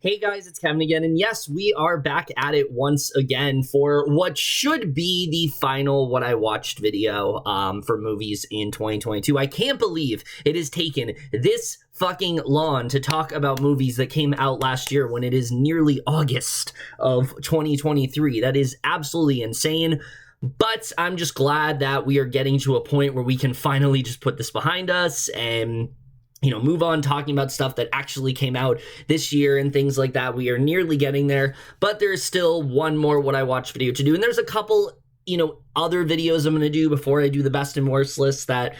Hey guys, it's Kevin again, and yes, we are back at it once again for what should be the final What I Watched video for movies in 2022. I can't believe it has taken this fucking long to talk about movies that came out last year when it is nearly August of 2023. That is absolutely insane. But I'm just glad that we are getting to a point where we can finally just put this behind us and move on talking about stuff that actually came out this year and things like that. We are nearly getting there, but there's still one more What I Watched video to do. And there's a couple, other videos I'm going to do before I do the best and worst list that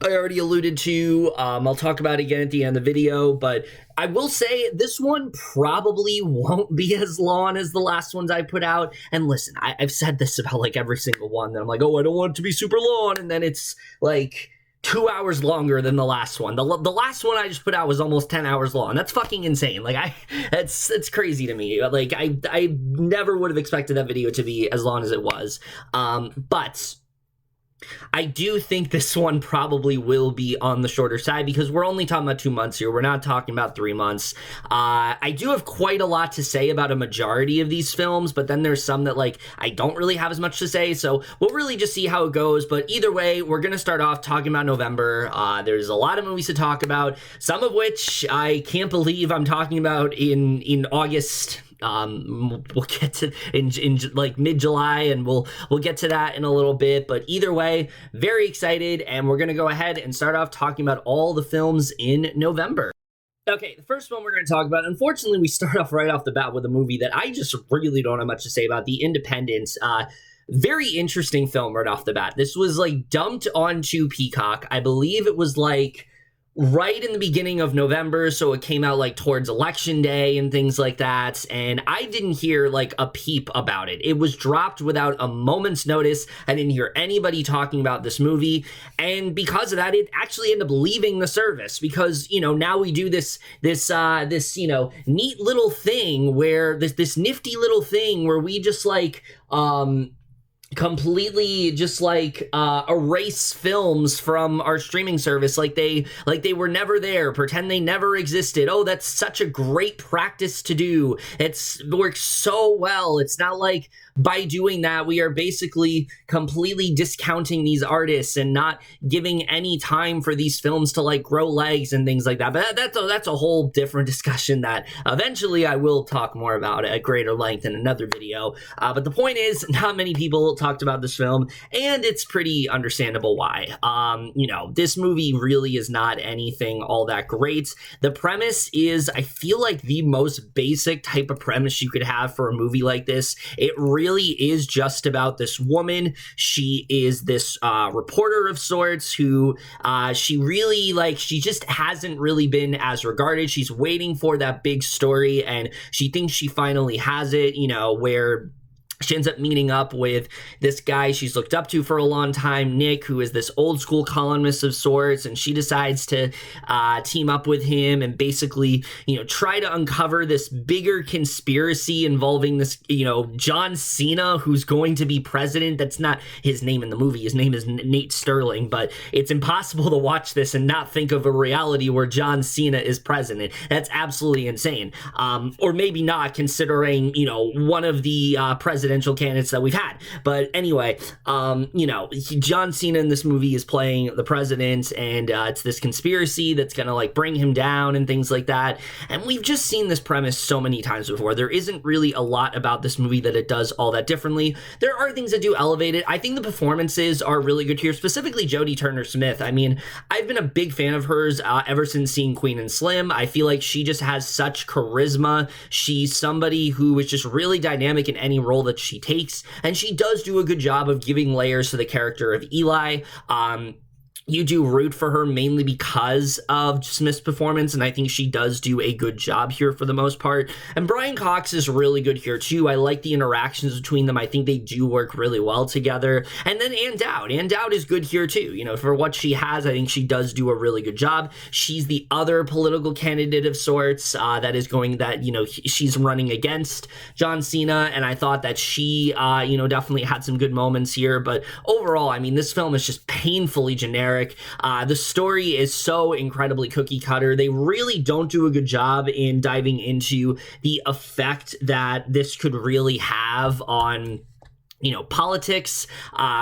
I already alluded to. I'll talk about it again at the end of the video, but I will say this one probably won't be as long as the last ones I put out. And listen, I've said this about like every single one that I'm like, oh, I don't want it to be super long. And then it's like 2 hours longer than the last one. The last one I just put out was almost 10 hours long. That's fucking insane. Like it's crazy to me. Like I never would have expected that video to be as long as it was. But I do think this one probably will be on the shorter side because we're only talking about 2 months here. We're not talking about 3 months. I do have quite a lot to say about a majority of these films, but then there's some that I don't really have as much to say. So we'll really just see how it goes. But either way, we're going to start off talking about November. There's a lot of movies to talk about, some of which I can't believe I'm talking about in August. We'll get to in like mid-July, and we'll get to that in a little bit. But either way, very excited, and we're gonna go ahead and start off talking about all the films in November. Okay, the first one we're going to talk about, unfortunately, we start off right off the bat with a movie that I just really don't have much to say about, The Independent. Very interesting film right off the bat. This was dumped onto Peacock. I believe it was right in the beginning of November, so it came out towards election day and things like that, and I didn't hear a peep about it. It was dropped without a moment's notice. I didn't hear anybody talking about this movie, and because of that, it actually ended up leaving the service because, now we do this neat little thing where this nifty little thing where we just completely just erase films from our streaming service like they were never there, pretend they never existed. Oh, that's such a great practice to do. It works so well. It's not like by doing that we are basically completely discounting these artists and not giving any time for these films to grow legs and things like that. But that's a whole different discussion that eventually I will talk more about at greater length in another video. But the point is, not many people talked about this film, and it's pretty understandable why. This movie really is not anything all that great. The premise is, I feel like, the most basic type of premise you could have for a movie like this. It really is just about this woman. She is this reporter of sorts who she just hasn't really been as regarded. She's waiting for that big story, and she thinks she finally has it, where she ends up meeting up with this guy she's looked up to for a long time, Nick, who is this old school columnist of sorts, and she decides to team up with him and basically, try to uncover this bigger conspiracy involving this, John Cena, who's going to be president. That's not his name in the movie. His name is Nate Sterling, but it's impossible to watch this and not think of a reality where John Cena is president. That's absolutely insane. Or maybe not, considering, one of the presidential candidates that we've had. But anyway, John Cena in this movie is playing the president, and it's this conspiracy that's gonna bring him down and things like that. And we've just seen this premise so many times before. There isn't really a lot about this movie that it does all that differently. There are things that do elevate it. I think the performances are really good here, specifically Jodie Turner-Smith. I mean, I've been a big fan of hers ever since seeing Queen and Slim. I feel like she just has such charisma. She's somebody who is just really dynamic in any role that she takes, and she does do a good job of giving layers to the character of Eli. You do root for her mainly because of Smith's performance, and I think she does do a good job here for the most part. And Brian Cox is really good here too. I like the interactions between them. I think they do work really well together. And then Ann Dowd. Ann Dowd is good here too. For what she has, I think she does do a really good job. She's the other political candidate of sorts she's running against John Cena, and I thought that she, definitely had some good moments here. But overall, I mean, this film is just painfully generic. generic. The story is so incredibly cookie cutter. They really don't do a good job in diving into the effect that this could really have on politics.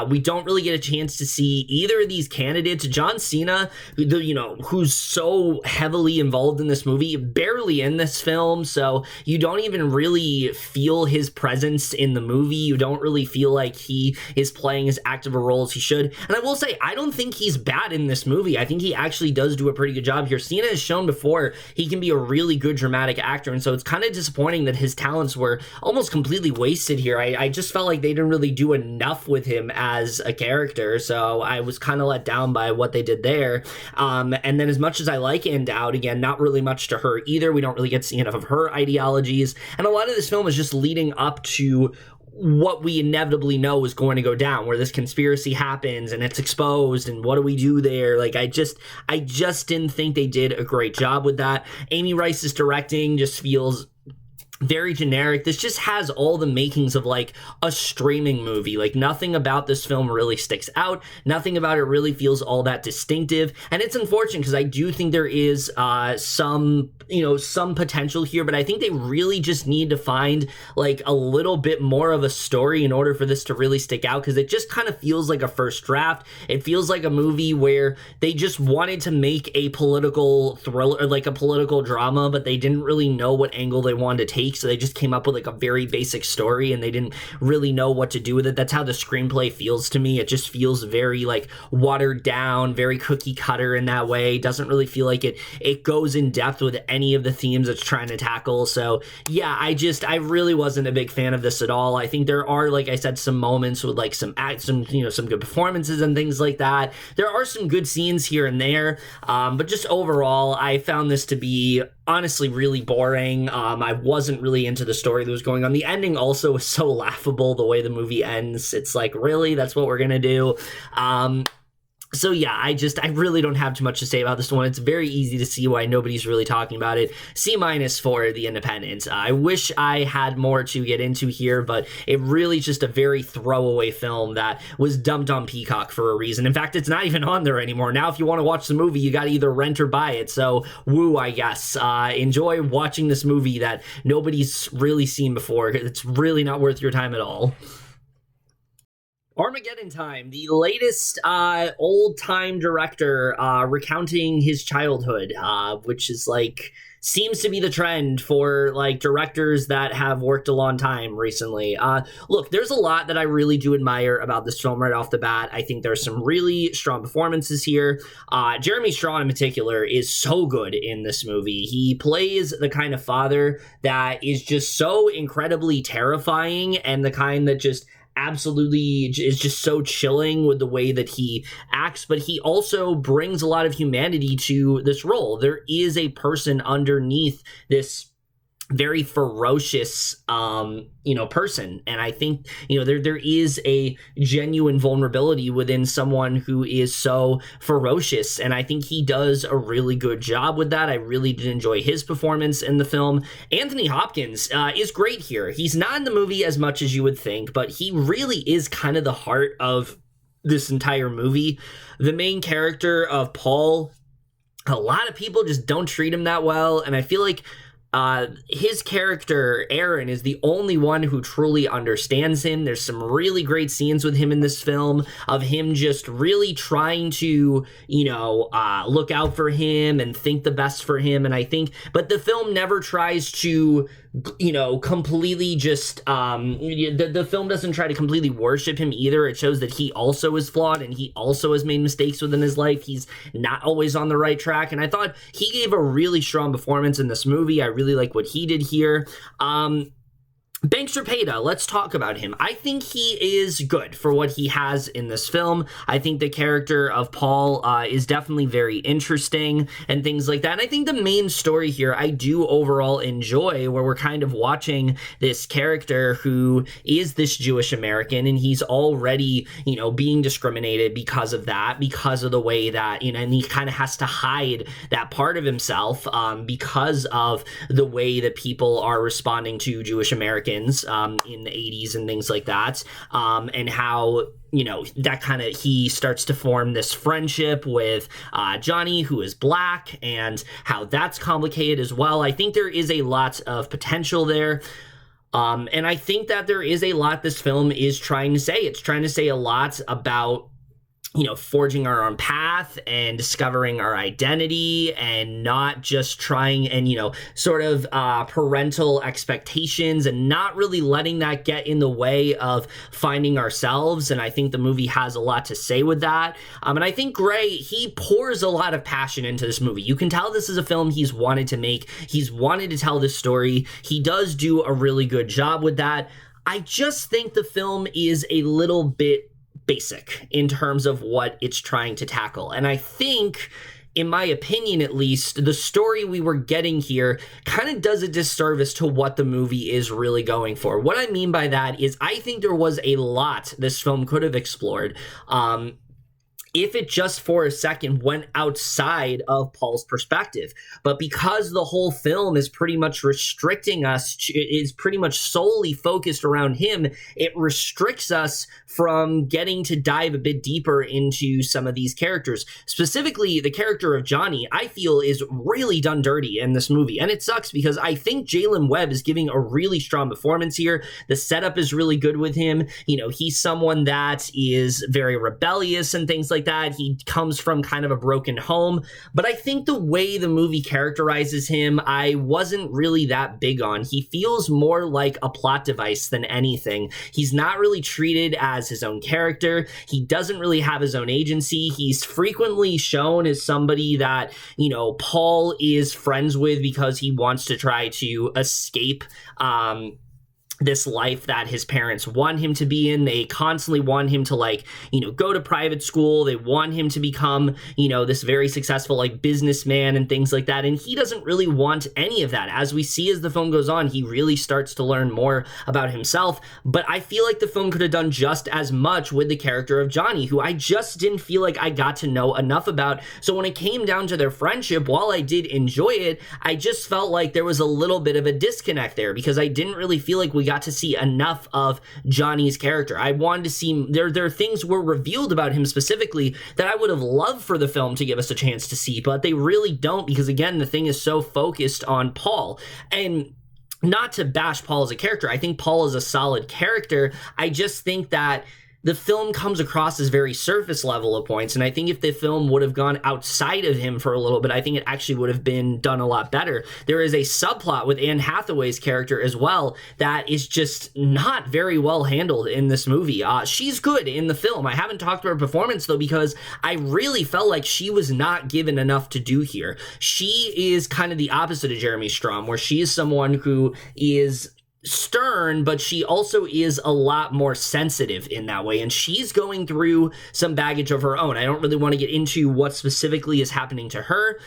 We don't really get a chance to see either of these candidates. John Cena, who's so heavily involved in this movie, barely in this film, so you don't even really feel his presence in the movie. You don't really feel like he is playing as active a role as he should. And I will say, I don't think he's bad in this movie. I think he actually does do a pretty good job here. Cena has shown before he can be a really good dramatic actor, and so it's kind of disappointing that his talents were almost completely wasted here. I just felt like they didn't really do enough with him as a character, so I was kind of let down by what they did there. And then as much as I like Ann Dowd, again, not really much to her either. We don't really get to see enough of her ideologies, and a lot of this film is just leading up to what we inevitably know is going to go down, where this conspiracy happens and it's exposed, and what do we do there? Like, I just didn't think they did a great job with that. Amy Rice's directing just feels very generic. This just has all the makings of like a streaming movie. Like, nothing about this film really sticks out. Nothing about it really feels all that distinctive. And it's unfortunate because I do think there is some potential here, but I think they really just need to find like a little bit more of a story in order for this to really stick out, because it just kind of feels like a first draft. It feels like a movie where they just wanted to make a political thriller, like a political drama, but they didn't really know what angle they wanted to take. So they just came up with like a very basic story and they didn't really know what to do with it. That's how the screenplay feels to me. It just feels very like watered down, very cookie cutter in that way. It doesn't really feel like it goes in depth with any of the themes it's trying to tackle. So yeah, I really wasn't a big fan of this at all. I think there are, like I said, some moments with like some good performances and things like that. There are some good scenes here and there, but just overall, I found this to be honestly really boring. I wasn't really into the story that was going on. The ending also was so laughable, the way the movie ends. It's like, really? That's what we're gonna do? So yeah, I really don't have too much to say about this one. It's very easy to see why nobody's really talking about it. C- for The Independent. I wish I had more to get into here, but it really is just a very throwaway film that was dumped on Peacock for a reason. In fact, it's not even on there anymore. Now, if you want to watch the movie, you got to either rent or buy it. So, woo, I guess. Enjoy watching this movie that nobody's really seen before. It's really not worth your time at all. Armageddon Time, the latest old-time director recounting his childhood, which is like seems to be the trend for like directors that have worked a long time recently. Look, there's a lot that I really do admire about this film right off the bat. I think there's some really strong performances here. Jeremy Strong in particular is so good in this movie. He plays the kind of father that is just so incredibly terrifying, and the kind that just absolutely is just so chilling with the way that he acts, but he also brings a lot of humanity to this role. There is a person underneath this very ferocious person, and I think there is a genuine vulnerability within someone who is so ferocious, and I think he does a really good job with that. I really did enjoy his performance in the film. Anthony Hopkins is great here. He's not in the movie as much as you would think, but he really is kind of the heart of this entire movie. The main character of Paul, a lot of people just don't treat him that well, and I feel like his character, Aaron, is the only one who truly understands him. There's some really great scenes with him in this film of him just really trying to, look out for him and think the best for him. And I think, but the film never tries to, completely just, the film doesn't try to completely worship him either. It shows that he also is flawed and he also has made mistakes within his life. He's not always on the right track. And I thought he gave a really strong performance in this movie. I really like what he did here. Banks Repeta, let's talk about him. I think he is good for what he has in this film. I think the character of Paul is definitely very interesting and things like that. And I think the main story here I do overall enjoy, where we're kind of watching this character who is this Jewish American, and he's already, being discriminated because of that, because of the way that, and he kind of has to hide that part of himself because of the way that people are responding to Jewish Americans Americans in the 80s and things like that, and how, you know, that kind of, he starts to form this friendship with Johnny, who is black, and how that's complicated as well. I think there is a lot of potential there. And I think that there is a lot this film is trying to say. It's trying to say a lot about, you know, forging our own path and discovering our identity, and not just trying and, you know, sort of parental expectations, and not really letting that get in the way of finding ourselves. And I think the movie has a lot to say with that. And I think Gray, he pours a lot of passion into this movie. You can tell this is a film he's wanted to make. He's wanted to tell this story. He does do a really good job with that. I just think the film is a little bit basic in terms of what it's trying to tackle. And I think, in my opinion at least, the story we were getting here kind of does a disservice to what the movie is really going for. What I mean by that is I think there was a lot this film could have explored. If it just for a second went outside of Paul's perspective. But because the whole film is pretty much restricting us, is pretty much solely focused around him, it restricts us from getting to dive a bit deeper into some of these characters. Specifically, the character of Johnny, I feel, is really done dirty in this movie. And it sucks because I think Jalen Webb is giving a really strong performance here. The setup is really good with him. You know, he's someone that is very rebellious and things like that. He comes from kind of a broken home, but I think the way the movie characterizes him, I wasn't really that big on. He feels more like a plot device than anything. He's not really treated as his own character. He doesn't really have his own agency. He's frequently shown as somebody that, you know, Paul is friends with because he wants to try to escape this life that his parents want him to be in. They constantly want him to, like, you know, go to private school. They want him to become, you know, this very successful, like, businessman and things like that. And he doesn't really want any of that. As we see as the film goes on, he really starts to learn more about himself. But I feel like the film could have done just as much with the character of Johnny, who I just didn't feel like I got to know enough about. So when it came down to their friendship, while I did enjoy it, I just felt like there was a little bit of a disconnect there, because I didn't really feel like we got to see enough of Johnny's character. I wanted to see, there are things were revealed about him specifically that I would have loved for the film to give us a chance to see, but they really don't, because again, the thing is so focused on Paul. And not to bash Paul as a character, I think Paul is a solid character. I just think that the film comes across as very surface level at points, and I think if the film would have gone outside of him for a little bit, I think it actually would have been done a lot better. There is a subplot with Anne Hathaway's character as well that is just not very well handled in this movie. She's good in the film. I haven't talked about her performance, though, because I really felt like she was not given enough to do here. She is kind of the opposite of Jeremy Strom, where she is someone who is stern, but she also is a lot more sensitive in that way, and she's going through some baggage of her own. I don't really want to get into what specifically is happening to her,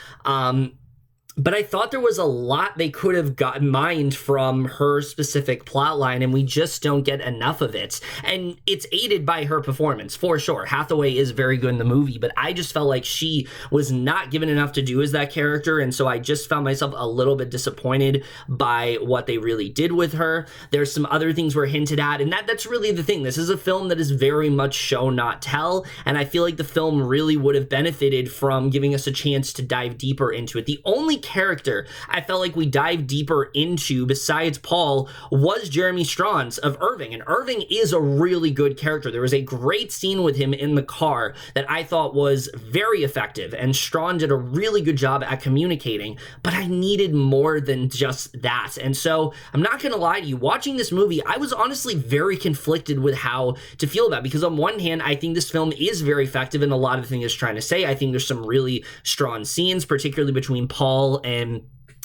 but I thought there was a lot they could have gotten mined from her specific plot line, and we just don't get enough of it. And it's aided by her performance, for sure. Hathaway is very good in the movie, but I just felt like she was not given enough to do as that character, and so I just found myself a little bit disappointed by what they really did with her. There's some other things were hinted at, and that's really the thing. This is a film that is very much show, not tell, and I feel like the film really would have benefited from giving us a chance to dive deeper into it. The only character I felt like we dived deeper into besides Paul was Jeremy Strong's of Irving, and Irving is a really good character. There was a great scene with him in the car that I thought was very effective, and Strong did a really good job at communicating, but I needed more than just that. And so I'm not gonna lie to you, watching this movie, I was honestly very conflicted with how to feel about it, because on one hand, I think this film is very effective in a lot of the things it's trying to say. I think there's some really strong scenes, particularly between Paul and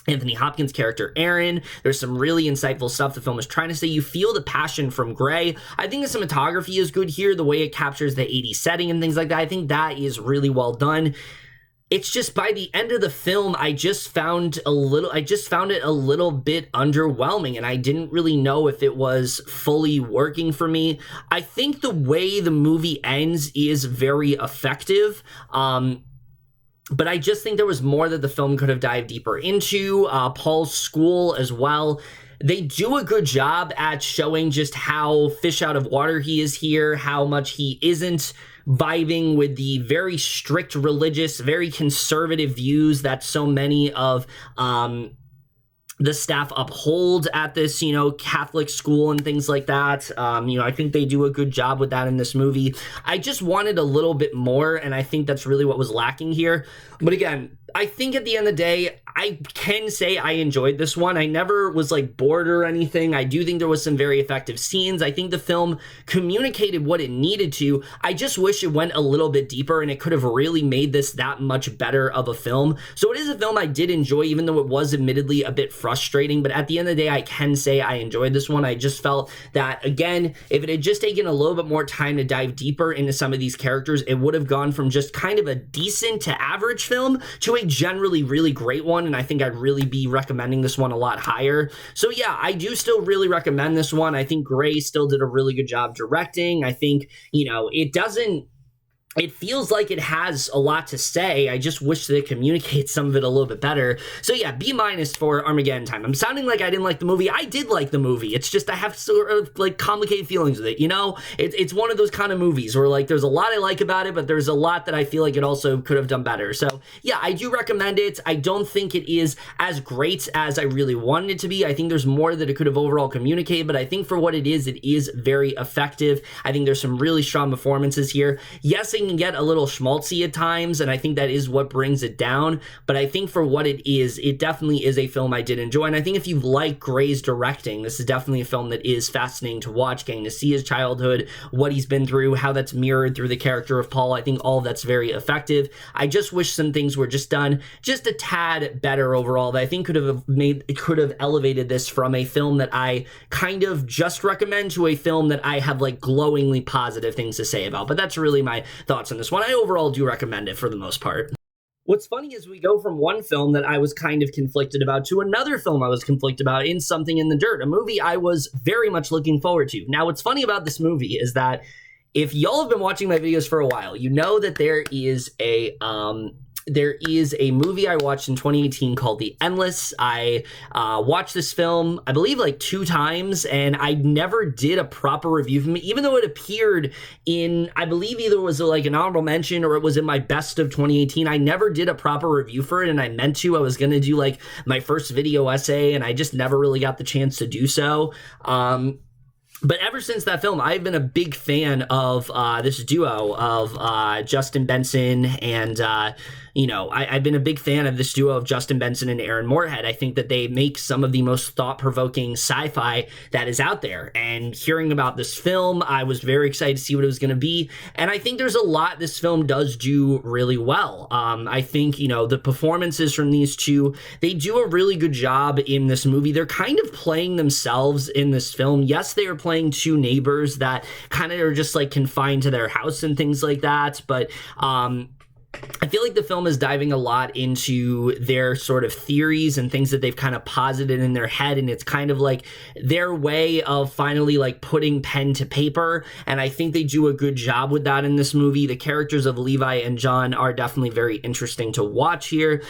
Anthony Hopkins' character Aaron. There's some really insightful stuff the film is trying to say. You feel the passion from Gray. I think the cinematography is good here, the way it captures the 80s setting and things like that. I think that is really well done. It's just by the end of the film, I just found it a little bit underwhelming, and I didn't really know if it was fully working for me. I think the way the movie ends is very effective, but I just think there was more that the film could have dived deeper into. Paul's school as well. they do a good job at showing just how fish out of water he is here, how much he isn't vibing with the very strict religious, very conservative views that so many of the staff uphold at this, Catholic school and things like that. I think they do a good job with that in this movie. I just wanted a little bit more, and I think that's really what was lacking here. But again, I think at the end of the day, I can say I enjoyed this one. I never was bored or anything. I do think there was some very effective scenes. I think the film communicated what it needed to. I just wish it went a little bit deeper and it could have really made this that much better of a film. So it is a film I did enjoy, even though it was admittedly a bit frustrating. But at the end of the day, I can say I enjoyed this one. I just felt that, again, if it had just taken a little bit more time to dive deeper into some of these characters, it would have gone from just kind of a decent to average film to a generally really great one, and I think I'd really be recommending this one a lot higher. So yeah, I do still really recommend this one. I think Gray still did a really good job directing. I think, it feels like it has a lot to say. I just wish that it communicates some of it a little bit better. So yeah, B- for Armageddon Time. I'm sounding like I didn't like the movie. I did like the movie. It's just I have sort of complicated feelings with it, It's one of those kind of movies where there's a lot I like about it, but there's a lot that I feel like it also could have done better. So yeah, I do recommend it. I don't think it is as great as I really wanted it to be. I think there's more that it could have overall communicated, but I think for what it is very effective. I think there's some really strong performances here. Yes, it can get a little schmaltzy at times, and I think that is what brings it down, but I think for what it is, it definitely is a film I did enjoy, and I think if you like Gray's directing, this is definitely a film that is fascinating to watch, getting to see his childhood, what he's been through, how that's mirrored through the character of Paul. I think all of that's very effective. I just wish some things were just done just a tad better overall, that I think could have elevated this from a film that I kind of just recommend to a film that I have glowingly positive things to say about. But that's really my thoughts on this one. I overall do recommend it for the most part. What's funny is we go from one film that I was kind of conflicted about to another film I was conflicted about in Something in the Dirt, a movie I was very much looking forward to. Now, what's funny about this movie is that if y'all have been watching my videos for a while, you know that there is a movie I watched in 2018 called The Endless. I watched this film, I believe, 2 times, and I never did a proper review from it, even though it appeared in, I believe, either it was an honorable mention or it was in my best of 2018. I never did a proper review for it, and I meant to. I was going to do my first video essay, and I just never really got the chance to do so. But ever since that film, I've been a big fan of this duo of Justin Benson and I've been a big fan of this duo of Justin Benson and Aaron Moorhead. I think that they make some of the most thought-provoking sci-fi that is out there. And hearing about this film, I was very excited to see what it was going to be. And I think there's a lot this film does do really well. I think, the performances from these two, they do a really good job in this movie. They're kind of playing themselves in this film. Yes, they are playing two neighbors that kind of are just confined to their house and things like that. But, I feel like the film is diving a lot into their sort of theories and things that they've kind of posited in their head, and it's kind of their way of finally putting pen to paper, and I think they do a good job with that in this movie. The characters of Levi and John are definitely very interesting to watch here.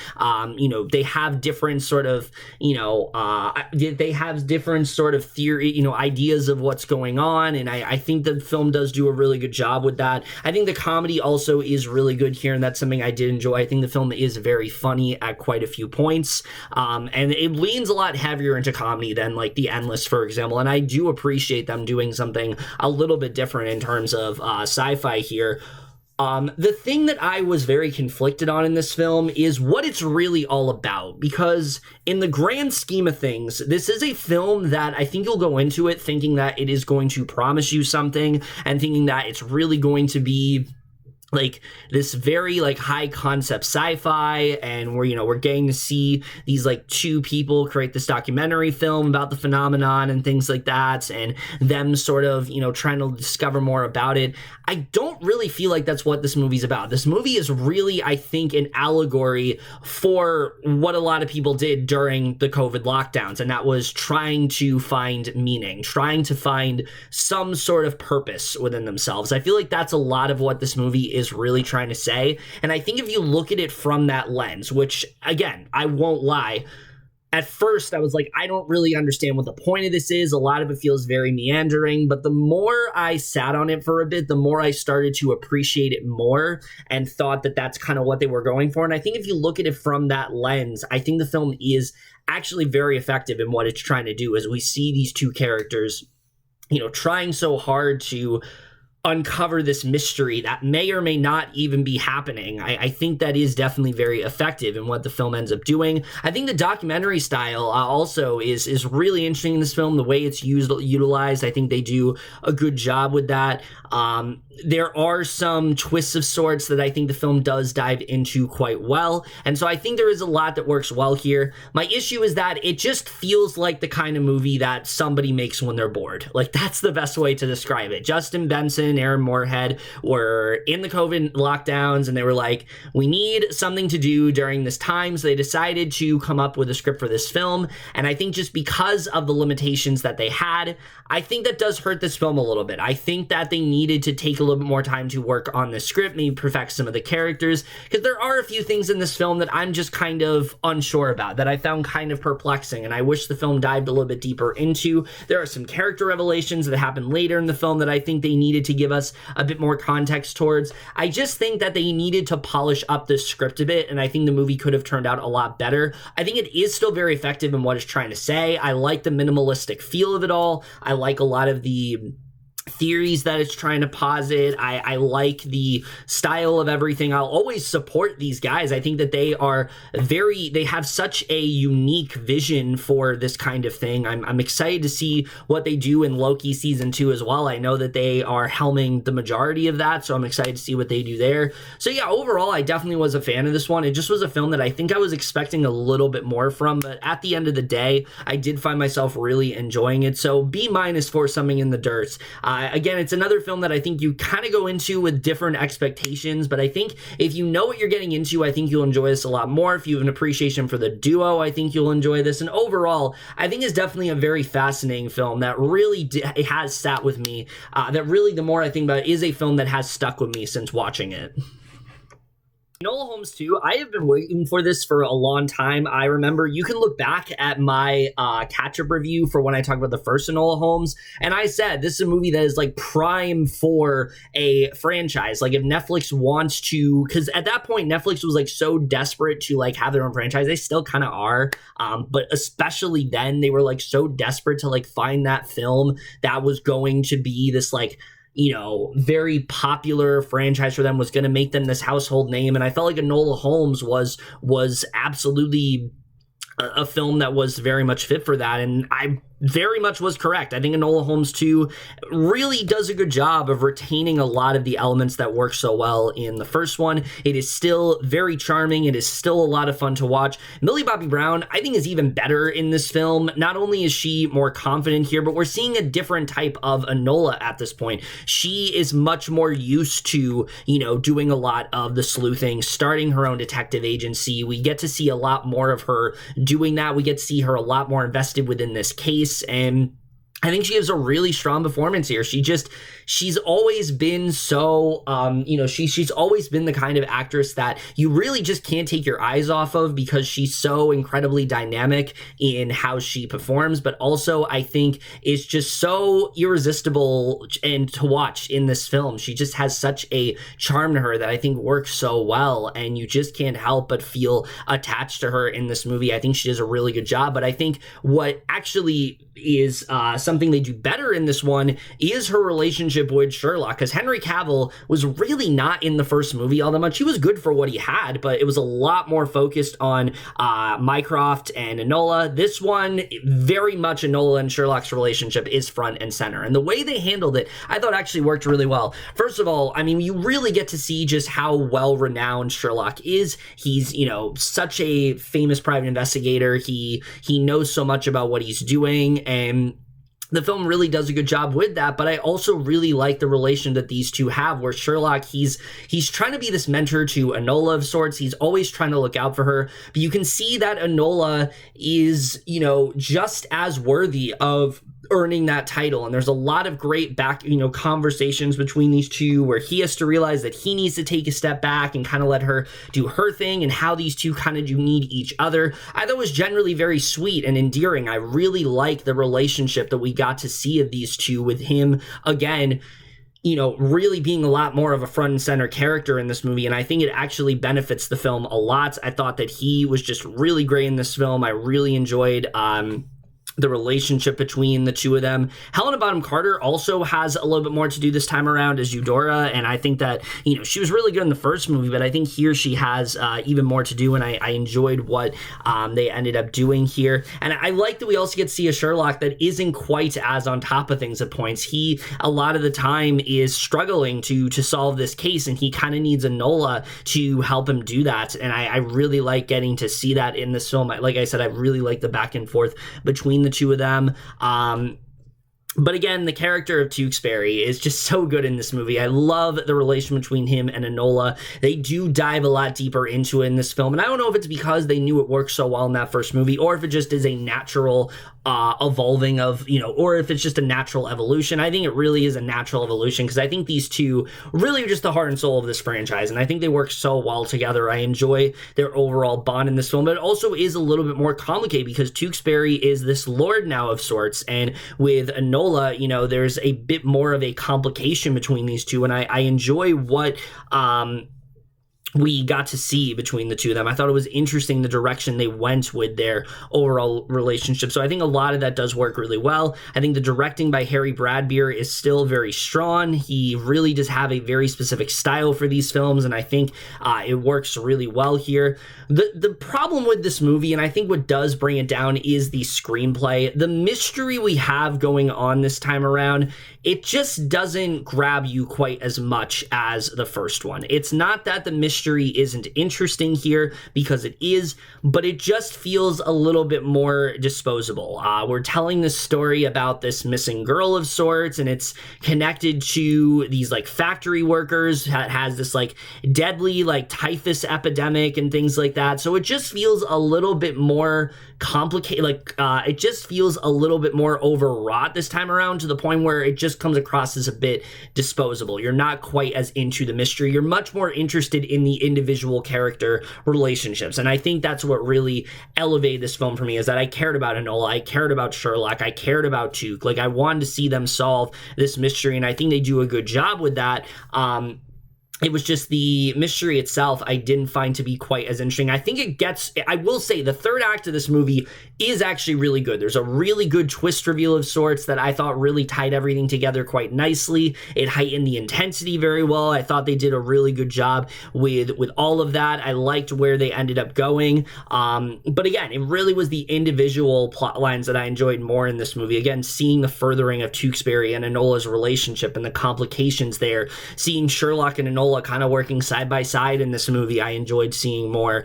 They have different sort of, they have different sort of theory, ideas of what's going on, and I think the film does do a really good job with that. I think the comedy also is really good here, and that's something I did enjoy. I think the film is very funny at quite a few points, and it leans a lot heavier into comedy than The Endless, for example, and I do appreciate them doing something a little bit different in terms of sci-fi here. The thing that I was very conflicted on in this film is what it's really all about, because in the grand scheme of things, this is a film that I think you'll go into it thinking that it is going to promise you something and thinking that it's really going to be this very high concept sci-fi, and we're getting to see these two people create this documentary film about the phenomenon and things like that, and them sort of trying to discover more about it. I don't really feel like that's what this movie's about. This movie is really, I think, an allegory for what a lot of people did during the COVID lockdowns, and that was trying to find meaning, trying to find some sort of purpose within themselves. I feel like that's a lot of what this movie is really trying to say, and I think if you look at it from that lens, which again, I won't lie, at first I was like, I don't really understand what the point of this is. A lot of it feels very meandering, but the more I sat on it for a bit, the more I started to appreciate it more and thought that that's kind of what they were going for. And I think if you look at it from that lens, I think the film is actually very effective in what it's trying to do, as we see these two characters, trying so hard to uncover this mystery that may or may not even be happening. I think that is definitely very effective in what the film ends up doing. I think the documentary style also is really interesting in this film. The way it's utilized, I think they do a good job with that. There are some twists of sorts that I think the film does dive into quite well. And so I think there is a lot that works well here. My issue is that it just feels like the kind of movie that somebody makes when they're bored. Like, that's the best way to describe it. Justin Benson and Aaron Moorhead were in the COVID lockdowns, and they were like, we need something to do during this time. So they decided to come up with a script for this film. And I think just because of the limitations that they had, I think that does hurt this film a little bit. I think that they needed to take a little bit more time to work on the script, maybe perfect some of the characters, because there are a few things in this film that I'm just kind of unsure about, that I found kind of perplexing, and I wish the film dived a little bit deeper into. There are some character revelations that happen later in the film that I think they needed to give us a bit more context towards. I just think that they needed to polish up the script a bit, and I think the movie could have turned out a lot better. I think it is still very effective in what it's trying to say. I like the minimalistic feel of it all. I like a lot of the theories that it's trying to posit. I like the style of everything. I'll always support these guys. I think that they have such a unique vision for this kind of thing. I'm excited to see what they do in Loki season 2 as well. I know that they are helming the majority of that, so I'm excited to see what they do there. So yeah, overall, I definitely was a fan of this one. It just was a film that I think I was expecting a little bit more from, but at the end of the day, I did find myself really enjoying it. So B- for Something in the Dirt. Again, it's another film that I think you kind of go into with different expectations, but I think if you know what you're getting into, I think you'll enjoy this a lot more. If you have an appreciation for the duo, I think you'll enjoy this. And overall, I think it's definitely a very fascinating film that really it has sat with me. That really, the more I think about it, is a film that has stuck with me since watching it. Enola Holmes 2, I have been waiting for this for a long time. I remember, you can look back at my catch-up review for when I talked about the first Enola Holmes, and I said this is a movie that is like prime for a franchise. Like, if Netflix wants to, because at that point Netflix was like so desperate to like have their own franchise. They still kind of are, but especially then they were like so desperate to like find that film that was going to be this like, very popular franchise for them, was going to make them this household name. And I felt like Enola Holmes was absolutely a film that was very much fit for that. And I very much was correct. I think Enola Holmes 2 really does a good job of retaining a lot of the elements that work so well in the first one. It is still very charming. It is still a lot of fun to watch. Millie Bobby Brown, I think, is even better in this film. Not only is she more confident here, but we're seeing a different type of Enola at this point. She is much more used to, doing a lot of the sleuthing, starting her own detective agency. We get to see a lot more of her doing that. We get to see her a lot more invested within this case. And I think she gives a really strong performance here. She's always been so, she's always been the kind of actress that you really just can't take your eyes off of, because she's so incredibly dynamic in how she performs, but also I think is just so irresistible and to watch in this film. She just has such a charm to her that I think works so well, and you just can't help but feel attached to her in this movie. I think she does a really good job, but I think what actually is something they do better in this one is her relationship with Sherlock, because Henry Cavill was really not in the first movie all that much. He was good for what he had, but it was a lot more focused on Mycroft and Enola. This one, very much Enola and Sherlock's relationship is front and center, and the way they handled it, I thought actually worked really well. First of all, I mean, you really get to see just how well-renowned Sherlock is. He's, such a famous private investigator. He knows so much about what he's doing, and the film really does a good job with that. But I also really like the relation that these two have, where Sherlock, he's trying to be this mentor to Enola of sorts. He's always trying to look out for her, but you can see that Enola is, just as worthy of earning that title. And there's a lot of great back, conversations between these two where he has to realize that he needs to take a step back and kind of let her do her thing, and how these two kind of do need each other. I thought it was generally very sweet and endearing. I really like the relationship that we got to see of these two, with him, again, really being a lot more of a front and center character in this movie, and I think it actually benefits the film a lot. I thought that he was just really great in this film. I really enjoyed the relationship between the two of them. Helena Bonham Carter also has a little bit more to do this time around as Eudora, and I think that, she was really good in the first movie, but I think here she has even more to do, and I enjoyed what they ended up doing here. And I like that we also get to see a Sherlock that isn't quite as on top of things at points. He, a lot of the time, is struggling to solve this case, and he kind of needs Enola to help him do that, and I really like getting to see that in this film. Like I said, I really like the back and forth between the two of them. But again, the character of Tewksbury is just so good in this movie. I love the relation between him and Enola. They do dive a lot deeper into it in this film, and I don't know if it's because they knew it worked so well in that first movie, or if it just is a natural evolving of, or if it's just a natural evolution. I think it really is a natural evolution, because I think these two really are just the heart and soul of this franchise, and I think they work so well together. I enjoy their overall bond in this film, but it also is a little bit more complicated because Tewksbury is this lord now of sorts, and with Enola, there's a bit more of a complication between these two, and I enjoy what we got to see between the two of them. I thought it was interesting the direction they went with their overall relationship. So I think a lot of that does work really well. I think the directing by Harry Bradbeer is still very strong. He really does have a very specific style for these films, and I think it works really well here. The problem with this movie, and I think what does bring it down, is the screenplay. The mystery we have going on this time around, it just doesn't grab you quite as much as the first one. It's not that the mystery isn't interesting here, because it is, but it just feels a little bit more disposable. We're telling this story about this missing girl of sorts, and it's connected to these factory workers that has this deadly typhus epidemic and things like that. So it just feels a little bit more complicated. It just feels a little bit more overwrought this time around, to the point where it just comes across as a bit disposable. You're not quite as into the mystery. You're much more interested in the individual character relationships, and I think that's what really elevated this film for me, is that I cared about Enola, I cared about Sherlock, I cared about Tuke. I wanted to see them solve this mystery, and I think they do a good job with that. It was just the mystery itself I didn't find to be quite as interesting. I think I will say the third act of this movie is actually really good. There's a really good twist reveal of sorts that I thought really tied everything together quite nicely. It heightened the intensity very well. I thought they did a really good job with all of that. I liked where they ended up going. But again, it really was the individual plot lines that I enjoyed more in this movie. Again, seeing the furthering of Tewksbury and Enola's relationship and the complications there, seeing Sherlock and Enola kind of working side by side in this movie, I enjoyed seeing more.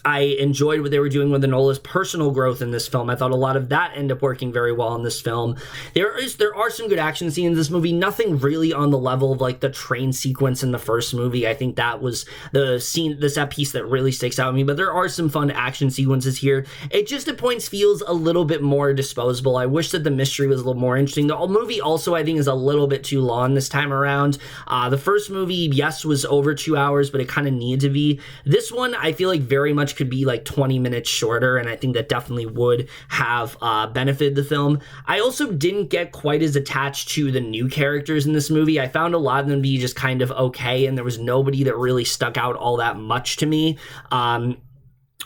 I enjoyed what they were doing with Enola's personal growth in this film. I thought a lot of that ended up working very well in this film. There are some good action scenes in this movie, nothing really on the level of the train sequence in the first movie. I think that was the set piece that really sticks out to me, but there are some fun action sequences here. It just at points feels a little bit more disposable. I wish that the mystery was a little more interesting. The movie also, I think, is a little bit too long this time around. The first movie, yes, was over 2 hours, but it kind of needed to be. This one, I feel very much could be 20 minutes shorter, and I think that definitely would have benefited the film. I also didn't get quite as attached to the new characters in this movie. I found a lot of them to be just kind of okay, and there was nobody that really stuck out all that much to me.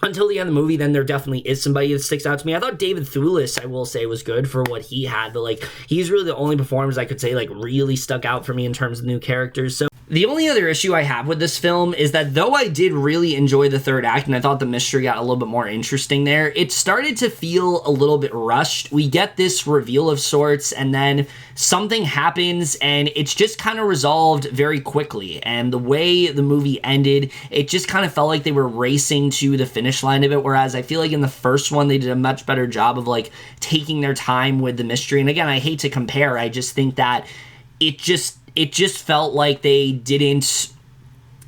Until the end of the movie, then there definitely is somebody that sticks out to me. I thought David Thewlis, I will say, was good for what he had, but he's really the only performance I could say really stuck out for me in terms of new characters. So the only other issue I have with this film is that though I did really enjoy the third act, and I thought the mystery got a little bit more interesting there, it started to feel a little bit rushed. We get this reveal of sorts, and then something happens, and it's just kind of resolved very quickly. And the way the movie ended, it just kind of felt like they were racing to the finish line of it, whereas I feel in the first one, they did a much better job of taking their time with the mystery. And again, I hate to compare, I just think that it just felt like they didn't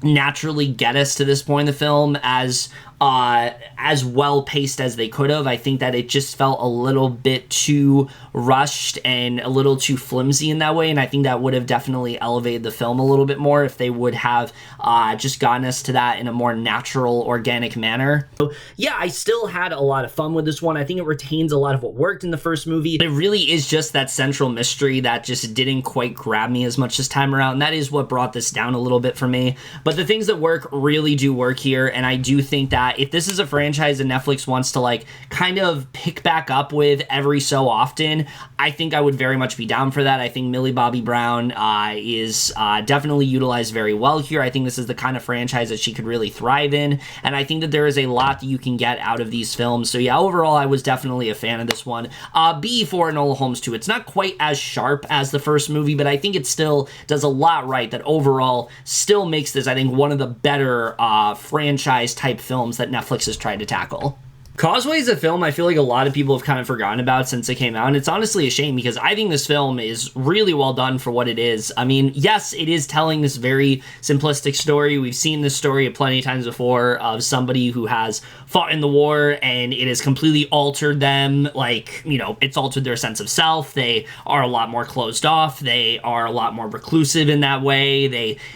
naturally get us to this point in the film as as well paced as they could have. I think that it just felt a little bit too rushed and a little too flimsy in that way, and I think that would have definitely elevated the film a little bit more if they would have just gotten us to that in a more natural, organic manner. So yeah, I still had a lot of fun with this one. I think it retains a lot of what worked in the first movie. It really is just that central mystery that just didn't quite grab me as much this time around, and that is what brought this down a little bit for me. But the things that work really do work here, and I do think that if this is a franchise that Netflix wants to like kind of pick back up with every so often, I think I would very much be down for that. I think Millie Bobby Brown is definitely utilized very well here. I think this is the kind of franchise that she could really thrive in, and I think that there is a lot that you can get out of these films. So yeah, overall, I was definitely a fan of this one. B for Enola Holmes 2. It's not quite as sharp as the first movie, but I think it still does a lot right that overall still makes this, I think, one of the better franchise-type films that Netflix has tried to tackle. Causeway is a film I feel like a lot of people have kind of forgotten about since it came out, and it's honestly a shame because I think this film is really well done for what it is. I mean, yes, it is telling this very simplistic story. We've seen this story plenty of times before of somebody who has fought in the war and it has completely altered them. Like, you know, it's altered their sense of self. They are a lot more closed off. They are a lot more reclusive in that way.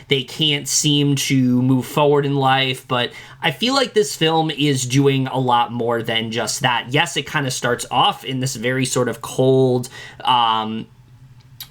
They can't seem to move forward in life, but I feel like this film is doing a lot more than just that. Yes, it kind of starts off in this very sort of cold,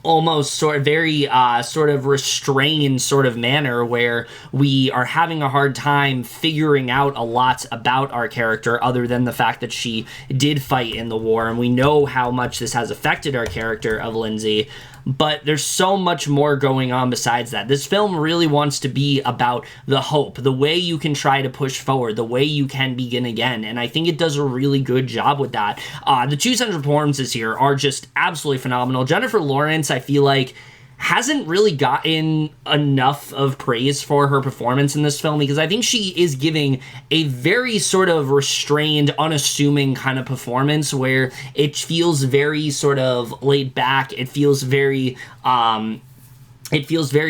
almost sort of very sort of restrained sort of manner where we are having a hard time figuring out a lot about our character other than the fact that she did fight in the war, and we know how much this has affected our character of Lindsay. But there's so much more going on besides that. This film really wants to be about the hope, the way you can try to push forward, the way you can begin again, and I think it does a really good job with that. The two central performances here are just absolutely phenomenal. Jennifer Lawrence, I feel like, hasn't really gotten enough of praise for her performance in this film because I think she is giving a very sort of restrained, unassuming kind of performance where it feels very sort of laid back. It feels very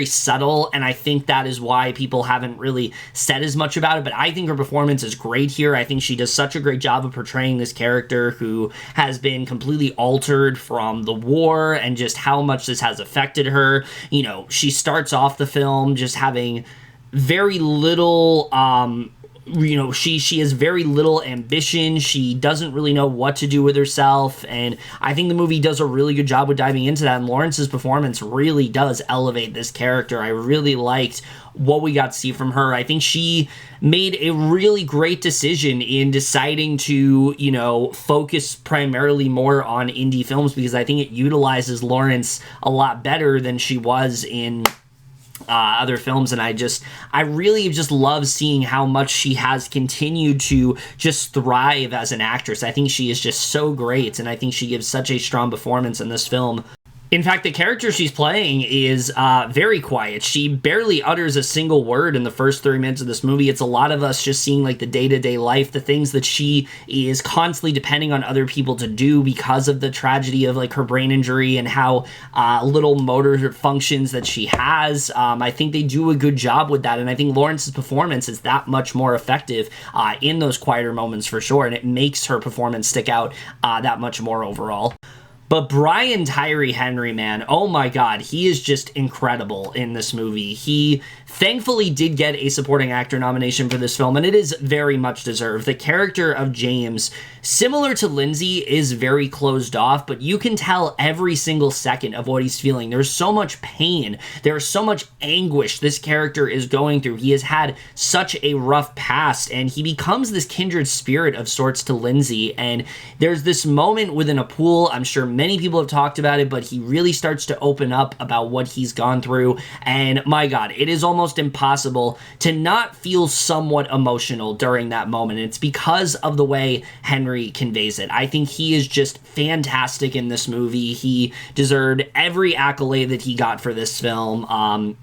subtle, and I think that is why people haven't really said as much about it, but I think her performance is great here. I think she does such a great job of portraying this character who has been completely altered from the war and just how much this has affected her. You know, she starts off the film just having very little she has very little ambition. She doesn't really know what to do with herself, and I think the movie does a really good job with diving into that, and Lawrence's performance really does elevate this character. I really liked what we got to see from her. I think she made a really great decision in deciding to, you know, focus primarily more on indie films because I think it utilizes Lawrence a lot better than she was in other films, and I really just love seeing how much she has continued to just thrive as an actress. I think she is just so great, and I think she gives such a strong performance in this film. In fact, the character she's playing is very quiet. She barely utters a single word in the first 30 minutes of this movie. It's a lot of us just seeing like the day-to-day life, the things that she is constantly depending on other people to do because of the tragedy of like her brain injury and how little motor functions that she has. I think they do a good job with that, and I think Lawrence's performance is that much more effective in those quieter moments for sure, and it makes her performance stick out that much more overall. But Brian Tyree Henry, man, oh my god, he is just incredible in this movie. He thankfully did get a supporting actor nomination for this film, and it is very much deserved. The character of James, similar to Lindsay, is very closed off, but you can tell every single second of what he's feeling. There's so much pain. There's so much anguish this character is going through. He has had such a rough past, and he becomes this kindred spirit of sorts to Lindsay, and there's this moment within a pool. I'm sure many people have talked about it, but he really starts to open up about what he's gone through, and my god, it is almost impossible to not feel somewhat emotional during that moment. It's because of the way Henry conveys it. I think he is just fantastic in this movie. He deserved every accolade that he got for this film.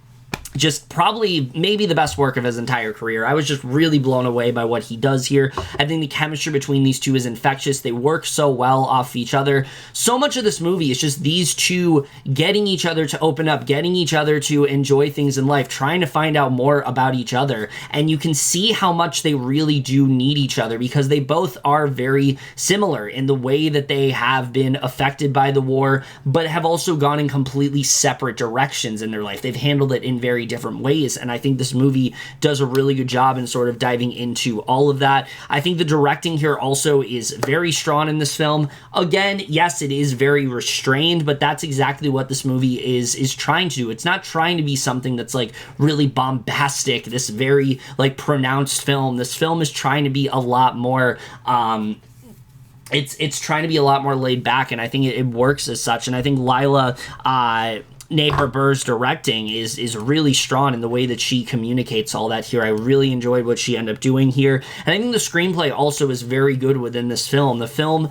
just probably maybe the best work of his entire career. I was just really blown away by what he does here. I think the chemistry between these two is infectious. They work so well off each other. So much of this movie is just these two getting each other to open up, getting each other to enjoy things in life, trying to find out more about each other. And you can see how much they really do need each other, because they both are very similar in the way that they have been affected by the war, but have also gone in completely separate directions in their life. They've handled it in very different ways, and I think this movie does a really good job in sort of diving into all of that. I think the directing here also is very strong in this film. Again, yes, it is very restrained, but that's exactly what this movie is trying to do. It's not trying to be something that's like really bombastic, this very like pronounced film. This film is trying to be a lot more it's trying to be a lot more laid back, and I think it works as such. And I think Lila Neher Burr's directing is really strong in the way that she communicates all that here. I really enjoyed what she ended up doing here. And I think the screenplay also is very good within this film. The film,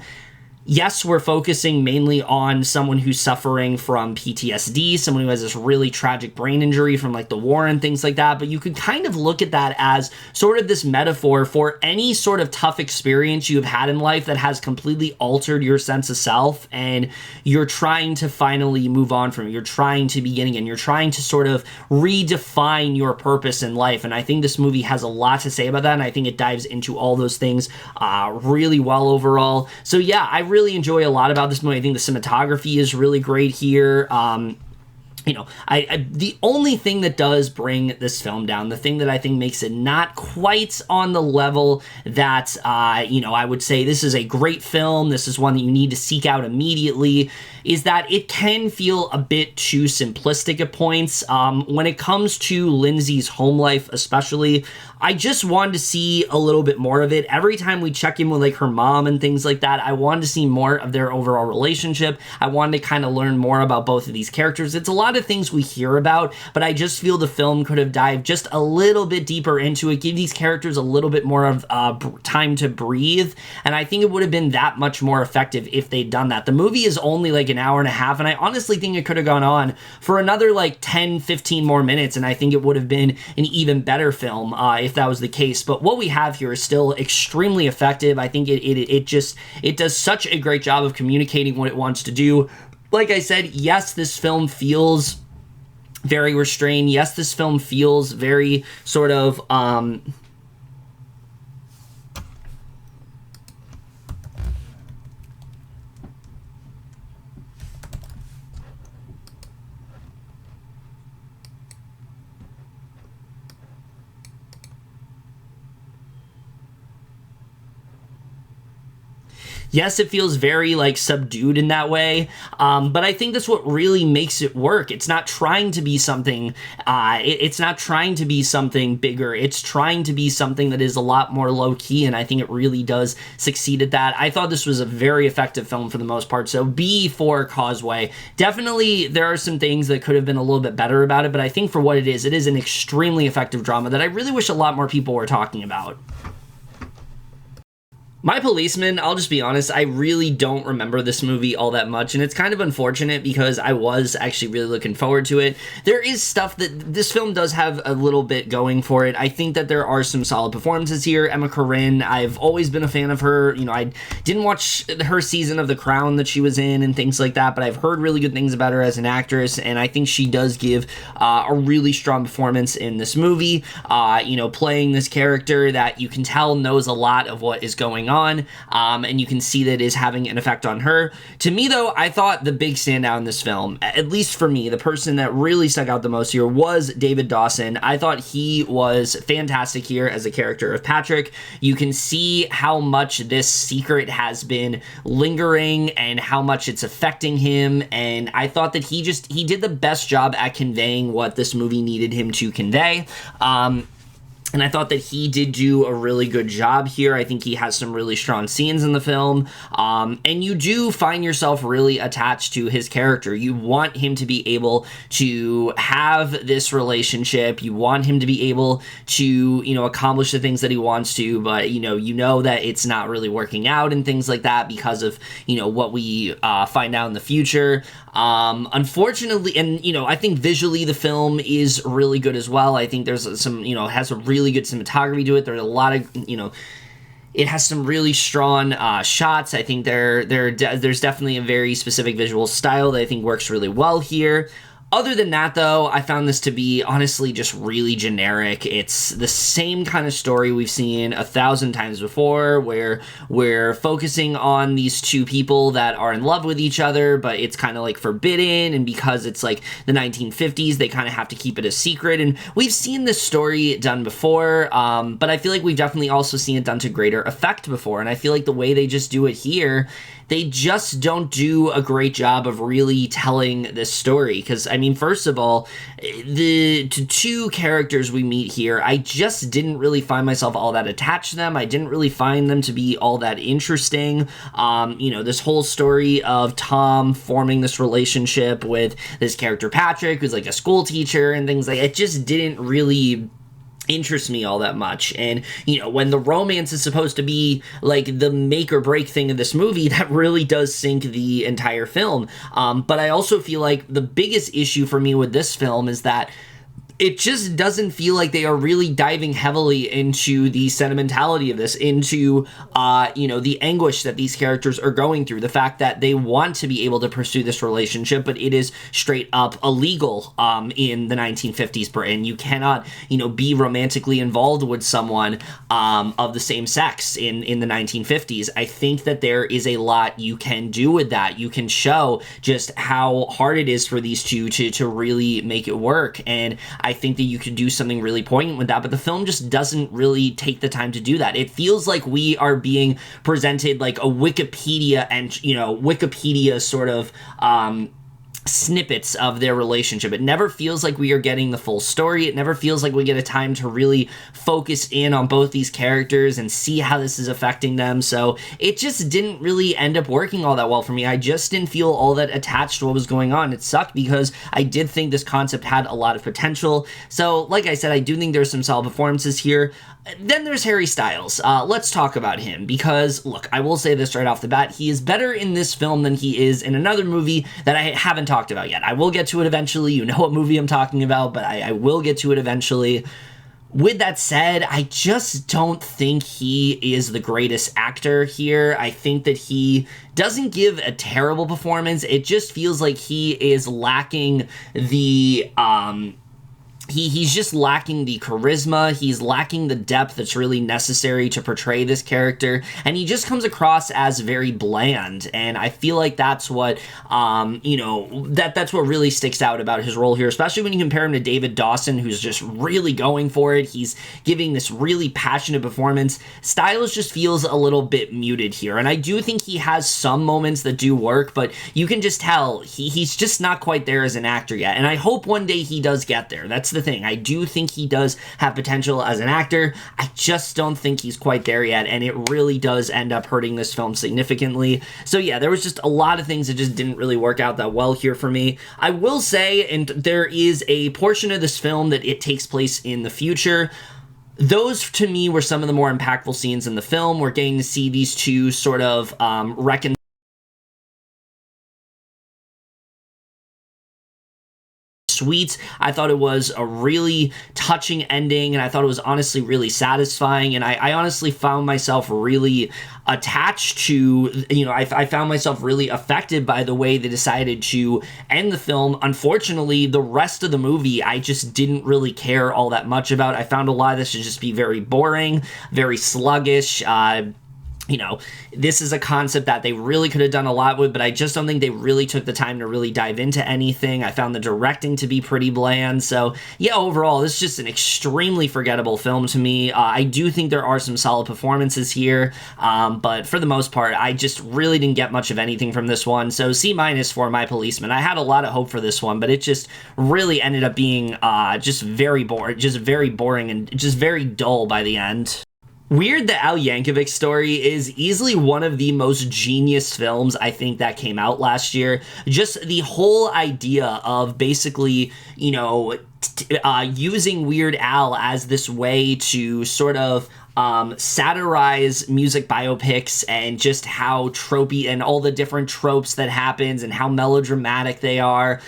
yes, we're focusing mainly on someone who's suffering from PTSD, someone who has this really tragic brain injury from like the war and things like that, but you could kind of look at that as sort of this metaphor for any sort of tough experience you've had in life that has completely altered your sense of self, and you're trying to finally move on from it. You're trying to begin again. You're trying to sort of redefine your purpose in life, and I think this movie has a lot to say about that, and I think it dives into all those things really well overall. So yeah, I really enjoy a lot about this movie. I think the cinematography is really great here. You know, the only thing that does bring this film down, the thing that I think makes it not quite on the level that, you know, I would say this is a great film, this is one that you need to seek out immediately, is that it can feel a bit too simplistic at points. When it comes to Lindsay's home life especially, I just wanted to see a little bit more of it. Every time we check in with like her mom and things like that, I wanted to see more of their overall relationship. I wanted to kind of learn more about both of these characters. It's a lot of things we hear about, but I just feel the film could have dived just a little bit deeper into it, give these characters a little bit more of time to breathe, and I think it would have been that much more effective if they'd done that. The movie is only like an hour and a half, and I honestly think it could have gone on for another like 10, 15 more minutes, and I think it would have been an even better film if that was the case. But what we have here is still extremely effective. I think it does such a great job of communicating what it wants to do. Like I said, yes, this film feels very restrained. Yes, this film feels very sort of yes, it feels very like subdued in that way, but I think that's what really makes it work. It's not trying to be something, it's not trying to be something bigger. It's trying to be something that is a lot more low-key, and I think it really does succeed at that. I thought this was a very effective film for the most part, so B for Causeway. Definitely, there are some things that could have been a little bit better about it, but I think for what it is an extremely effective drama that I really wish a lot more people were talking about. My Policeman, I'll just be honest, I really don't remember this movie all that much, and it's kind of unfortunate because I was actually really looking forward to it. There is stuff that this film does have a little bit going for it. I think that there are some solid performances here. Emma Corrin, I've always been a fan of her. You know, I didn't watch her season of The Crown that she was in and things like that, but I've heard really good things about her as an actress, and I think she does give a really strong performance in this movie. You know, playing this character that you can tell knows a lot of what is going on. And you can see that it is having an effect on her. To me, though, I thought the big standout in this film, at least for me, the person that really stuck out the most here was David Dawson. I thought he was fantastic here as a character of Patrick. You can see how much this secret has been lingering and how much it's affecting him, and I thought that he did the best job at conveying what this movie needed him to convey. And I thought that he did do a really good job here. I think he has some really strong scenes in the film. And you do find yourself really attached to his character. You want him to be able to have this relationship. You want him to be able to, accomplish the things that he wants to, but, you know that it's not really working out and things like that because of, what we find out in the future. Unfortunately, and, I think visually the film is really good as well. I think there's some, has a really good cinematography to it. There's a lot of, it has some really strong shots. I think there's definitely a very specific visual style that I think works really well here. Other than that, though, I found this to be honestly just really generic. It's the same kind of story we've seen 1,000 times before, where we're focusing on these two people that are in love with each other, but it's kind of like forbidden, and because it's like the 1950s, they kind of have to keep it a secret. And we've seen this story done before, but I feel like we've definitely also seen it done to greater effect before, and I feel like the way they just do it here, they just don't do a great job of really telling this story. Because, first of all, the two characters we meet here, I just didn't really find myself all that attached to them. I didn't really find them to be all that interesting. This whole story of Tom forming this relationship with this character Patrick, who's like a school teacher and things like that, it just didn't really interest me all that much. And when the romance is supposed to be like the make or break thing of this movie, that really does sink the entire film. But I also feel like the biggest issue for me with this film is that it just doesn't feel like they are really diving heavily into the sentimentality of this, into, the anguish that these characters are going through. The fact that they want to be able to pursue this relationship, but it is straight up illegal in the 1950s Britain. You cannot, be romantically involved with someone of the same sex in the 1950s. I think that there is a lot you can do with that. You can show just how hard it is for these two to really make it work. And I think that you could do something really poignant with that, but the film just doesn't really take the time to do that. It feels like we are being presented like a Wikipedia and, Wikipedia sort of, snippets of their relationship. It never feels like we are getting the full story. It never feels like we get a time to really focus in on both these characters and see how this is affecting them. So it just didn't really end up working all that well for me. I just didn't feel all that attached to what was going on. It sucked because I did think this concept had a lot of potential. So like I said, I do think there's some solid performances here. Then there's Harry Styles. Let's talk about him because, look, I will say this right off the bat. He is better in this film than he is in another movie that I haven't talked about yet. I will get to it eventually. You know what movie I'm talking about, but I will get to it eventually. With that said, I just don't think he is the greatest actor here. I think that he doesn't give a terrible performance. It just feels like he is lacking the... He's just lacking the charisma. He's lacking the depth that's really necessary to portray this character, and he just comes across as very bland. And I feel like that's what, that's what really sticks out about his role here, especially when you compare him to David Dawson, who's just really going for it. He's giving this really passionate performance. Styles just feels a little bit muted here, and I do think he has some moments that do work, but you can just tell he's just not quite there as an actor yet. And I hope one day he does get there. That's the thing. I do think he does have potential as an actor. I just don't think he's quite there yet, and it really does end up hurting this film significantly. So yeah, there was just a lot of things that just didn't really work out that well here for me. I will say, and there is a portion of this film that it takes place in the future. Those, to me, were some of the more impactful scenes in the film. We're getting to see these two sort of reconcile. Sweet. I thought it was a really touching ending, and I thought it was honestly really satisfying, and I honestly found myself really attached to, I found myself really affected by the way they decided to end the film. Unfortunately, the rest of the movie, I just didn't really care all that much about. I found a lot of this to just be very boring, very sluggish, you know, this is a concept that they really could have done a lot with, but I just don't think they really took the time to really dive into anything. I found the directing to be pretty bland. So, yeah, overall, this is just an extremely forgettable film to me. I do think there are some solid performances here, but for the most part, I just really didn't get much of anything from this one. So, C- for My Policeman. I had a lot of hope for this one, but it just really ended up being just very boring and just very dull by the end. Weird, the Al Yankovic story is easily one of the most genius films I think that came out last year. Just the whole idea of basically, using Weird Al as this way to sort of satirize music biopics and just how tropey and all the different tropes that happens and how melodramatic they are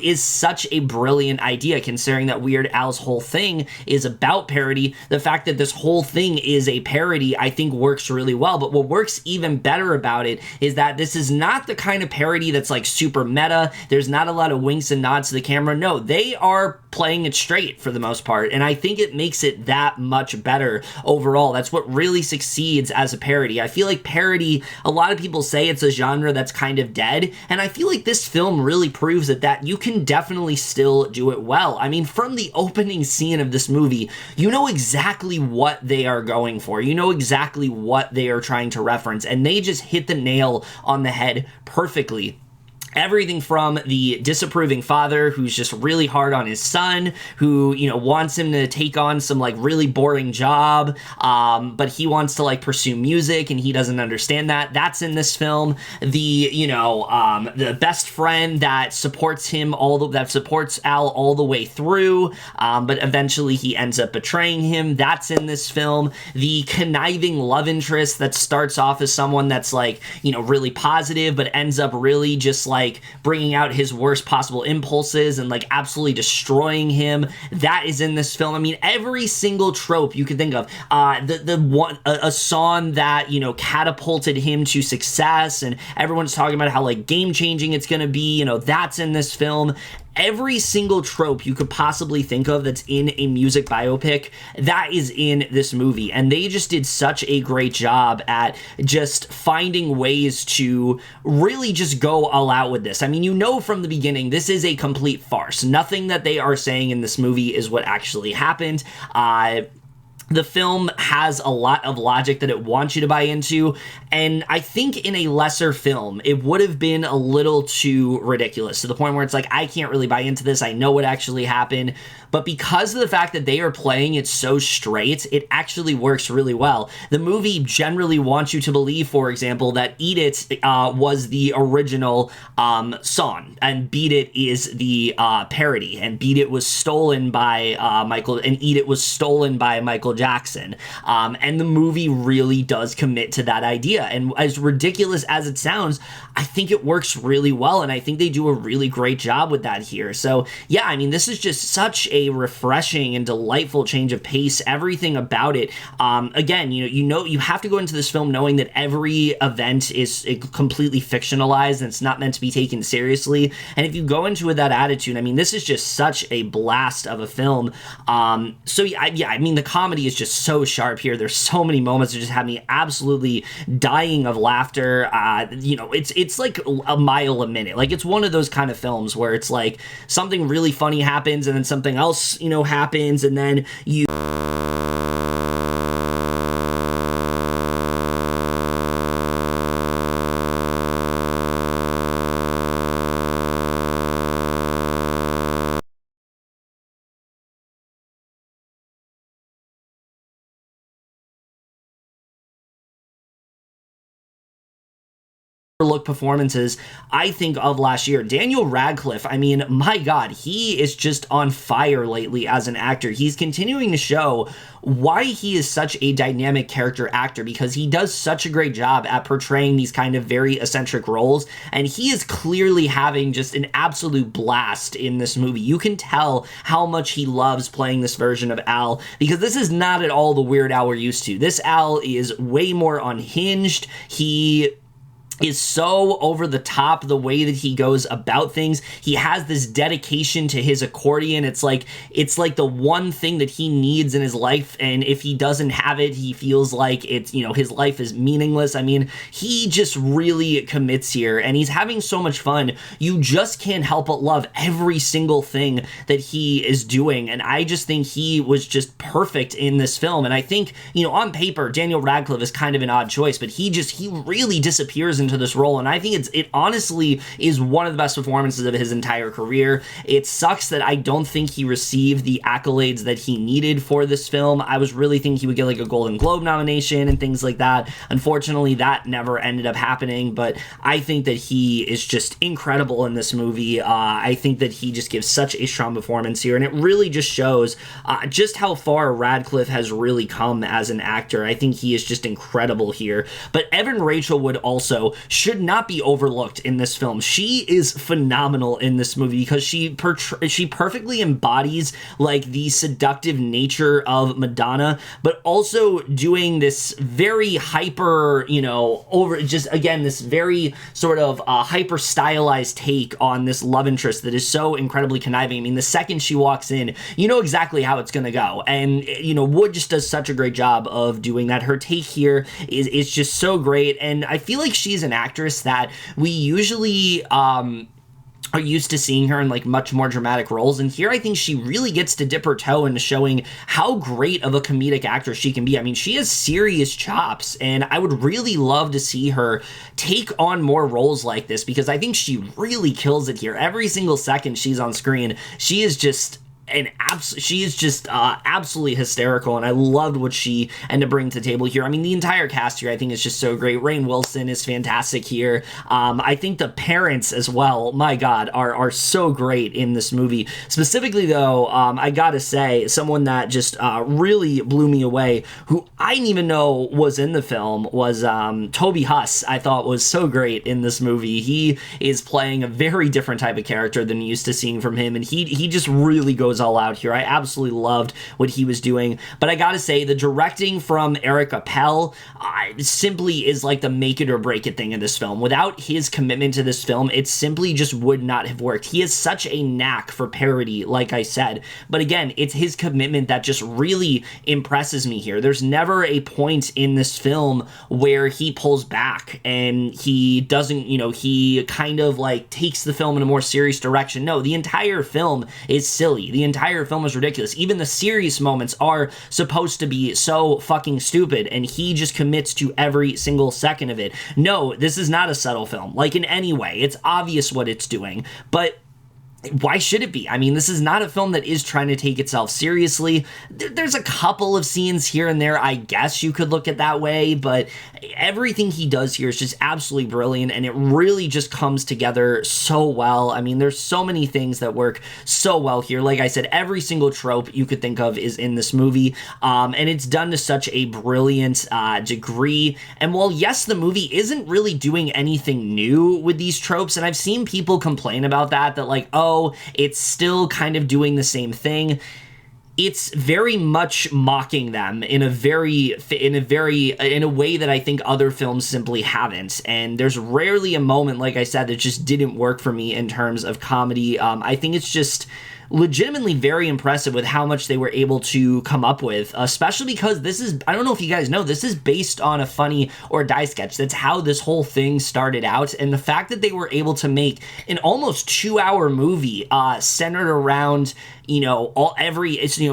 is such a brilliant idea, considering that Weird Al's whole thing is about parody. The fact that this whole thing is a parody, I think, works really well. But what works even better about it is that this is not the kind of parody that's like super meta. There's not a lot of winks and nods to the camera. No, they are playing it straight for the most part, and I think it makes it that much better overall. That's what really succeeds as a parody. I feel like parody, a lot of people say it's a genre that's kind of dead, and I feel like this film really proves that you can definitely still do it well. I mean, from the opening scene of this movie, you know exactly what they are going for. You know exactly what they are trying to reference, and they just hit the nail on the head perfectly. Everything from the disapproving father who's just really hard on his son, who, wants him to take on some, like, really boring job, but he wants to, like, pursue music, and he doesn't understand that. That's in this film. The best friend that supports that supports Al all the way through, but eventually he ends up betraying him. That's in this film. The conniving love interest that starts off as someone that's, like, really positive, but ends up really just, like, bringing out his worst possible impulses and like absolutely destroying him. That is in this film. I mean, every single trope you could think of. A song that catapulted him to success, and everyone's talking about how like game changing it's gonna be. That's in this film. Every single trope you could possibly think of that's in a music biopic, that is in this movie. And they just did such a great job at just finding ways to really just go all out with this. I mean, from the beginning, this is a complete farce. Nothing that they are saying in this movie is what actually happened. The film has a lot of logic that it wants you to buy into, and I think in a lesser film, it would have been a little too ridiculous, to the point where it's like, I can't really buy into this, I know what actually happened, but because of the fact that they are playing it so straight, it actually works really well. The movie generally wants you to believe, for example, that Eat It was the original song, and Beat It is the parody, and Beat It was stolen by and Eat It was stolen by Michael Jackson. And the movie really does commit to that idea. And as ridiculous as it sounds, I think it works really well, and I think they do a really great job with that here. So yeah, I mean, this is just such a refreshing and delightful change of pace. Everything about it. Again, you have to go into this film knowing that every event is completely fictionalized and it's not meant to be taken seriously. And if you go into it with that attitude, I mean, this is just such a blast of a film. So yeah, I mean, the comedy is just so sharp here. There's so many moments that just have me absolutely dying of laughter. It's like a mile a minute. Like, it's one of those kind of films where it's like something really funny happens and then something else, happens, and then you overlooked performances, I think, of last year. Daniel Radcliffe, I mean, my God, he is just on fire lately as an actor. He's continuing to show why he is such a dynamic character actor, because he does such a great job at portraying these kind of very eccentric roles, and he is clearly having just an absolute blast in this movie. You can tell how much he loves playing this version of Al, because this is not at all the Weird Al we're used to. This Al is way more unhinged. He is so over the top the way that he goes about things. He has this dedication to his accordion. It's like the one thing that he needs in his life, and if he doesn't have it, he feels like it's, you know, his life is meaningless. I mean, he just really commits here, and he's having so much fun. You just can't help but love every single thing that he is doing, and I just think he was just perfect in this film. And I think, you know, on paper, Daniel Radcliffe is kind of an odd choice, but he really disappears into this role, and I think it honestly is one of the best performances of his entire career. It sucks that I don't think he received the accolades that he needed for this film. I was really thinking he would get like a Golden Globe nomination and things like that. Unfortunately, that never ended up happening, but I think that he is just incredible in this movie. I think that he just gives such a strong performance here, and it really just shows just how far Radcliffe has really come as an actor. I think he is just incredible here. But Evan Rachel Wood also should not be overlooked in this film. She is phenomenal in this movie because she perfectly embodies like the seductive nature of Madonna, but also doing this very hyper, you know, over just again this very sort of hyper stylized take on this love interest that is so incredibly conniving. I mean, the second she walks in, you know exactly how it's gonna go, and you know, Wood just does such a great job of doing that. Her take here is just so great, and I feel like she's an actress that we usually are used to seeing her in like much more dramatic roles, and here I think she really gets to dip her toe into showing how great of a comedic actress she can be. I mean, she has serious chops, and I would really love to see her take on more roles like this because I think she really kills it here. Every single second she's on screen, she is just absolutely hysterical, and I loved what she ended up bringing to the table here. I mean, the entire cast here I think is just so great. Rainn Wilson is fantastic here. I think the parents as well, my god, are so great in this movie. Specifically though, I gotta say, someone that just really blew me away, who I didn't even know was in the film, was Toby Huss. I thought was so great in this movie. He is playing a very different type of character than you're used to seeing from him, and he just really goes all out here. I absolutely loved what he was doing, but I gotta say, the directing from Eric Appel simply is like the make it or break it thing in this film. Without his commitment to this film, it simply just would not have worked. He has such a knack for parody, like I said, but again, it's his commitment that just really impresses me here. There's never a point in this film where he pulls back and he doesn't, you know, he kind of like takes the film in a more serious direction. No, the entire film is silly. The entire film is ridiculous. Even the serious moments are supposed to be so fucking stupid, and he just commits to every single second of it. No, this is not a subtle film, like in any way. It's obvious what it's doing, but why should it be? I mean, this is not a film that is trying to take itself seriously. There's a couple of scenes here and there, I guess you could look at that way, but everything he does here is just absolutely brilliant, and it really just comes together so well. I mean, there's so many things that work so well here. Like I said, every single trope you could think of is in this movie, and it's done to such a brilliant degree. And while, yes, the movie isn't really doing anything new with these tropes, and I've seen people complain about that like, oh, it's still kind of doing the same thing. It's very much mocking them in a way that I think other films simply haven't. And there's rarely a moment, like I said, that just didn't work for me in terms of comedy. I think it's just legitimately very impressive with how much they were able to come up with, especially because this is, I don't know if you guys know, this is based on a Funny or Die sketch. That's how this whole thing started out, and the fact that they were able to make an almost 2-hour movie centered around, you know,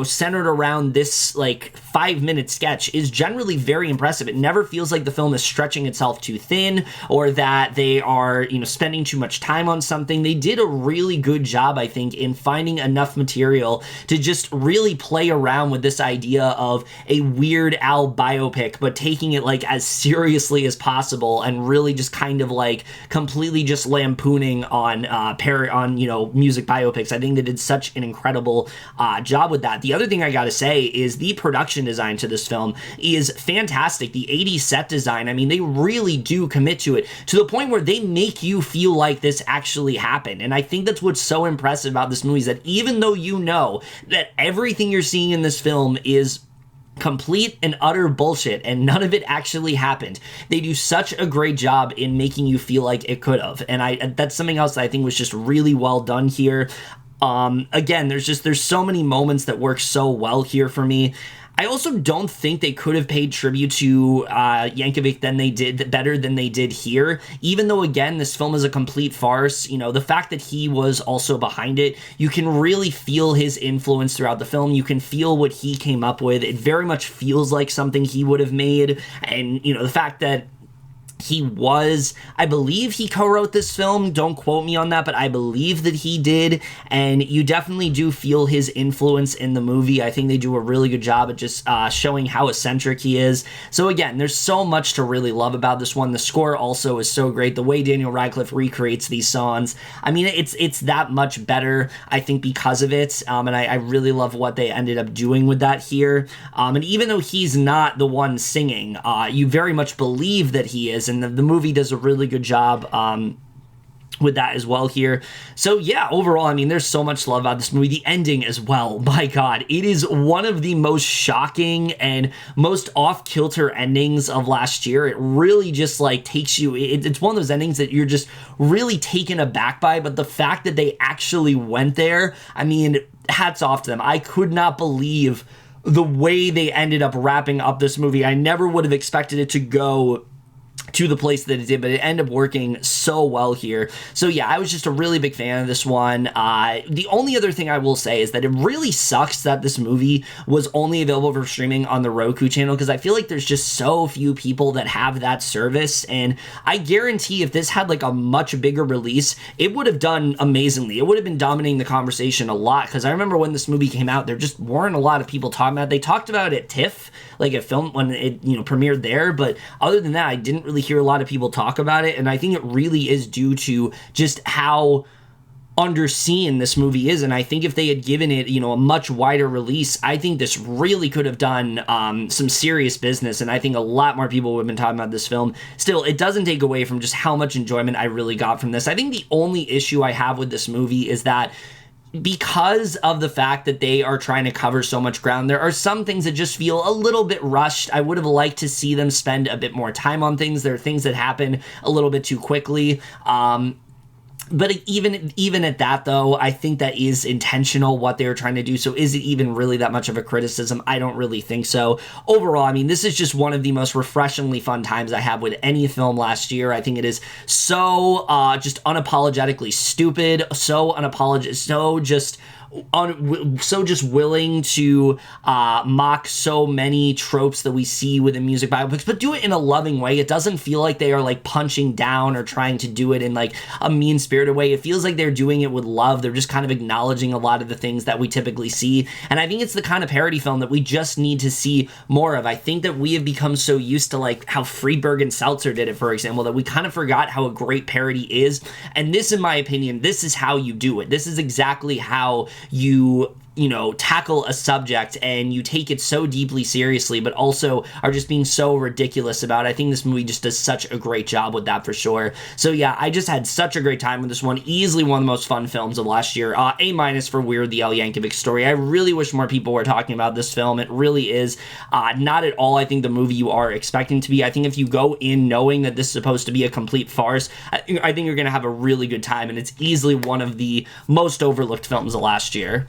centered around this like 5-minute sketch is generally very impressive. It never feels like the film is stretching itself too thin or that they are, you know, spending too much time on something. They did a really good job, I think, in finding enough material to just really play around with this idea of a Weird Al biopic, but taking it like as seriously as possible and really just kind of like completely just lampooning on you know, music biopics. I think they did such an incredible job with that. The other thing I gotta say is the production design to this film is fantastic. The 80s set design, I mean, they really do commit to it to the point where they make you feel like this actually happened. And I think that's what's so impressive about this movie, is that even though you know that everything you're seeing in this film is complete and utter bullshit, and none of it actually happened. They do such a great job in making you feel like it could have, and that's something else that I think was just really well done here. Again, there's so many moments that work so well here for me. I also don't think they could have paid tribute to Yankovic better than they did here. Even though, again, this film is a complete farce, you know, the fact that he was also behind it, you can really feel his influence throughout the film. You can feel what he came up with. It very much feels like something he would have made. And, you know, the fact that I believe he co-wrote this film, don't quote me on that, but I believe that he did, and you definitely do feel his influence in the movie. I think they do a really good job at just showing how eccentric he is. So again, there's so much to really love about this one. The score also is so great. The way Daniel Radcliffe recreates these songs, I mean, it's that much better, I think, because of it, and I really love what they ended up doing with that here. And even though he's not the one singing, you very much believe that he is, and the movie does a really good job with that as well here. So yeah, overall, I mean, there's so much to love about this movie. The ending as well, my God, it is one of the most shocking and most off-kilter endings of last year. It really just like takes you, it's one of those endings that you're just really taken aback by, but the fact that they actually went there, I mean, hats off to them. I could not believe the way they ended up wrapping up this movie. I never would have expected it to go to the place that it did, but it ended up working so well here. So yeah, I was just a really big fan of this one. The only other thing I will say is that it really sucks that this movie was only available for streaming on the Roku channel, because I feel like there's just so few people that have that service, and I guarantee if this had like a much bigger release, it would have done amazingly. It would have been dominating the conversation a lot, because I remember when this movie came out, there just weren't a lot of people talking about it. They talked about it at TIFF, like at film, when it, you know, premiered there, but other than that, I didn't really hear a lot of people talk about it, and I think it really is due to just how underseen this movie is. And I think if they had given it, you know, a much wider release, I think this really could have done some serious business, and I think a lot more people would have been talking about this film. Still, it doesn't take away from just how much enjoyment I really got from this. I think the only issue I have with this movie is that because of the fact that they are trying to cover so much ground, there are some things that just feel a little bit rushed. I would have liked to see them spend a bit more time on things. There are things that happen a little bit too quickly. But even at that, though, I think that is intentional, what they were trying to do. So is it even really that much of a criticism? I don't really think so. Overall, I mean, this is just one of the most refreshingly fun times I have with any film last year. I think it is so just unapologetically stupid, so just willing to mock so many tropes that we see within music biopics, but do it in a loving way. It doesn't feel like they are like punching down or trying to do it in like a mean-spirited way. It feels like they're doing it with love. They're just kind of acknowledging a lot of the things that we typically see, and I think it's the kind of parody film that we just need to see more of. I think that we have become so used to like how Friedberg and Seltzer did it, for example, that we kind of forgot how a great parody is, and this, in my opinion, this is how you do it. This is exactly how you know, tackle a subject and you take it so deeply seriously, but also are just being so ridiculous about it. I think this movie just does such a great job with that, for sure. So yeah, I just had such a great time with this one. Easily one of the most fun films of last year. A- for Weird, the Al Yankovic Story. I really wish more people were talking about this film. It really is not at all, I think, the movie you are expecting to be. I think if you go in knowing that this is supposed to be a complete farce, I think you're going to have a really good time, and it's easily one of the most overlooked films of last year.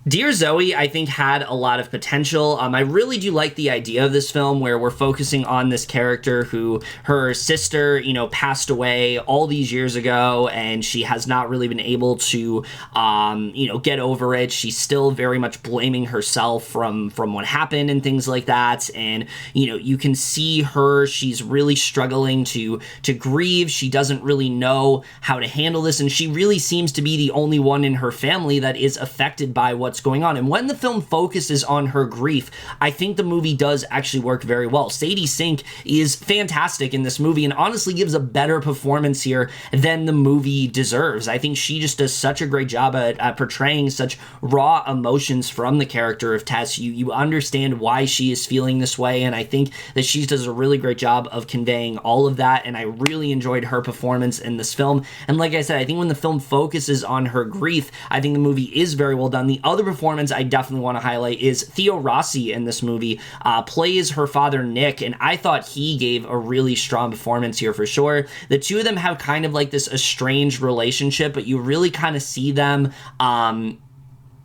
Dear Zoe, I think, had a lot of potential. I really do like the idea of this film where we're focusing on this character who, her sister, you know, passed away all these years ago, and she has not really been able to, you know, get over it. She's still very much blaming herself from what happened and things like that. And, you know, you can see her, she's really struggling to grieve. She doesn't really know how to handle this, and she really seems to be the only one in her family that is affected by what's going on. And when the film focuses on her grief, I think the movie does actually work very well. Sadie Sink is fantastic in this movie and honestly gives a better performance here than the movie deserves. I think she just does such a great job at portraying such raw emotions from the character of Tess. You understand why she is feeling this way, and I think that she does a really great job of conveying all of that, and I really enjoyed her performance in this film. And like I said, I think when the film focuses on her grief, I think the movie is very well done. The other performance I definitely want to highlight is Theo Rossi in this movie, plays her father Nick, and I thought he gave a really strong performance here for sure. The two of them have kind of like this estranged relationship, but you really kind of see them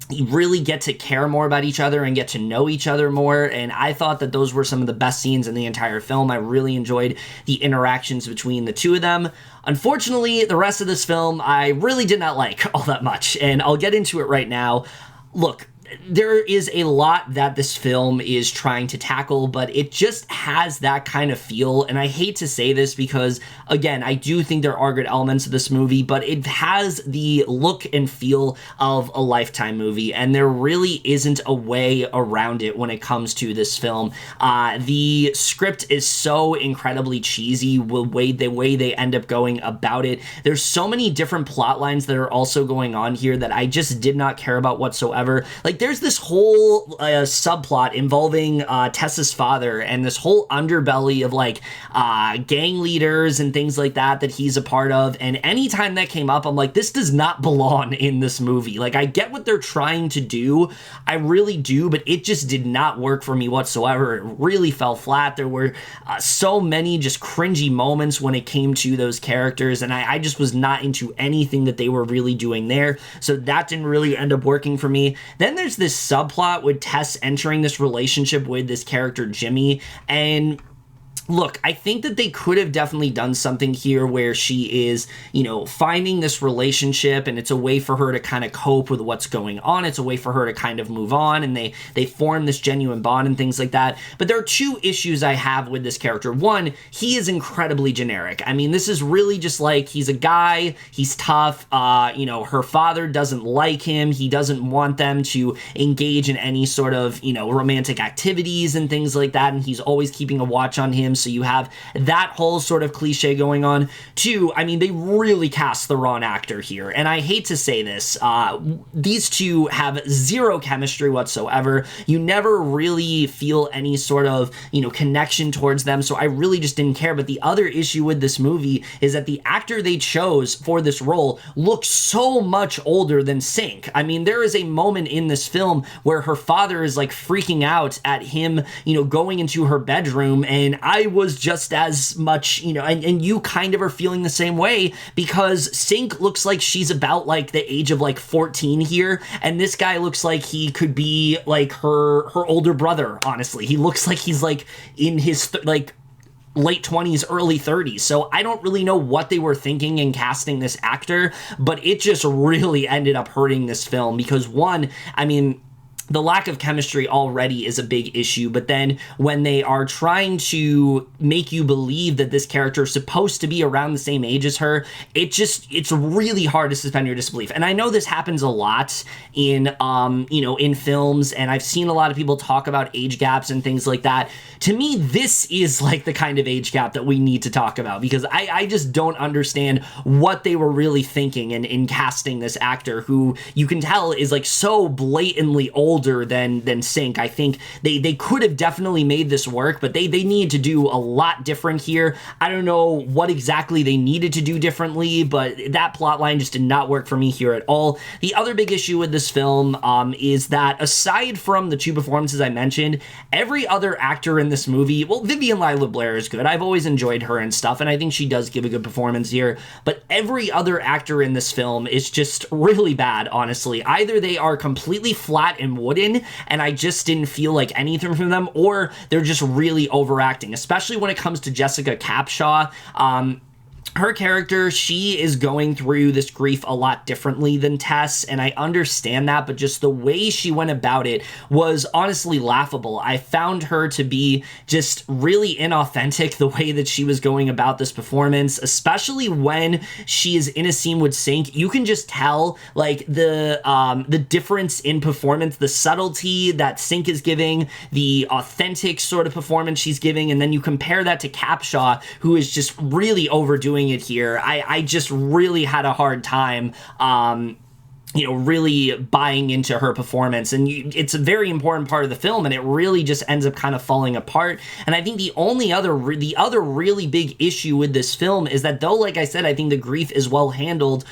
you really get to care more about each other and get to know each other more, and I thought that those were some of the best scenes in the entire film. I really enjoyed the interactions between the two of them. Unfortunately, the rest of this film I really did not like all that much, and I'll get into it right now. Look, there is a lot that this film is trying to tackle, but it just has that kind of feel, and I hate to say this because, again, I do think there are good elements of this movie, but it has the look and feel of a Lifetime movie, and there really isn't a way around it when it comes to this film. The script is so incredibly cheesy, the way they end up going about it. There's so many different plot lines that are also going on here that I just did not care about whatsoever. Like, there's this whole subplot involving Tessa's father and this whole underbelly of like gang leaders and things like that he's a part of, and anytime that came up, I'm like, this does not belong in this movie. Like, I get what they're trying to do, I really do, but it just did not work for me whatsoever. It really fell flat. There were so many just cringy moments when it came to those characters, and I just was not into anything that they were really doing there, so that didn't really end up working for me. Then there's this subplot with Tess entering this relationship with this character Jimmy, and look, I think that they could have definitely done something here where she is, finding this relationship, and it's a way for her to kind of cope with what's going on. It's a way for her to kind of move on, and they form this genuine bond and things like that. But there are two issues I have with this character. One, he is incredibly generic. I mean, this is really just like, he's a guy, he's tough, her father doesn't like him, he doesn't want them to engage in any sort of, romantic activities and things like that, and he's always keeping a watch on him. So you have that whole sort of cliche going on. Two, I mean, they really cast the wrong actor here, and I hate to say this, these two have zero chemistry whatsoever. You never really feel any sort of, connection towards them, so I really just didn't care. But the other issue with this movie is that the actor they chose for this role looks so much older than Sink. I mean, there is a moment in this film where her father is like freaking out at him, going into her bedroom, and I was just as much, and you kind of are feeling the same way, because Sink looks like she's about like the age of like 14 here, and this guy looks like he could be like her older brother. Honestly, he looks like he's like in his late 20s, early 30s. So I don't really know what they were thinking in casting this actor, but it just really ended up hurting this film because, one, I mean, the lack of chemistry already is a big issue, but then when they are trying to make you believe that this character is supposed to be around the same age as her, it's really hard to suspend your disbelief. And I know this happens a lot in, in films, and I've seen a lot of people talk about age gaps and things like that. To me, this is like the kind of age gap that we need to talk about, because I just don't understand what they were really thinking in casting this actor, who you can tell is like so blatantly older than Sink. I think they could have definitely made this work, but they need to do a lot different here. I don't know what exactly they needed to do differently, but that plot line just did not work for me here at all. The other big issue with this film is that aside from the two performances I mentioned, every other actor in this movie, well, Vivian Lila Blair is good. I've always enjoyed her and stuff, and I think she does give a good performance here, but every other actor in this film is just really bad, honestly. Either they are completely flat and wooden, and I just didn't feel like anything from them, or they're just really overacting, especially when it comes to Jessica Capshaw. Her character, she is going through this grief a lot differently than Tess, and I understand that, but just the way she went about it was honestly laughable. I found her to be just really inauthentic, the way that she was going about this performance, especially when she is in a scene with Sink. You can just tell, like, the difference in performance, the subtlety that Sink is giving, the authentic sort of performance she's giving, and then you compare that to Capshaw, who is just really overdoing it here. I just really had a hard time really buying into her performance, and it's a very important part of the film, and it really just ends up kind of falling apart. And I think the other really big issue with this film is that, though, like I said, I think the grief is well handled,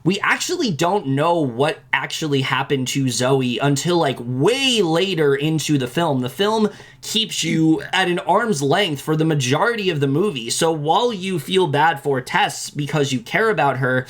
we actually don't know what actually happened to Zoe until like way later into the film. The film keeps you at an arm's length for the majority of the movie. So while you feel bad for Tess because you care about her,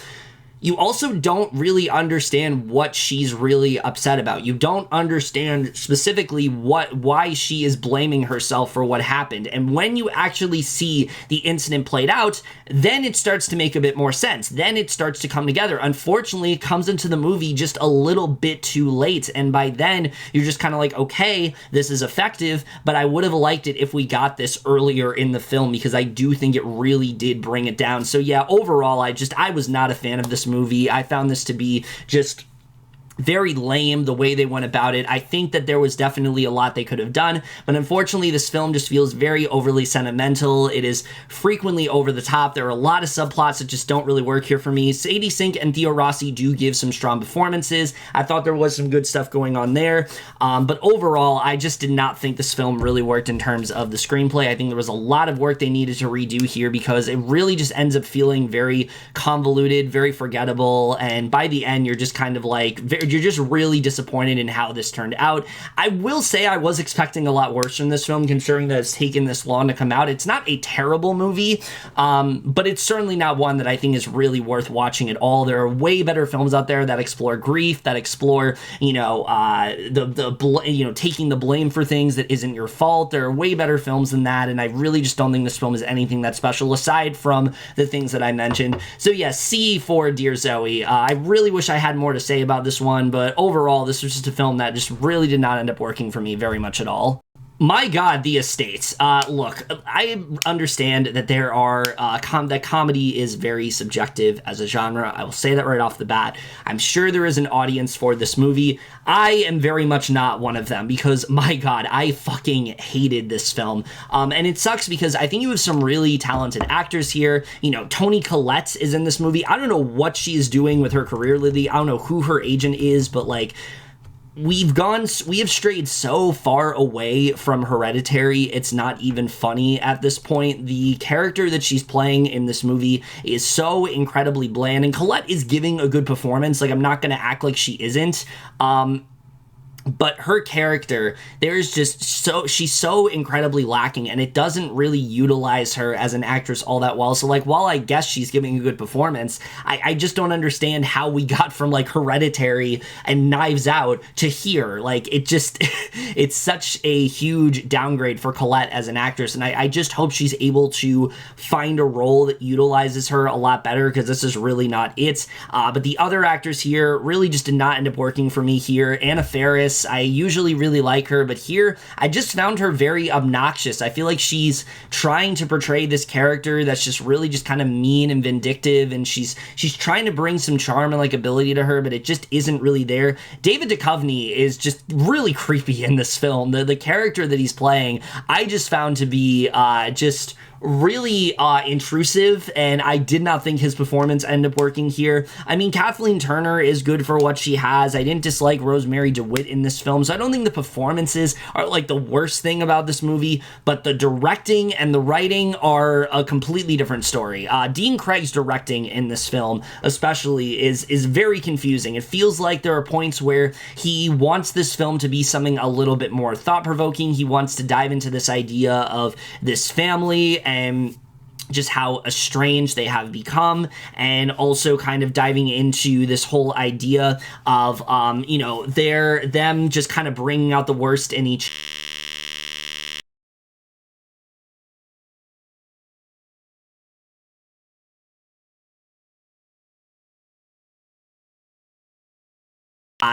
you also don't really understand what she's really upset about. You don't understand specifically why she is blaming herself for what happened. And when you actually see the incident played out, then it starts to make a bit more sense. Then it starts to come together. Unfortunately, it comes into the movie just a little bit too late. And by then, you're just kind of like, okay, this is effective, but I would have liked it if we got this earlier in the film, because I do think it really did bring it down. So yeah, overall, I was not a fan of this movie. I found this to be just very lame the way they went about it. I think that there was definitely a lot they could have done, but unfortunately this film just feels very overly sentimental. It is frequently over the top. There are a lot of subplots that just don't really work here for me. Sadie Sink and Theo Rossi do give some strong performances. I thought there was some good stuff going on there, but overall I just did not think this film really worked in terms of the screenplay. I think there was a lot of work they needed to redo here, because it really just ends up feeling very convoluted, very forgettable, and by the end you're just kind of like you're just really disappointed in how this turned out. I will say I was expecting a lot worse from this film, considering that it's taken this long to come out. It's not a terrible movie, but it's certainly not one that I think is really worth watching at all. There are way better films out there that explore grief, that explore, taking the blame for things that isn't your fault. There are way better films than that, and I really just don't think this film is anything that special, aside from the things that I mentioned. So yeah, C for Dear Zoe. I really wish I had more to say about this one, but overall, this was just a film that just really did not end up working for me very much at all. My God, The Estates. Look, I understand that there are that comedy is very subjective as a genre. I will say that right off the bat. I'm sure there is an audience for this movie. I am very much not one of them, because my God, I fucking hated this film. And it sucks because I think you have some really talented actors here. Toni Collette is in this movie. I don't know what she is doing with her career lately. I don't know who her agent is, but like, we have strayed so far away from Hereditary, it's not even funny at this point. The character that she's playing in this movie is so incredibly bland, and Colette is giving a good performance. Like, I'm not going to act like she isn't. But her character, she's so incredibly lacking, and it doesn't really utilize her as an actress all that well. So, like, while I guess she's giving a good performance, I just don't understand how we got from, like, Hereditary and Knives Out to here. Like, it's such a huge downgrade for Colette as an actress, and I just hope she's able to find a role that utilizes her a lot better, because this is really not it. But the other actors here really just did not end up working for me here. Anna Faris, I usually really like her, but here I just found her very obnoxious. I feel like she's trying to portray this character that's just really just kind of mean and vindictive, and she's trying to bring some charm and likability to her, but it just isn't really there. David Duchovny is just really creepy in this film. The character that he's playing, I just found to be just really intrusive, and I did not think his performance ended up working here. I mean, Kathleen Turner is good for what she has. I didn't dislike Rosemary DeWitt in this film, so I don't think the performances are like the worst thing about this movie, but the directing and the writing are a completely different story. Dean Craig's directing in this film especially is very confusing. It feels like there are points where he wants this film to be something a little bit more thought-provoking. He wants to dive into this idea of this family and just how estranged they have become, and also kind of diving into this whole idea of, them just kind of bringing out the worst in each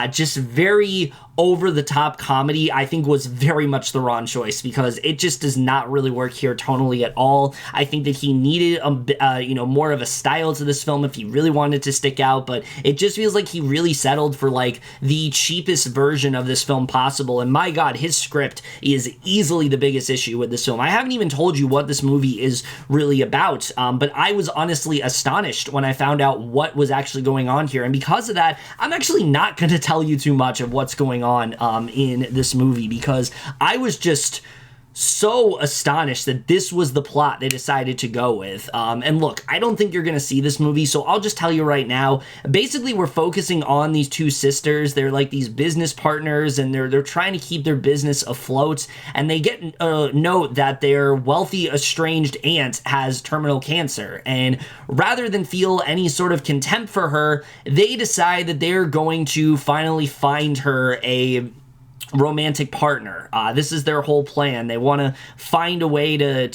just very over-the-top comedy, I think was very much the wrong choice, because it just does not really work here tonally at all. I think that he needed more of a style to this film if he really wanted to stick out, but it just feels like he really settled for like the cheapest version of this film possible. And my God, his script is easily the biggest issue with this film. I haven't even told you what this movie is really about, but I was honestly astonished when I found out what was actually going on here, and because of that, I'm actually not going to tell you too much of what's going on in this movie, because I was just so astonished that this was the plot they decided to go with. And look, I don't think you're going to see this movie, so I'll just tell you right now. Basically, we're focusing on these two sisters. They're like these business partners, and they're trying to keep their business afloat. And they get a note that their wealthy, estranged aunt has terminal cancer. And rather than feel any sort of contempt for her, they decide that they're going to finally find her a romantic partner. This is their whole plan. They want to find a way to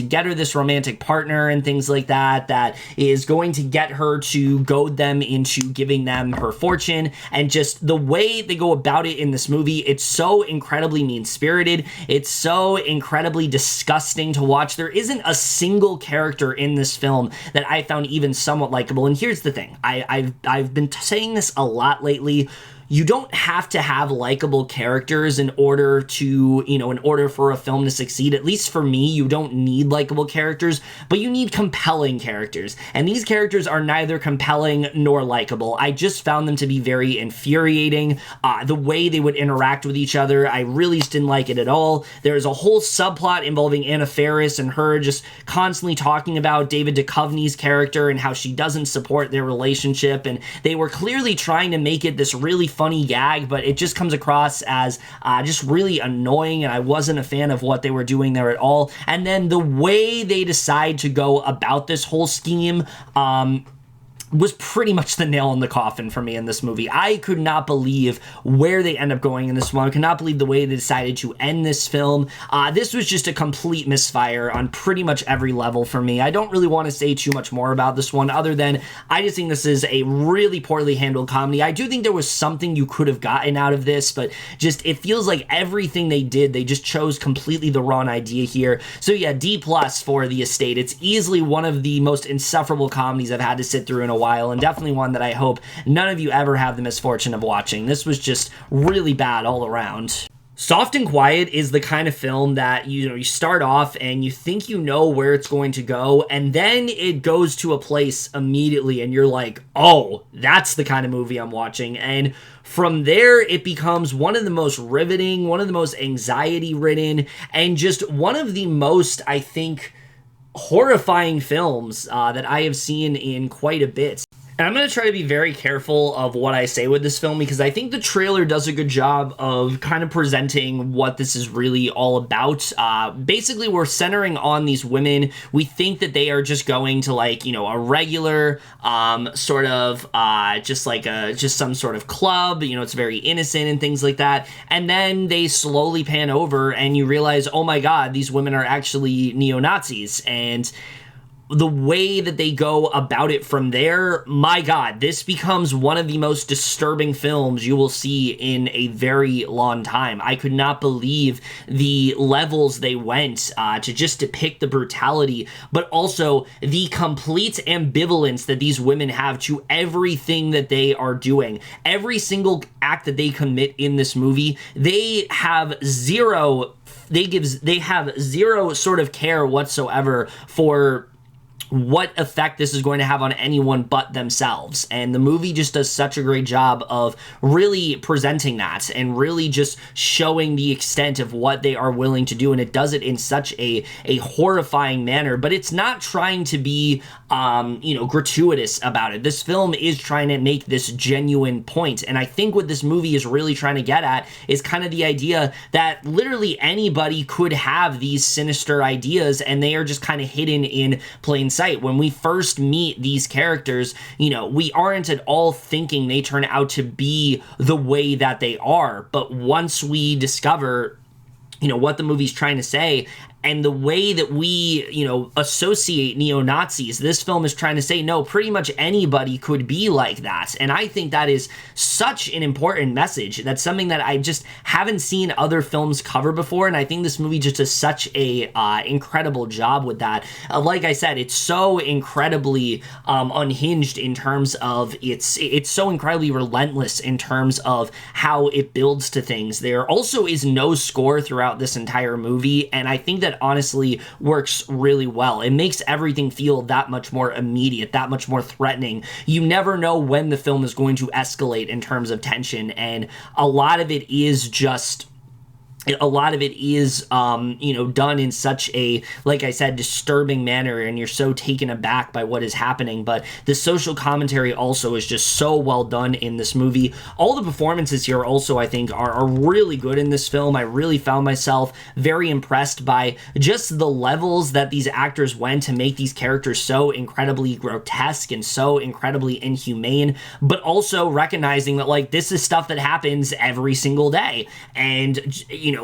get her this romantic partner and things like that, that is going to get her to goad them into giving them her fortune. And just the way they go about it in this movie, it's so incredibly mean-spirited. It's so incredibly disgusting to watch. There isn't a single character in this film that I found even somewhat likable. And here's the thing. I've been saying this a lot lately. You don't have to have likable characters in order for a film to succeed. At least for me, you don't need likable characters, but you need compelling characters. And these characters are neither compelling nor likable. I just found them to be very infuriating. The way they would interact with each other, I really just didn't like it at all. There's a whole subplot involving Anna Faris and her just constantly talking about David Duchovny's character and how she doesn't support their relationship. And they were clearly trying to make it this really funny gag, but it just comes across as just really annoying, and I wasn't a fan of what they were doing there at all. And then the way they decide to go about this whole scheme was pretty much the nail in the coffin for me in this movie. I could not believe where they end up going in this one. I could not believe the way they decided to end this film. This was just a complete misfire on pretty much every level for me. I don't really want to say too much more about this one other than I just think this is a really poorly handled comedy. I do think there was something you could have gotten out of this, but just it feels like everything they did, they just chose completely the wrong idea here. So yeah, D+ for The Estate. It's easily one of the most insufferable comedies I've had to sit through in a while, and definitely one that I hope none of you ever have the misfortune of watching. This was just really bad all around. Soft and Quiet is the kind of film that, you start off and you think you know where it's going to go, and then it goes to a place immediately and you're like, oh, that's the kind of movie I'm watching. And from there, it becomes one of the most riveting, one of the most anxiety-ridden, and just one of the most, I think, horrifying films that I have seen in quite a bit. And I'm going to try to be very careful of what I say with this film because I think the trailer does a good job of kind of presenting what this is really all about. Basically, we're centering on these women. We think that they are just going to a regular sort of just some sort of club. It's very innocent and things like that. And then they slowly pan over and you realize, oh my God, these women are actually neo-Nazis. And the way that they go about it from there, my God, this becomes one of the most disturbing films you will see in a very long time. I could not believe the levels they went to just depict the brutality, but also the complete ambivalence that these women have to everything that they are doing. Every single act that they commit in this movie, they have zero sort of care whatsoever for what effect this is going to have on anyone but themselves. And the movie just does such a great job of really presenting that and really just showing the extent of what they are willing to do. And it does it in such a horrifying manner, but it's not trying to be, gratuitous about it. This film is trying to make this genuine point. And I think what this movie is really trying to get at is kind of the idea that literally anybody could have these sinister ideas and they are just kind of hidden in plain sight. When we first meet these characters, we aren't at all thinking they turn out to be the way that they are. But once we discover, what the movie's trying to say and the way that we, associate neo-Nazis, this film is trying to say, no, pretty much anybody could be like that. And I think that is such an important message. That's something that I just haven't seen other films cover before, and I think this movie just does such a incredible job with that. Like I said, it's so incredibly unhinged in terms of it's so incredibly relentless in terms of how it builds to things. There also is no score throughout this entire movie, and I think that honestly works really well. It makes everything feel that much more immediate, that much more threatening. You never know when the film is going to escalate in terms of tension, and a lot of it is just a lot of it is, done in such a, like I said, disturbing manner, and you're so taken aback by what is happening. But the social commentary also is just so well done in this movie. All the performances here also, I think, are really good in this film. I really found myself very impressed by just the levels that these actors went to make these characters so incredibly grotesque and so incredibly inhumane, but also recognizing that, like, this is stuff that happens every single day. And,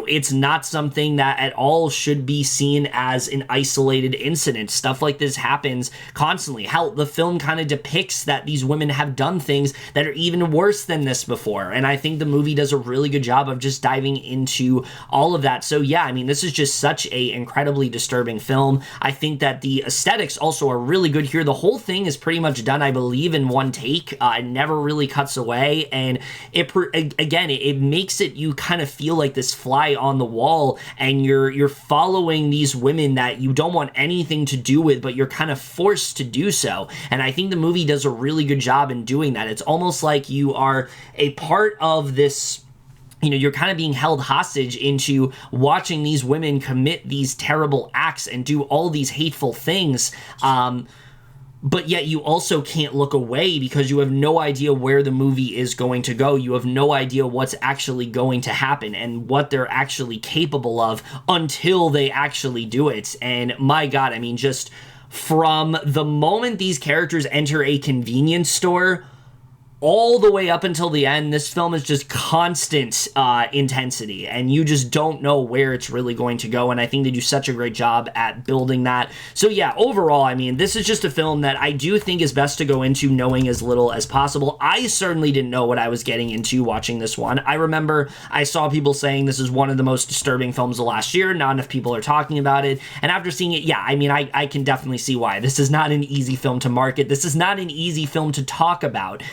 it's not something that at all should be seen as an isolated incident. Stuff like this happens constantly. Hell, the film kind of depicts that these women have done things that are even worse than this before. And I think the movie does a really good job of just diving into all of that. So yeah, I mean, this is just such a incredibly disturbing film. I think that the aesthetics also are really good here. The whole thing is pretty much done, I believe, in one take. It never really cuts away. And it makes it, you kind of feel like this fly on the wall, and you're following these women that you don't want anything to do with, but you're kind of forced to do so. And I think the movie does a really good job in doing that. It's almost like you are a part of this, you're kind of being held hostage into watching these women commit these terrible acts and do all these hateful things. But yet you also can't look away because you have no idea where the movie is going to go. You have no idea what's actually going to happen and what they're actually capable of until they actually do it. And my God, I mean, just from the moment these characters enter a convenience store all the way up until the end, this film is just constant intensity, and you just don't know where it's really going to go, and I think they do such a great job at building that. So yeah, overall, I mean, this is just a film that I do think is best to go into knowing as little as possible. I certainly didn't know what I was getting into watching this one. I remember I saw people saying this is one of the most disturbing films of last year. Not enough people are talking about it, and after seeing it, yeah, I mean, I can definitely see why. This is not an easy film to market. This is not an easy film to talk about.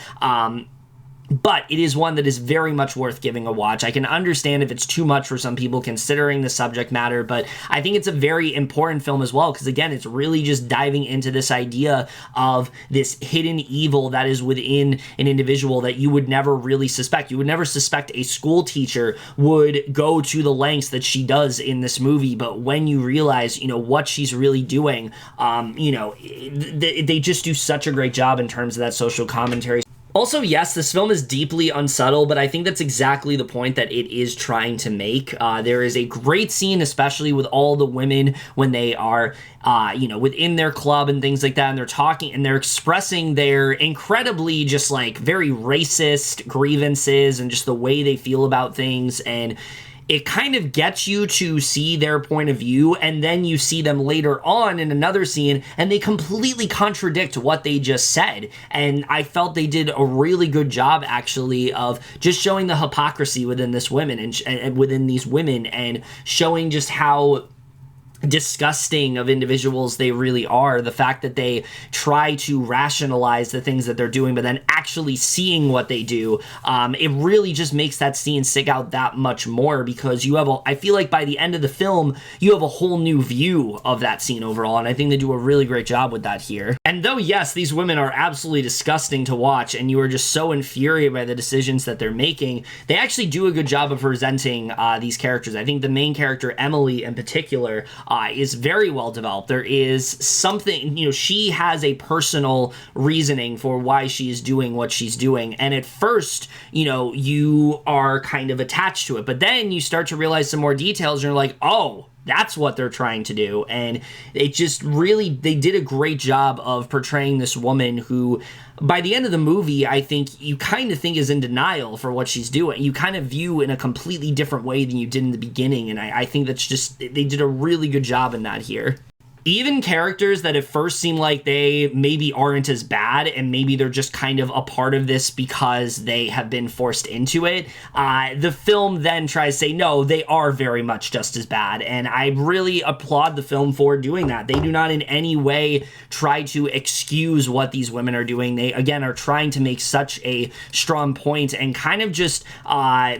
But it is one that is very much worth giving a watch. I can understand if it's too much for some people considering the subject matter, but I think it's a very important film as well, because again, it's really just diving into this idea of this hidden evil that is within an individual that you would never really suspect. You would never suspect a school teacher would go to the lengths that she does in this movie, but when you realize, what she's really doing, they just do such a great job in terms of that social commentary. Also, yes, this film is deeply unsubtle, but I think that's exactly the point that it is trying to make. There is a great scene, especially with all the women when they are, within their club and things like that, and they're talking and they're expressing their incredibly just like very racist grievances and just the way they feel about things, and it kind of gets you to see their point of view, and then you see them later on in another scene, and they completely contradict what they just said. And I felt they did a really good job, actually, of just showing the hypocrisy within this women and within these women, and showing just how disgusting of individuals they really are. The fact that they try to rationalize the things that they're doing, but then actually seeing what they do, it really just makes that scene stick out that much more, because I feel like by the end of the film, you have a whole new view of that scene overall, and I think they do a really great job with that here. And though, yes, these women are absolutely disgusting to watch, and you are just so infuriated by the decisions that they're making, they actually do a good job of presenting these characters. I think the main character, Emily, in particular, is very well developed. There is something, she has a personal reasoning for why she is doing what she's doing. And at first, you are kind of attached to it. But then you start to realize some more details, and you're like, oh, that's what they're trying to do. And it just really, they did a great job of portraying this woman who, by the end of the movie, I think you kind of think is in denial for what she's doing. You kind of view in a completely different way than you did in the beginning. And I think that's just, they did a really good job in that here. Even characters that at first seem like they maybe aren't as bad, and maybe they're just kind of a part of this because they have been forced into it, the film then tries to say, no, they are very much just as bad. And I really applaud the film for doing that. They do not in any way try to excuse what these women are doing. They, again, are trying to make such a strong point and kind of just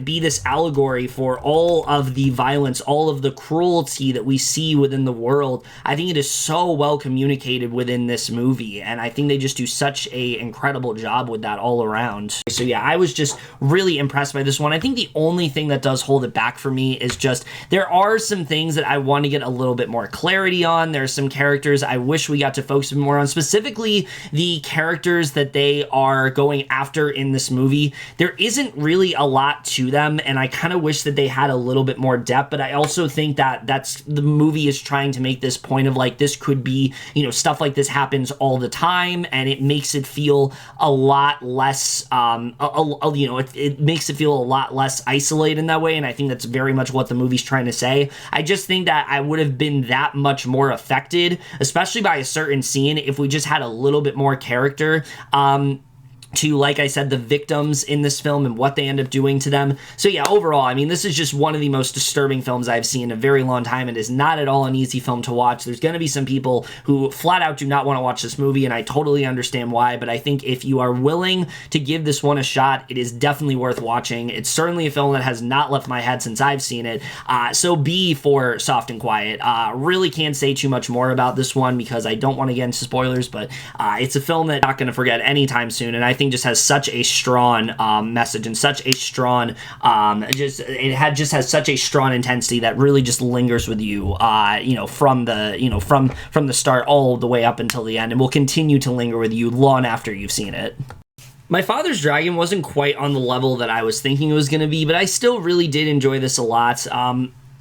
be this allegory for all of the violence, all of the cruelty that we see within the world. I think it it is so well communicated within this movie, and I think they just do such a incredible job with that all around. So yeah, I was just really impressed by this one. I think the only thing that does hold it back for me is just there are some things that I want to get a little bit more clarity on. There's some characters I wish we got to focus more on, specifically the characters that they are going after in this movie. There isn't really a lot to them, and I kind of wish that they had a little bit more depth, but I also think that the movie is trying to make this point of like, this could be, you know, stuff like this happens all the time, and it makes it feel a lot less, you know, it makes it feel a lot less isolated in that way, and I think that's very much what the movie's trying to say. I just think that I would have been that much more affected, especially by a certain scene, if we just had a little bit more character, to, like I said, the victims in this film and what they end up doing to them. So yeah, overall, I mean, this is just one of the most disturbing films I've seen in a very long time. It is not at all an easy film to watch. There's going to be some people who flat out do not want to watch this movie, and I totally understand why, but I think if you are willing to give this one a shot, it is definitely worth watching. It's certainly a film that has not left my head since I've seen it. So B for Soft and Quiet. Really can't say too much more about this one because I don't want to get into spoilers, but it's a film that I'm not going to forget anytime soon, and I think just has such a strong message and such a strong just has such a strong intensity that really just lingers with you, you know, from the start all the way up until the end, and will continue to linger with you long after you've seen it. My Father's Dragon wasn't quite on the level that I was thinking it was going to be, but I still really did enjoy this a lot.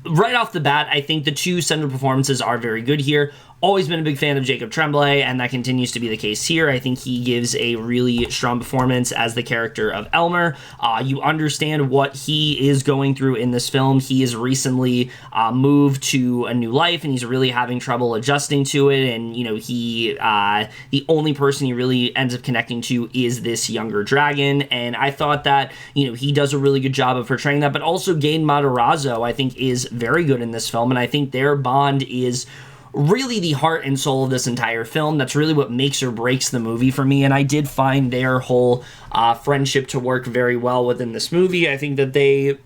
Right off the bat, I think the two central performances are very good here. Always been a big fan of Jacob Tremblay, and that continues to be the case here. I think he gives a really strong performance as the character of Elmer. You understand what he is going through in this film. He has recently moved to a new life, and he's really having trouble adjusting to it, and, you know, the only person he really ends up connecting to is this younger dragon, and I thought that, you know, he does a really good job of portraying that, but also Gain Matarazzo, I think, is very good in this film, and I think their bond is really the heart and soul of this entire film. That's really what makes or breaks the movie for me, and I did find their whole friendship to work very well within this movie. I think that they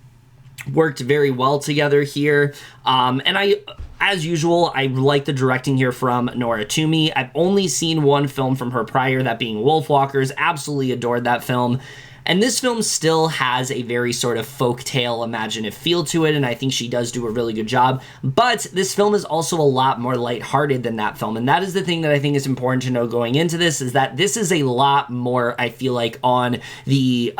worked very well together here, and as usual, I like the directing here from Nora Twomey. I've only seen one film from her prior, that being Wolfwalkers. Absolutely adored that film. And this film still has a very sort of folktale, imaginative feel to it, and I think she does do a really good job. But this film is also a lot more lighthearted than that film, and that is the thing that I think is important to know going into this, is that this is a lot more, I feel like, on the,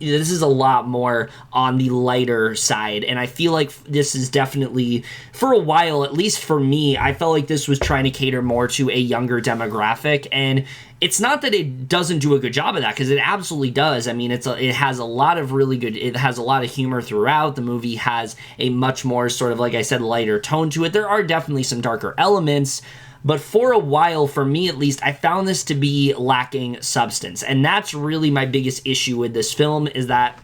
this is a lot more on the lighter side, and I feel like this is definitely, for a while, at least for me, I felt like this was trying to cater more to a younger demographic, and it's not that it doesn't do a good job of that, because it absolutely does. I mean, it has a lot of really good, it has a lot of humor throughout. The movie has a much more sort of, like I said, lighter tone to it. There are definitely some darker elements, but for a while, for me at least, I found this to be lacking substance. And that's really my biggest issue with this film, is that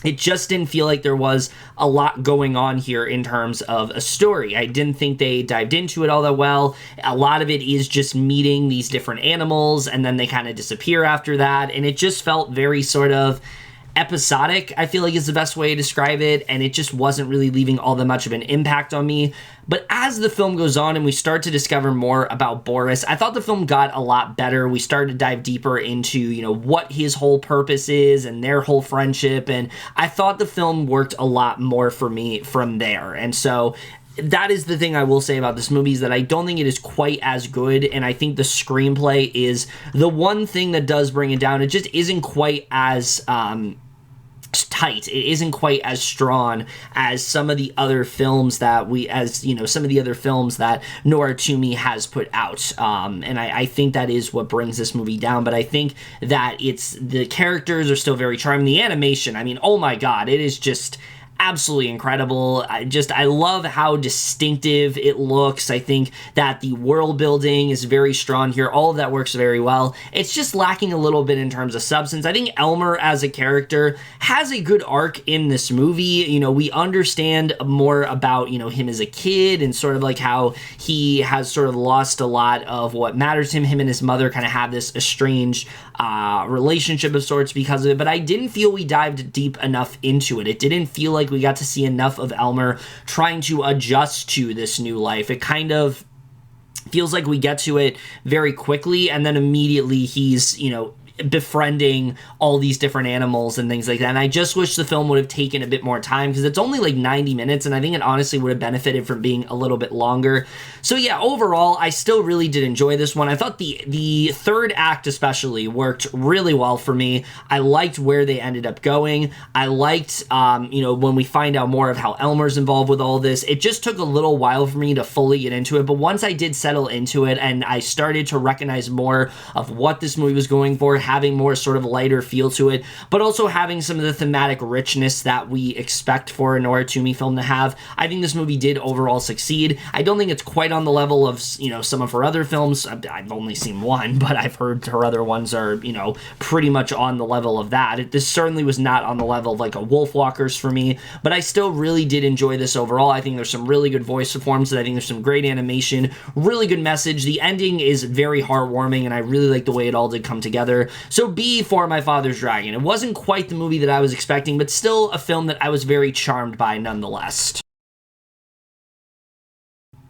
it just didn't feel like there was a lot going on here in terms of a story. I didn't think they dived into it all that well. A lot of it is just meeting these different animals, and then they kind of disappear after that, and it just felt very sort of episodic, I feel like is the best way to describe it, and it just wasn't really leaving all that much of an impact on me. But as the film goes on and we start to discover more about Boris, I thought the film got a lot better. We started to dive deeper into, you know, what his whole purpose is and their whole friendship, and I thought the film worked a lot more for me from there. And so that is the thing I will say about this movie, is that I don't think it is quite as good, and I think the screenplay is the one thing that does bring it down. It just isn't quite as tight. It isn't quite as strong as some of the other films that some of the other films that Nora Twomey has put out. And I think that is what brings this movie down. But I think that the characters are still very charming. The animation, I mean, oh my God, it is just absolutely incredible. I love how distinctive it looks. I think that the world building is very strong here. All of that works very well. It's just lacking a little bit in terms of substance. I think Elmer as a character has a good arc in this movie. You know, we understand more about, you know, him as a kid, and sort of like how he has sort of lost a lot of what matters to him. Him and his mother kind of have this estranged relationship of sorts because of it, but I didn't feel we dived deep enough into it. It didn't feel like we got to see enough of Elmer trying to adjust to this new life. It kind of feels like we get to it very quickly, and then immediately he's, befriending all these different animals and things like that. And I just wish the film would have taken a bit more time, because it's only like 90 minutes, and I think it honestly would have benefited from being a little bit longer. So yeah, overall, I still really did enjoy this one. I thought the third act especially worked really well for me. I liked where they ended up going. I liked, when we find out more of how Elmer's involved with all this. It just took a little while for me to fully get into it, but once I did settle into it and I started to recognize more of what this movie was going for, having more sort of lighter feel to it, but also having some of the thematic richness that we expect for a Nora Toomey film to have, I think this movie did overall succeed. I don't think it's quite on the level of, some of her other films. I've only seen one, but I've heard her other ones are, pretty much on the level of that. This certainly was not on the level of like a Wolfwalkers for me, but I still really did enjoy this overall. I think there's some really good voice performances. I think there's some great animation, really good message. The ending is very heartwarming, and I really like the way it all did come together. So B for My Father's Dragon. It wasn't quite the movie that I was expecting, but still a film that I was very charmed by nonetheless.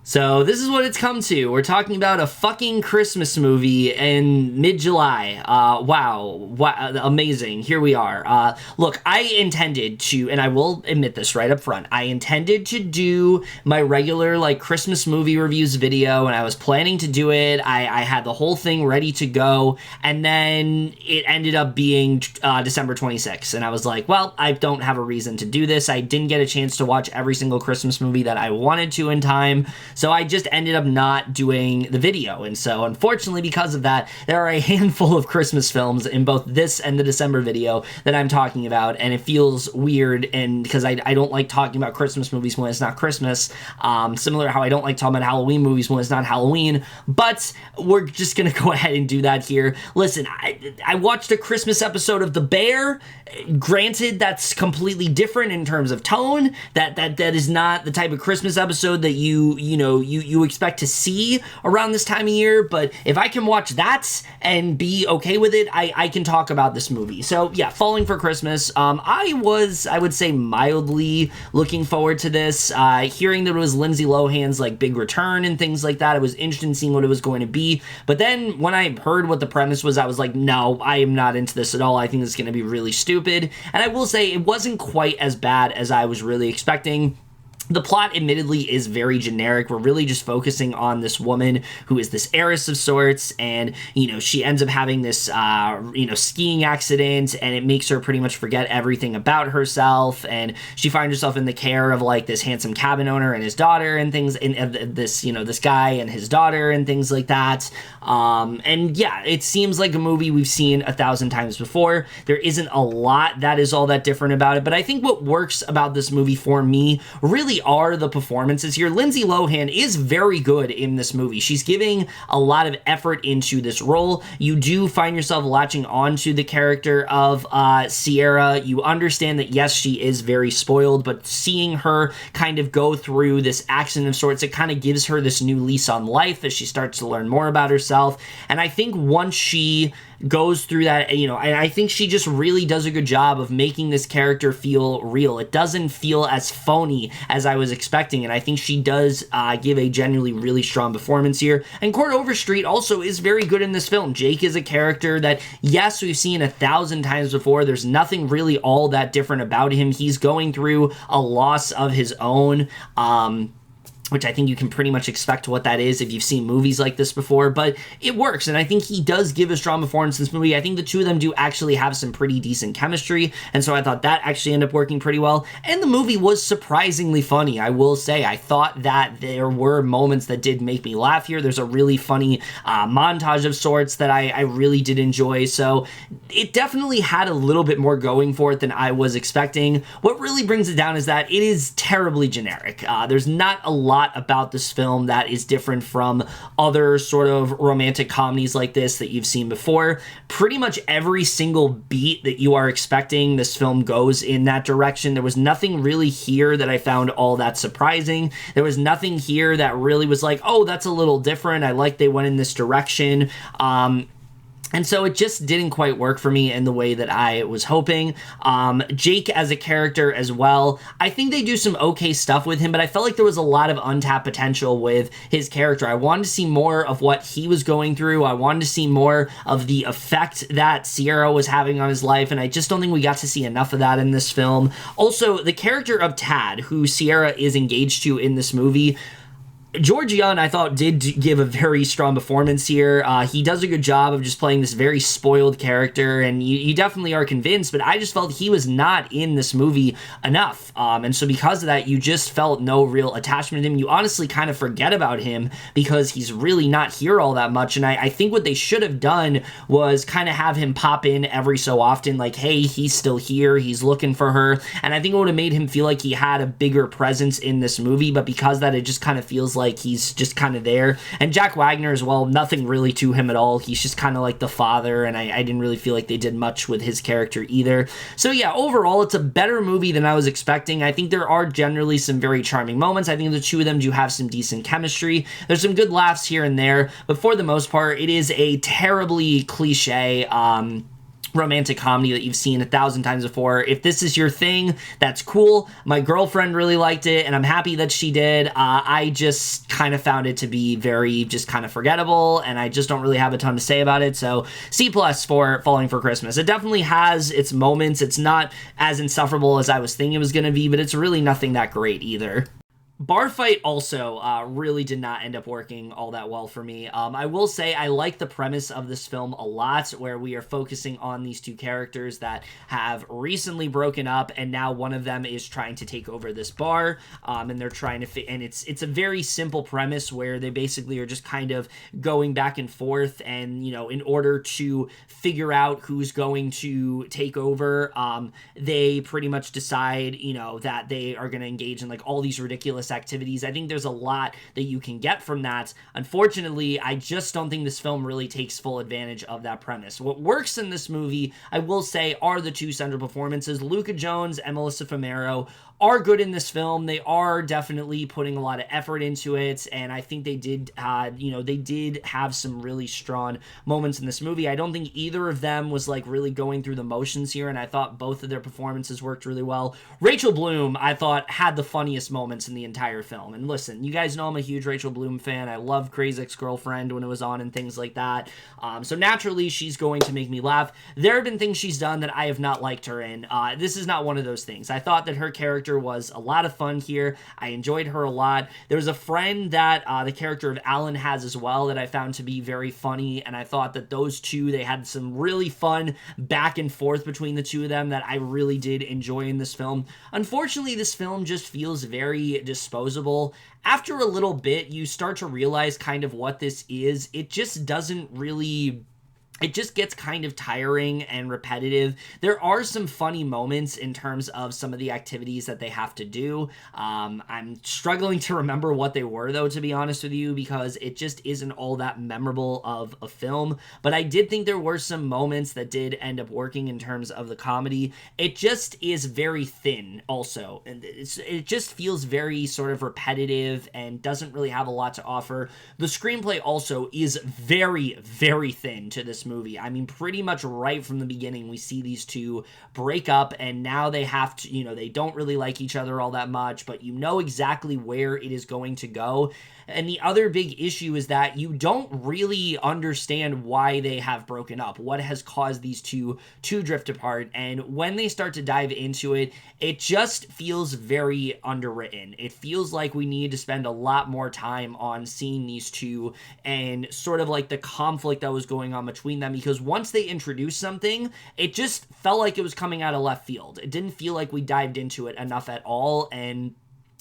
So this is what it's come to. We're talking about a fucking Christmas movie in mid-July. Wow, amazing. Here we are. Look, I intended to, and I will admit this right up front, I intended to do my regular, Christmas movie reviews video, and I was planning to do it. I had the whole thing ready to go, and then it ended up being December 26th, and I was like, well, I don't have a reason to do this. I didn't get a chance to watch every single Christmas movie that I wanted to in time, so I just ended up not doing the video. And so unfortunately, because of that, there are a handful of Christmas films in both this and the December video that I'm talking about, and it feels weird, and because I don't like talking about Christmas movies when it's not Christmas, similar to how I don't like talking about Halloween movies when it's not Halloween, but we're just gonna go ahead and do that here. Listen, I watched a Christmas episode of The Bear. Granted, that's completely different in terms of tone. That is not the type of Christmas episode that you expect to see around this time of year, but if I can watch that and be okay with it, I can talk about this movie. So yeah, Falling for Christmas. I would say mildly looking forward to this. Hearing that it was Lindsay Lohan's big return and things like that, I was interested in seeing what it was going to be. But then when I heard what the premise was, I was like, no, I am not into this at all. I think it's going to be really stupid. And I will say it wasn't quite as bad as I was really expecting. The plot, admittedly, is very generic. We're really just focusing on this woman who is this heiress of sorts, and, she ends up having this, skiing accident, and it makes her pretty much forget everything about herself, and she finds herself in the care of, this handsome cabin owner and his daughter and things, and this guy and his daughter and things like that. And yeah, it seems like a movie we've seen 1,000 times before. There isn't a lot that is all that different about it, but I think what works about this movie for me really are the performances here. Lindsay Lohan is very good in this movie. She's giving a lot of effort into this role. You do find yourself latching onto the character of Sierra. You understand that, yes, she is very spoiled, but seeing her kind of go through this accident of sorts, it kind of gives her this new lease on life as she starts to learn more about herself. And I think once she goes through that, and I think she just really does a good job of making this character feel real. It doesn't feel as phony as I was expecting, and I think she does give a genuinely really strong performance here. And Court Overstreet also is very good in this film. Jake is a character that, yes, we've seen 1,000 times before. There's nothing really all that different about him. He's going through a loss of his own, which I think you can pretty much expect what that is if you've seen movies like this before, but it works, and I think he does give a strong performance in this movie. I think the two of them do actually have some pretty decent chemistry, and so I thought that actually ended up working pretty well, and the movie was surprisingly funny, I will say. I thought that there were moments that did make me laugh here. There's a really funny montage of sorts that I really did enjoy, so it definitely had a little bit more going for it than I was expecting. What really brings it down is that it is terribly generic. There's not a lot about this film that is different from other sort of romantic comedies like this that you've seen before. Pretty much every single beat that you are expecting, this film goes in that direction. There was nothing really here that I found all that surprising. There was nothing here that really was like, oh, that's a little different. I like they went in this direction. And so it just didn't quite work for me in the way that I was hoping. Jake as a character as well, I think they do some okay stuff with him, but I felt like there was a lot of untapped potential with his character. I wanted to see more of what he was going through. I wanted to see more of the effect that Sierra was having on his life, and I just don't think we got to see enough of that in this film. Also, the character of Tad, who Sierra is engaged to in this movie, George Young, I thought, did give a very strong performance here. He does a good job of just playing this very spoiled character, and you definitely are convinced, but I just felt he was not in this movie enough. And so because of that, you just felt no real attachment to him. You honestly kind of forget about him because he's really not here all that much, and I think what they should have done was kind of have him pop in every so often, like, hey, he's still here, he's looking for her, and I think it would have made him feel like he had a bigger presence in this movie, but because of that, it just kind of feels like he's just kind of there. And Jack Wagner as well, nothing really to him at all. He's just kind of like the father, and I didn't really feel like they did much with his character either. So yeah, overall, it's a better movie than I was expecting. I think there are generally some very charming moments. I think the two of them do have some decent chemistry. There's some good laughs here and there, but for the most part, it is a terribly cliche romantic comedy that you've seen 1,000 times before. If this is your thing, that's cool. My girlfriend really liked it, and I'm happy that she did. I just kind of found it to be very just kind of forgettable, and I just don't really have a ton to say about it. So C+ for Falling for Christmas. It definitely has its moments. It's not as insufferable as I was thinking it was going to be, but it's really nothing that great either. Bar fight also really did not end up working all that well for me. I will say I like the premise of this film a lot, where we are focusing on these two characters that have recently broken up, and now one of them is trying to take over this bar, and they're trying to fit. And it's a very simple premise where they basically are just kind of going back and forth, and in order to figure out who's going to take over, they pretty much decide that they are going to engage in like all these ridiculous activities. I think there's a lot that you can get from that. Unfortunately, I just don't think this film really takes full advantage of that premise. What works in this movie, I will say, are the two central performances. Luka Jones and Melissa Fumero are good in this film. They are definitely putting a lot of effort into it, and I think they did, they did have some really strong moments in this movie. I don't think either of them was like really going through the motions here, and I thought both of their performances worked really well. Rachel Bloom, I thought, had the funniest moments in the entire film. And listen, you guys know I'm a huge Rachel Bloom fan. I love Crazy Ex-Girlfriend when it was on and things like that. So naturally, she's going to make me laugh. There have been things she's done that I have not liked her in. This is not one of those things. I thought that her character was a lot of fun here. I enjoyed her a lot. There was a friend that the character of Alan has as well that I found to be very funny, and I thought that those two, they had some really fun back and forth between the two of them that I really did enjoy in this film. Unfortunately, this film just feels very disposable. After a little bit, you start to realize kind of what this is. It just doesn't really... It just gets kind of tiring and repetitive. There are some funny moments in terms of some of the activities that they have to do. I'm struggling to remember what they were, though, to be honest with you, because it just isn't all that memorable of a film. But I did think there were some moments that did end up working in terms of the comedy. It just is very thin, also. And it just feels very sort of repetitive and doesn't really have a lot to offer. The screenplay also is very, very thin to this movie. I mean, pretty much right from the beginning, we see these two break up, and now they have to, they don't really like each other all that much, but you know exactly where it is going to go. And the other big issue is that you don't really understand why they have broken up, what has caused these two to drift apart. And when they start to dive into it, it just feels very underwritten. It feels like we need to spend a lot more time on seeing these two and sort of like the conflict that was going on between them, because once they introduced something, it just felt like it was coming out of left field. It didn't feel like we dived into it enough at all, and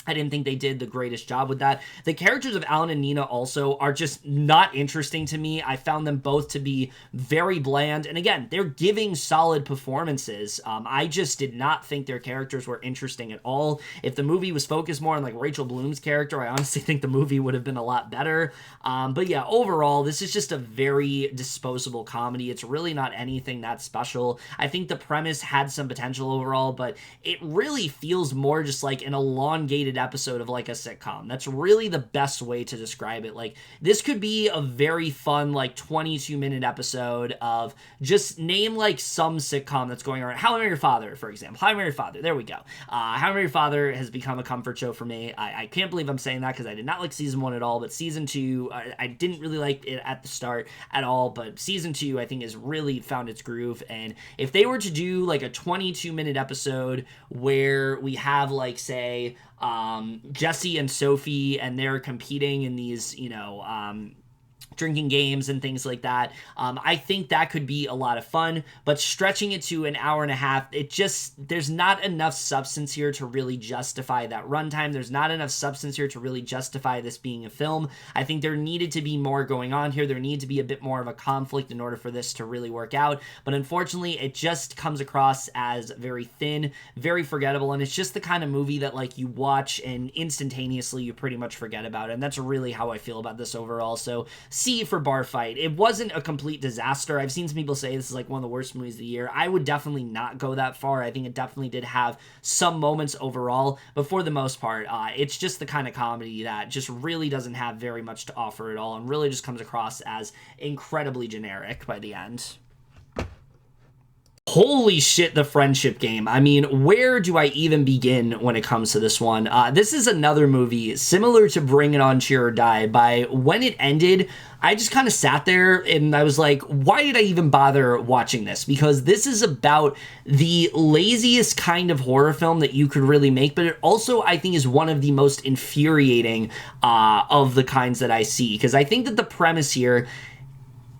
I didn't think they did the greatest job with that. The characters of Alan and Nina also are just not interesting to me. I found them both to be very bland. And again, they're giving solid performances. I just did not think their characters were interesting at all. If the movie was focused more on like Rachel Bloom's character, I honestly think the movie would have been a lot better. But yeah, overall, this is just a very disposable comedy. It's really not anything that special. I think the premise had some potential overall, but it really feels more just like an elongated minute episode of like a sitcom. That's really the best way to describe it. Like, this could be a very fun like 22-minute episode of just name like some sitcom that's going around. How I Met Your Father, for example. How I Met Your Father. There we go. How I Met Your Father has become a comfort show for me. I can't believe I'm saying that because I did not like season 1 at all, but season 2, I didn't really like it at the start at all, but season 2 I think has really found its groove. And if they were to do like a 22-minute episode where we have like, say, Jesse and Sophie, and they're competing in these, drinking games and things like that. I think that could be a lot of fun, but stretching it to an hour and a half, there's not enough substance here to really justify that runtime. There's not enough substance here to really justify this being a film. I think there needed to be more going on here. There needed to be a bit more of a conflict in order for this to really work out, but unfortunately, it just comes across as very thin, very forgettable, and it's just the kind of movie that like you watch and instantaneously you pretty much forget about it, and that's really how I feel about this overall. So C for Bar Fight. It wasn't a complete disaster. I've seen some people say this is like one of the worst movies of the year. I would definitely not go that far. I think it definitely did have some moments overall, but for the most part, it's just the kind of comedy that just really doesn't have very much to offer at all and really just comes across as incredibly generic by the end. Holy shit, the friendship game. I mean, where do I even begin when it comes to this one? This is another movie similar to Bring It On, Cheer or Die. By when it ended, I just kind of sat there and I was like, why did I even bother watching this? Because this is about the laziest kind of horror film that you could really make, but it also, I think, is one of the most infuriating of the kinds that I see. Because I think that the premise here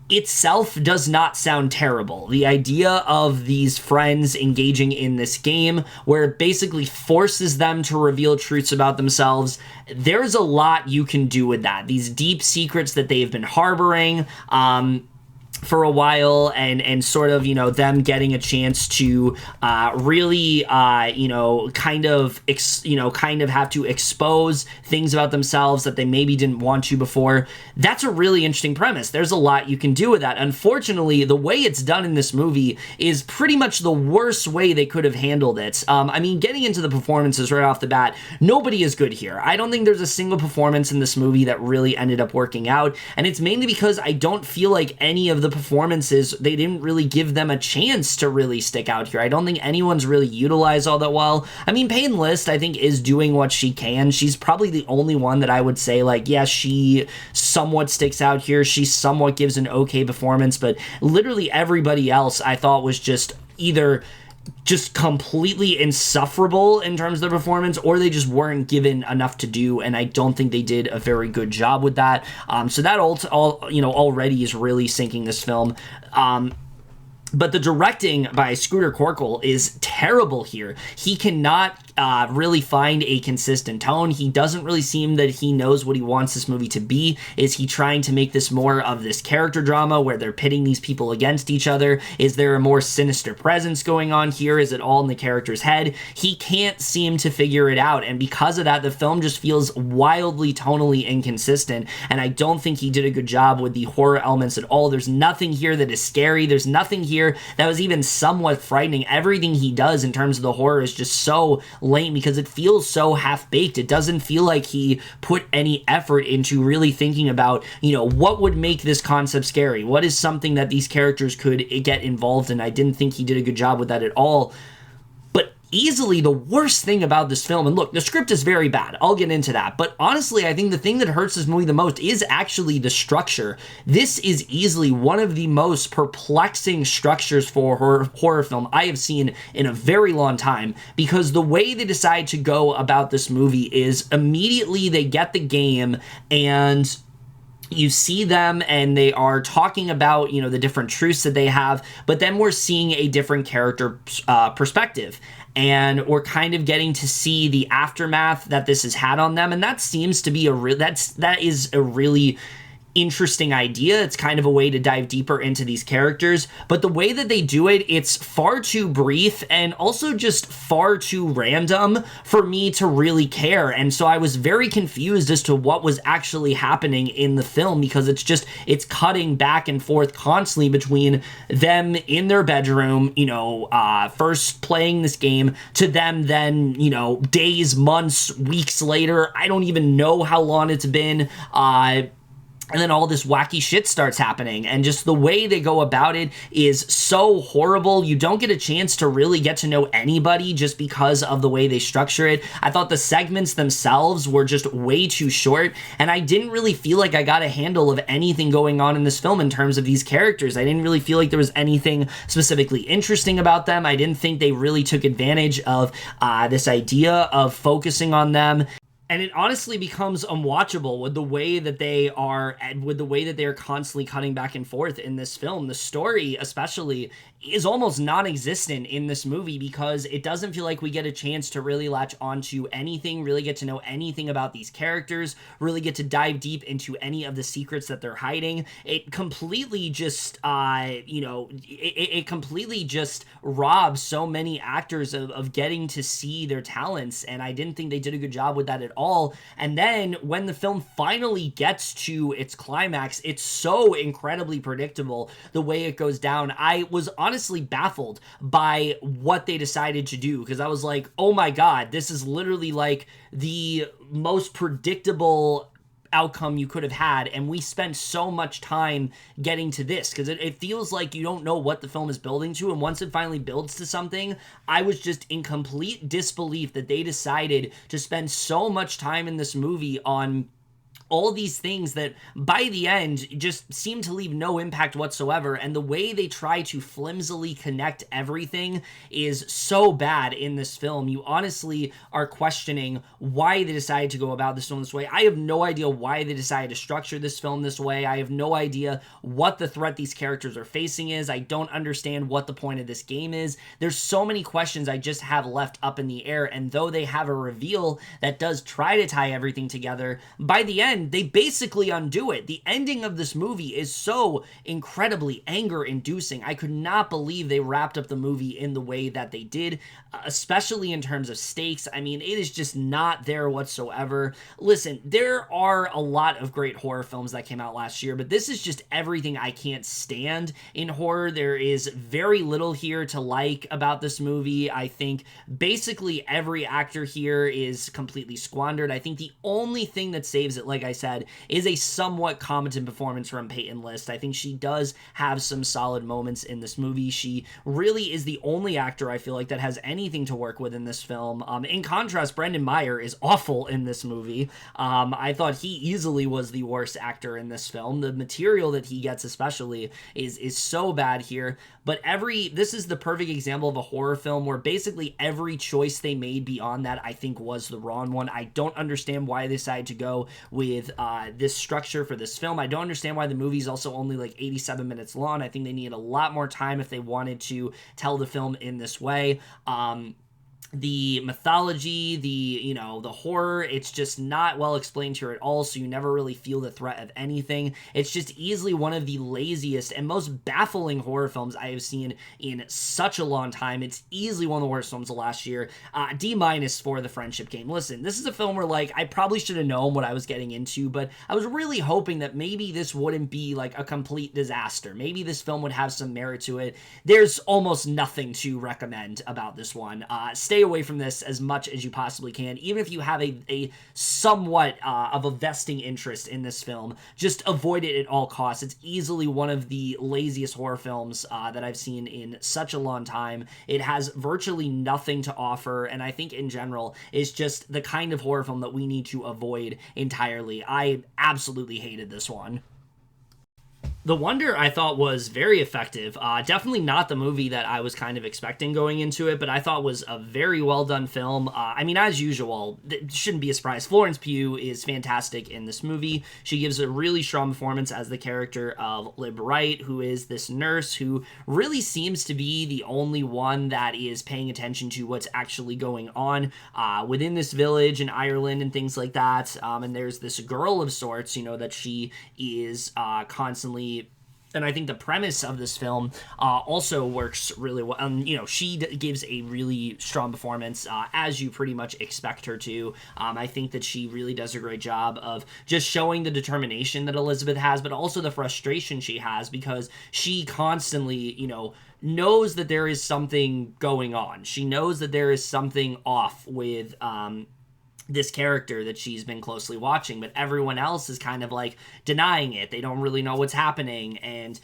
itself does not sound terrible. The idea of these friends engaging in this game where it basically forces them to reveal truths about themselves, there's a lot you can do with that. These deep secrets that they've been harboring for a while, and sort of, them getting a chance to really, kind of have to expose things about themselves that they maybe didn't want to before. That's a really interesting premise. There's a lot you can do with that. Unfortunately, the way it's done in this movie is pretty much the worst way they could have handled it. Getting into the performances right off the bat, nobody is good here. I don't think there's a single performance in this movie that really ended up working out, and it's mainly because I don't feel like any of the performances, they didn't really give them a chance to really stick out here. I don't think anyone's really utilized all that well. Payne List, I think, is doing what she can. She's probably the only one that I would say, like, yeah, she somewhat sticks out here. She somewhat gives an okay performance, but literally everybody else I thought was just either just completely insufferable in terms of their performance, or they just weren't given enough to do, and I don't think they did a very good job with that. So that already is really sinking this film. But the directing by Scooter Corkle is terrible here. He cannot really find a consistent tone. He doesn't really seem that he knows what he wants this movie to be. Is he trying to make this more of this character drama where they're pitting these people against each other? Is there a more sinister presence going on here? Is it all in the character's head? He can't seem to figure it out, and because of that, the film just feels wildly tonally inconsistent, and I don't think he did a good job with the horror elements at all. There's nothing here that is scary. There's nothing here that was even somewhat frightening. Everything he does in terms of the horror is just so lame because it feels so half-baked. It doesn't feel like he put any effort into really thinking about, what would make this concept scary? What is something that these characters could get involved in? I didn't think he did a good job with that at all. But easily the worst thing about this film, and look, the script is very bad, I'll get into that, but honestly, I think the thing that hurts this movie the most is actually the structure. This is easily one of the most perplexing structures for horror film I have seen in a very long time, because the way they decide to go about this movie is immediately they get the game and you see them and they are talking about, the different truths that they have, but then we're seeing a different character perspective. And we're kind of getting to see the aftermath that this has had on them, and that seems to be that is a really interesting idea. It's kind of a way to dive deeper into these characters, but the way that they do it, it's far too brief and also just far too random for me to really care. And so I was very confused as to what was actually happening in the film, because it's cutting back and forth constantly between them in their bedroom, first playing this game, to them then, days, months, weeks later. I don't even know how long it's been. And then all this wacky shit starts happening, and just the way they go about it is so horrible. You don't get a chance to really get to know anybody just because of the way they structure it. I thought the segments themselves were just way too short, and I didn't really feel like I got a handle of anything going on in this film in terms of these characters. I didn't really feel like there was anything specifically interesting about them. I didn't think they really took advantage of this idea of focusing on them. And it honestly becomes unwatchable with the way that they are, and with the way that they are constantly cutting back and forth in this film. The story, especially, is almost non-existent in this movie, because it doesn't feel like we get a chance to really latch onto anything, really get to know anything about these characters, really get to dive deep into any of the secrets that they're hiding. It completely just, it completely just robs so many actors of getting to see their talents, and I didn't think they did a good job with that at all. And then when the film finally gets to its climax, it's so incredibly predictable the way it goes down. I was honestly baffled by what they decided to do, because I was like, oh my god, this is literally like the most predictable outcome you could have had, and we spent so much time getting to this, because it feels like you don't know what the film is building to, and once it finally builds to something, I was just in complete disbelief that they decided to spend so much time in this movie on all these things that by the end just seem to leave no impact whatsoever. And the way they try to flimsily connect everything is so bad in this film. You honestly are questioning why they decided to go about this film this way. I have no idea why they decided to structure this film this way. I have no idea what the threat these characters are facing is. I don't understand what the point of this game is. There's so many questions I just have left up in the air, and though they have a reveal that does try to tie everything together, by the end, they basically undo it. The ending of this movie is so incredibly anger-inducing. I could not believe they wrapped up the movie in the way that they did, especially in terms of stakes. I mean, it is just not there whatsoever. Listen, there are a lot of great horror films that came out last year, but this is just everything I can't stand in horror. There is very little here to like about this movie. I think basically every actor here is completely squandered. I think the only thing that saves it, like I said, is a somewhat competent performance from Peyton List. I think she does have some solid moments in this movie. She really is the only actor I feel like that has anything to work with in this film. In contrast, Brendan Meyer is awful in this movie. I thought he easily was the worst actor in this film. The material that he gets especially is so bad here. But this is the perfect example of a horror film where basically every choice they made beyond that, I think, was the wrong one. I don't understand why they decided to go with this structure for this film. I don't understand why the movie is also only like 87 minutes long. I think they needed a lot more time if they wanted to tell the film in this way. The mythology, the horror, it's just not well explained here at all, so you never really feel the threat of anything. It's just easily one of the laziest and most baffling horror films I have seen in such a long time. It's easily one of the worst films of last year. D- for The Friendship Game. Listen, this is a film where, like, I probably should have known what I was getting into, but I was really hoping that maybe this wouldn't be, like, a complete disaster. Maybe this film would have some merit to it. There's almost nothing to recommend about this one. Stay away from this as much as you possibly can. Even if you have a somewhat of a vesting interest in this film, just avoid it at all costs. It's easily one of the laziest horror films that I've seen in such a long time. It has virtually nothing to offer, and I think in general is just the kind of horror film that we need to avoid entirely. I absolutely hated this one. The Wonder I thought was very effective. Definitely not the movie that I was kind of expecting going into it, but I thought was a very well done film. I mean, as usual, it shouldn't be a surprise. Florence Pugh is fantastic in this movie. She gives a really strong performance as the character of Lib Wright, who is this nurse who really seems to be the only one that is paying attention to what's actually going on within this village in Ireland and things like that. And there's this girl of sorts, that she is constantly. And I think the premise of this film also works really well. She gives a really strong performance, as you pretty much expect her to. I think that she really does a great job of just showing the determination that Elizabeth has, but also the frustration she has because she constantly, knows that there is something going on. She knows that there is something off with this character that she's been closely watching, but everyone else is kind of like denying it. They don't really know what's happening, and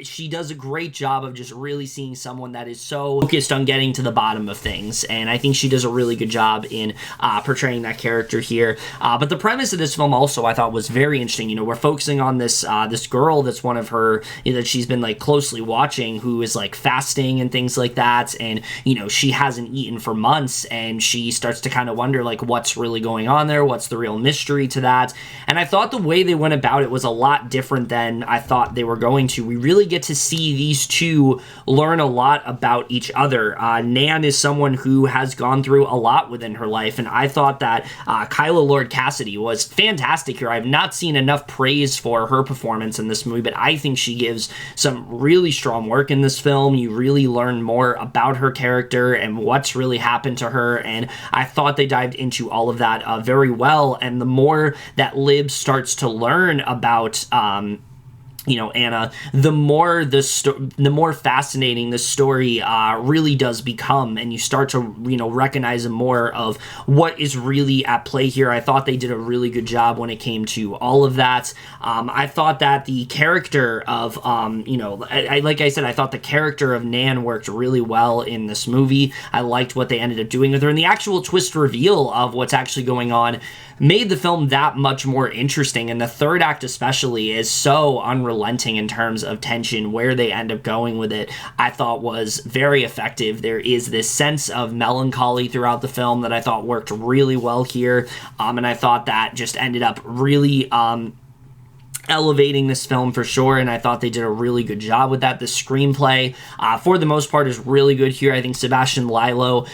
she does a great job of just really seeing someone that is so focused on getting to the bottom of things, and I think she does a really good job in portraying that character here. But the premise of this film also I thought was very interesting. We're focusing on this girl that's one of her that she's been like closely watching, who is like fasting and things like that, and she hasn't eaten for months, and she starts to kind of wonder like what's really going on there, what's the real mystery to that. And I thought the way they went about it was a lot different than I thought they were going to. We really get to see these two learn a lot about each other. Nan is someone who has gone through a lot within her life, and I thought that Kyla Lord Cassidy was fantastic here. I've not seen enough praise for her performance in this movie, but I think she gives some really strong work in this film. You really learn more about her character and what's really happened to her, and I thought they dived into all of that very well. And the more that Lib starts to learn about Anna, the more fascinating the story really does become, and you start to recognize more of what is really at play here. I thought they did a really good job when it came to all of that. I thought that the character of like I said, I thought the character of Nan worked really well in this movie. I liked what they ended up doing with her, and the actual twist reveal of what's actually going on made the film that much more interesting, and the third act especially is so unrelenting in terms of tension. Where they end up going with it, I thought was very effective. There is this sense of melancholy throughout the film that I thought worked really well here, and I thought that just ended up really elevating this film for sure, and I thought they did a really good job with that. The screenplay, for the most part, is really good here. I think Sebastian Lillo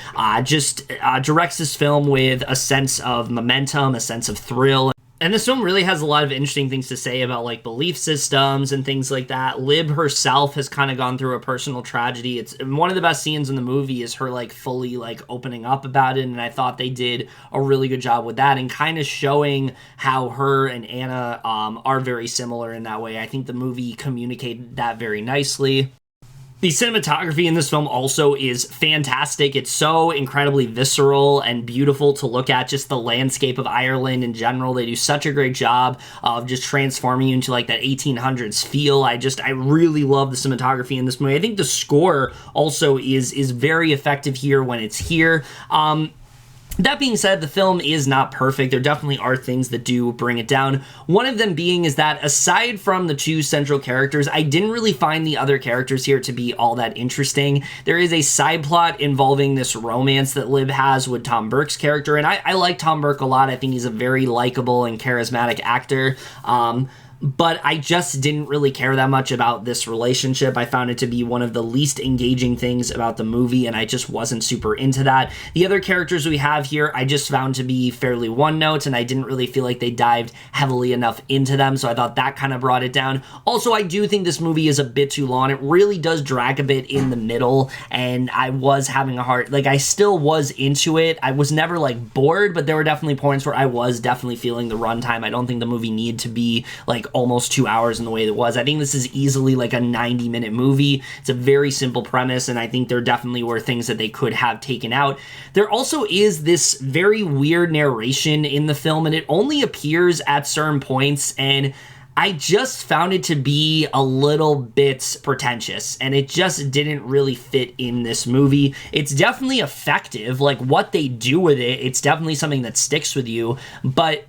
just directs this film with a sense of momentum, a sense of thrill. And this film really has a lot of interesting things to say about like belief systems and things like that. Lib herself has kind of gone through a personal tragedy. It's one of the best scenes in the movie is her like fully like opening up about it, and I thought they did a really good job with that and kind of showing how her and Anna are very similar in that way. I think the movie communicated that very nicely. The cinematography in this film also is fantastic. It's so incredibly visceral and beautiful to look at. Just the landscape of Ireland in general. They do such a great job of just transforming you into like that 1800s feel. I really love the cinematography in this movie. I think the score also is very effective here when it's here. That being said, the film is not perfect. There definitely are things that do bring it down. One of them being is that aside from the two central characters, I didn't really find the other characters here to be all that interesting. There is a side plot involving this romance that Lib has with Tom Burke's character, and I like Tom Burke a lot. I think he's a very likable and charismatic actor. But I just didn't really care that much about this relationship. I found it to be one of the least engaging things about the movie, and I just wasn't super into that. The other characters we have here, I just found to be fairly one-note, and I didn't really feel like they dived heavily enough into them, so I thought that kind of brought it down. Also, I do think this movie is a bit too long. It really does drag a bit in the middle, and I was having a hard... I still was into it. I was never, bored, but there were definitely points where I was definitely feeling the runtime. I don't think the movie needed to be, almost 2 hours in the way that it was. I think this is easily a 90-minute movie. It's a very simple premise, and I think there definitely were things that they could have taken out. There also is this very weird narration in the film, and it only appears at certain points, and I just found it to be a little bit pretentious, and it just didn't really fit in this movie. It's definitely effective, what they do with it, it's definitely something that sticks with you, but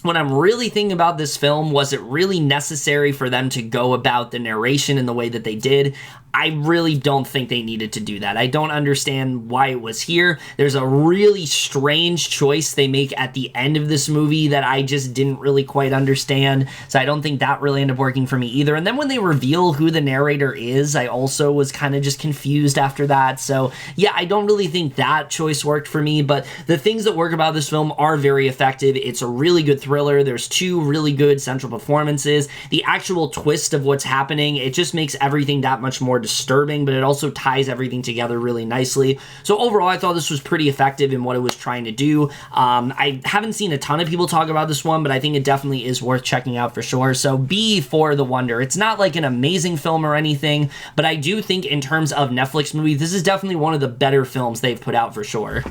when I'm really thinking about this film, was it really necessary for them to go about the narration in the way that they did? I really don't think they needed to do that. I don't understand why it was here. There's a really strange choice they make at the end of this movie that I just didn't really quite understand. So I don't think that really ended up working for me either. And then when they reveal who the narrator is, I also was kind of just confused after that. So yeah, I don't really think that choice worked for me. But the things that work about this film are very effective. It's a really good thriller. There's two really good central performances. The actual twist of what's happening, it just makes everything that much more disturbing, but it also ties everything together really nicely. So overall, I thought this was pretty effective in what it was trying to do. I haven't seen a ton of people talk about this one, but I think it definitely is worth checking out for sure. So B for The Wonder. It's not like an amazing film or anything, but I do think in terms of Netflix movies, this is definitely one of the better films they've put out for sure.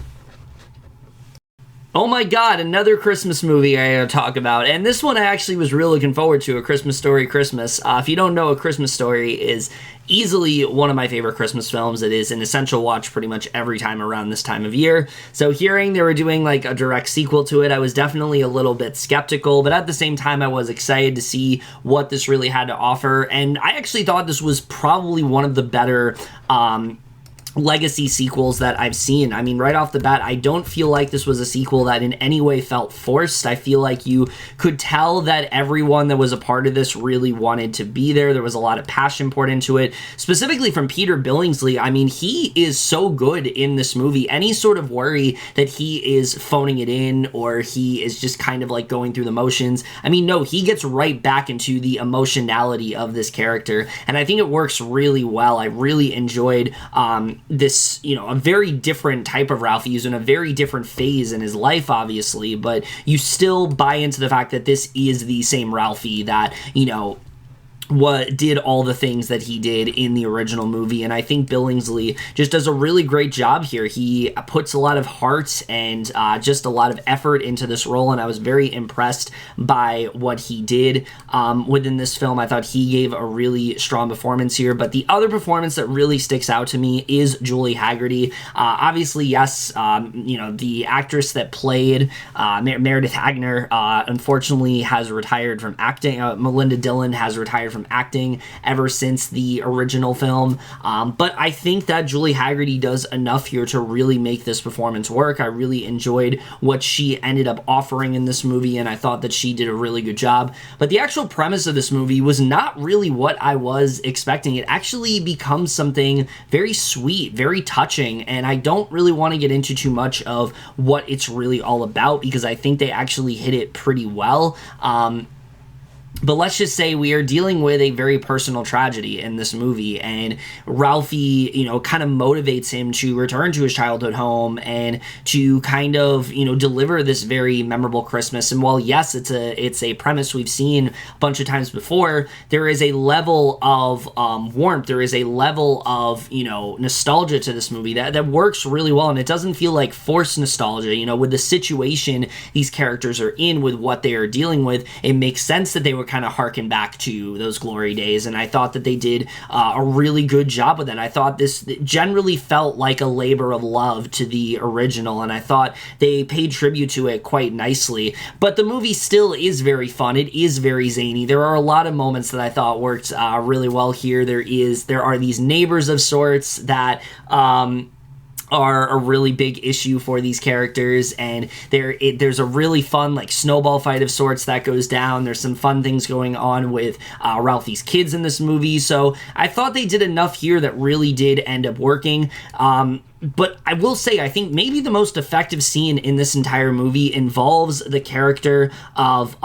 Oh my god, another Christmas movie I gotta talk about. And this one I actually was really looking forward to, A Christmas Story Christmas. If you don't know, A Christmas Story is easily one of my favorite Christmas films. It is an essential watch pretty much every time around this time of year. So hearing they were doing like a direct sequel to it, I was definitely a little bit skeptical, but at the same time I was excited to see what this really had to offer. And I actually thought this was probably one of the better legacy sequels that I've seen. I mean, right off the bat, I don't feel like this was a sequel that in any way felt forced. I feel like you could tell that everyone that was a part of this really wanted to be there. There was a lot of passion poured into it, specifically from Peter Billingsley. I mean, he is so good in this movie. Any sort of worry that he is phoning it in or he is just kind of like going through the motions, I mean, no, he gets right back into the emotionality of this character, and I think it works really well. I really enjoyed this, you know, a very different type of Ralphie. He's in a very different phase in his life, obviously, but you still buy into the fact that this is the same Ralphie that, you know, what did all the things that he did in the original movie. And I think Billingsley just does a really great job here. He puts a lot of heart and just a lot of effort into this role, and I was very impressed by what he did within this film. I thought he gave a really strong performance here, but the other performance that really sticks out to me is Julie Haggerty. Obviously, yes, you know, the actress that played Meredith Agner unfortunately has retired from acting. Melinda Dillon has retired from acting ever since the original film, but I think that Julie Haggerty does enough here to really make this performance work. I really enjoyed what she ended up offering in this movie, and I thought that she did a really good job. But the actual premise of this movie was not really what I was expecting. It actually becomes something very sweet, very touching, and I don't really want to get into too much of what it's really all about because I think they actually hit it pretty well. But let's just say we are dealing with a very personal tragedy in this movie, and Ralphie, you know, kind of motivates him to return to his childhood home and to kind of, you know, deliver this very memorable Christmas. And while yes, it's a premise we've seen a bunch of times before, there is a level of warmth, there is a level of, you know, nostalgia to this movie that works really well, and it doesn't feel like forced nostalgia. You know, with the situation these characters are in, with what they are dealing with, it makes sense that they would kind of harken back to those glory days, and I thought that they did a really good job with that. I thought this generally felt like a labor of love to the original, and I thought they paid tribute to it quite nicely. But the movie still is very fun. It is very zany. There are a lot of moments that I thought worked really well here. There are these neighbors of sorts that are a really big issue for these characters, and there's a really fun like snowball fight of sorts that goes down. There's some fun things going on with Ralphie's kids in this movie, so I thought they did enough here that really did end up working. But I will say, I think maybe the most effective scene in this entire movie involves the character of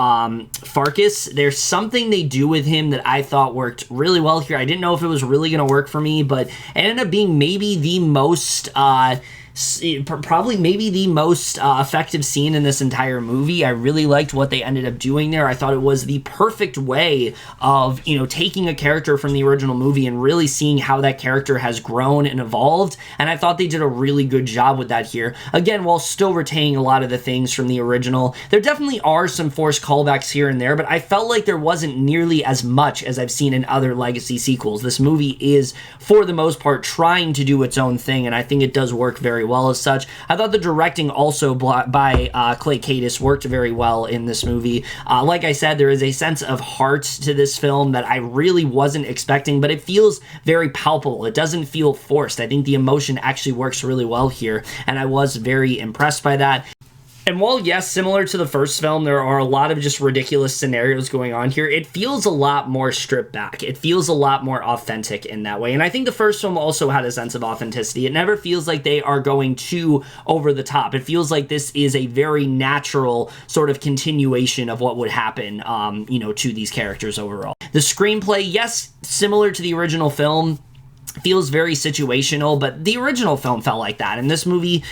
Farkas. There's something they do with him that I thought worked really well here. I didn't know if it was really going to work for me, but it ended up being maybe the most effective scene in this entire movie. I really liked what they ended up doing there. I thought it was the perfect way of, you know, taking a character from the original movie and really seeing how that character has grown and evolved, and I thought they did a really good job with that here. Again, while still retaining a lot of the things from the original. There definitely are some forced callbacks here and there, but I felt like there wasn't nearly as much as I've seen in other legacy sequels. This movie is, for the most part, trying to do its own thing, and I think it does work very very well as such. I thought the directing also by Clay Cadis worked very well in this movie. Like I said, there is a sense of heart to this film that I really wasn't expecting, but it feels very palpable. It doesn't feel forced. I think the emotion actually works really well here, and I was very impressed by that. And while, yes, similar to the first film, there are a lot of just ridiculous scenarios going on here, it feels a lot more stripped back. It feels a lot more authentic in that way. And I think the first film also had a sense of authenticity. It never feels like they are going too over the top. It feels like this is a very natural sort of continuation of what would happen, to these characters overall. The screenplay, yes, similar to the original film, feels very situational, but the original film felt like that, and this movie,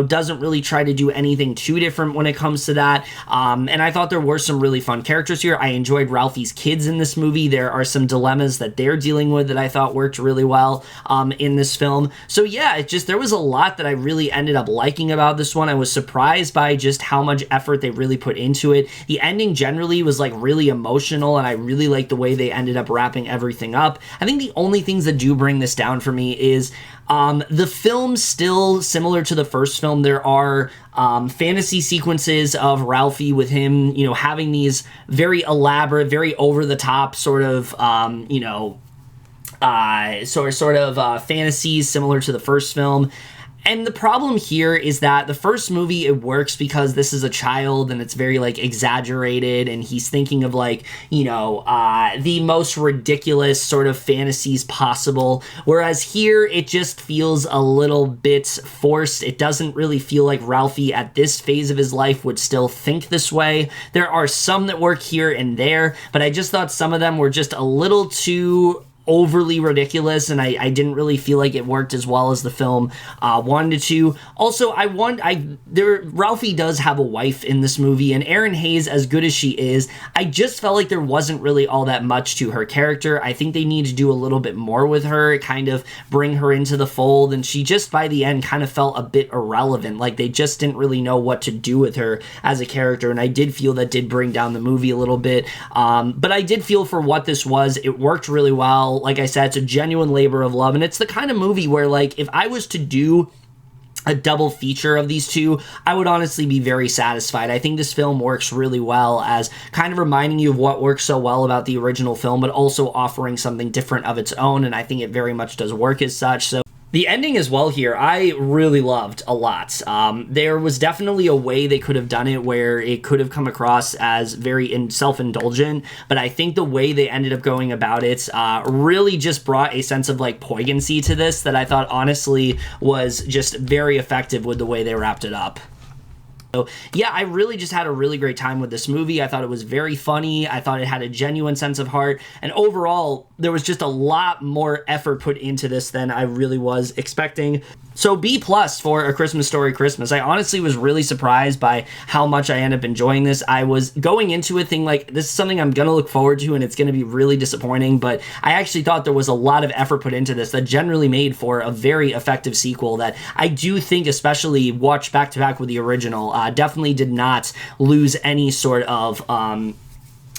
doesn't really try to do anything too different when it comes to that, and I thought there were some really fun characters here. I enjoyed Ralphie's kids in this movie. There are some dilemmas that they're dealing with that I thought worked really well in this film. So yeah, there was a lot that I really ended up liking about this one. I was surprised by just how much effort they really put into it. The ending generally was like really emotional, and I really liked the way they ended up wrapping everything up. I think the only things that do bring this down for me is the film, still similar to the first film. There are fantasy sequences of Ralphie with him, having these very elaborate, very over-the-top sort of, fantasies similar to the first film. And the problem here is that the first movie, it works because this is a child and it's very, exaggerated, and he's thinking of, the most ridiculous sort of fantasies possible. Whereas here, it just feels a little bit forced. It doesn't really feel like Ralphie at this phase of his life would still think this way. There are some that work here and there, but I just thought some of them were just a little too overly ridiculous, and I didn't really feel like it worked as well as the film wanted to. Also, Ralphie does have a wife in this movie, and Erin Hayes, as good as she is, I just felt like there wasn't really all that much to her character. I think they need to do a little bit more with her, kind of bring her into the fold, and she just, by the end, kind of felt a bit irrelevant. Like, they just didn't really know what to do with her as a character, and I did feel that did bring down the movie a little bit. But I did feel for what this was, it worked really well. Like I said, it's a genuine labor of love, and it's the kind of movie where, if I was to do a double feature of these two, I would honestly be very satisfied. I think this film works really well as kind of reminding you of what works so well about the original film, but also offering something different of its own, and I think it very much does work as such. So the ending as well here, I really loved a lot. There was definitely a way they could have done it where it could have come across as very self-indulgent, but I think the way they ended up going about it really just brought a sense of poignancy to this that I thought honestly was just very effective with the way they wrapped it up. So yeah, I really just had a really great time with this movie. I thought it was very funny. I thought it had a genuine sense of heart. And overall, there was just a lot more effort put into this than I really was expecting. So B+ for A Christmas Story Christmas. I honestly was really surprised by how much I ended up enjoying this. I was going into it thinking this is something I'm going to look forward to and it's going to be really disappointing, but I actually thought there was a lot of effort put into this that generally made for a very effective sequel that I do think, especially watched back to back with the original, definitely did not lose any sort of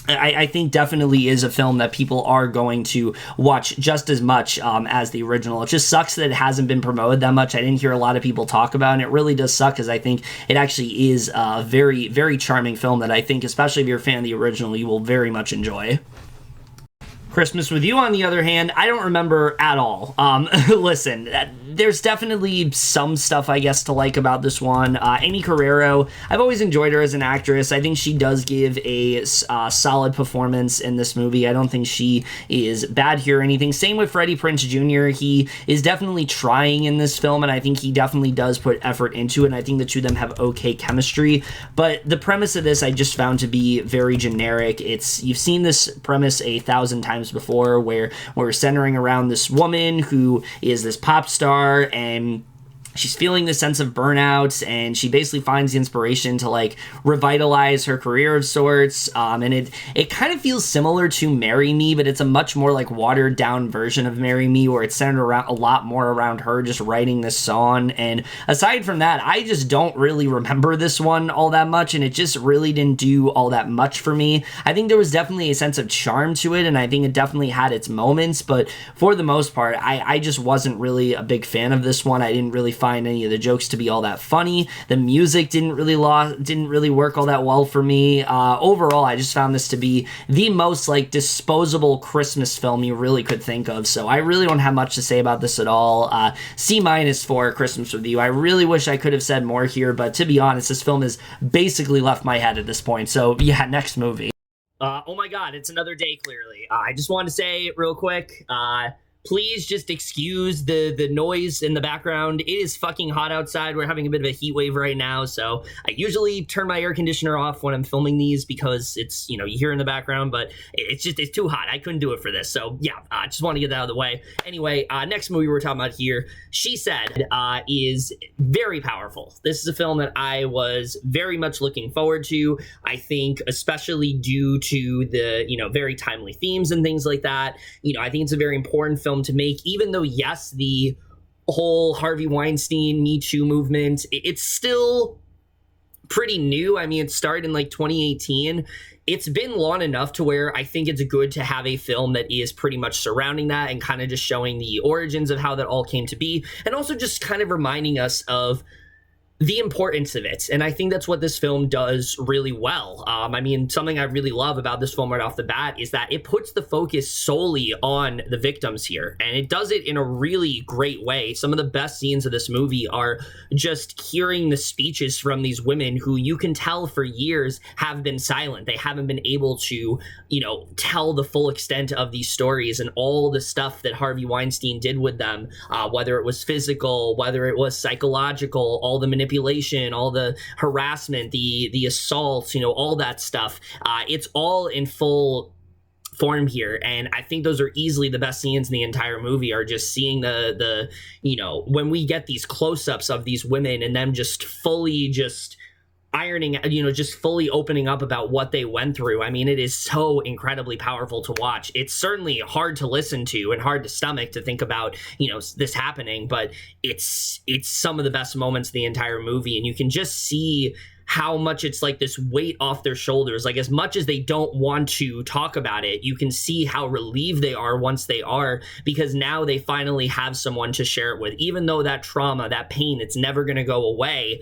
I think definitely is a film that people are going to watch just as much as the original. It just sucks that it hasn't been promoted that much. I didn't hear a lot of people talk about it, and it really does suck because I think it actually is a very, very charming film that I think, especially if you're a fan of the original, you will very much enjoy. Christmas With You, on the other hand, I don't remember at all. Listen, there's definitely some stuff, I guess, to like about this one. Amy Carrero, I've always enjoyed her as an actress. I think she does give a solid performance in this movie. I don't think she is bad here or anything. Same with Freddie Prinze Jr. He is definitely trying in this film, and I think he definitely does put effort into it, and I think the two of them have okay chemistry. But the premise of this I just found to be very generic. You've seen this premise 1,000 times before, where we're centering around this woman who is this pop star, and she's feeling this sense of burnout, and she basically finds the inspiration to revitalize her career of sorts. And it kind of feels similar to Marry Me, but it's a much more watered down version of Marry Me, where it's centered around a lot more around her just writing this song. And aside from that, I just don't really remember this one all that much, and it just really didn't do all that much for me. I think there was definitely a sense of charm to it, and I think it definitely had its moments, but for the most part, I just wasn't really a big fan of this one. I didn't really find find any of the jokes to be all that funny. The music didn't really work all that well for me. Overall, I just found this to be the most like disposable Christmas film you really could think of. So I really don't have much to say about this at all. C- for Christmas review. I really wish I could have said more here, but to be honest, this film has basically left my head at this point. So yeah, next movie. Oh my god, it's another day, clearly. I just wanted to say real quick, please just excuse the noise in the background. It is fucking hot outside. We're having a bit of a heat wave right now, so I usually turn my air conditioner off when I'm filming these because it's, you hear in the background, but it's too hot. I couldn't do it for this, so yeah, I just want to get that out of the way. Anyway, next movie we're talking about here, She Said, is very powerful. This is a film that I was very much looking forward to. I think especially due to the, very timely themes and things like that. I think it's a very important film to make, even though, yes, the whole Harvey Weinstein Me Too movement, it's still pretty new. I mean, it started in like 2018. It's been long enough to where I think it's good to have a film that is pretty much surrounding that and kind of just showing the origins of how that all came to be, and also just kind of reminding us of the importance of it. And I think that's what this film does really well. I mean, something I really love about this film right off the bat is that it puts the focus solely on the victims here, and it does it in a really great way. Some of the best scenes of this movie are just hearing the speeches from these women who you can tell for years have been silent. They haven't been able to, tell the full extent of these stories and all the stuff that Harvey Weinstein did with them, whether it was physical, whether it was psychological, all the manipulation, all the harassment, the assaults, all that stuff. It's all in full form here, and I think those are easily the best scenes in the entire movie, are just seeing the when we get these close-ups of these women and them just fully just ironing, just fully opening up about what they went through. I mean, it is so incredibly powerful to watch. It's certainly hard to listen to and hard to stomach to think about, this happening, but it's some of the best moments of the entire movie, and you can just see how much it's like this weight off their shoulders. Like, as much as they don't want to talk about it, you can see how relieved they are once they are, because now they finally have someone to share it with. Even though that trauma, that pain, it's never going to go away,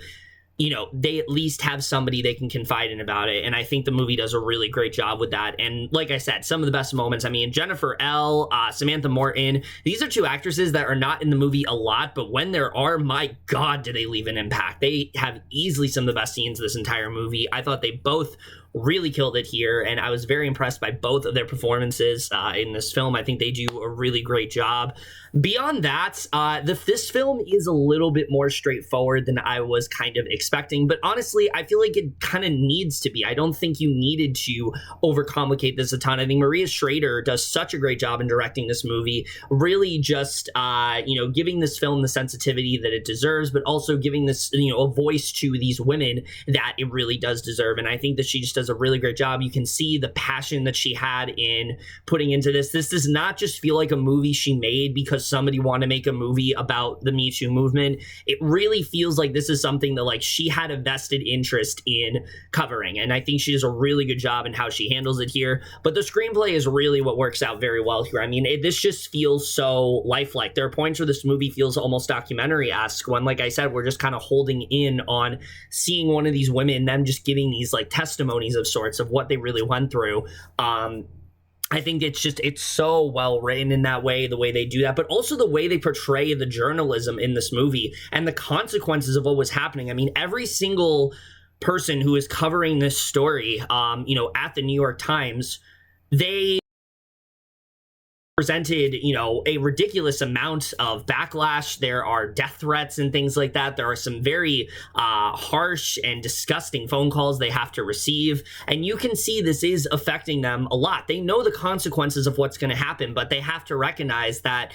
they at least have somebody they can confide in about it. And I think the movie does a really great job with that. And like I said, some of the best moments, I mean, Jennifer L., Samantha Morton, these are two actresses that are not in the movie a lot, but when there are, my God, do they leave an impact. They have easily some of the best scenes of this entire movie. I thought they both really killed it here, and I was very impressed by both of their performances in this film. I think they do a really great job. Beyond that, this film is a little bit more straightforward than I was kind of expecting, but honestly, I feel like it kind of needs to be. I don't think you needed to overcomplicate this a ton. I think Maria Schrader does such a great job in directing this movie, really just, giving this film the sensitivity that it deserves, but also giving this, a voice to these women that it really does deserve. And I think that she just does a really great job. You can see the passion that she had in putting into this. This does not just feel like a movie she made because somebody wanted to make a movie about the Me Too movement. It really feels like this is something that she had a vested interest in covering, and I think she does a really good job in how she handles it here. But the screenplay is really what works out very well here. I mean, this just feels so lifelike. There are points where this movie feels almost documentary-esque when, like I said, we're just kind of holding in on seeing one of these women, them just giving these testimonies of sorts of what they really went through. I think it's so well written in that way, the way they do that, but also the way they portray the journalism in this movie and the consequences of what was happening. I mean, every single person who is covering this story, at the New York Times, they presented, a ridiculous amount of backlash. There are death threats and things like that. There are some very harsh and disgusting phone calls they have to receive. And you can see this is affecting them a lot. They know the consequences of what's going to happen, but they have to recognize that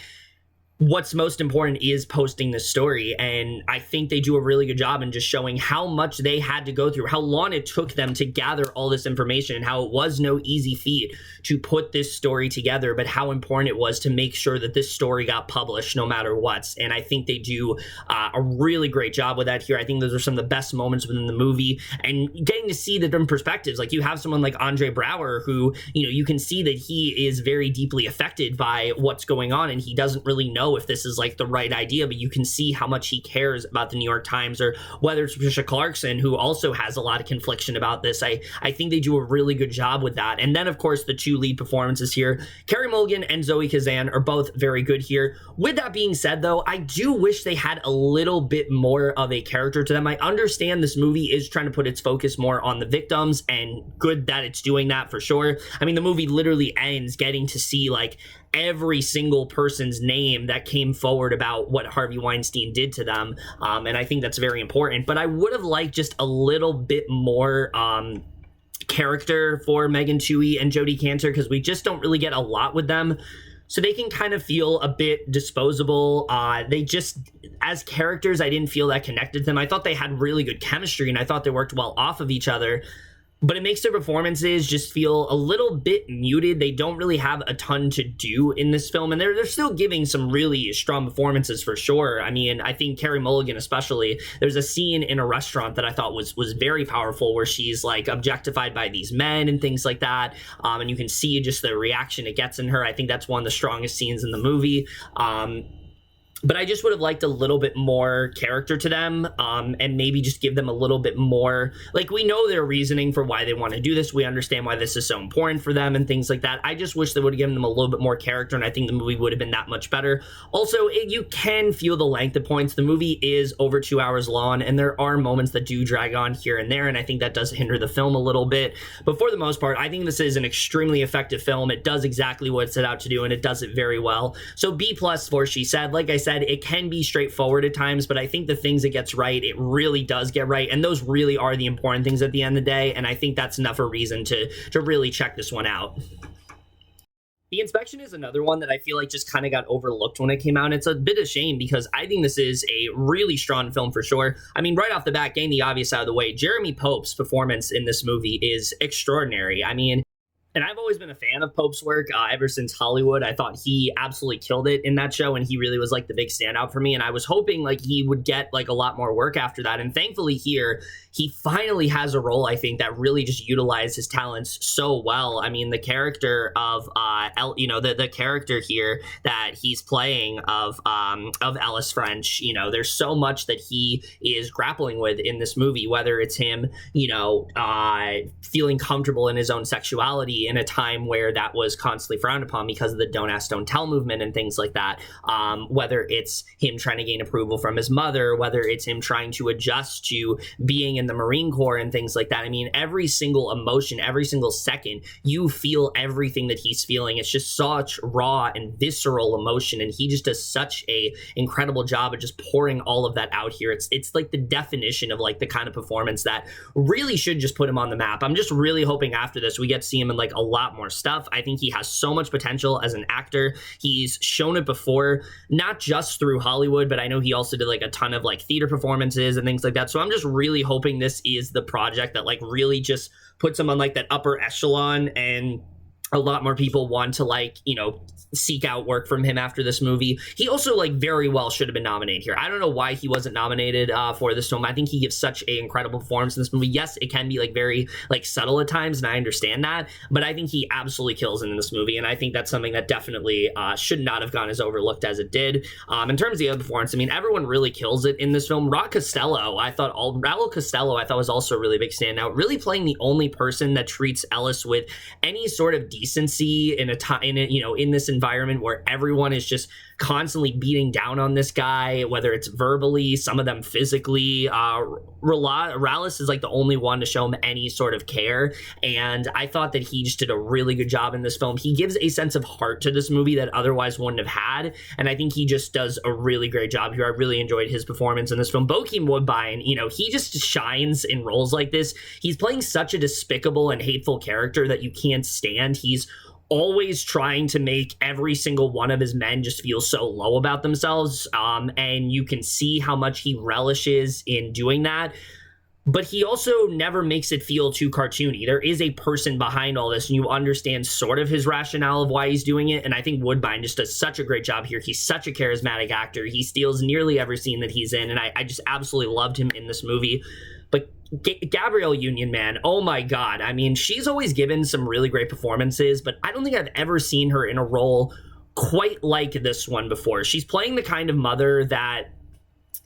what's most important is posting this story. And I think they do a really good job in just showing how much they had to go through, how long it took them to gather all this information, and how it was no easy feat to put this story together, but how important it was to make sure that this story got published no matter what. And I think they do a really great job with that here. I think those are some of the best moments within the movie, and getting to see the different perspectives. Like, you have someone like Andre Braugher who, you can see that he is very deeply affected by what's going on, and he doesn't really know know if this is like the right idea, but you can see how much he cares about the New York Times, or whether it's Patricia Clarkson, who also has a lot of confliction about this. I think they do a really good job with that. And then, of course, the two lead performances here, Carey Mulligan and Zoe Kazan, are both very good here. With that being said, though, I do wish they had a little bit more of a character to them. I understand this movie is trying to put its focus more on the victims, and good that it's doing that for sure. I mean, the movie literally ends getting to see like every single person's name that came forward about what Harvey Weinstein did to them. And I think that's very important. But I would have liked just a little bit more character for Megan Twohey and Jodie Cantor, because we just don't really get a lot with them. So they can kind of feel a bit disposable. They just, as characters, I didn't feel that connected to them. I thought they had really good chemistry, and I thought they worked well off of each other. But it makes their performances just feel a little bit muted. They don't really have a ton to do in this film, and they're still giving some really strong performances for sure. I mean, I think Carey Mulligan especially, there's a scene in a restaurant that I thought was very powerful, where she's like objectified by these men and things like that, and you can see just the reaction it gets in her. I think that's one of the strongest scenes in the movie. But I just would have liked a little bit more character to them, and maybe just give them a little bit more, like, we know their reasoning for why they want to do this. We understand why this is so important for them and things like that. I just wish they would have given them a little bit more character, and I think the movie would have been that much better. Also, you can feel the length of points. The movie is over 2 hours long, and there are moments that do drag on here and there, and I think that does hinder the film a little bit. But for the most part, I think this is an extremely effective film. It does exactly what it set out to do, and it does it very well. So B+ for She Said. Like I said, it can be straightforward at times, but I think the things it gets right, it really does get right, and those really are the important things at the end of the day, and I think that's enough of a reason to really check this one out. The Inspection is another one that I feel like just kind of got overlooked when it came out, and it's a bit of shame, because I think this is a really strong film for sure. I mean, right off the bat, getting the obvious out of the way, Jeremy Pope's performance in this movie is extraordinary. I mean, and I've always been a fan of Pope's work ever since Hollywood. I thought he absolutely killed it in that show, and he really was like the big standout for me. And I was hoping like he would get like a lot more work after that. And thankfully here, he finally has a role, I think, that really just utilized his talents so well. I mean, the character of the character here that he's playing of Ellis French, there's so much that he is grappling with in this movie, whether it's him, feeling comfortable in his own sexuality in a time where that was constantly frowned upon because of the Don't Ask, Don't Tell movement and things like that. Whether it's him trying to gain approval from his mother, whether it's him trying to adjust to being in the Marine Corps and things like that. I mean, every single emotion, every single second, you feel everything that he's feeling. It's just such raw and visceral emotion, and he just does such a incredible job of just pouring all of that out here. It's like the definition of like the kind of performance that really should just put him on the map. I'm just really hoping after this we get to see him in like a lot more stuff. I think he has so much potential as an actor. He's shown it before, not just through Hollywood, but I know he also did like a ton of like theater performances and things like that. So I'm just really hoping this is the project that like really just puts him on like that upper echelon, and a lot more people want to like, seek out work from him after this movie. He also like very well should have been nominated here. I don't know why he wasn't nominated for this film. I think he gives such an incredible performance in this movie. Yes, it can be like very like subtle at times, and I understand that, but I think he absolutely kills it in this movie, and I think that's something that definitely should not have gone as overlooked as it did. In terms of the other performance, I mean, everyone really kills it in this film. Raul Costello, I thought was also a really big standout, really playing the only person that treats Ellis with any sort of decency in this environment where everyone is just constantly beating down on this guy, whether it's verbally, some of them physically. Rallis is like the only one to show him any sort of care, and I thought that he just did a really good job in this film. He gives a sense of heart to this movie that otherwise wouldn't have had, and I think he just does a really great job here. I really enjoyed his performance in this film. Bokeem Woodbine, he just shines in roles like this. He's playing such a despicable and hateful character that you can't stand. He's always trying to make every single one of his men just feel so low about themselves, and you can see how much he relishes in doing that. But he also never makes it feel too cartoony. There is a person behind all this, and you understand sort of his rationale of why he's doing it, and I think Woodbine just does such a great job here. He's such a charismatic actor. He steals nearly every scene that he's in, and I just absolutely loved him in this movie. But Gabrielle Union, man, oh my God. I mean, she's always given some really great performances, but I don't think I've ever seen her in a role quite like this one before. She's playing the kind of mother that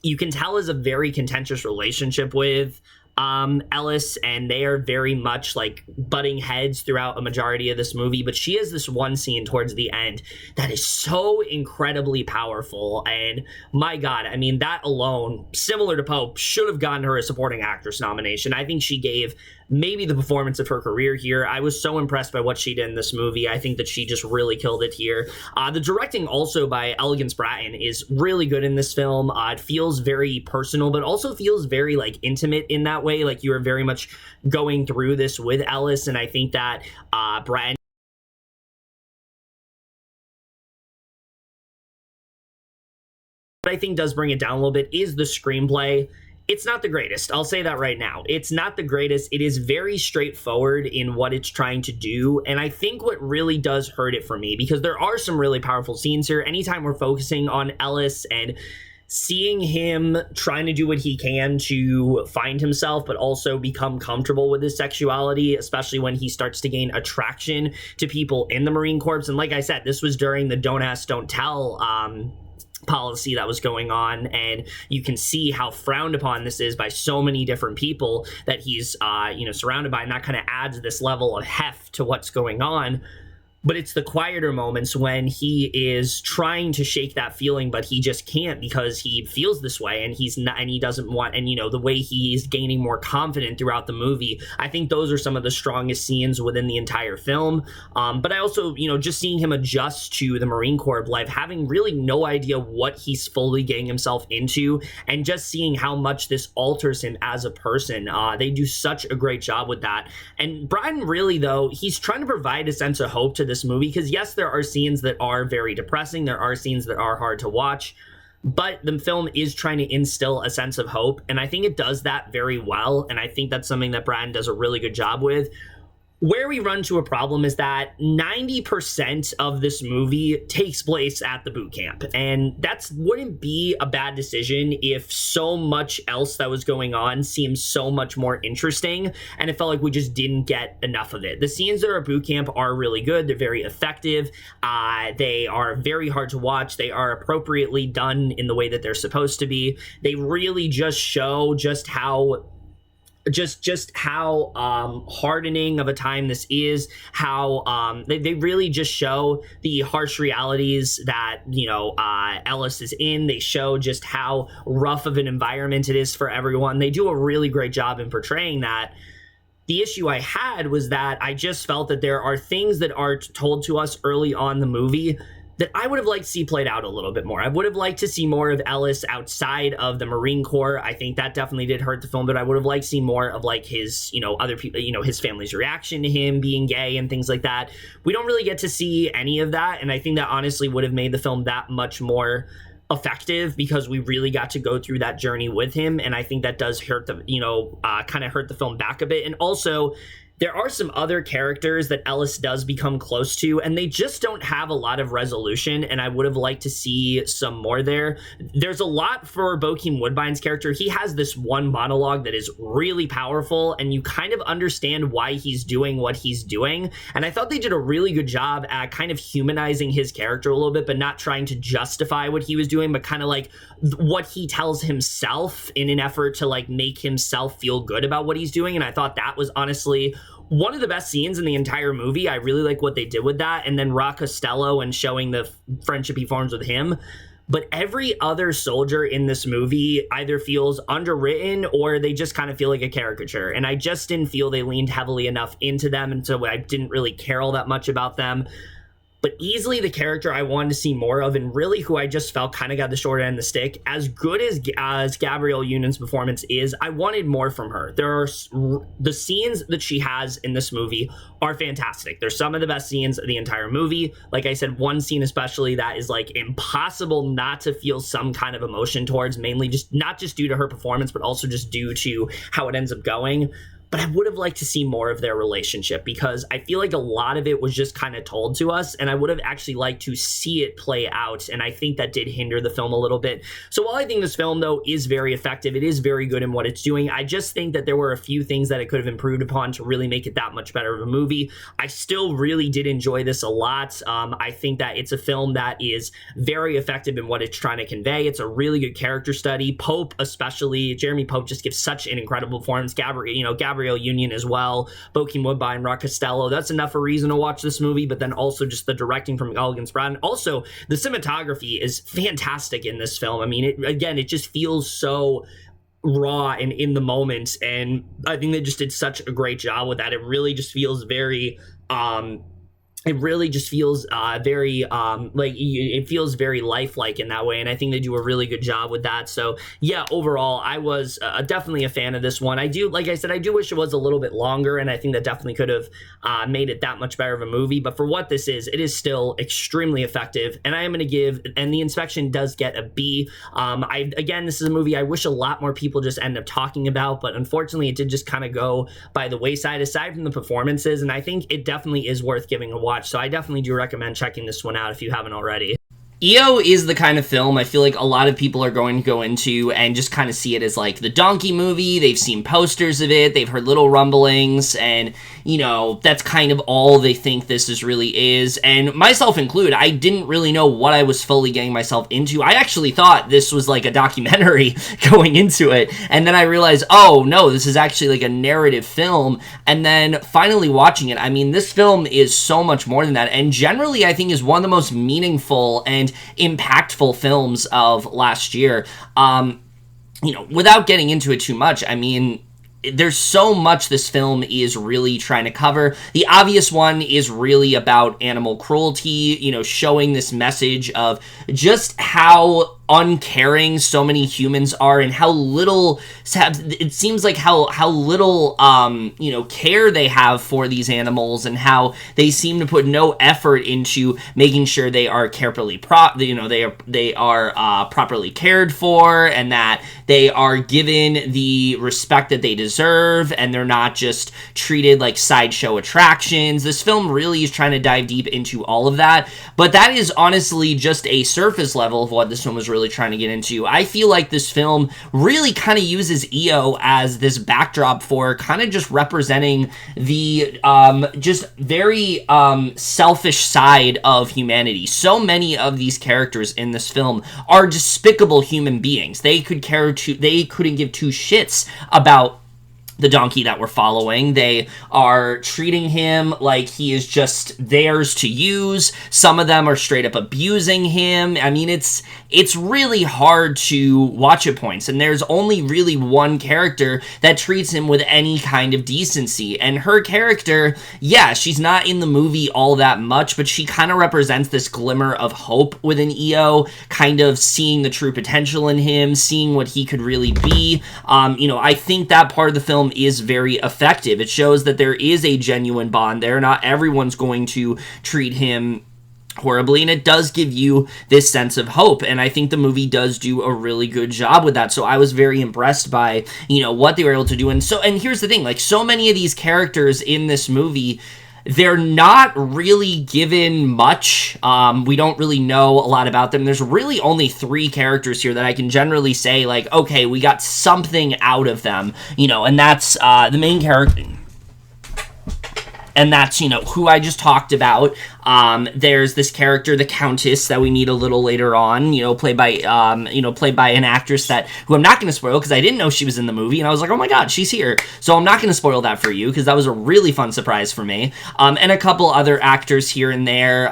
you can tell is a very contentious relationship with Ellis, and they are very much like butting heads throughout a majority of this movie. But she has this one scene towards the end that is so incredibly powerful, and my God, I mean, that alone, similar to Pope, should have gotten her a supporting actress nomination. I think she gave maybe the performance of her career here. I was so impressed by what she did in this movie. I think that she just really killed it here. The directing also by Elegance Bratton is really good in this film. It feels very personal, but also feels very like intimate in that way. Like you are very much going through this with Ellis, and I think that Bratton I think does bring it down a little bit is the screenplay. It's not the greatest. I'll say that right now. It's not the greatest. It is very straightforward in what it's trying to do. And I think what really does hurt it for me, because there are some really powerful scenes here. Anytime we're focusing on Ellis and seeing him trying to do what he can to find himself, but also become comfortable with his sexuality, especially when he starts to gain attraction to people in the Marine Corps. And like I said, this was during the don't ask, don't tell policy that was going on, and you can see how frowned upon this is by so many different people that he's surrounded by, and that kind of adds this level of heft to what's going on. But it's the quieter moments when he is trying to shake that feeling, but he just can't because he feels this way, and he's not, and he doesn't want, and the way he's gaining more confident throughout the movie. I think those are some of the strongest scenes within the entire film. But I also, just seeing him adjust to the Marine Corps life, having really no idea what he's fully getting himself into, and just seeing how much this alters him as a person. They do such a great job with that. And Brian really, though, he's trying to provide a sense of hope to this movie, because yes, there are scenes that are very depressing, there are scenes that are hard to watch, but the film is trying to instill a sense of hope, and I think it does that very well, and I think that's something that Brandon does a really good job with. Where we run to a problem is that 90% of this movie takes place at the boot camp, and that wouldn't be a bad decision if so much else that was going on seemed so much more interesting, and it felt like we just didn't get enough of it. The scenes that are at boot camp are really good. They're very effective. They are very hard to watch. They are appropriately done in the way that they're supposed to be. They really just show just how hardening of a time this is, how they really just show the harsh realities that Ellis is in. They show just how rough of an environment it is for everyone. They do a really great job in portraying that. The issue I had was that I just felt that there are things that are told to us early on in the movie that I would have liked to see played out a little bit more. I would have liked to see more of Ellis outside of the Marine Corps. I think that definitely did hurt the film, but I would have liked to see more of like his, other people, his family's reaction to him being gay and things like that. We don't really get to see any of that, and I think that honestly would have made the film that much more effective, because we really got to go through that journey with him, and I think that does hurt the, kind of hurt the film back a bit. And also, there are some other characters that Ellis does become close to, and they just don't have a lot of resolution, and I would have liked to see some more there. There's a lot for Bokeem Woodbine's character. He has this one monologue that is really powerful, and you kind of understand why he's doing what he's doing, and I thought they did a really good job at kind of humanizing his character a little bit, but not trying to justify what he was doing, but kind of like what he tells himself in an effort to like make himself feel good about what he's doing. And I thought that was honestly one of the best scenes in the entire movie. I really like what they did with that. And then Rock Costello and showing the friendship he forms with him. But every other soldier in this movie either feels underwritten or they just kind of feel like a caricature. And I just didn't feel they leaned heavily enough into them. And so I didn't really care all that much about them. But easily the character I wanted to see more of, and really who I just felt kind of got the short end of the stick, as good as Gabrielle Union's performance is, I wanted more from her. The scenes that she has in this movie are fantastic. They're some of the best scenes of the entire movie. Like I said, one scene especially that is like impossible not to feel some kind of emotion towards, mainly just not just due to her performance, but also just due to how it ends up going. but I would have liked to see more of their relationship, because I feel like a lot of it was just kind of told to us, and I would have actually liked to see it play out, and I think that did hinder the film a little bit. So while I think this film, though, is very effective, it is very good in what it's doing, I just think that there were a few things that it could have improved upon to really make it that much better of a movie. I still really did enjoy this a lot. I think that it's a film that is very effective in what it's trying to convey. It's a really good character study. Pope, especially, Jeremy Pope just gives such an incredible performance. Gabrielle Union as well, Bokeem Woodbine, Rock Costello. That's enough a reason to watch this movie, but then also just the directing from Elegance Brown. Also, the cinematography is fantastic in this film. I mean, it just feels so raw and in the moment, and I think they just did such a great job with that. It really just feels very it feels very lifelike in that way, and I think they do a really good job with that. So yeah, overall, I was definitely a fan of this one. Like I said, I do wish it was a little bit longer, and I think that definitely could have made it that much better of a movie, but for what this is, it is still extremely effective, and I am going to give, and The Inspection does get a B. Again, this is a movie I wish a lot more people just end up talking about, but unfortunately it did just kind of go by the wayside, aside from the performances, and I think it definitely is worth giving a watch. So I definitely do recommend checking this one out if you haven't already. EO is the kind of film I feel like a lot of people are going to go into and just kind of see it as like the donkey movie. They've seen posters of it, they've heard little rumblings, and that's kind of all they think this really is. And myself included, I didn't really know what I was fully getting myself into. I actually thought this was like a documentary going into it, and then I realized, oh no, this is actually like a narrative film. And then finally watching it, I mean, this film is so much more than that, and generally I think is one of the most meaningful and impactful films of last year. Without getting into it too much, I mean, there's so much this film is really trying to cover. The obvious one is really about animal cruelty, showing this message of just how uncaring so many humans are, and how little it seems like how little care they have for these animals, and how they seem to put no effort into making sure they are properly cared for, and that they are given the respect that they deserve, and they're not just treated like sideshow attractions. This film really is trying to dive deep into all of that, but that is honestly just a surface level of what this film is really trying to get into. I feel like this film really kind of uses EO as this backdrop for kind of just representing the just very selfish side of humanity. So many of these characters in this film are despicable human beings. They couldn't give two shits about the donkey that we're following. They are treating him like he is just theirs to use. Some of them are straight up abusing him. I mean, it's really hard to watch at points, and there's only really one character that treats him with any kind of decency, and her character, yeah, she's not in the movie all that much, but she kind of represents this glimmer of hope within EO, kind of seeing the true potential in him, seeing what he could really be. I think that part of the film is very effective. It shows that there is a genuine bond there. Not everyone's going to treat him horribly, and it does give you this sense of hope, and I think the movie does do a really good job with that. So I was very impressed by what they were able to do. And here's the thing, like, so many of these characters in this movie, they're not really given much. We don't really know a lot about them. There's really only 3 characters here that I can generally say, like, okay, we got something out of them, and that's the main character. And that's, who I just talked about. There's this character, the Countess, that we meet a little later on, played by an actress who I'm not going to spoil, because I didn't know she was in the movie, and I was like, oh my god, she's here. So I'm not going to spoil that for you, because that was a really fun surprise for me. And a couple other actors here and there.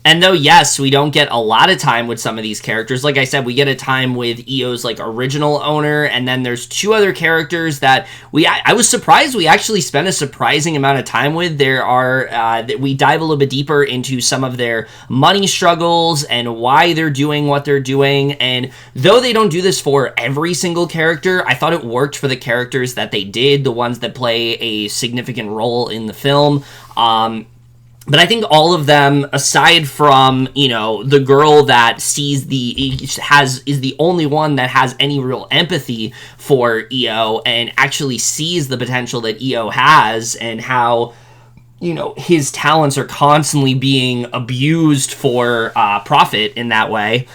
And though, yes, we don't get a lot of time with some of these characters, like I said, we get a time with EO's, like, original owner, and then there's 2 other characters that I was surprised we actually spent a surprising amount of time with. We dive a little bit deeper into some of their money struggles and why they're doing what they're doing, and though they don't do this for every single character, I thought it worked for the characters that they did, the ones that play a significant role in the film. But I think all of them, aside from, you know, the girl that is the only one that has any real empathy for EO and actually sees the potential that EO has and how, you know, his talents are constantly being abused for profit in that way.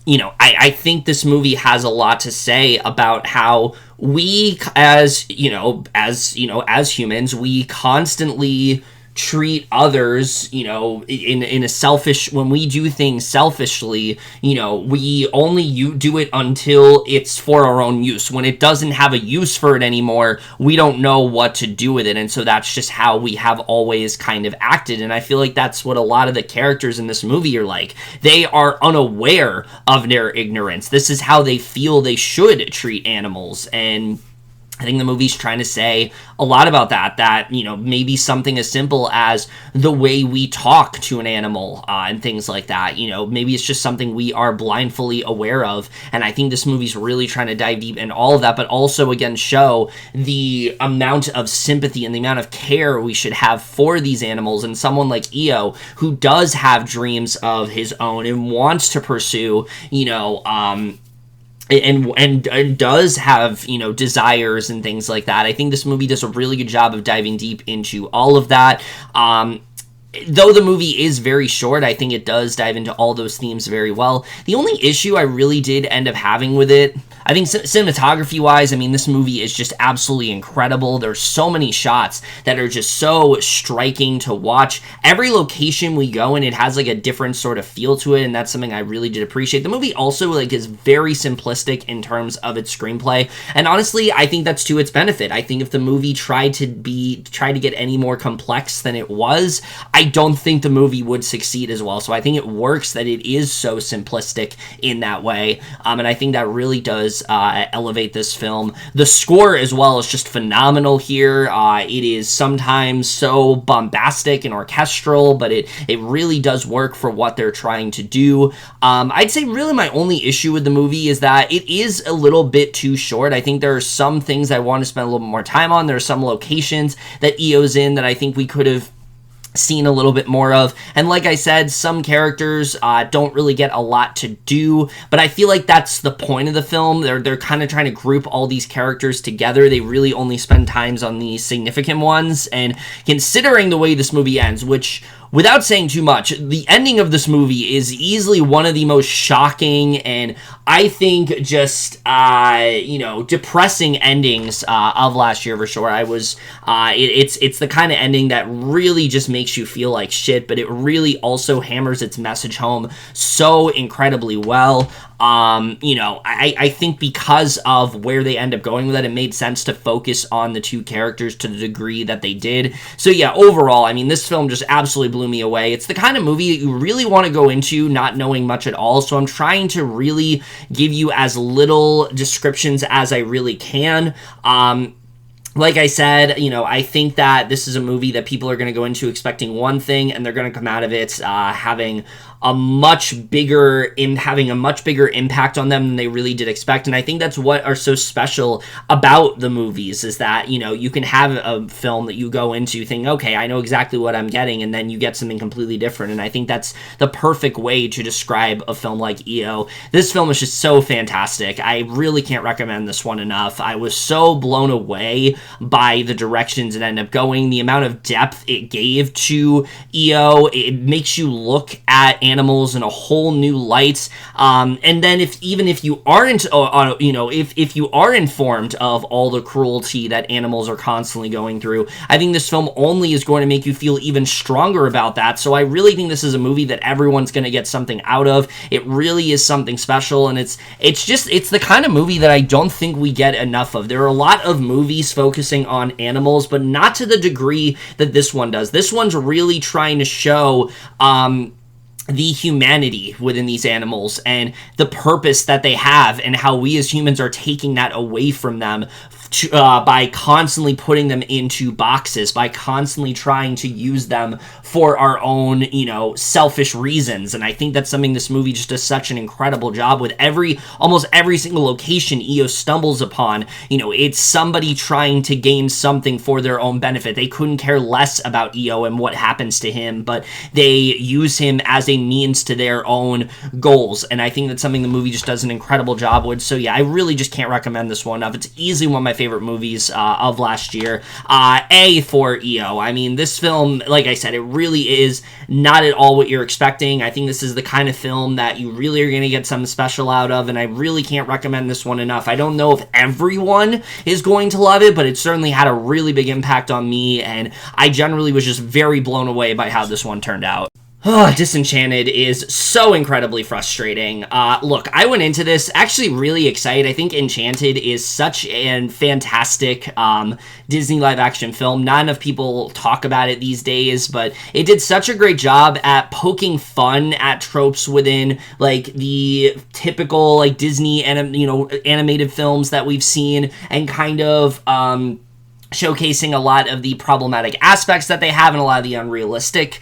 You know, I think this movie has a lot to say about how we, as humans, we constantly treat others, you know, in a selfish, when we do things selfishly, you know, we only do it until it's for our own use. When it doesn't have a use for it anymore, we don't know what to do with it. And so that's just how we have always kind of acted. And I feel like that's what a lot of the characters in this movie are like. They are unaware of their ignorance. This is how they feel they should treat animals. And I think the movie's trying to say a lot about that, you know, maybe something as simple as the way we talk to an animal and things like that. You know, maybe it's just something we are blindly aware of. And I think this movie's really trying to dive deep in all of that, but also, again, show the amount of sympathy and the amount of care we should have for these animals. And someone like EO, who does have dreams of his own and wants to pursue, you know, and does have, you know, desires and things like that. I think this movie does a really good job of diving deep into all of that. Though the movie is very short, I think it does dive into all those themes very well. The only issue I really did end up having with it, I think cinematography-wise, I mean, this movie is just absolutely incredible. There's so many shots that are just so striking to watch. Every location we go in, it has, like, a different sort of feel to it, and that's something I really did appreciate. The movie also, like, is very simplistic in terms of its screenplay, and honestly, I think that's to its benefit. I think if the movie tried to get any more complex than it was, I don't think the movie would succeed as well. So I think it works that it is so simplistic in that way, and I think that really does elevate this film. The score as well is just phenomenal here. It is sometimes so bombastic and orchestral, but it really does work for what they're trying to do. I'd say really my only issue with the movie is that it is a little bit too short. I think there are some things I want to spend a little bit more time on. There are some locations that EO's in that I think we could have seen a little bit more of, and like I said, some characters don't really get a lot to do, but I feel like that's the point of the film. They're kind of trying to group all these characters together. They really only spend times on the significant ones, and considering the way this movie ends, which, without saying too much, the ending of this movie is easily one of the most shocking and I think just, depressing endings of last year for sure. It's the kind of ending that really just makes you feel like shit, but it really also hammers its message home so incredibly well. I think because of where they end up going with it made sense to focus on the two characters to the degree that they did. So yeah, overall, I mean, this film just absolutely blew me away. It's the kind of movie that you really want to go into not knowing much at all, so I'm trying to really give you as little descriptions as I really can. Like I said, I think that this is a movie that people are going to go into expecting one thing, and they're going to come out of it having a much bigger impact on them than they really did expect. And I think that's what are so special about the movies, is that, you can have a film that you go into thinking, okay, I know exactly what I'm getting, and then you get something completely different. And I think that's the perfect way to describe a film like EO. This film is just so fantastic. I really can't recommend this one enough. I was so blown away by the directions it ended up going, the amount of depth it gave to EO. It makes you look at animals in a whole new light, and then if you aren't if you are informed of all the cruelty that animals are constantly going through, I think this film only is going to make you feel even stronger about that. So I really think this is a movie that everyone's going to get something out of. It really is something special, and it's the kind of movie that I don't think we get enough of. There are a lot of movies focusing on animals, but not to the degree that this one does. This one's really trying to show the humanity within these animals and the purpose that they have, and how we as humans are taking that away from them by constantly putting them into boxes, by constantly trying to use them for our own, selfish reasons. And I think that's something this movie just does such an incredible job with. Almost every single location EO stumbles upon, it's somebody trying to gain something for their own benefit. They couldn't care less about EO and what happens to him, but they use him as a means to their own goals. And I think that's something the movie just does an incredible job with. So yeah, I really just can't recommend this one enough. It's easily one of my favorite movies of last year. A for EO. I mean, this film, like I said, it really is not at all what you're expecting. I think this is the kind of film that you really are going to get something special out of, and I really can't recommend this one enough. I don't know if everyone is going to love it, but it certainly had a really big impact on me, and I generally was just very blown away by how this one turned out. Disenchanted is so incredibly frustrating. Look, I went into this actually really excited. I think Enchanted is such a fantastic Disney live-action film. Not enough people talk about it these days, but it did such a great job at poking fun at tropes within, like, the typical, like, Disney animated films that we've seen, and kind of showcasing a lot of the problematic aspects that they have and a lot of the unrealistic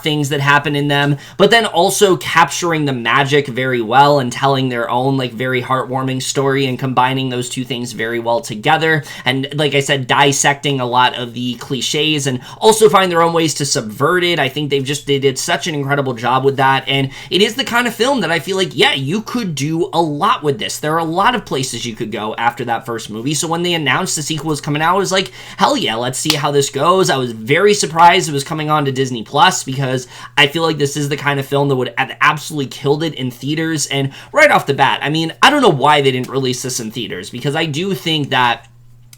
things that happen in them, but then also capturing the magic very well and telling their own, like, very heartwarming story and combining those two things very well together. And like I said, dissecting a lot of the cliches and also finding their own ways to subvert it. I think they did such an incredible job with that, and it is the kind of film that I feel like, yeah, you could do a lot with this. There are a lot of places you could go after that first movie, so when they announced the sequel was coming out, I was like, hell yeah, let's see how this goes. I was very surprised it was coming on to Disney Plus, because I feel like this is the kind of film that would have absolutely killed it in theaters. And right off the bat, I mean, I don't know why they didn't release this in theaters, because I do think that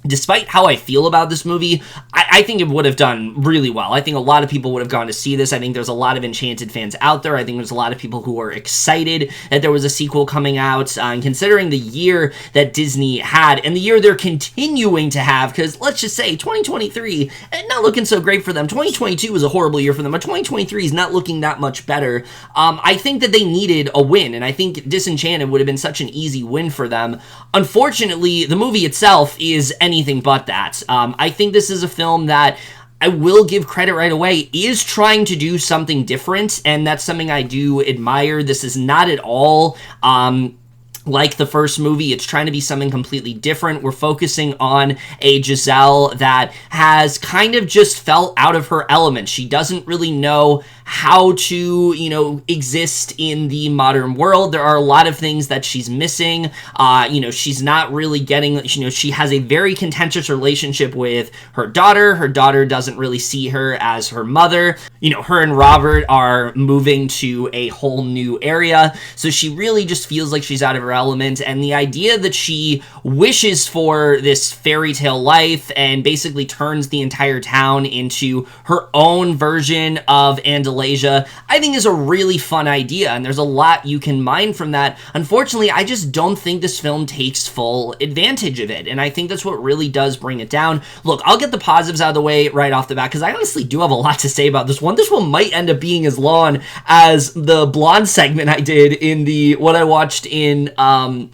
despite how I feel about this movie, I think it would have done really well. I think a lot of people would have gone to see this. I think there's a lot of Enchanted fans out there. I think there's a lot of people who are excited that there was a sequel coming out. And considering the year that Disney had, and the year they're continuing to have, because let's just say 2023, not looking so great for them. 2022 was a horrible year for them, but 2023 is not looking that much better. I think that they needed a win, and I think Disenchanted would have been such an easy win for them. Unfortunately, the movie itself is anything but that. I think this is a film that, I will give credit right away, is trying to do something different, and that's something I do admire. This is not at all like the first movie. It's trying to be something completely different. We're focusing on a Giselle that has kind of just fell out of her element. She doesn't really know how to, exist in the modern world. There are a lot of things that she's missing. She's not really getting, she has a very contentious relationship with her daughter. Her daughter doesn't really see her as her mother. Her and Robert are moving to a whole new area, so she really just feels like she's out of her element. And the idea that she wishes for this fairy tale life and basically turns the entire town into her own version of Andalasia, I think is a really fun idea, and there's a lot you can mine from that. Unfortunately, I just don't think this film takes full advantage of it, and I think that's what really does bring it down. Look, I'll get the positives out of the way right off the bat, because I honestly do have a lot to say about this one. This one might end up being as long as the blonde segment I did in what I watched in the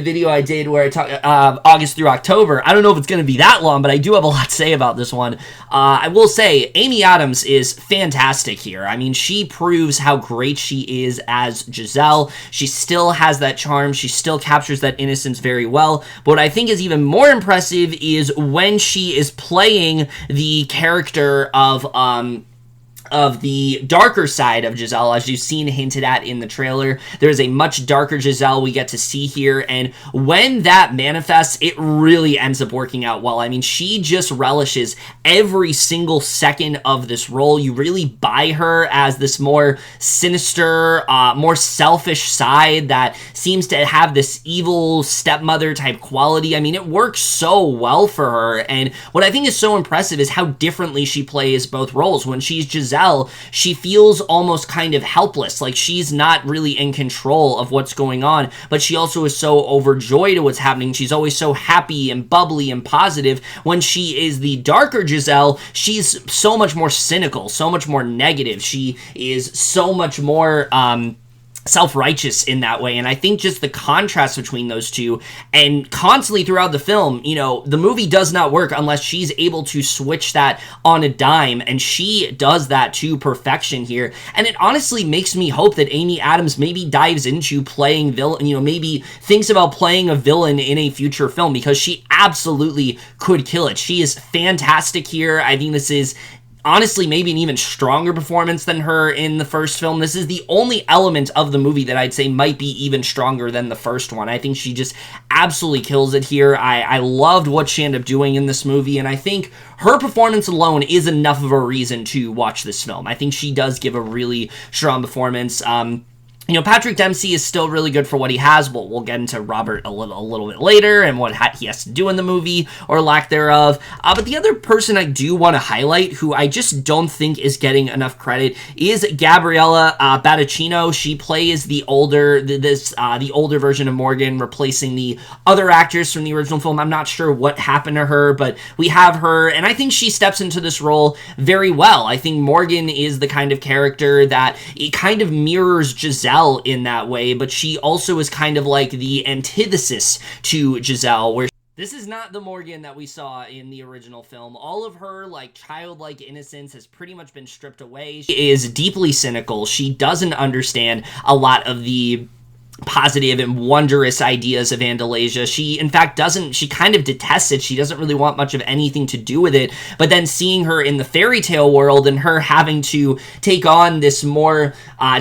video I did where I talk August through October. I don't know if it's going to be that long, but I do have a lot to say about this one. I will say Amy Adams is fantastic here. I mean, she proves how great she is as Giselle. She still has that charm. She still captures that innocence very well. But what I think is even more impressive is when she is playing the character of the darker side of Giselle, as you've seen hinted at in the trailer. There's a much darker Giselle we get to see here, and when that manifests, it really ends up working out well. I mean, she just relishes every single second of this role. You really buy her as this more sinister, more selfish side that seems to have this evil stepmother type quality. I mean, it works so well for her, and what I think is so impressive is how differently she plays both roles. When she's Giselle, she feels almost kind of helpless, like she's not really in control of what's going on, but she also is so overjoyed at what's happening. She's always so happy and bubbly and positive. When she is the darker Giselle, she's so much more cynical, so much more negative. She is so much more self-righteous in that way. And I think just the contrast between those two, and constantly throughout the film, you know, the movie does not work unless she's able to switch that on a dime, and she does that to perfection here. And it honestly makes me hope that Amy Adams maybe dives into playing villain, you know, maybe thinks about playing a villain in a future film, because she absolutely could kill it. She is fantastic here. I think this is honestly maybe an even stronger performance than her in the first film. This is the only element of the movie that I'd say might be even stronger than the first one. I think she just absolutely kills it here. I loved what she ended up doing in this movie, and I think her performance alone is enough of a reason to watch this film. I think she does give a really strong performance. You know, Patrick Dempsey is still really good for what he has, but we'll get into Robert a little bit later and what he has to do in the movie, or lack thereof. But the other person I do want to highlight, who I just don't think is getting enough credit, is Gabriella Battaccino. She plays the older version of Morgan, replacing the other actress from the original film. I'm not sure what happened to her, but we have her, and I think she steps into this role very well. I think Morgan is the kind of character that it kind of mirrors Giselle in that way, but she also is kind of like the antithesis to Giselle, where this is not the Morgan that we saw in the original film. All of her, like, childlike innocence has pretty much been stripped away. She is deeply cynical. She doesn't understand a lot of the positive and wondrous ideas of Andalasia. She, in fact, she kind of detests it. She doesn't really want much of anything to do with it. But then seeing her in the fairy tale world and her having to take on this more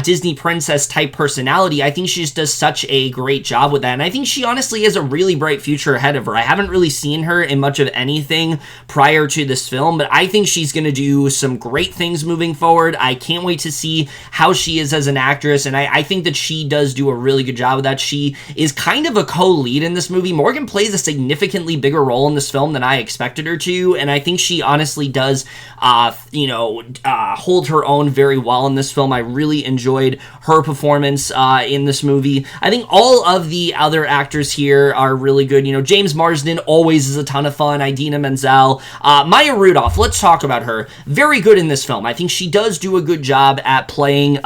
Disney princess type personality, I think she just does such a great job with that. And I think she honestly has a really bright future ahead of her. I haven't really seen her in much of anything prior to this film, but I think she's going to do some great things moving forward. I can't wait to see how she is as an actress, and I think that she does do a really good job with that. She is kind of a co-lead in this movie. Morgan plays a significantly bigger role in this film than I expected her to, and I think she honestly does, hold her own very well in this film. I really enjoyed her performance in this movie. I think all of the other actors here are really good. You know, James Marsden always is a ton of fun. Idina Menzel. Maya Rudolph, let's talk about her. Very good in this film. I think she does do a good job at playing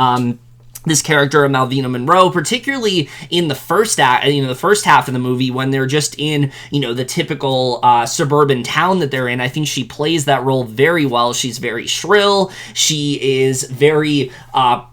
this character of Malvina Monroe, particularly in the first half of the movie, when they're just in, the typical suburban town that they're in. I think she plays that role very well. She's very shrill. She is very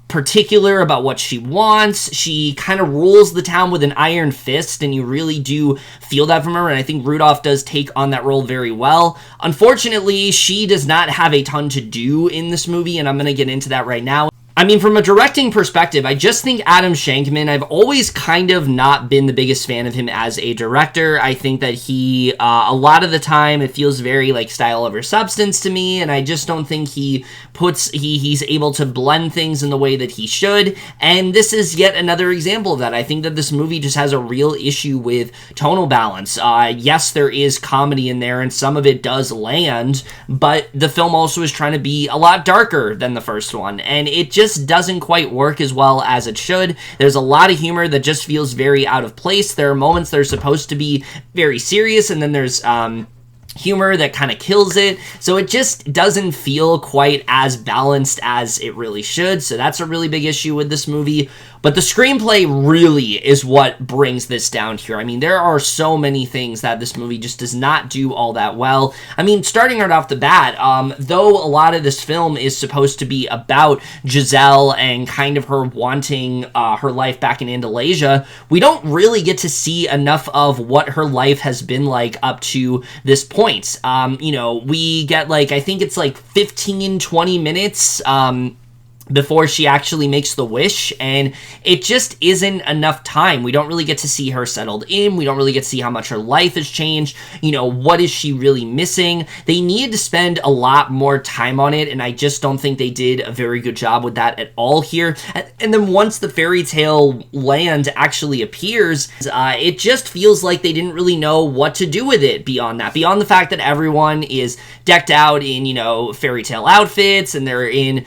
particular about what she wants. She kind of rules the town with an iron fist, and you really do feel that from her, and I think Rudolph does take on that role very well. Unfortunately, she does not have a ton to do in this movie, and I'm going to get into that right now. I mean, from a directing perspective, I just think Adam Shankman, I've always kind of not been the biggest fan of him as a director. I think that he, a lot of the time, it feels very like style over substance to me, and I just don't think he's able to blend things in the way that he should, and this is yet another example of that. I think that this movie just has a real issue with tonal balance. Yes, there is comedy in there, and some of it does land, but the film also is trying to be a lot darker than the first one, and it just doesn't quite work as well as it should. There's a lot of humor that just feels very out of place. There are moments that are supposed to be very serious, and then there's humor that kind of kills it, so it just doesn't feel quite as balanced as it really should. So that's a really big issue with this movie. But the screenplay really is what brings this down here. I mean, there are so many things that this movie just does not do all that well. I mean, starting right off the bat, though a lot of this film is supposed to be about Giselle and kind of her wanting her life back in Andalasia, we don't really get to see enough of what her life has been like up to this point. We get I think it's 15, 20 minutes before she actually makes the wish, and it just isn't enough time. We don't really get to see her settled in. We don't really get to see how much her life has changed. What is she really missing? They needed to spend a lot more time on it, and I just don't think they did a very good job with that at all here. And then once the fairy tale land actually appears, it just feels like they didn't really know what to do with it beyond that. Beyond the fact that everyone is decked out in, fairy tale outfits, and they're in,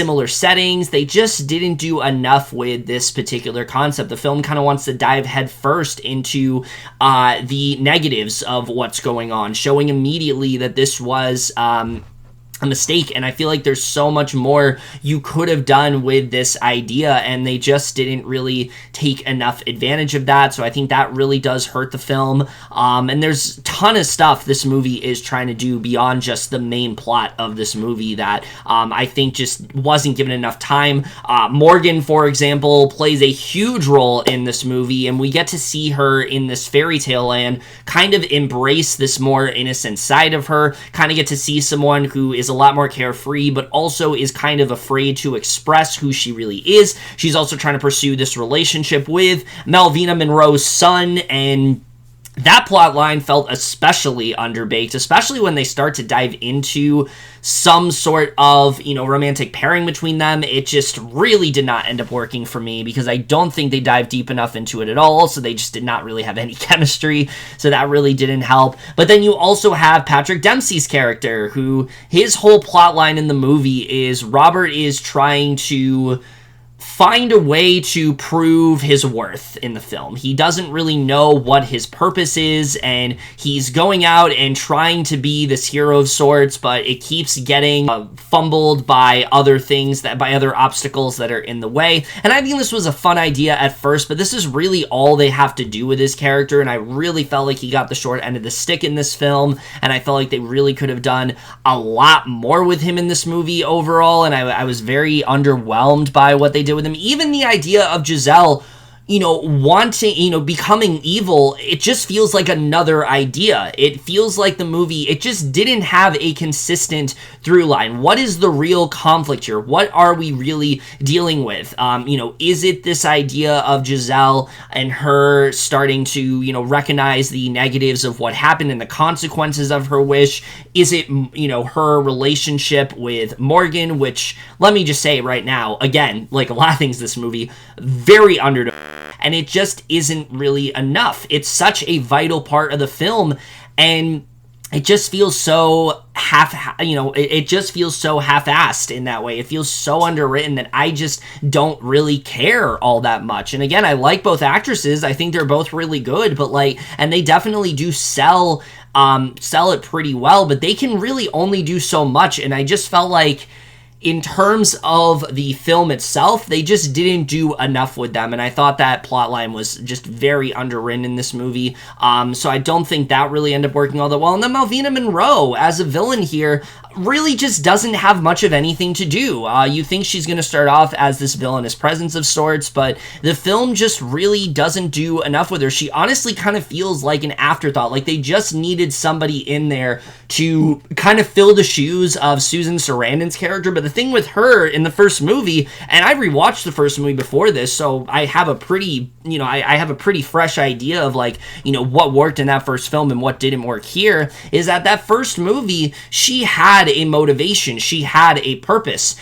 similar settings. They just didn't do enough with this particular concept. The film kind of wants to dive headfirst into the negatives of what's going on, showing immediately that this was a mistake, and I feel like there's so much more you could have done with this idea, and they just didn't really take enough advantage of that. So I think that really does hurt the film. And there's a ton of stuff this movie is trying to do beyond just the main plot of this movie that I think just wasn't given enough time. Morgan, for example, plays a huge role in this movie, and we get to see her in this fairy tale land kind of embrace this more innocent side of her, kind of get to see someone who is a lot more carefree, but also is kind of afraid to express who she really is. She's also trying to pursue this relationship with Malvina Monroe's son, and that plot line felt especially underbaked, especially when they start to dive into some sort of, romantic pairing between them. It just really did not end up working for me because I don't think they dived deep enough into it at all, so they just did not really have any chemistry, so that really didn't help. But then you also have Patrick Dempsey's character, who his whole plot line in the movie is Robert is trying to find a way to prove his worth in the film. He doesn't really know what his purpose is, and he's going out and trying to be this hero of sorts, but it keeps getting fumbled by other things, by other obstacles that are in the way. And I think this was a fun idea at first, but this is really all they have to do with his character, and I really felt like he got the short end of the stick in this film, and I felt like they really could have done a lot more with him in this movie overall, and I was very underwhelmed by what they did with him. Even the idea of Giselle, wanting, becoming evil, it just feels like another idea. It feels like the movie, it just didn't have a consistent through line. What is the real conflict here? What are we really dealing with? Is it this idea of Giselle and her starting to, recognize the negatives of what happened and the consequences of her wish? Is it, her relationship with Morgan, which, let me just say right now, again, like a lot of things this movie, very underdeveloped. And it just isn't really enough. It's such a vital part of the film, and it just feels so it just feels so half-assed in that way. It feels so underwritten that I just don't really care all that much. And again, I like both actresses. I think they're both really good, but and they definitely do sell it pretty well, but they can really only do so much. And I just felt like, in terms of the film itself, they just didn't do enough with them, and I thought that plotline was just very underwritten in this movie, so I don't think that really ended up working all that well. And then Malvina Monroe, as a villain here, really just doesn't have much of anything to do. You think she's going to start off as this villainous presence of sorts, but the film just really doesn't do enough with her. She honestly kind of feels like an afterthought, like they just needed somebody in there to kind of fill the shoes of Susan Sarandon's character. But the thing with her in the first movie, and I rewatched the first movie before this, so I have a pretty, I have a pretty fresh idea of what worked in that first film and what didn't work here, is that first movie, she had a motivation, she had a purpose.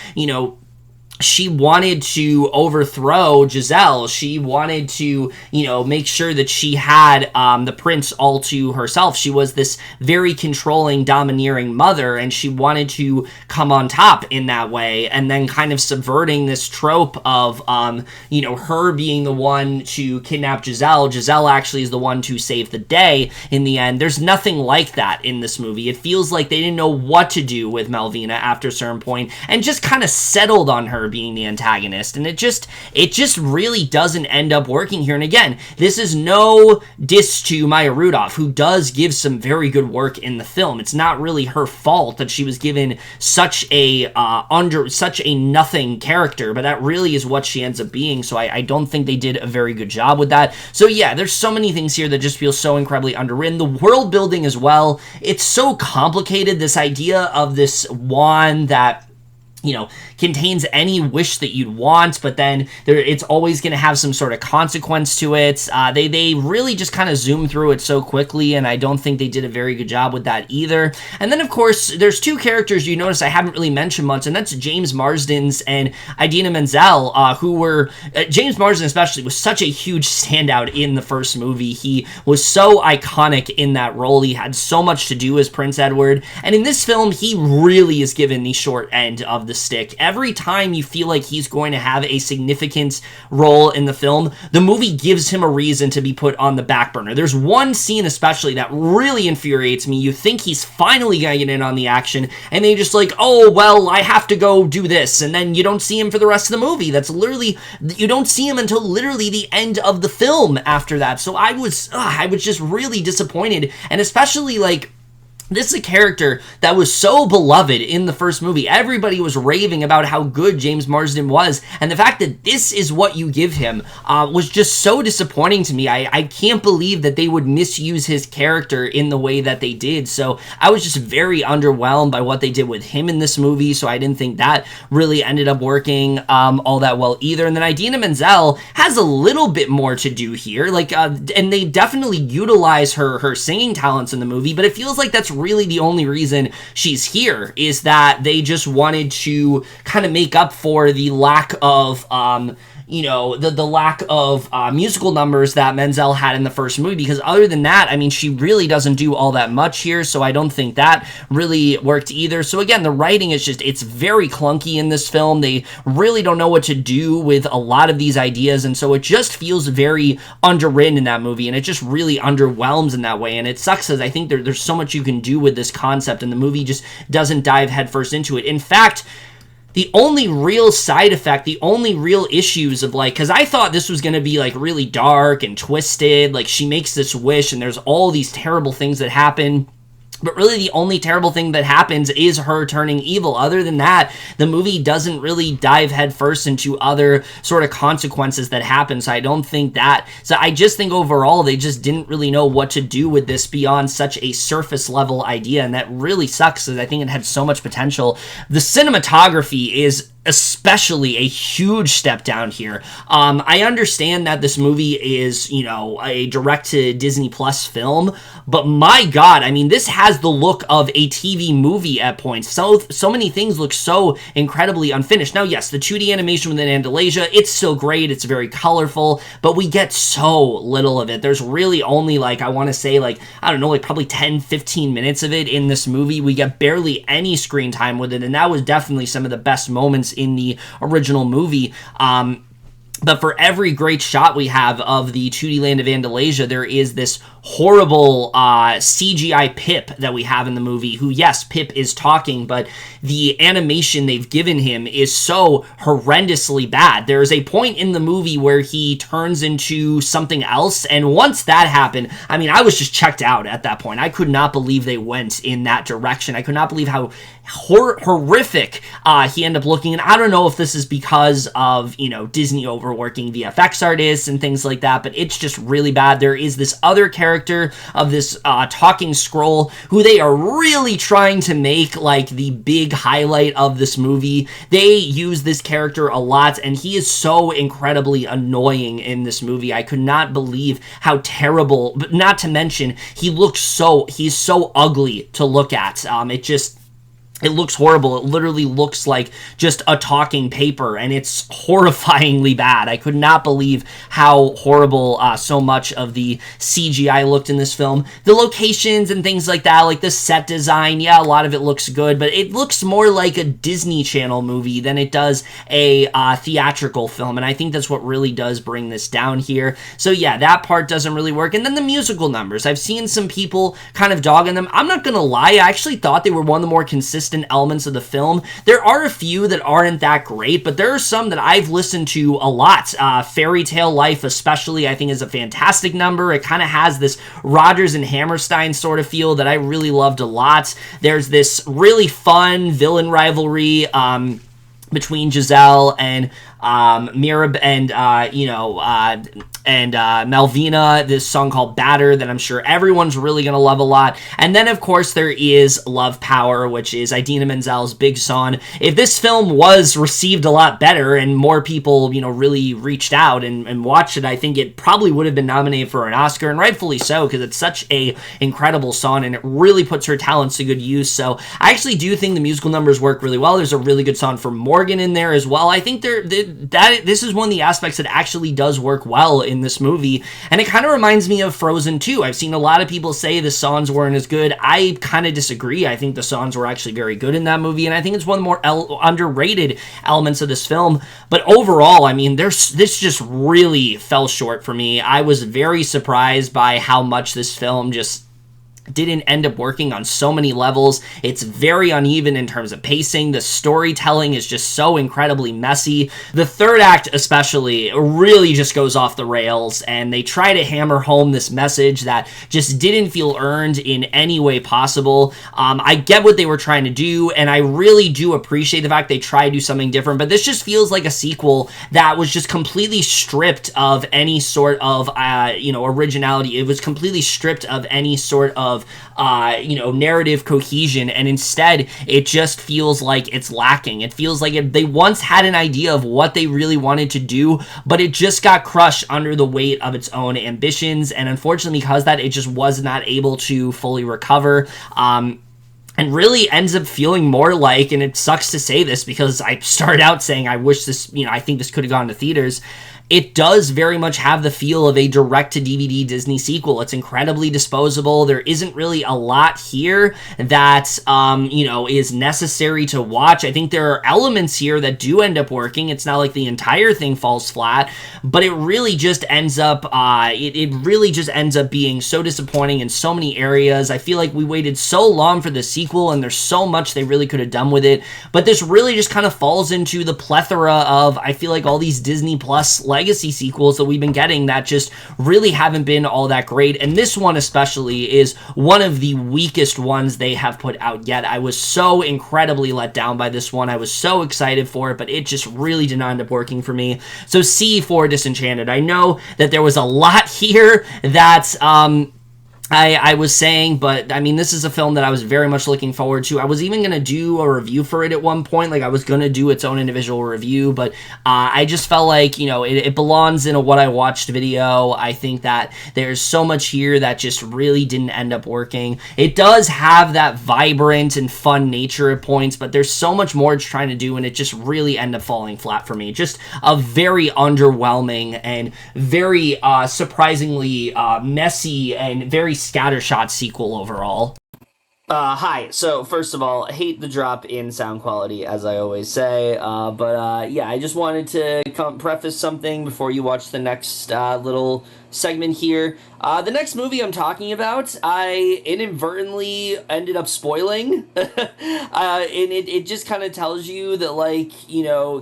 She wanted to overthrow Giselle. She wanted to, make sure that she had the prince all to herself. She was this very controlling, domineering mother, and she wanted to come on top in that way, and then kind of subverting this trope of, her being the one to kidnap Giselle. Giselle actually is the one to save the day in the end. There's nothing like that in this movie. It feels like they didn't know what to do with Malvina after a certain point, and just kind of settled on her being the antagonist, and it just really doesn't end up working here. And again, this is no diss to Maya Rudolph, who does give some very good work in the film. It's not really her fault that she was given such a nothing character, but that really is what she ends up being, so I don't think they did a very good job with that. So yeah, there's so many things here that just feel so incredibly underwritten. The world building as well, it's so complicated. This idea of this wand that contains any wish that you'd want, but then it's always going to have some sort of consequence to it. They really just kind of zoom through it so quickly, and I don't think they did a very good job with that either. And then, of course, there's two characters you notice I haven't really mentioned much, and that's James Marsden's and Idina Menzel, who were... James Marsden especially was such a huge standout in the first movie. He was so iconic in that role. He had so much to do as Prince Edward, and in this film, he really is given the short end of the stick. every time you feel like he's going to have a significant role in the film, the movie gives him a reason to be put on the back burner. There's one scene especially that really infuriates me. You think he's finally gonna get in on the action, and they just like, oh, well, I have to go do this, and then you don't see him for the rest of the movie. That's literally, you don't see him until literally the end of the film after that. So I was just really disappointed, and especially like, this is a character that was so beloved in the first movie. Everybody was raving about how good James Marsden was, and the fact that this is what you give him was just so disappointing to me. I can't believe that they would misuse his character in the way that they did, so I was just very underwhelmed by what they did with him in this movie, so I didn't think that really ended up working all that well either. And then Idina Menzel has a little bit more to do here, like, and they definitely utilize her singing talents in the movie, but it feels like that's really the only reason she's here, is that they just wanted to kind of make up for the lack of the lack of musical numbers that Menzel had in the first movie, because other than that, I mean, she really doesn't do all that much here, so I don't think that really worked either. So again, the writing is just, it's very clunky in this film. They really don't know what to do with a lot of these ideas, and so it just feels very underwritten in that movie, and it just really underwhelms in that way, and it sucks because I think there's so much you can do with this concept, and the movie just doesn't dive headfirst into it. In fact, the only real side effect, the only real issues of like, because I thought this was going to be like really dark and twisted, like she makes this wish and there's all these terrible things that happen. But really the only terrible thing that happens is her turning evil. Other than that, the movie doesn't really dive headfirst into other sort of consequences that happen. So I don't think that. So I just think overall they just didn't really know what to do with this beyond such a surface level idea. And that really sucks because I think it had so much potential. The cinematography is especially a huge step down here. I understand that this movie is, a direct to Disney Plus film, but my God, I mean, this has the look of a TV movie at points. So many things look so incredibly unfinished. Now, yes, the 2D animation within Andalasia, it's still great. It's very colorful, but we get so little of it. There's really only probably 10, 15 minutes of it in this movie. We get barely any screen time with it, and that was definitely some of the best moments in the original movie. But for every great shot we have of the 2D land of Andalasia, there is this horrible CGI Pip that we have in the movie, who, yes, Pip is talking, but the animation they've given him is so horrendously bad. There is a point in the movie where he turns into something else, and once that happened, I mean, I was just checked out at that point. I could not believe they went in that direction. I could not believe how horrific he ended up looking, and I don't know if this is because of, Disney overworking VFX artists and things like that, but it's just really bad. There is this other character of this talking scroll who they are really trying to make like the big highlight of this movie. They use this character a lot, and he is so incredibly annoying in this movie. I could not believe how terrible, but not to mention he's so ugly to look at. It looks horrible. It literally looks like just a talking paper, and it's horrifyingly bad. I could not believe how horrible so much of the CGI looked in this film. The locations and things like that, like the set design, yeah, a lot of it looks good, but it looks more like a Disney Channel movie than it does a theatrical film, and I think that's what really does bring this down here. So yeah, that part doesn't really work. And then the musical numbers. I've seen some people kind of dogging them. I'm not gonna lie, I actually thought they were one of the more consistent elements of the film. There are a few that aren't that great, but there are some that I've listened to a lot. Fairy Tale Life especially, I think, is a fantastic number. It kind of has this Rodgers and Hammerstein sort of feel that I really loved a lot. There's this really fun villain rivalry between Giselle and Mirab and Malvina, this song called Batter that I'm sure everyone's really going to love a lot. And then, of course, there is Love Power, which is Idina Menzel's big song. If this film was received a lot better and more people, really reached out and watched it, I think it probably would have been nominated for an Oscar, and rightfully so, because it's such a incredible song, and it really puts her talents to good use. So I actually do think the musical numbers work really well. There's a really good song for Morgan in there as well. I think this is one of the aspects that actually does work well in this movie. And it kind of reminds me of Frozen 2. I've seen a lot of people say the songs weren't as good. I kind of disagree. I think the songs were actually very good in that movie, and I think it's one of the more underrated elements of this film. But overall, I mean, this just really fell short for me. I was very surprised by how much this film just didn't end up working on so many levels. It's very uneven in terms of pacing. The storytelling is just so incredibly messy. The third act especially really just goes off the rails, and they try to hammer home this message that just didn't feel earned in any way possible. I get what they were trying to do, and I really do appreciate the fact they try to do something different, but this just feels like a sequel that was just completely stripped of any sort of originality. It was completely stripped of any sort of narrative cohesion, and instead it just feels like it's lacking. It feels like they once had an idea of what they really wanted to do, but it just got crushed under the weight of its own ambitions, and unfortunately because of that, it just was not able to fully recover. And really ends up feeling more like, and it sucks to say this because I started out saying I wish this, I think this could have gone to theaters. It does very much have the feel of a direct-to-DVD Disney sequel. It's incredibly disposable. There isn't really a lot here that, is necessary to watch. I think there are elements here that do end up working. It's not like the entire thing falls flat, but it really just ends up, it really just ends up being so disappointing in so many areas. I feel like we waited so long for the sequel, and there's so much they really could have done with it, but this really just kind of falls into the plethora of, I feel like, all these Disney Plus legacy sequels that we've been getting that just really haven't been all that great, and this one especially is one of the weakest ones they have put out yet. I was so incredibly let down by this one. I was so excited for it, but it just really did not end up working for me. So C for Disenchanted. I know that there was a lot here that I was saying, but I mean, this is a film that I was very much looking forward to. I was even going to do a review for it at one point. Like, I was going to do its own individual review, but I just felt like, it belongs in a What I Watched video. I think that there's so much here that just really didn't end up working. It does have that vibrant and fun nature at points, but there's so much more it's trying to do, and it just really ended up falling flat for me. Just a very underwhelming and very surprisingly messy and very scattershot sequel overall. Hi. So, first of all, I hate the drop in sound quality, as I always say, but yeah, I just wanted to preface something before you watch the next little segment here. The next movie I'm talking about, I inadvertently ended up spoiling, and it just kind of tells you that,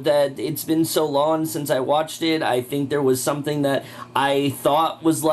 that it's been so long since I watched it. I think there was something that I thought was,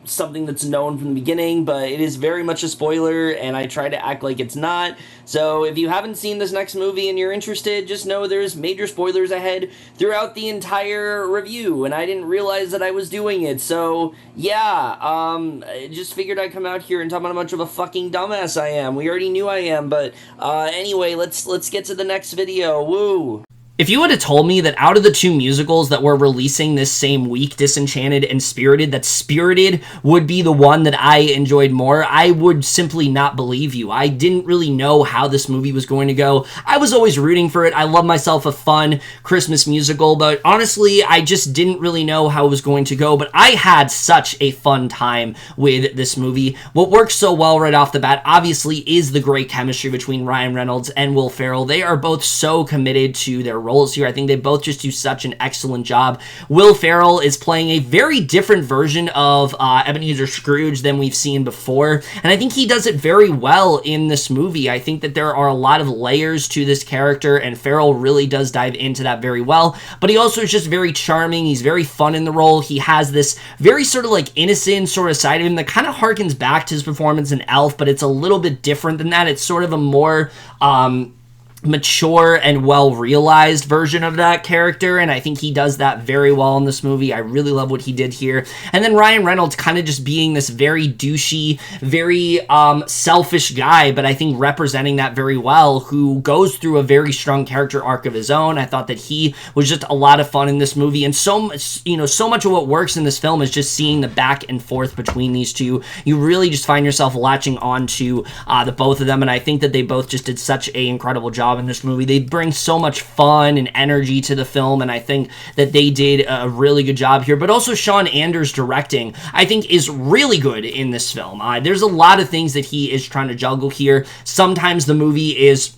something that's known from the beginning, but it is very much a spoiler, and I try to act like it's not. So if you haven't seen this next movie and you're interested, just know there's major spoilers ahead throughout the entire review, and I didn't realize that I was doing it. So yeah, I just figured I'd come out here and talk about how much of a fucking dumbass I am. We already knew I am, but anyway, let's get to the next video. Woo! If you would have told me that out of the two musicals that were releasing this same week, Disenchanted and Spirited, that Spirited would be the one that I enjoyed more, I would simply not believe you. I didn't really know how this movie was going to go. I was always rooting for it. I love myself a fun Christmas musical, but honestly, I just didn't really know how it was going to go, but I had such a fun time with this movie. What works so well right off the bat, obviously, is the great chemistry between Ryan Reynolds and Will Ferrell. They are both so committed to their roles here. I think they both just do such an excellent job. Will Ferrell is playing a very different version of Ebenezer Scrooge than we've seen before, and I think he does it very well in this movie. I think that there are a lot of layers to this character, and Ferrell really does dive into that very well, but he also is just very charming. He's very fun in the role. He has this very sort of innocent sort of side of him that kind of harkens back to his performance in Elf, but it's a little bit different than that. It's sort of a more mature and well-realized version of that character, and I think he does that very well in this movie. I really love what he did here. And then Ryan Reynolds kind of just being this very douchey, very selfish guy, but I think representing that very well, who goes through a very strong character arc of his own. I thought that he was just a lot of fun in this movie, and so much of what works in this film is just seeing the back and forth between these two. You really just find yourself latching on to the both of them, and I think that they both just did such an incredible job job in this movie. They bring so much fun and energy to the film, and I think that they did a really good job here. But also Sean Anders' directing, I think, is really good in this film. There's a lot of things that he is trying to juggle here. Sometimes the movie is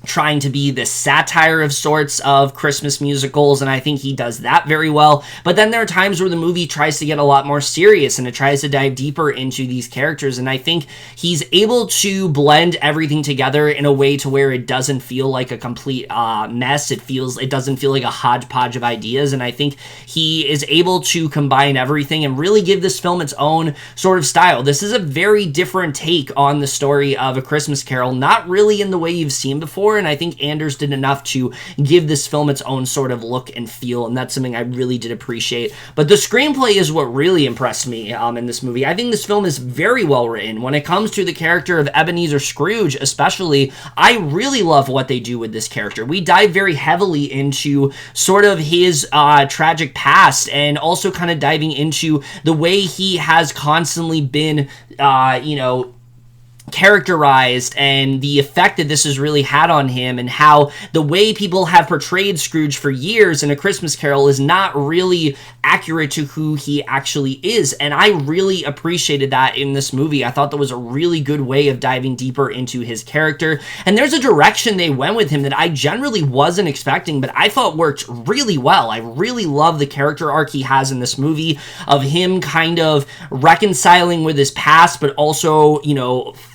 trying to be this satire of sorts of Christmas musicals, and I think he does that very well. But then there are times where the movie tries to get a lot more serious, and it tries to dive deeper into these characters, and I think he's able to blend everything together in a way to where it doesn't feel like a complete mess. It doesn't feel like a hodgepodge of ideas, and I think he is able to combine everything and really give this film its own sort of style. This is a very different take on the story of A Christmas Carol, not really in the way you've seen before, and I think Anders did enough to give this film its own sort of look and feel, and that's something I really did appreciate. But the screenplay is what really impressed me in this movie. I think this film is very well written. When it comes to the character of Ebenezer Scrooge especially, I really love what they do with this character. We dive very heavily into sort of his tragic past, and also kind of diving into the way he has constantly been, characterized, and the effect that this has really had on him, and how the way people have portrayed Scrooge for years in A Christmas Carol is not really accurate to who he actually is. And I really appreciated that in this movie. I thought that was a really good way of diving deeper into his character, and there's a direction they went with him that I generally wasn't expecting, but I thought worked really well. I really love the character arc he has in this movie, of him kind of reconciling with his past, but also,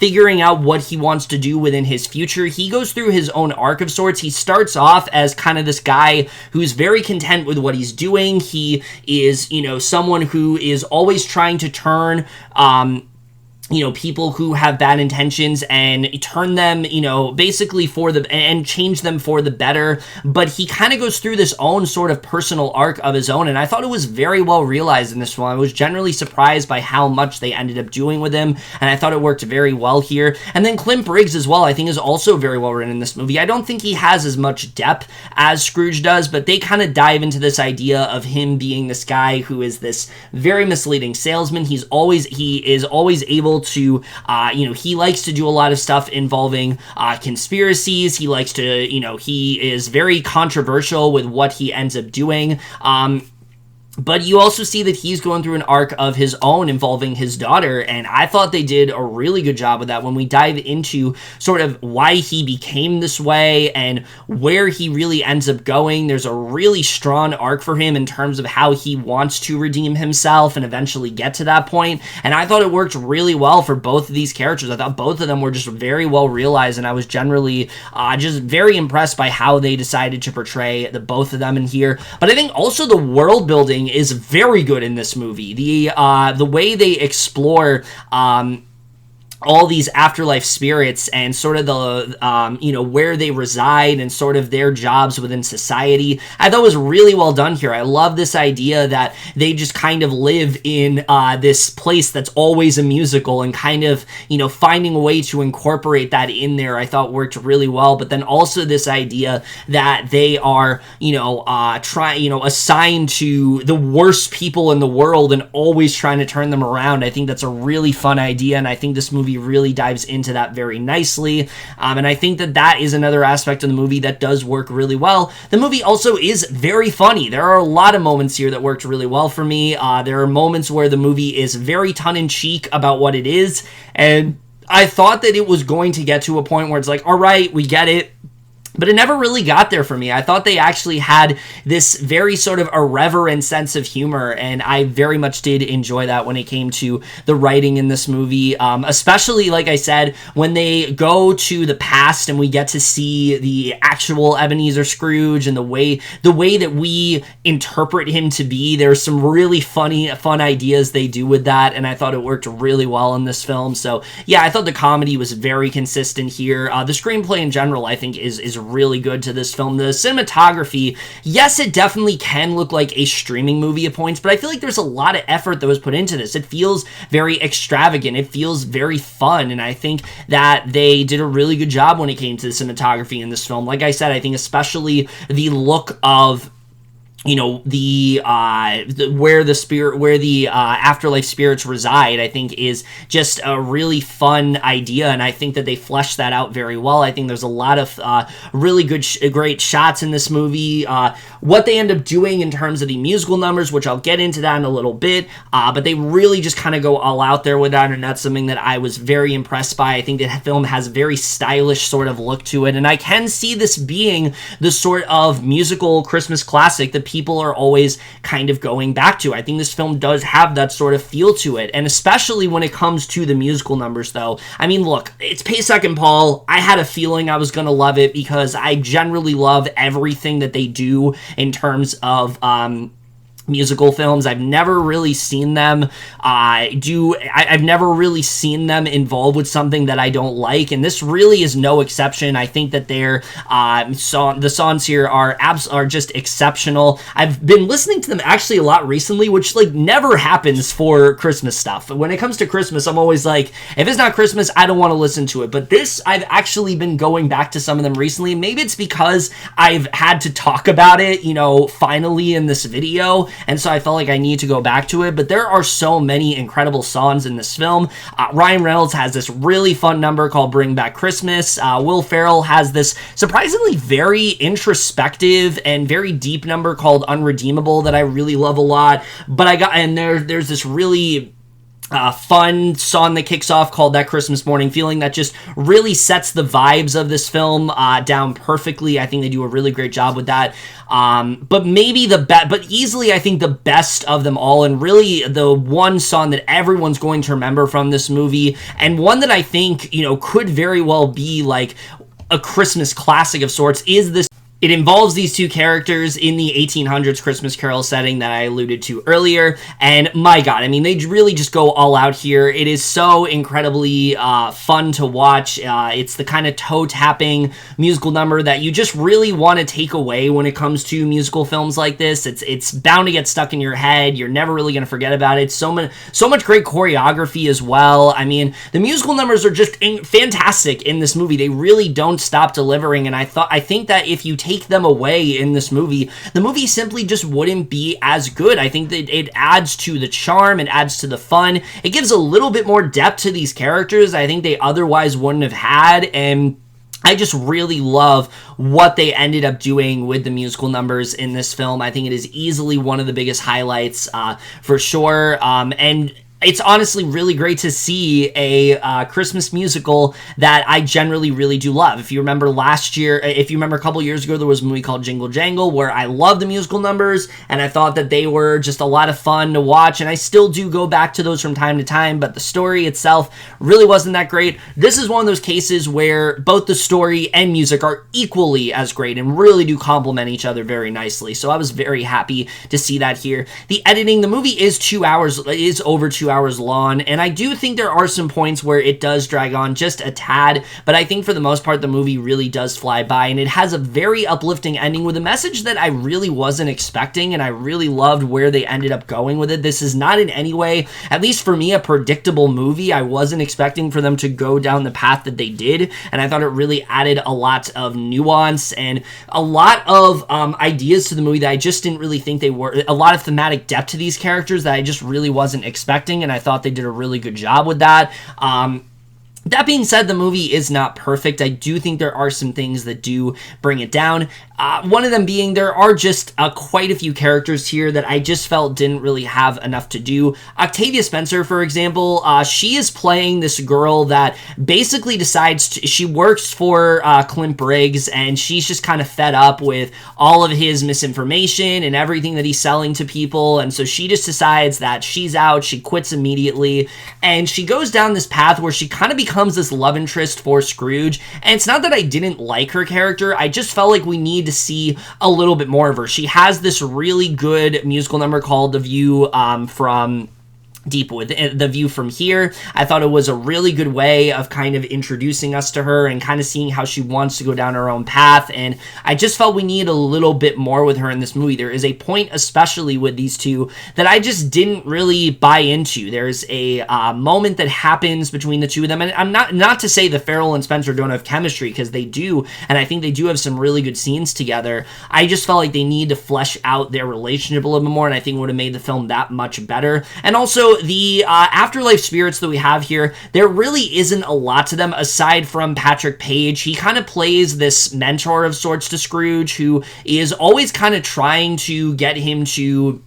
figuring out what he wants to do within his future. He goes through his own arc of sorts. He starts off as kind of this guy who's very content with what he's doing. He is, someone who is always trying to turn, people who have bad intentions and turn them, basically and change them for the better. But he kind of goes through this own sort of personal arc of his own, and I thought it was very well realized in this one. I was generally surprised by how much they ended up doing with him, and I thought it worked very well here. And then Clint Briggs as well, I think, is also very well written in this movie. I don't think he has as much depth as Scrooge does, but they kind of dive into this idea of him being this guy who is this very misleading salesman. He is always able to, he likes to do a lot of stuff involving conspiracies. He likes to, he is very controversial with what he ends up doing. But you also see that he's going through an arc of his own involving his daughter, and I thought they did a really good job with that. When we dive into sort of why he became this way and where he really ends up going, there's a really strong arc for him in terms of how he wants to redeem himself and eventually get to that point. And I thought it worked really well for both of these characters. I thought both of them were just very well realized, and I was generally just very impressed by how they decided to portray the both of them in here. But I think also the world building is very good in this movie. The way they explore all these afterlife spirits and sort of the, where they reside and sort of their jobs within society, I thought was really well done here. I love this idea that they just kind of live in this place that's always a musical, and kind of, finding a way to incorporate that in there, I thought worked really well. But then also this idea that they are, assigned to the worst people in the world and always trying to turn them around. I think that's a really fun idea, and I think this movie really dives into that very nicely, and I think that is another aspect of the movie that does work really well. The movie also is very funny. There are a lot of moments here that worked really well for me. There are moments where the movie is very tongue-in-cheek about what it is, and I thought that it was going to get to a point where it's like, all right, we get it. But it never really got there for me. I thought they actually had this very sort of irreverent sense of humor, and I very much did enjoy that when it came to the writing in this movie, especially, like I said, when they go to the past and we get to see the actual Ebenezer Scrooge and the way that we interpret him to be. There's some really fun ideas they do with that, and I thought it worked really well in this film. So yeah, I thought the comedy was very consistent here. The screenplay in general, I think, is really good to this film. The cinematography, yes, it definitely can look like a streaming movie at points, but I feel like there's a lot of effort that was put into this. It feels very extravagant. It feels very fun, and I think that they did a really good job when it came to the cinematography in this film. Like I said, I think especially the look of where the afterlife spirits reside, I think is just a really fun idea, and I think that they fleshed that out very well. I think there's a lot of really great shots in this movie. What they end up doing in terms of the musical numbers, which I'll get into that in a little bit, but they really just kind of go all out there with that, and that's something that I was very impressed by. I think the film has a very stylish sort of look to it, and I can see this being the sort of musical Christmas classic that people are always kind of going back to. I think this film does have that sort of feel to it, and especially when it comes to the musical numbers, though. I mean, look, it's Pasek and Paul. I had a feeling I was going to love it because I generally love everything that they do in terms of musical films. I've never really seen them I've never really seen them involved with something that I don't like, and this really is no exception. I think that their the songs here are just exceptional. I've been listening to them actually a lot recently, which like never happens for Christmas stuff. When it comes to Christmas, I'm always like, if it's not Christmas, I don't want to listen to it. But this, I've actually been going back to some of them recently. Maybe it's because I've had to talk about it, finally in this video, and so I felt like I need to go back to it. But there are so many incredible songs in this film. Ryan Reynolds has this really fun number called Bring Back Christmas. Will Ferrell has this surprisingly very introspective and very deep number called Unredeemable that I really love a lot. But there's this really fun song that kicks off called That Christmas Morning Feeling that just really sets the vibes of this film down perfectly. I think they do a really great job with that. But easily I think the best of them all, and really the one song that everyone's going to remember from this movie, and one that I think, could very well be like a Christmas classic of sorts, is this. It involves these two characters in the 1800s Christmas Carol setting that I alluded to earlier, and my God, I mean, they really just go all out here. It is so incredibly fun to watch. It's the kind of toe-tapping musical number that you just really want to take away when it comes to musical films like this. It's bound to get stuck in your head. You're never really going to forget about it. So much great choreography as well. I mean, the musical numbers are just fantastic in this movie. They really don't stop delivering, and I think that if you take them away in this movie, the movie simply just wouldn't be as good. I think that it adds to the charm, it adds to the fun, it gives a little bit more depth to these characters I think they otherwise wouldn't have had, and I just really love what they ended up doing with the musical numbers in this film. I think it is easily one of the biggest highlights for sure, and it's honestly really great to see a Christmas musical that I generally really do love. If you remember a couple years ago, there was a movie called Jingle Jangle where I loved the musical numbers and I thought that they were just a lot of fun to watch, and I still do go back to those from time to time, but the story itself really wasn't that great. This is one of those cases where both the story and music are equally as great and really do complement each other very nicely, so I was very happy to see that here. The editing, the movie is over 2 hours long, and I do think there are some points where it does drag on just a tad, but I think for the most part the movie really does fly by, and it has a very uplifting ending with a message that I really wasn't expecting, and I really loved where they ended up going with it. This is not in any way, at least for me, a predictable movie. I wasn't expecting for them to go down the path that they did, and I thought it really added a lot of nuance and a lot of ideas to the movie that I just didn't really think they were, a lot of thematic depth to these characters that I just really wasn't expecting, and I thought they did a really good job with that. That being said, the movie is not perfect. I do think there are some things that do bring it down. One of them being there are just quite a few characters here that I just felt didn't really have enough to do. Octavia Spencer, for example, she is playing this girl that basically decides she works for Clint Briggs, and she's just kind of fed up with all of his misinformation and everything that he's selling to people, and so she just decides that she's out, she quits immediately, and she goes down this path where she kind of becomes this love interest for Scrooge. And it's not that I didn't like her character, I just felt like we need to see a little bit more of her. She has this really good musical number called The View from deep with The View from Here. I thought it was a really good way of kind of introducing us to her and kind of seeing how she wants to go down her own path, and I just felt we needed a little bit more with her in this movie. There is a point, especially with these two, that I just didn't really buy into. There's a moment that happens between the two of them, and I'm not to say that Farrell and Spencer don't have chemistry, because they do, and I think they do have some really good scenes together. I just felt like they need to flesh out their relationship a little bit more, and I think it would have made the film that much better. And also, the afterlife spirits that we have here, there really isn't a lot to them aside from Patrick Page. He kind of plays this mentor of sorts to Scrooge, who is always kind of trying to get him to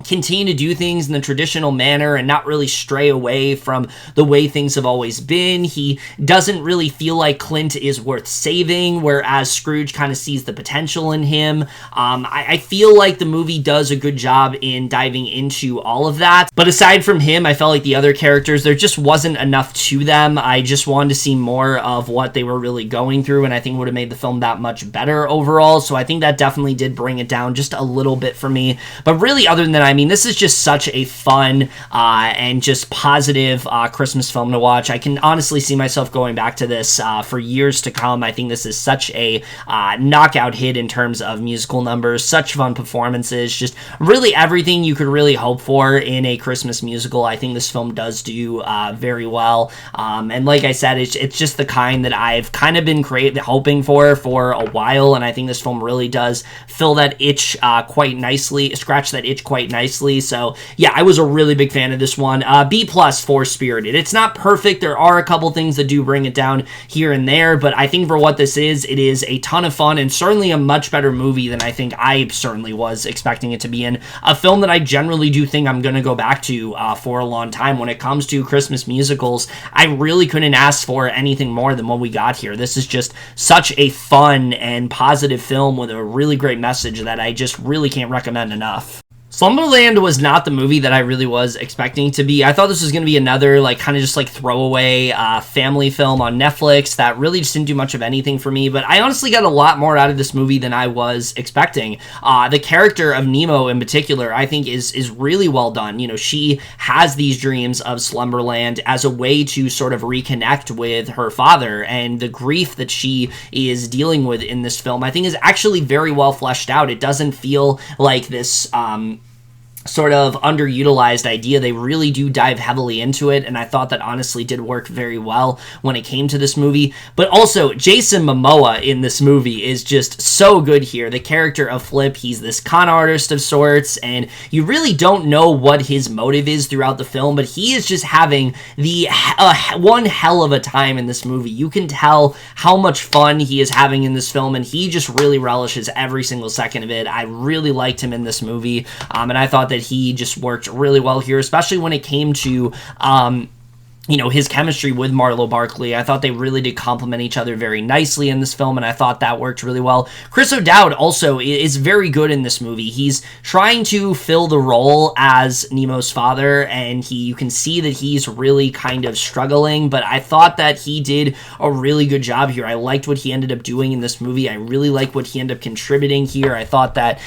continue to do things in the traditional manner and not really stray away from the way things have always been. He doesn't really feel like Clint is worth saving, whereas Scrooge kind of sees the potential in him. I feel like the movie does a good job in diving into all of that. But aside from him, I felt like the other characters, there just wasn't enough to them. I just wanted to see more of what they were really going through, and I think it would have made the film that much better overall. So I think that definitely did bring it down just a little bit for me. But really, other than that, I mean, this is just such a fun and just positive Christmas film to watch. I can honestly see myself going back to this for years to come. I think this is such a knockout hit in terms of musical numbers, such fun performances, just really everything you could really hope for in a Christmas musical. I think this film does do very well. And like I said, it's just the kind that I've kind of been hoping for a while, and I think this film really does fill that itch quite nicely, scratch that itch quite nicely. So yeah, I was a really big fan of this one. B+ for Spirited. It's not perfect. There are a couple things that do bring it down here and there, but I think for what this is, it is a ton of fun and certainly a much better movie than I think I certainly was expecting it to be in. A film that I generally do think I'm going to go back to for a long time. When it comes to Christmas musicals, I really couldn't ask for anything more than what we got here. This is just such a fun and positive film with a really great message that I just really can't recommend enough. Slumberland was not the movie that I really was expecting to be. I thought this was going to be another kind of just throwaway family film on Netflix that really just didn't do much of anything for me, but I honestly got a lot more out of this movie than I was expecting. The character of Nemo in particular, I think is really well done. You know, she has these dreams of Slumberland as a way to sort of reconnect with her father, and the grief that she is dealing with in this film, I think, is actually very well fleshed out. It doesn't feel like this sort of underutilized idea. They really do dive heavily into it, and I thought that honestly did work very well when it came to this movie. But also, Jason Momoa in this movie is just so good here. The character of Flip, he's this con artist of sorts, and you really don't know what his motive is throughout the film, but he is just having the one hell of a time in this movie. You can tell how much fun he is having in this film, and he just really relishes every single second of it. I really liked him in this movie, and I thought that he just worked really well here, especially when it came to his chemistry with Marlo Barkley. I thought they really did complement each other very nicely in this film, and I thought that worked really well. Chris O'Dowd also is very good in this movie. He's trying to fill the role as Nemo's father, and you can see that he's really kind of struggling, but I thought that he did a really good job here. I liked what he ended up doing in this movie. I really like what he ended up contributing here. I thought that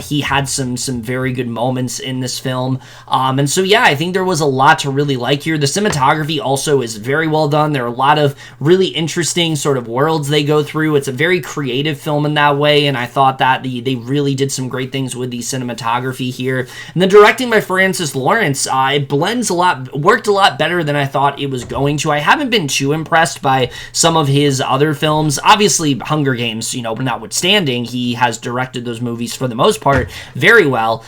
he had some very good moments in this film. And so, yeah, I think there was a lot to really like here. The cinematography also is very well done. There are a lot of really interesting sort of worlds they go through. It's a very creative film in that way, and I thought that they really did some great things with the cinematography here. And the directing by Francis Lawrence, it worked a lot better than I thought it was going to. I haven't been too impressed by some of his other films. Obviously, Hunger Games, notwithstanding, he has directed those movies for the most part very well.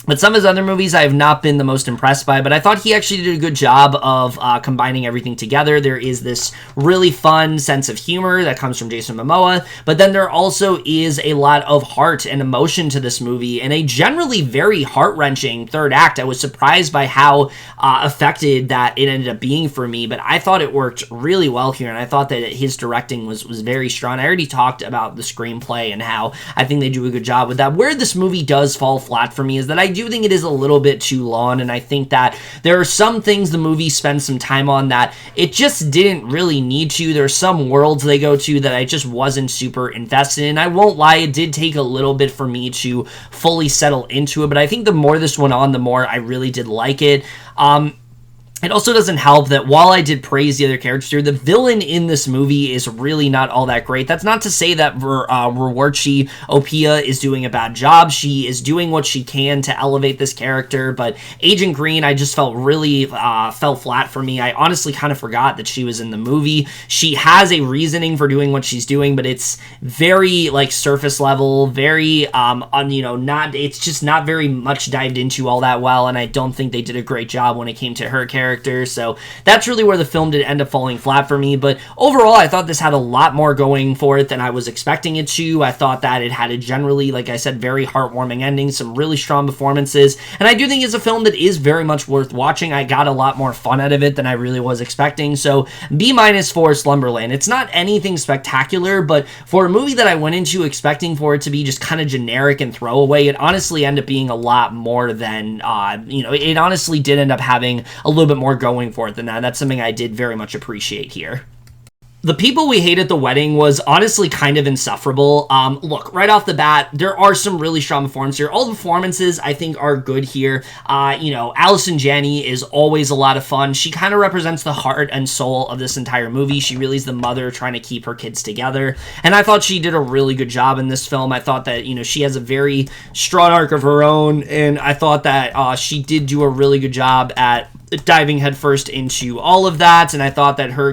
But some of his other movies I have not been the most impressed by, but I thought he actually did a good job of combining everything together. There is this really fun sense of humor that comes from Jason Momoa, but then there also is a lot of heart and emotion to this movie, and a generally very heart-wrenching third act. I was surprised by how affected that it ended up being for me, but I thought it worked really well here, and I thought that his directing was very strong. I already talked about the screenplay and how I think they do a good job with that. Where this movie does fall flat for me is that I do do think it is a little bit too long, and I think that there are some things the movie spends some time on that it just didn't really need to. There's some worlds they go to that I just wasn't super invested in. I won't lie, it did take a little bit for me to fully settle into it, but I think the more this went on, the more I really did like it. It also doesn't help that while I did praise the other characters, the villain in this movie is really not all that great. That's not to say that Ruwarchi Opia is doing a bad job. She is doing what she can to elevate this character, but Agent Green, I just felt really fell flat for me. I honestly kind of forgot that she was in the movie. She has a reasoning for doing what she's doing, but it's very like surface level, very it's just not very much dived into all that well, and I don't think they did a great job when it came to her character. So that's really where the film did end up falling flat for me. But overall, I thought this had a lot more going for it than I was expecting it to. I thought that it had a generally, like I said, very heartwarming ending, some really strong performances, and I do think it's a film that is very much worth watching. I got a lot more fun out of it than I really was expecting. So B- for Slumberland. It's not anything spectacular, but for a movie that I went into expecting for it to be just kind of generic and throwaway, it honestly ended up being a lot more than it honestly did end up having a little bit more going for it than that. That's something I did very much appreciate here. The People We Hate at the Wedding was honestly kind of insufferable. Look, right off the bat, there are some really strong performances here. All the performances, I think, are good here. Allison Janney is always a lot of fun. She kind of represents the heart and soul of this entire movie. She really is the mother trying to keep her kids together, and I thought she did a really good job in this film. I thought that, she has a very strong arc of her own, and I thought that she did do a really good job at diving headfirst into all of that, and I thought that her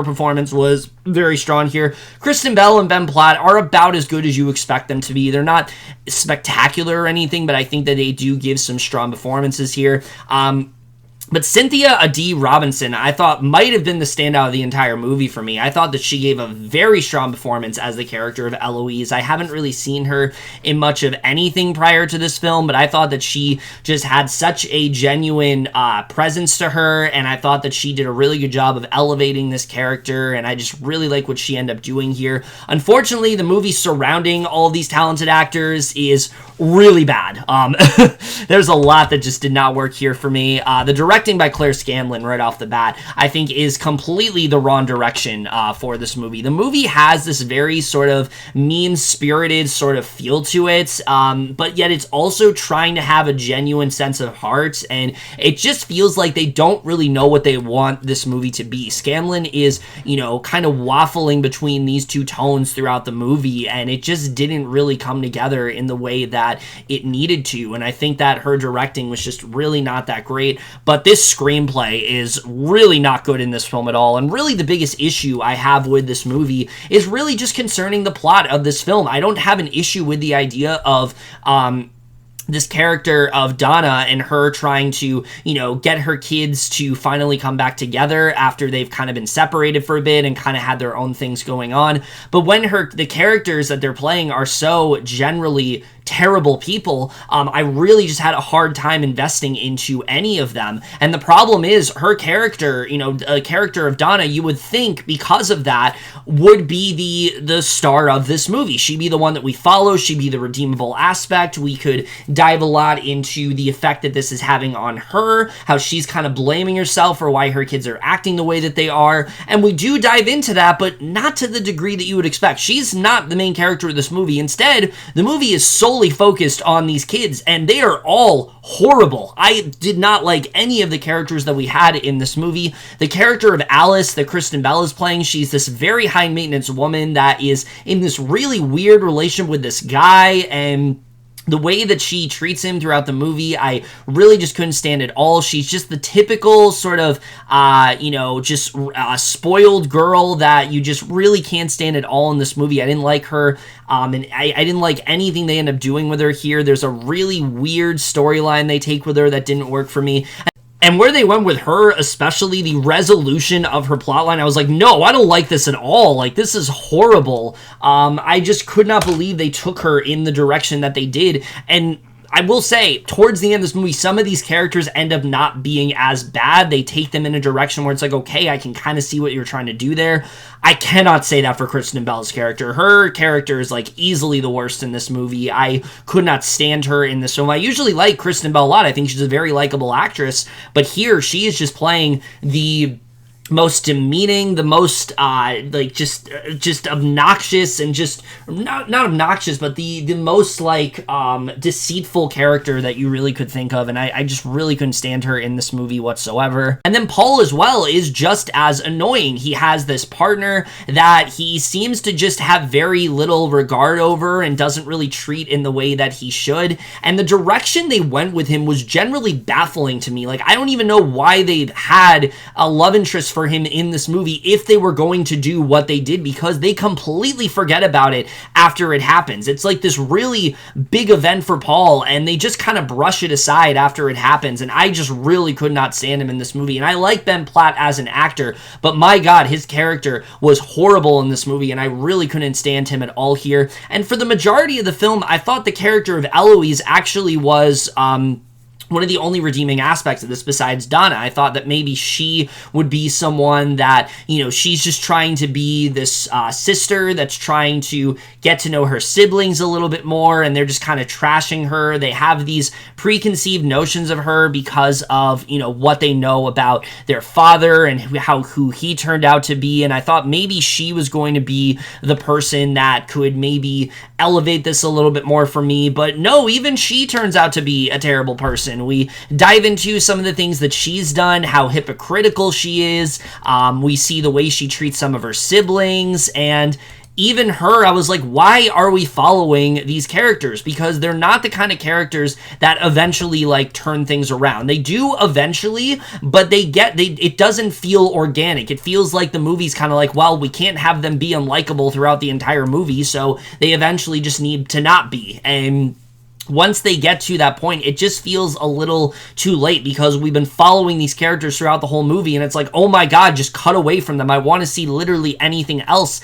performance was very strong here. Kristen Bell and Ben Platt are about as good as you expect them to be. They're not spectacular or anything, but I think that they do give some strong performances here. But Cynthia Adi Robinson, I thought, might have been the standout of the entire movie for me. I thought that she gave a very strong performance as the character of Eloise. I haven't really seen her in much of anything prior to this film, but I thought that she just had such a genuine presence to her, and I thought that she did a really good job of elevating this character, and I just really like what she ended up doing here. Unfortunately, the movie surrounding all of these talented actors is really bad. There's a lot that just did not work here for me. The directing by Claire Scanlon right off the bat, I think, is completely the wrong direction for this movie. The movie has this very sort of mean-spirited sort of feel to it, but yet it's also trying to have a genuine sense of heart, and it just feels like they don't really know what they want this movie to be. Scanlon is, kind of waffling between these two tones throughout the movie, and it just didn't really come together in the way that it needed to, and I think that her directing was just really not that great. But this screenplay is really not good in this film at all, and really the biggest issue I have with this movie is really just concerning the plot of this film. I don't have an issue with the idea of this character of Donna and her trying to, get her kids to finally come back together after they've kind of been separated for a bit and kind of had their own things going on. But when the characters that they're playing are so generally terrible people, I really just had a hard time investing into any of them. And the problem is her character, a character of Donna, you would think because of that would be the star of this movie. She'd be the one that we follow. She'd be the redeemable aspect. We could dive a lot into the effect that this is having on her, how she's kind of blaming herself for why her kids are acting the way that they are. And we do dive into that, but not to the degree that you would expect. She's not the main character of this movie. Instead, the movie is solely focused on these kids, and they are all horrible. I did not like any of the characters that we had in this movie. The character of Alice that Kristen Bell is playing, she's this very high maintenance woman that is in this really weird relationship with this guy, and the way that she treats him throughout the movie, I really just couldn't stand at all. She's just the typical sort of, spoiled girl that you just really can't stand at all in this movie. I didn't like her, and I didn't like anything they end up doing with her here. There's a really weird storyline they take with her that didn't work for me. And where they went with her, especially the resolution of her plotline, I was like, no, I don't like this at all. Like, this is horrible. I just could not believe they took her in the direction that they did. And I will say, towards the end of this movie, some of these characters end up not being as bad. They take them in a direction where it's like, okay, I can kind of see what you're trying to do there. I cannot say that for Kristen Bell's character. Her character is like easily the worst in this movie. I could not stand her in this film. I usually like Kristen Bell a lot. I think she's a very likable actress, but here she is just playing the most demeaning, the most just obnoxious, and just not obnoxious, but the most like deceitful character that you really could think of, and I just really couldn't stand her in this movie whatsoever. And then Paul as well is just as annoying. He has this partner that he seems to just have very little regard over and doesn't really treat in the way that he should, and the direction they went with him was generally baffling to me. Like, I don't even know why they had a love interest for him in this movie if they were going to do what they did, because they completely forget about it after it happens. It's like this really big event for Paul, and they just kind of brush it aside after it happens, and I just really could not stand him in this movie. And I like Ben Platt as an actor, but my god, his character was horrible in this movie, and I really couldn't stand him at all here. And for the majority of the film, I thought the character of Eloise actually was one of the only redeeming aspects of this besides Donna. I thought that maybe she would be someone that, you know, she's just trying to be this sister that's trying to get to know her siblings a little bit more, and they're just kind of trashing her. They have these preconceived notions of her because of, you know, what they know about their father and who he turned out to be, and I thought maybe she was going to be the person that could maybe elevate this a little bit more for me, but no, even she turns out to be a terrible person. We dive into some of the things that she's done, how hypocritical she is. We see the way she treats some of her siblings, and even her, I was like, why are we following these characters? Because they're not the kind of characters that eventually like turn things around. They do eventually, but it doesn't feel organic. It feels like the movie's kind of like, well, we can't have them be unlikable throughout the entire movie, so they eventually just need to not be. And once they get to that point, it just feels a little too late, because we've been following these characters throughout the whole movie, and it's like, oh my god, just cut away from them. I want to see literally anything else.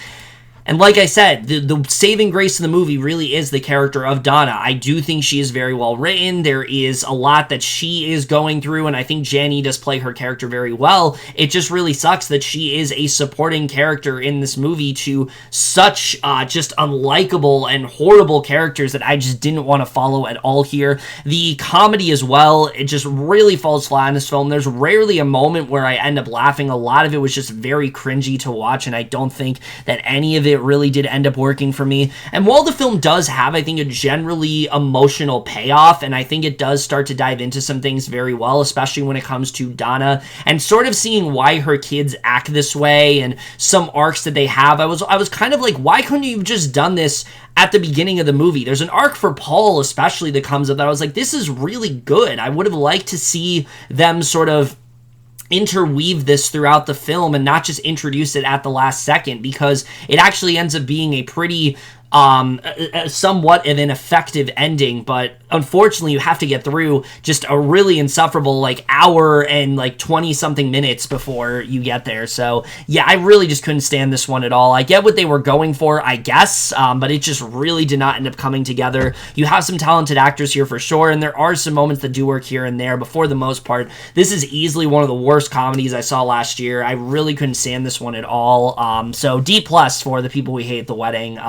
And like I said, the saving grace of the movie really is the character of Donna. I do think she is very well written. There is a lot that she is going through, and I think Janie does play her character very well. It just really sucks that she is a supporting character in this movie to such just unlikable and horrible characters that I just didn't want to follow at all here. The comedy as well, it just really falls flat in this film. There's rarely a moment where I end up laughing. A lot of it was just very cringy to watch, and I don't think that any of it really did end up working for me. And while the film does have, I think, a generally emotional payoff, and I think it does start to dive into some things very well, especially when it comes to Donna, and sort of seeing why her kids act this way, and some arcs that they have, I was kind of like, why couldn't you have just done this at the beginning of the movie? There's an arc for Paul especially that comes up that I was like, this is really good. I would have liked to see them sort of interweave this throughout the film and not just introduce it at the last second, because it actually ends up being a pretty somewhat of an effective ending, but unfortunately you have to get through just a really insufferable like hour and like 20 something minutes before you get there. So yeah, I really just couldn't stand this one at all. I get what they were going for, I guess, but it just really did not end up coming together. You have some talented actors here for sure, and there are some moments that do work here and there, but for the most part, this is easily one of the worst comedies I saw last year. I really couldn't stand this one at all. So D+ for The People We Hate, The Wedding.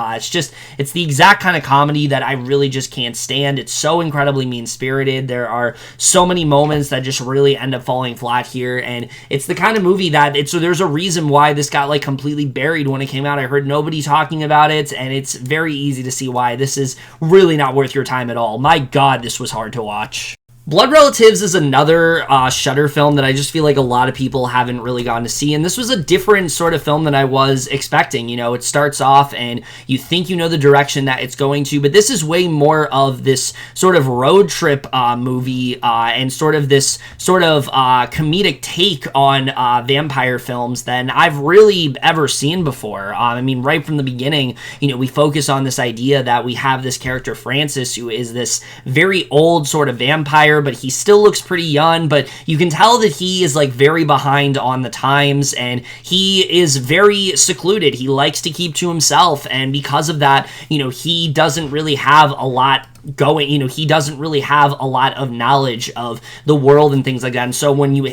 It's the exact kind of comedy that I really just can't stand. It's so incredibly mean-spirited. There are so many moments that just really end up falling flat here, and it's the kind of movie that there's a reason why this got like completely buried when it came out. I heard nobody talking about it, and it's very easy to see why this is really not worth your time at all. My god, this was hard to watch. Blood Relatives is another Shudder film that I just feel like a lot of people haven't really gotten to see, and this was a different sort of film than I was expecting. You know, it starts off and you think you know the direction that it's going to, but this is way more of this sort of road trip movie and sort of this sort of comedic take on vampire films than I've really ever seen before. I mean, right from the beginning, you know, we focus on this idea that we have this character Francis, who is this very old sort of vampire, but he still looks pretty young, but you can tell that he is like very behind on the times, and he is very secluded. He likes to keep to himself, and because of that, you know, he doesn't really have a lot going, he doesn't really have a lot of knowledge of the world and things like that. And so when you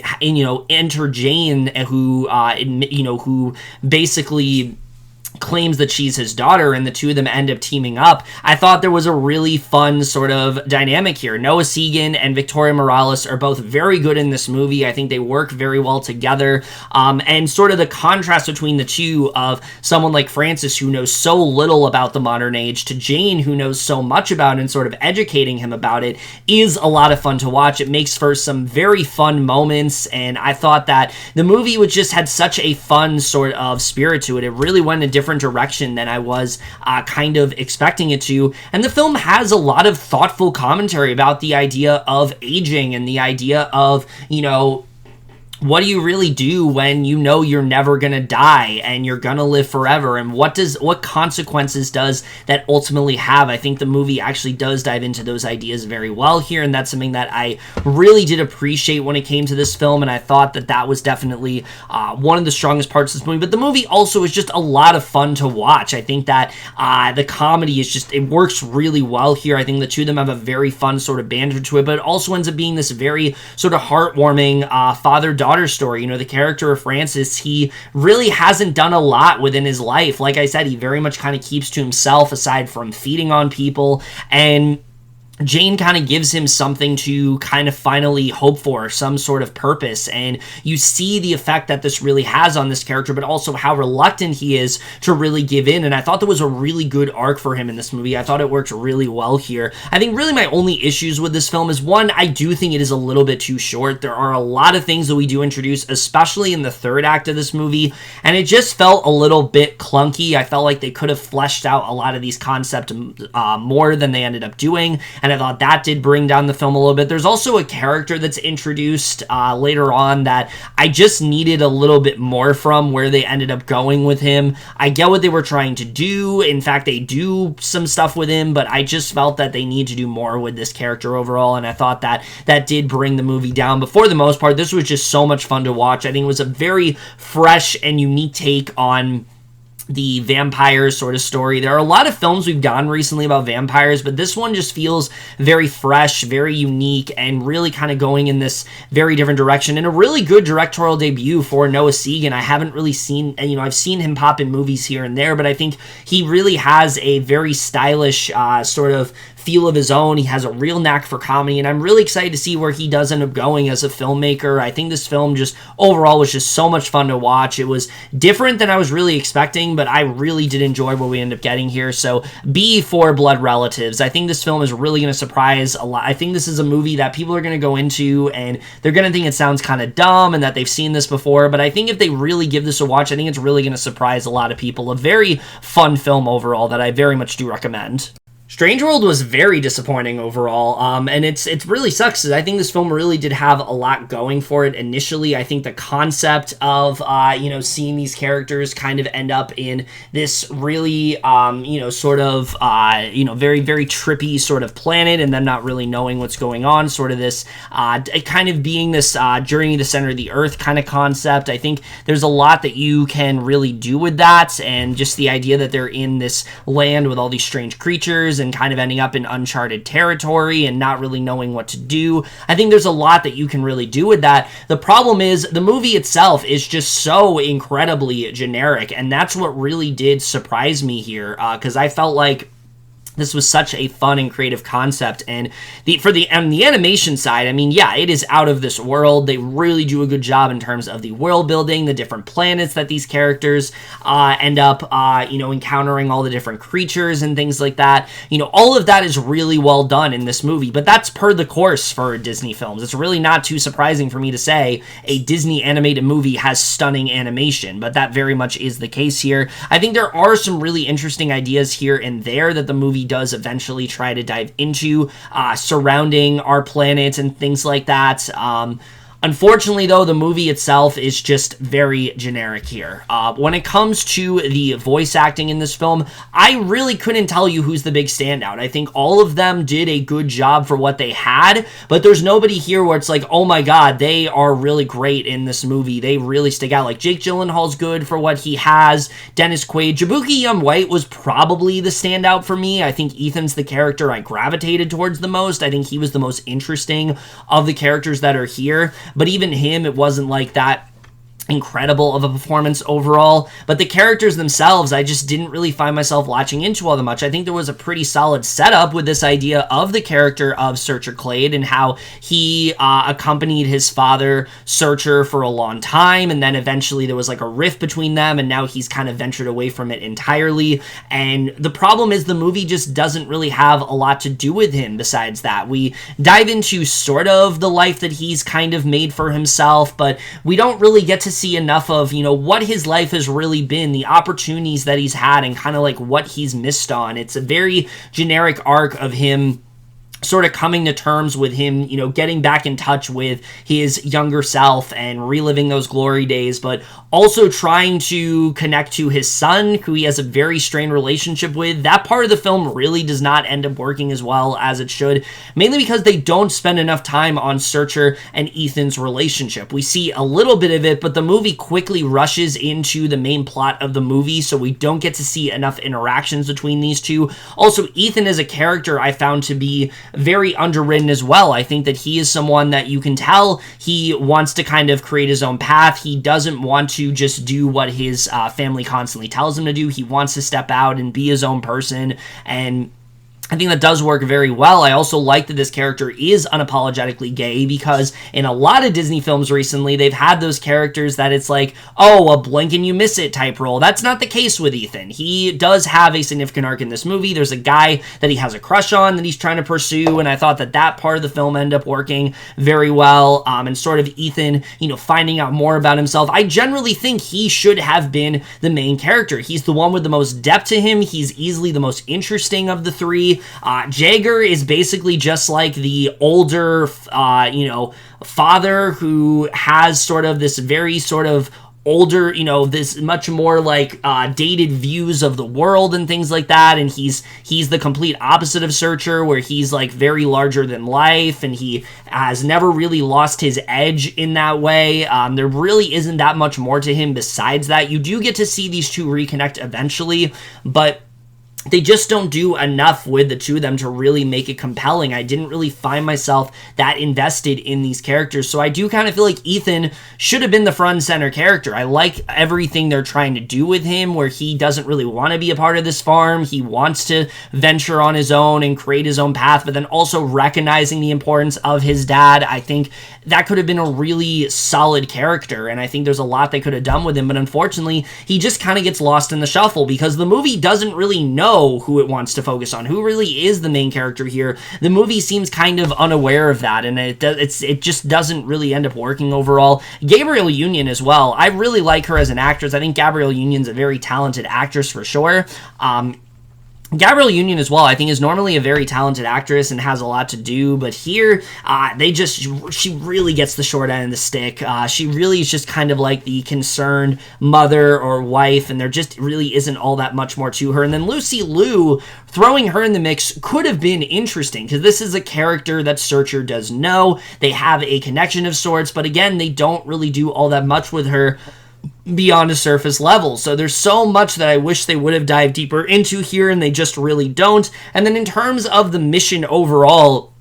enter Jane, who basically claims that she's his daughter, and the two of them end up teaming up, I thought there was a really fun sort of dynamic here. Noah Segan and Victoria Morales are both very good in this movie. I think they work very well together, and sort of the contrast between the two of someone like Francis, who knows so little about the modern age, to Jane, who knows so much about it and sort of educating him about it, is a lot of fun to watch. It makes for some very fun moments, and I thought that the movie just had such a fun sort of spirit to it. It really went in a different direction than I was kind of expecting it to. And the film has a lot of thoughtful commentary about the idea of aging and the idea of, what do you really do when you're never gonna die and you're gonna live forever, and what consequences does that ultimately have? I think the movie actually does dive into those ideas very well here, and that's something that I really did appreciate when it came to this film, and I thought that was definitely one of the strongest parts of this movie. But the movie also is just a lot of fun to watch. I think that the comedy it works really well here. I think the two of them have a very fun sort of banter to it, but it also ends up being this very sort of heartwarming father-daughter story. The character of Francis, he really hasn't done a lot within his life. Like I said, he very much kind of keeps to himself aside from feeding on people, and Jane kind of gives him something to kind of finally hope for, some sort of purpose, and you see the effect that this really has on this character, but also how reluctant he is to really give in, and I thought there was a really good arc for him in this movie. I thought it worked really well here. I think really my only issues with this film is, one, I do think it is a little bit too short. There are a lot of things that we do introduce, especially in the third act of this movie, and it just felt a little bit clunky. I felt like they could have fleshed out a lot of these concepts more than they ended up doing, and I thought that did bring down the film a little bit. There's also a character that's introduced later on that I just needed a little bit more from, where they ended up going with him. I get what they were trying to do. In fact, they do some stuff with him, but I just felt that they need to do more with this character overall, and I thought that did bring the movie down. But for the most part, this was just so much fun to watch. I think it was a very fresh and unique take on the vampires sort of story. There are a lot of films we've done recently about vampires, but this one just feels very fresh, very unique, and really kind of going in this very different direction, and a really good directorial debut for Noah Segan. I haven't really seen, I've seen him pop in movies here and there, but I think he really has a very stylish sort of feel of his own. He has a real knack for comedy, and I'm really excited to see where he does end up going as a filmmaker. I think this film just overall was just so much fun to watch. It was different than I was really expecting, but I really did enjoy what we ended up getting here. So B for Blood Relatives. I think this film is really going to surprise a lot. I think this is a movie that people are going to go into and they're going to think it sounds kind of dumb and that they've seen this before, but I think if they really give this a watch, I think it's really going to surprise a lot of people. A very fun film overall that I very much do recommend. Strange World was very disappointing overall, and it really sucks because I think this film really did have a lot going for it initially. I think the concept of, seeing these characters kind of end up in this really, sort of, very, very trippy sort of planet and then not really knowing what's going on, sort of this, kind of being this journey to the center of the earth kind of concept. I think there's a lot that you can really do with that, and just the idea that they're in this land with all these strange creatures and kind of ending up in uncharted territory and not really knowing what to do. I think there's a lot that you can really do with that. The problem is the movie itself is just so incredibly generic, and that's what really did surprise me here, because I felt like this was such a fun and creative concept, and on the animation side, I mean, yeah, it is out of this world. They really do a good job in terms of the world building, the different planets that these characters end up, encountering, all the different creatures and things like that. All of that is really well done in this movie, but that's per the course for Disney films. It's really not too surprising for me to say a Disney animated movie has stunning animation, but that very much is the case here. I think there are some really interesting ideas here and there that the movie does eventually try to dive into surrounding our planet and things like that. Unfortunately, though, the movie itself is just very generic here. When it comes to the voice acting in this film, I really couldn't tell you who's the big standout. I think all of them did a good job for what they had, but there's nobody here where it's like, oh my god, they are really great in this movie. They really stick out. Like, Jake Gyllenhaal's good for what he has. Dennis Quaid. Jabuki Young-White was probably the standout for me. I think Ethan's the character I gravitated towards the most. I think he was the most interesting of the characters that are here. But even him, it wasn't like that incredible of a performance overall, but the characters themselves I just didn't really find myself latching into all that much. I think there was a pretty solid setup with this idea of the character of Searcher Clade and how he accompanied his father Searcher for a long time, and then eventually there was like a rift between them, and now he's kind of ventured away from it entirely. And the problem is the movie just doesn't really have a lot to do with him besides that. We dive into sort of the life that he's kind of made for himself, but we don't really get to see enough of, what his life has really been, the opportunities that he's had, and kind of like what he's missed on. It's a very generic arc of him sort of coming to terms with him, getting back in touch with his younger self and reliving those glory days, but also trying to connect to his son, who he has a very strained relationship with. That part of the film really does not end up working as well as it should, mainly because they don't spend enough time on Searcher and Ethan's relationship. We see a little bit of it, but the movie quickly rushes into the main plot of the movie, so we don't get to see enough interactions between these two. Also, Ethan as a character I found to be very underwritten as well. I think that he is someone that you can tell he wants to kind of create his own path. He doesn't want to just do what his family constantly tells him to do. He wants to step out and be his own person, and I think that does work very well. I also like that this character is unapologetically gay, because in a lot of Disney films recently, they've had those characters that it's like, oh, a blink and you miss it type role. That's not the case with Ethan. He does have a significant arc in this movie. There's a guy that he has a crush on that he's trying to pursue, and I thought that part of the film ended up working very well, and sort of Ethan, finding out more about himself. I generally think he should have been the main character. He's the one with the most depth to him. He's easily the most interesting of the three. Jagger is basically just like the older, father who has sort of this very sort of older, this much more like dated views of the world and things like that, and he's the complete opposite of Searcher, where he's like very larger than life, and he has never really lost his edge in that way. There really isn't that much more to him besides that. You do get to see these two reconnect eventually, but they just don't do enough with the two of them to really make it compelling. I didn't really find myself that invested in these characters, so I do kind of feel like Ethan should have been the front and center character. I like everything they're trying to do with him, where he doesn't really want to be a part of this farm. He wants to venture on his own and create his own path, but then also recognizing the importance of his dad. I think that could have been a really solid character, and I think there's a lot they could have done with him, but unfortunately, he just kind of gets lost in the shuffle, because the movie doesn't really know who it wants to focus on, who really is the main character here. The movie seems kind of unaware of that, and it just doesn't really end up working overall. Gabrielle Union as well. I really like her as an actress. I think Gabrielle Union's a very talented actress for sure. Gabrielle Union as well, I think, is normally a very talented actress and has a lot to do, but here, she really gets the short end of the stick. She really is just kind of like the concerned mother or wife, and there just really isn't all that much more to her. And then Lucy Liu, throwing her in the mix could have been interesting, because this is a character that Searcher does know. They have a connection of sorts, but again, they don't really do all that much with her beyond a surface level. So there's so much that I wish they would have dived deeper into here, and they just really don't. And then in terms of the mission overall,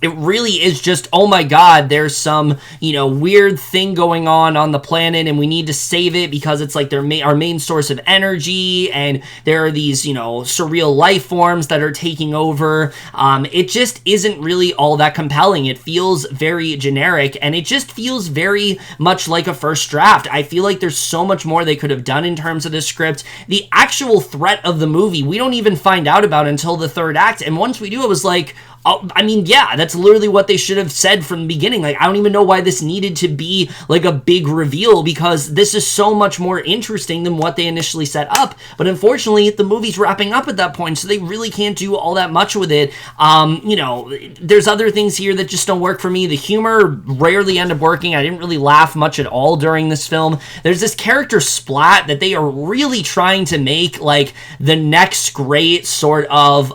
it really is just, oh my god, there's some, weird thing going on the planet, and we need to save it because it's like our main source of energy, and there are these, surreal life forms that are taking over. It just isn't really all that compelling. It feels very generic, and it just feels very much like a first draft. I feel like there's so much more they could have done in terms of the script. The actual threat of the movie, we don't even find out about until the third act, and once we do, it was like, I mean, yeah, that's literally what they should have said from the beginning. Like, I don't even know why this needed to be like a big reveal, because this is so much more interesting than what they initially set up. But unfortunately, the movie's wrapping up at that point, so they really can't do all that much with it. You know, there's other things here that just don't work for me. The humor rarely end up working. I didn't really laugh much at all during this film. There's this character Splat that they are really trying to make like the next great sort of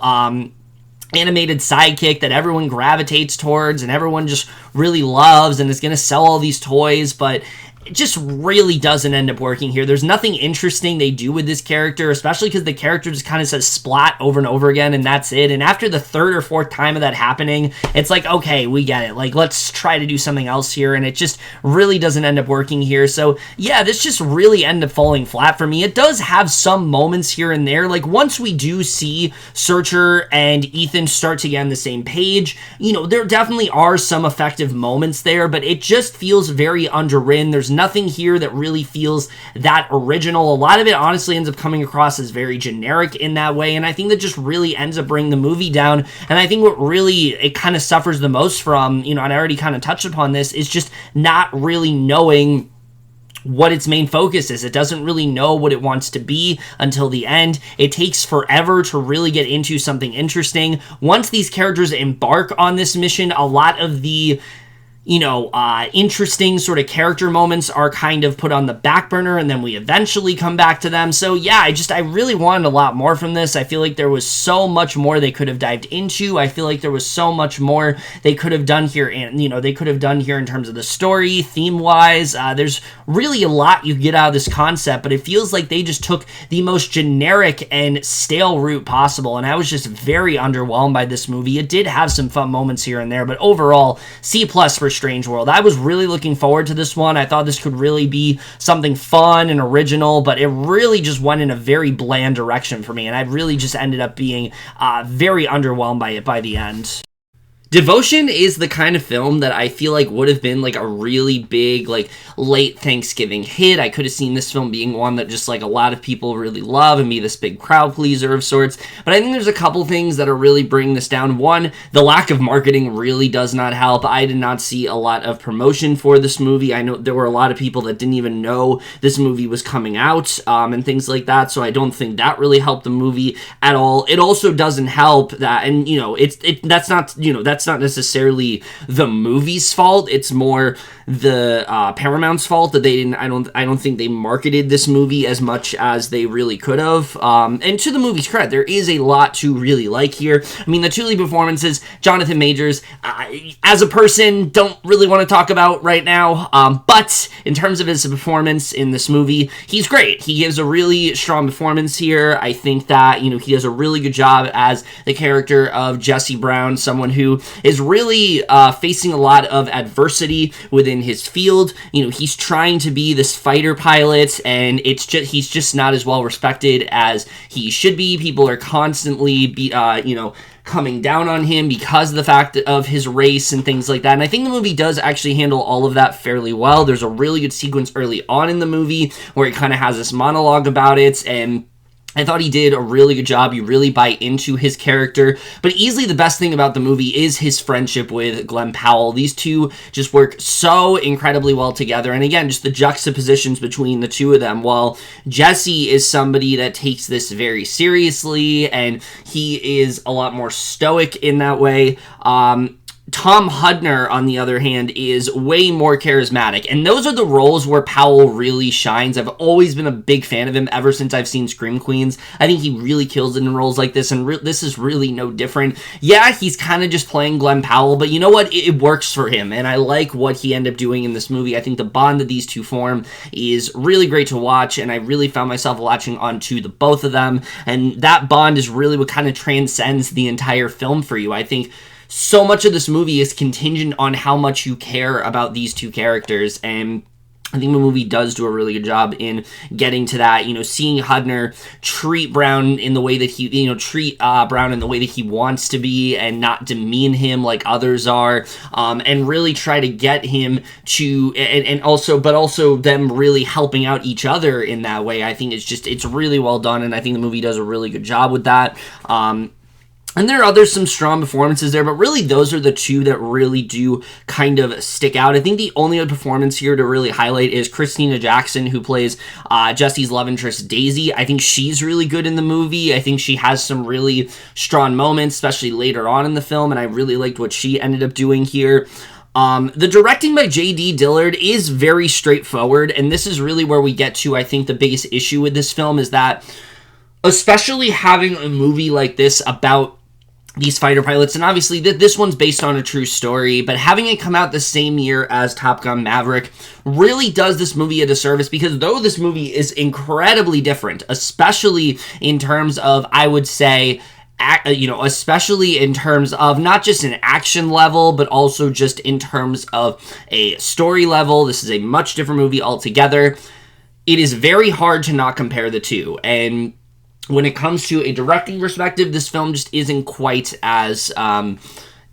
animated sidekick that everyone gravitates towards and everyone just really loves and is going to sell all these toys, but it just really doesn't end up working here. There's nothing interesting they do with this character, especially because the character just kind of says Splat over and over again, and that's it. And after the third or fourth time of that happening, it's like, okay, we get it. Like, let's try to do something else here, and it just really doesn't end up working here. So, yeah, this just really ended up falling flat for me. It does have some moments here and there. Like, once we do see Searcher and Ethan start to get on the same page, you know, there definitely are some effective moments there, but it just feels very underwritten. There's nothing here that really feels that original. A lot of it honestly ends up coming across as very generic in that way, and I think that just really ends up bringing the movie down. And I think what really it kind of suffers the most from, you know, and I already kind of touched upon this, is just not really knowing what its main focus is. It doesn't really know what it wants to be until the end. It takes forever to really get into something interesting. Once these characters embark on this mission, a lot of the interesting sort of character moments are kind of put on the back burner, and then we eventually come back to them. So yeah, I really wanted a lot more from this. I feel like there was so much more they could have dived into. I feel like there was so much more they could have done here, and they could have done here in terms of the story, theme-wise. There's really a lot you get out of this concept, but it feels like they just took the most generic and stale route possible, and I was just very underwhelmed by this movie. It did have some fun moments here and there, but overall, C+ for Strange World. I was really looking forward to this one. I thought this could really be something fun and original, but it really just went in a very bland direction for me, and I really just ended up being very underwhelmed by it by the end. Devotion is the kind of film that I feel like would have been like a really big, like, late Thanksgiving hit. I could have seen this film being one that just like a lot of people really love and be this big crowd pleaser of sorts. But I think there's a couple things that are really bringing this down. One, the lack of marketing really does not help. I did not see a lot of promotion for this movie. I know there were a lot of people that didn't even know this movie was coming out and things like that. So I don't think that really helped the movie at all. It also doesn't help that, and that's not necessarily the movie's fault. It's more the Paramount's fault that they didn't. I don't think they marketed this movie as much as they really could have. And to the movie's credit, there is a lot to really like here. I mean, the two lead performances, Jonathan Majors, as a person, don't really want to talk about right now. But in terms of his performance in this movie, he's great. He gives a really strong performance here. I think that he does a really good job as the character of Jesse Brown, someone who is really facing a lot of adversity within his field. He's trying to be this fighter pilot, and he's just not as well respected as he should be. People are constantly coming down on him because of the fact of his race and things like that. And I think the movie does actually handle all of that fairly well. There's a really good sequence early on in the movie where he kind of has this monologue about it, and I thought he did a really good job. You really buy into his character. But easily the best thing about the movie is his friendship with Glenn Powell. These two just work so incredibly well together. And again, just the juxtapositions between the two of them. While Jesse is somebody that takes this very seriously, and he is a lot more stoic in that way, Tom Hudner, on the other hand, is way more charismatic. And those are the roles where Powell really shines. I've always been a big fan of him ever since I've seen Scream Queens. I think he really kills it in roles like this, and this is really no different. Yeah, he's kind of just playing Glenn Powell, but you know what? It works for him, and I like what he ended up doing in this movie. I think the bond that these two form is really great to watch, and I really found myself latching onto the both of them, and that bond is really what kind of transcends the entire film for you. I think so much of this movie is contingent on how much you care about these two characters, and I think the movie does do a really good job in getting to that. Seeing Hudner treat Brown in the way that he, treat Brown in the way that he wants to be, and not demean him like others are, and really try to get him to, but also them really helping out each other in that way. I think it's really well done, and I think the movie does a really good job with that. And there are some strong performances there, but really those are the two that really do kind of stick out. I think the only other performance here to really highlight is Christina Jackson, who plays Jesse's love interest, Daisy. I think she's really good in the movie. I think she has some really strong moments, especially later on in the film, and I really liked what she ended up doing here. The directing by J.D. Dillard is very straightforward, and this is really where we get to, I think, the biggest issue with this film is that, especially having a movie like this about these fighter pilots, and obviously this one's based on a true story, but having it come out the same year as Top Gun Maverick really does this movie a disservice, because though this movie is incredibly different, especially in terms of, I would say, especially in terms of not just an action level, but also just in terms of a story level, this is a much different movie altogether. It is very hard to not compare the two, and when it comes to a directing perspective, this film just isn't quite as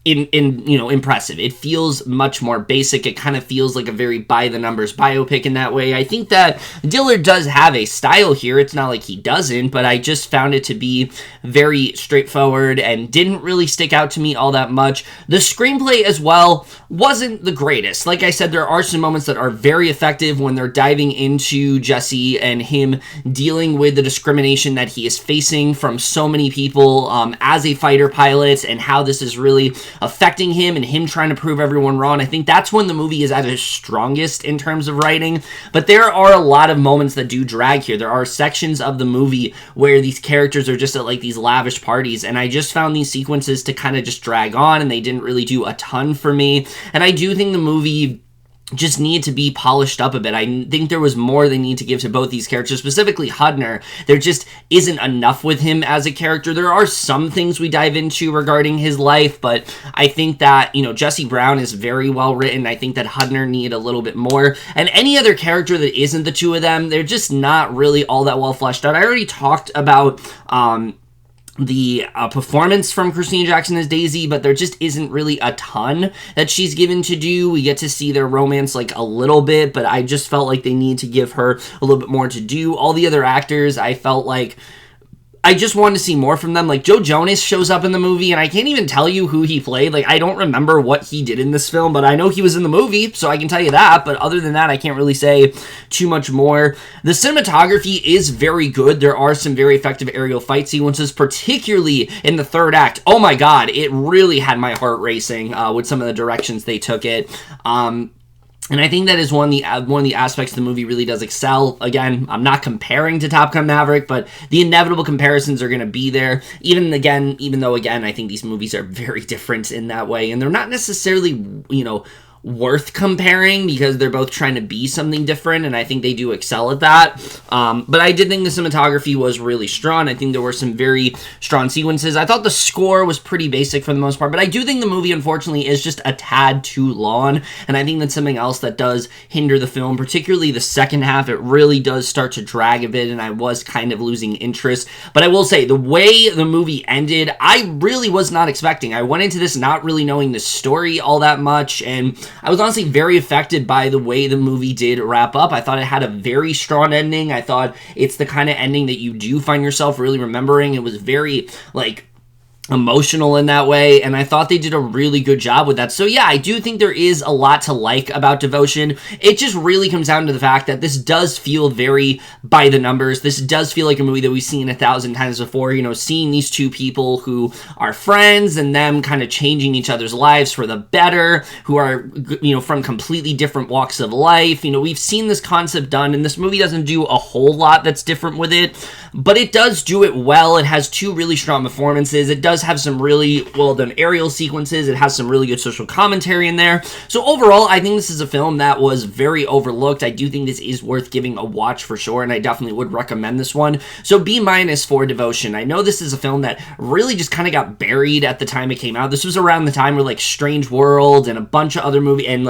impressive. It feels much more basic. It kind of feels like a very by-the-numbers biopic in that way. I think that Dillard does have a style here. It's not like he doesn't, but I just found it to be very straightforward and didn't really stick out to me all that much. The screenplay as well wasn't the greatest. Like I said, there are some moments that are very effective when they're diving into Jesse and him dealing with the discrimination that he is facing from so many people as a fighter pilot, and how this is really affecting him and him trying to prove everyone wrong. I think that's when the movie is at its strongest in terms of writing, but there are a lot of moments that do drag here. There are sections of the movie where these characters are just at like these lavish parties, and I just found these sequences to kind of just drag on, and they didn't really do a ton for me. And I do think the movie just need to be polished up a bit. I think there was more they need to give to both these characters, specifically Hudner. There just isn't enough with him as a character. There are some things we dive into regarding his life, but I think that, Jesse Brown is very well written. I think that Hudner need a little bit more. And any other character that isn't the two of them, they're just not really all that well fleshed out. I already talked about the performance from Christina Jackson as Daisy, but there just isn't really a ton that she's given to do. We get to see their romance like a little bit, but I just felt like they need to give her a little bit more to do. All the other actors, I felt like I just wanted to see more from them. Like, Joe Jonas shows up in the movie, and I can't even tell you who he played. Like, I don't remember what he did in this film, but I know he was in the movie, so I can tell you that. But other than that, I can't really say too much more. The cinematography is very good. There are some very effective aerial fight sequences, particularly in the third act. Oh my god, it really had my heart racing with some of the directions they took it. And I think that is one of the aspects the movie really does excel. Again, I'm not comparing to Top Gun Maverick, but the inevitable comparisons are going to be there. Even though I think these movies are very different in that way, and they're not necessarily, worth comparing, because they're both trying to be something different, and I think they do excel at that. But I did think the cinematography was really strong. I think there were some very strong sequences. I thought the score was pretty basic for the most part, but I do think the movie, unfortunately, is just a tad too long, and I think that's something else that does hinder the film, particularly the second half. It really does start to drag a bit, and I was kind of losing interest. But I will say, the way the movie ended, I really was not expecting. I went into this not really knowing the story all that much, and I was honestly very affected by the way the movie did wrap up. I thought it had a very strong ending. I thought it's the kind of ending that you do find yourself really remembering. It was very, emotional in that way, and I thought they did a really good job with that. So yeah, I do think there is a lot to like about Devotion. It just really comes down to the fact that this does feel very by the numbers. This does feel like a movie that we've seen 1,000 times before, seeing these two people who are friends and them kind of changing each other's lives for the better, who are, from completely different walks of life. We've seen this concept done, and this movie doesn't do a whole lot that's different with it, but it does do it well. It has two really strong performances. It does have some really well done aerial sequences. It has some really good social commentary in there. So overall, I think this is a film that was very overlooked. I do think this is worth giving a watch for sure, and I definitely would recommend this one. So B- for Devotion. I know this is a film that really just kind of got buried at the time it came out. This was around the time where Strange World and a bunch of other movies and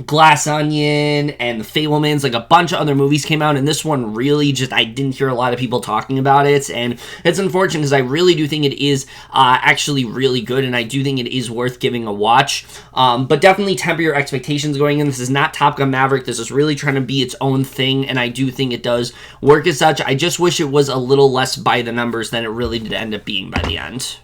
Glass Onion and The Fablemans, like a bunch of other movies came out, and this one really just, I didn't hear a lot of people talking about it, and it's unfortunate because I really do think it is actually really good, and I do think it is worth giving a watch, but definitely temper your expectations going in. This is not Top Gun Maverick. This is really trying to be its own thing, and I do think it does work as such. I just wish it was a little less by the numbers than it really did end up being by the end.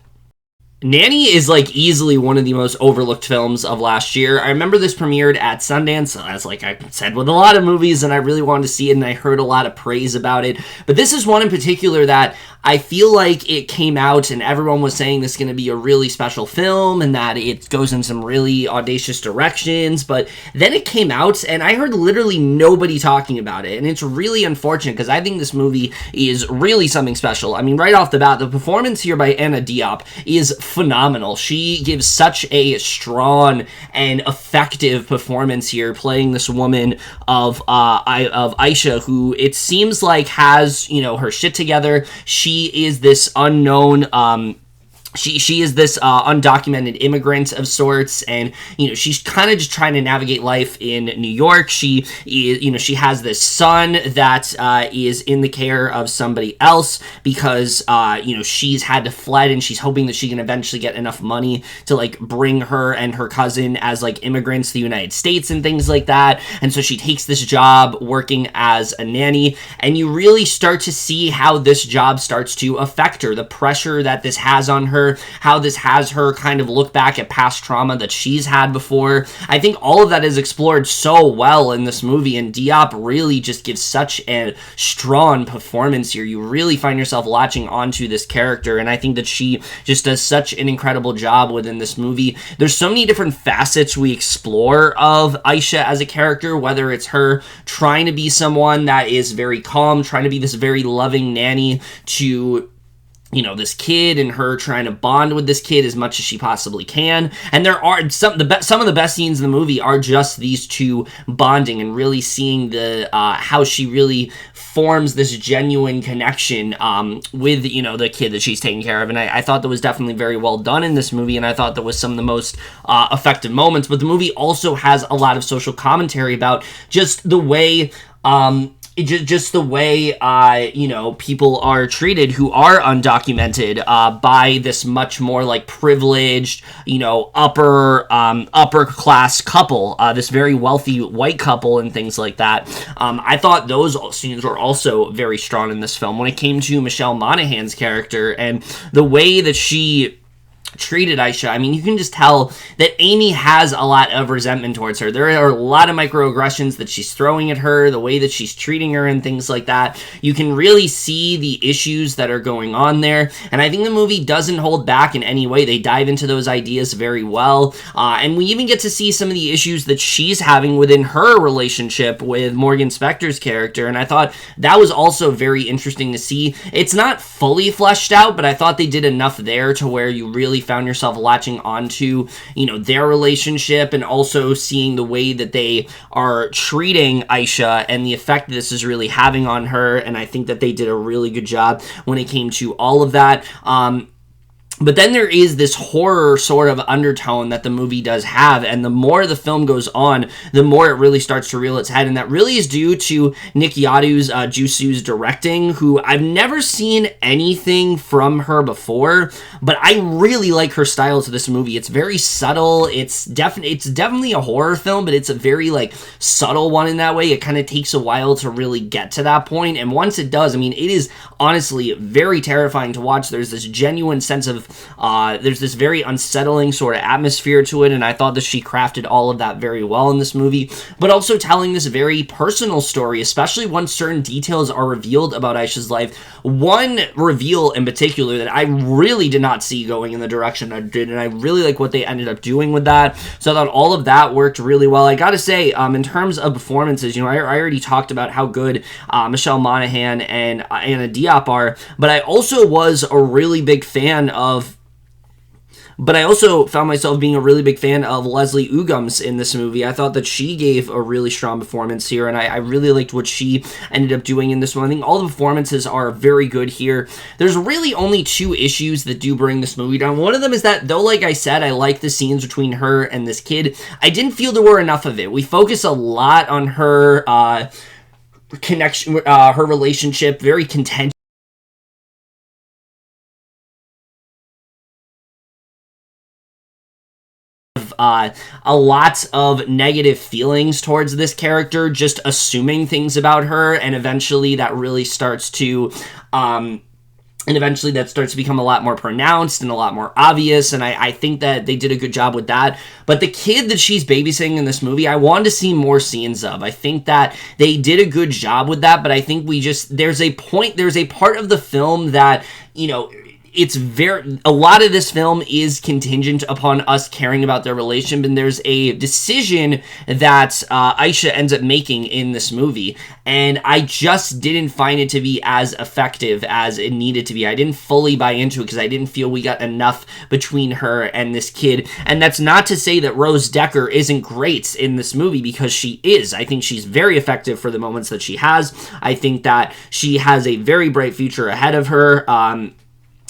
Nanny is like easily one of the most overlooked films of last year. I remember this premiered at Sundance, as like I said with a lot of movies, and I really wanted to see it, and I heard a lot of praise about it. But this is one in particular that I feel like it came out and everyone was saying this is going to be a really special film and that it goes in some really audacious directions, but then it came out and I heard literally nobody talking about it, and it's really unfortunate because I think this movie is really something special. I mean, right off the bat, the performance here by Anna Diop is phenomenal. She gives such a strong and effective performance here, playing this woman of Aisha, who it seems like has, you know, her shit together. She is this unknown she is this undocumented immigrant of sorts, and you know, she's kind of just trying to navigate life in New York. She is, you know, she has this son that is in the care of somebody else because you know, she's had to fled, and she's hoping that she can eventually get enough money to like bring her and her cousin as like immigrants to the United States and things like that. And so she takes this job working as a nanny, and you really start to see how this job starts to affect her, the pressure that this has on her, how this has her kind of look back at past trauma that she's had before. I think all of that is explored so well in this movie, and Diop really just gives such a strong performance here. You really find yourself latching onto this character, and I think that she just does such an incredible job within this movie. There's so many different facets we explore of Aisha as a character, whether it's her trying to be someone that is very calm, trying to be this very loving nanny to, you know, this kid, and her trying to bond with this kid as much as she possibly can. And there are some of the best scenes in the movie are just these two bonding and really seeing the how she really forms this genuine connection with, you know, the kid that she's taking care of. And I thought that was definitely very well done in this movie, and I thought that was some of the most effective moments. But the movie also has a lot of social commentary about just the way just the way, you know, people are treated who are undocumented by this much more like privileged, you know, upper class couple, this very wealthy white couple and things like that. I thought those scenes were also very strong in this film. When it came to Michelle Monaghan's character and the way that she treated Aisha, I mean, you can just tell that Amy has a lot of resentment towards her. There are a lot of microaggressions that she's throwing at her, the way that she's treating her and things like that. You can really see the issues that are going on there, and I think the movie doesn't hold back in any way. They dive into those ideas very well, and we even get to see some of the issues that she's having within her relationship with Morgan Spector's character, and I thought that was also very interesting to see. It's not fully fleshed out, but I thought they did enough there to where you really found yourself latching onto, you know, their relationship, and also seeing the way that they are treating Aisha and the effect this is really having on her. And I think that they did a really good job when it came to all of that. But then there is this horror sort of undertone that the movie does have, and the more the film goes on, the more it really starts to reel its head, and that really is due to Nick Yadu's Jusu's directing, who I've never seen anything from her before, but I really like her style to this movie. It's very subtle. It's definitely a horror film, but it's a very like subtle one in that way. It kind of takes a while to really get to that point, and once it does, I mean, it is honestly very terrifying to watch. There's this genuine sense of there's this very unsettling sort of atmosphere to it, and I thought that she crafted all of that very well in this movie, but also telling this very personal story, especially once certain details are revealed about Aisha's life. One reveal in particular that I really did not see going in the direction I did, and I really like what they ended up doing with that, so I thought all of that worked really well. I gotta say, in terms of performances, you know, I already talked about how good Michelle Monaghan and Anna Diop are, but I also was a really big fan of But I also found myself being a really big fan of Leslie Uggams in this movie. I thought that she gave a really strong performance here, and I really liked what she ended up doing in this one. I think all the performances are very good here. There's really only two issues that do bring this movie down. One of them is that, though, like I said, I like the scenes between her and this kid, I didn't feel there were enough of it. We focus a lot on her connection, her relationship, very contentious. A lot of negative feelings towards this character, just assuming things about her, and eventually that really starts to become a lot more pronounced and a lot more obvious, and I think that they did a good job with that. But the kid that she's babysitting in this movie, I wanted to see more scenes of. I think that they did a good job with that, but I think there's a part of the film that, you know, a lot of this film is contingent upon us caring about their relationship, and there's a decision that Aisha ends up making in this movie, and I just didn't find it to be as effective as it needed to be. I didn't fully buy into it because I didn't feel we got enough between her and this kid, and that's not to say that Rose Decker isn't great in this movie, because she is. I think she's very effective for the moments that she has. I think that she has a very bright future ahead of her.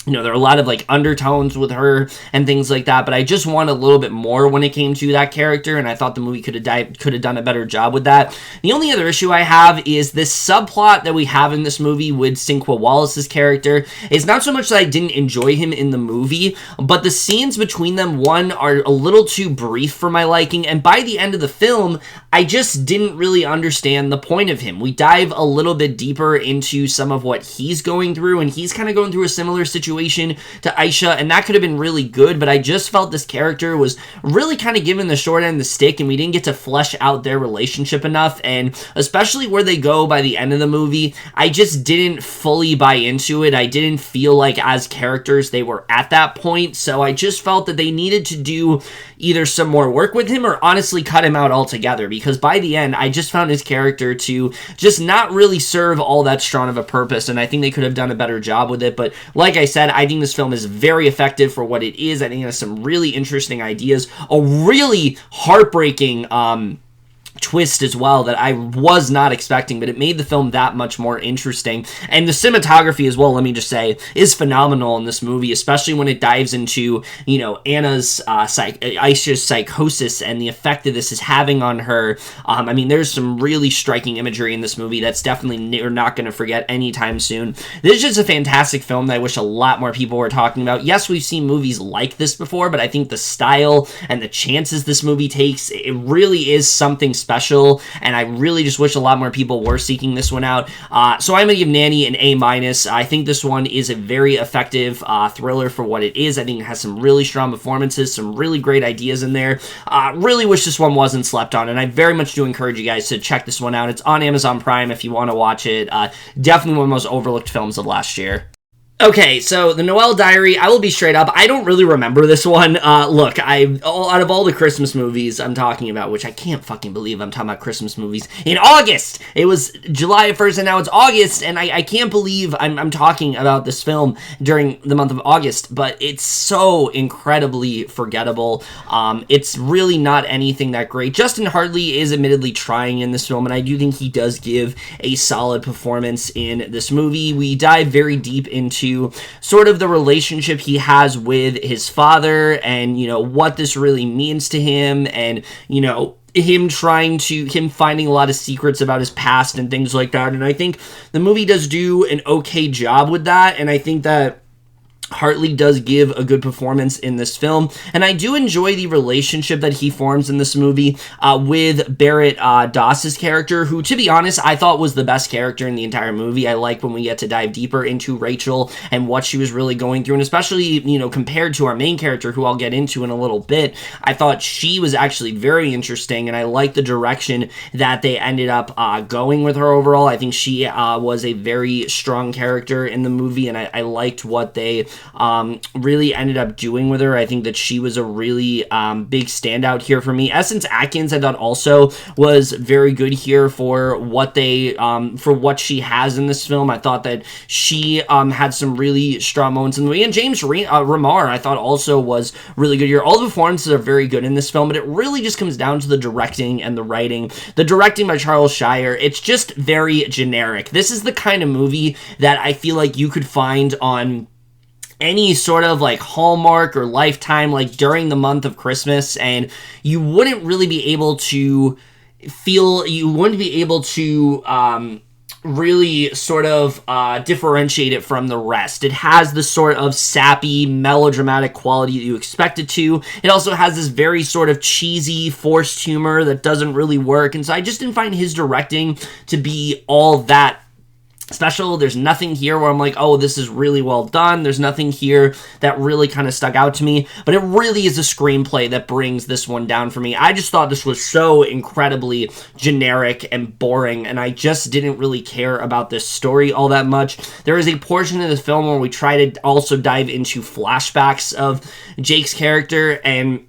You know, there are a lot of, like, undertones with her and things like that, but I just want a little bit more when it came to that character, and I thought the movie could have done a better job with that. The only other issue I have is this subplot that we have in this movie with Sinqua Wallace's character. It's not so much that I didn't enjoy him in the movie, but the scenes between them, one, are a little too brief for my liking, and by the end of the film, I just didn't really understand the point of him. We dive a little bit deeper into some of what he's going through, and he's kind of going through a similar situation to Aisha, and that could have been really good, but I just felt this character was really kind of given the short end of the stick, and we didn't get to flesh out their relationship enough, and especially where they go by the end of the movie, I just didn't fully buy into it. I didn't feel like as characters they were at that point, so I just felt that they needed to do either some more work with him or honestly cut him out altogether, because by the end, I just found his character to just not really serve all that strong of a purpose, and I think they could have done a better job with it. But like I said, I think this film is very effective for what it is. I think it has some really interesting ideas, a really heartbreaking twist as well that I was not expecting, but it made the film that much more interesting. And the cinematography as well, let me just say, is phenomenal in this movie, especially when it dives into, you know, Aisha's psychosis and the effect that this is having on her. I mean, there's some really striking imagery in this movie that's definitely you're not going to forget anytime soon. This is just a fantastic film that I wish a lot more people were talking about. Yes, we've seen movies like this before, but I think the style and the chances this movie takes, it really is something special, and I really just wish a lot more people were seeking this one out. So I'm going to give Nanny an A-. I think this one is a very effective thriller for what it is. I think it has some really strong performances, some really great ideas in there. Really wish this one wasn't slept on, and I very much do encourage you guys to check this one out. It's on Amazon Prime if you want to watch it. Definitely one of the most overlooked films of last year. Okay, so the Noel Diary, I will be straight up, I don't really remember this one. Look, out of all the Christmas movies I'm talking about, which I can't fucking believe I'm talking about Christmas movies in August! It was July 1st and now it's August, and I can't believe I'm talking about this film during the month of August, but it's so incredibly forgettable. It's really not anything that great. Justin Hartley is admittedly trying in this film, and I do think he does give a solid performance in this movie. We dive very deep into sort of the relationship he has with his father, and, you know, what this really means to him, and, you know, him finding a lot of secrets about his past and things like that. And I think the movie does do an okay job with that, and I think that Hartley does give a good performance in this film, and I do enjoy the relationship that he forms in this movie with Barrett Doss's character, who, to be honest, I thought was the best character in the entire movie. I like when we get to dive deeper into Rachel and what she was really going through, and especially, you know, compared to our main character, who I'll get into in a little bit, I thought she was actually very interesting, and I like the direction that they ended up going with her overall. I think she was a very strong character in the movie, and I liked what they really ended up doing with her. I think that she was a really big standout here for me. Essence Atkins, I thought, also was very good here for what she has in this film. I thought that she had some really strong moments in the movie, and James Remar, I thought, also was really good here. All the performances are very good in this film, but it really just comes down to the directing and the writing. The directing by Charles Shire, it's just very generic. This is the kind of movie that I feel like you could find on any sort of like Hallmark or Lifetime, like during the month of Christmas, and you wouldn't really be able to really sort of differentiate it from the rest. It has the sort of sappy, melodramatic quality that you expect it to. It also has this very sort of cheesy, forced humor that doesn't really work, and so I just didn't find his directing to be all that special. There's nothing here where I'm like, oh, this is really well done. There's nothing here that really kind of stuck out to me, but it really is a screenplay that brings this one down for me. I just thought this was so incredibly generic and boring, and I just didn't really care about this story all that much. There is a portion of the film where we try to also dive into flashbacks of Jake's character, and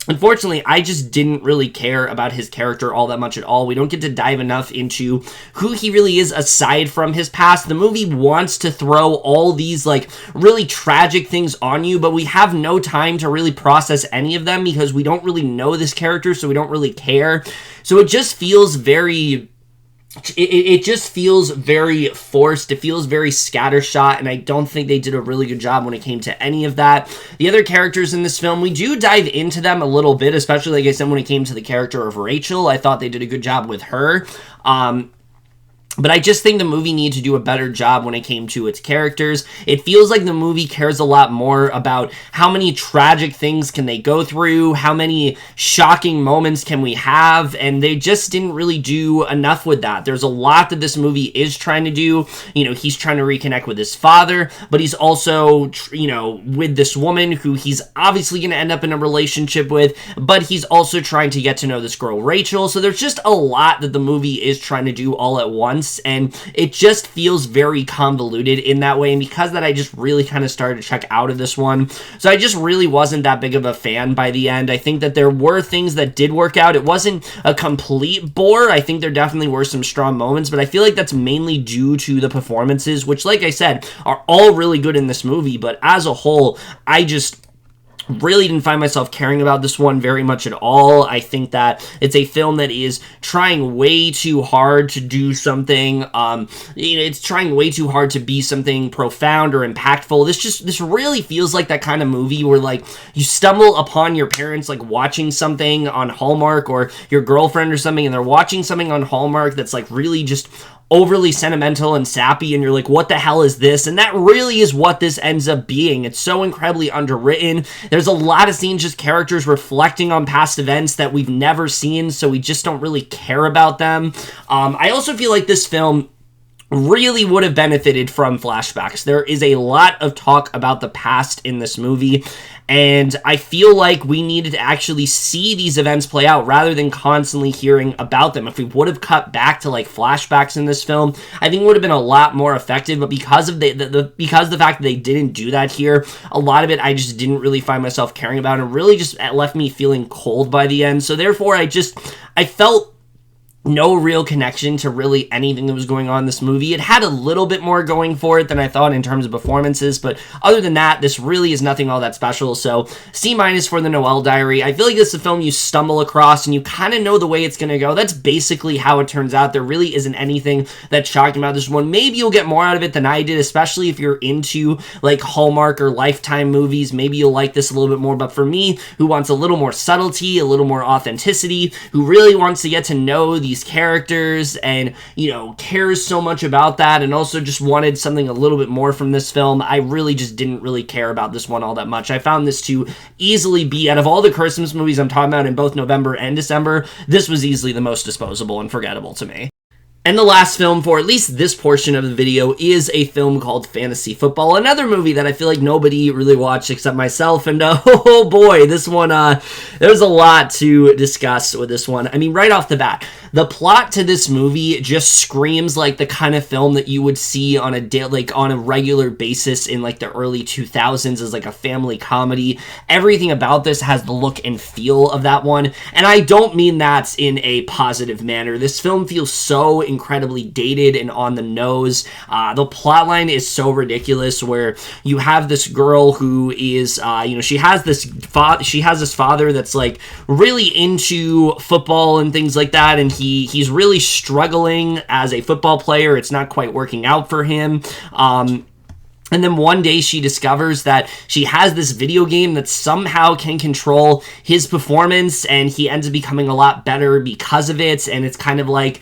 unfortunately, I just didn't really care about his character all that much at all. We don't get to dive enough into who he really is aside from his past. The movie wants to throw all these like really tragic things on you, but we have no time to really process any of them because we don't really know this character, so we don't really care. So it just feels very forced. It feels very scattershot, and I don't think they did a really good job when it came to any of that. The other characters in this film, we do dive into them a little bit, especially, like I said, when it came to the character of Rachel. I thought they did a good job with her. But I just think the movie needed to do a better job when it came to its characters. It feels like the movie cares a lot more about how many tragic things can they go through, how many shocking moments can we have, and they just didn't really do enough with that. There's a lot that this movie is trying to do. You know, he's trying to reconnect with his father, but he's also, with this woman who he's obviously going to end up in a relationship with, but he's also trying to get to know this girl, Rachel. So there's just a lot that the movie is trying to do all at once, and it just feels very convoluted in that way, and because of that, I just really kind of started to check out of this one. So I just really wasn't that big of a fan by the end. I think that there were things that did work out. It wasn't a complete bore. I think there definitely were some strong moments, but I feel like that's mainly due to the performances, which, like I said, are all really good in this movie, but as a whole, I just really didn't find myself caring about this one very much at all. I think that it's a film that is trying way too hard to do something, it's trying way too hard to be something profound or impactful. This really feels like that kind of movie where, like, you stumble upon your parents, like, watching something on Hallmark, or your girlfriend or something, and they're watching something on Hallmark that's, like, really just overly sentimental and sappy, and you're like, what the hell is this? And that really is what this ends up being. It's so incredibly underwritten. There's a lot of scenes, just characters reflecting on past events that we've never seen, so we just don't really care about them. I also feel like this film really would have benefited from flashbacks. There is a lot of talk about the past in this movie, and I feel like we needed to actually see these events play out rather than constantly hearing about them. If we would have cut back to like flashbacks in this film, I think it would have been a lot more effective, but because of the fact that they didn't do that here, a lot of it I just didn't really find myself caring about, and really just left me feeling cold by the end. So therefore, I felt no real connection to really anything that was going on in this movie. It had a little bit more going for it than I thought in terms of performances, but other than that, this really is nothing all that special. So C- for the Noel Diary. I feel like this is a film you stumble across and you kind of know the way it's going to go. That's basically how it turns out. There really isn't anything that's shocking about this one. Maybe you'll get more out of it than I did, especially if you're into like Hallmark or Lifetime movies. Maybe you'll like this a little bit more, but for me, who wants a little more subtlety, a little more authenticity, who really wants to get to know these characters and, cares so much about that, and also just wanted something a little bit more from this film, I really just didn't really care about this one all that much. I found this to easily be, out of all the Christmas movies I'm talking about in both November and December, this was easily the most disposable and forgettable to me. And the last film for at least this portion of the video is a film called Fantasy Football, another movie that I feel like nobody really watched except myself, and oh boy, this one, there's a lot to discuss with this one. I mean, right off the bat, the plot to this movie just screams like the kind of film that you would see on a regular basis in like the early 2000s as like a family comedy. Everything about this has the look and feel of that one, and I don't mean that in a positive manner. This film feels so incredibly dated and on the nose. The plotline is so ridiculous, where you have this girl who is, she has this father that's like really into football and things like that, and he's really struggling as a football player. It's not quite working out for him. And then one day she discovers that she has this video game that somehow can control his performance, and he ends up becoming a lot better because of it, and it's kind of like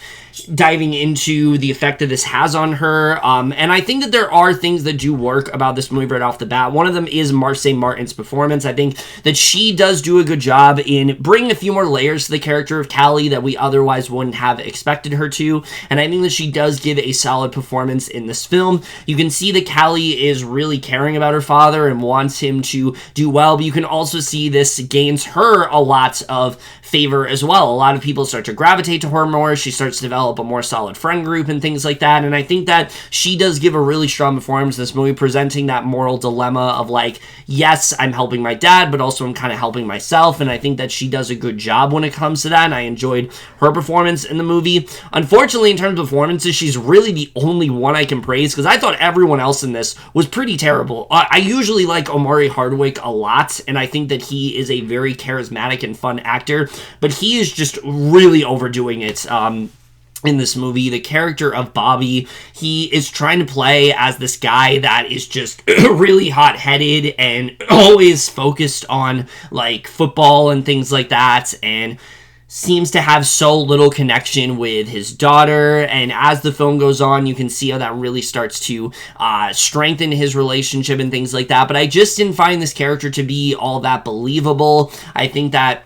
diving into the effect that this has on her. And I think that there are things that do work about this movie right off the bat. One of them is Marsai Martin's performance. I think that she does do a good job in bringing a few more layers to the character of Callie that we otherwise wouldn't have expected her to, and I think that she does give a solid performance in this film. You can see that Callie is really caring about her father and wants him to do well, but you can also see this gains her a lot of favor as well. A lot of people start to gravitate to her more. She starts to develop a more solid friend group and things like that, and I think that she does give a really strong performance in this movie, presenting that moral dilemma of like, yes, I'm helping my dad, but also I'm kind of helping myself, and I think that she does a good job when it comes to that, and I enjoyed her performance in the movie. Unfortunately, in terms of performances, she's really the only one I can praise, because I thought everyone else in this was pretty terrible. I usually like Omari Hardwick a lot, and I think that he is a very charismatic and fun actor, but he is just really overdoing it in this movie. The character of Bobby, he is trying to play as this guy that is just really hot-headed and always focused on like football and things like that, and seems to have so little connection with his daughter. And as the film goes on, you can see how that really starts to strengthen his relationship and things like that. But I just didn't find this character to be all that believable. I think that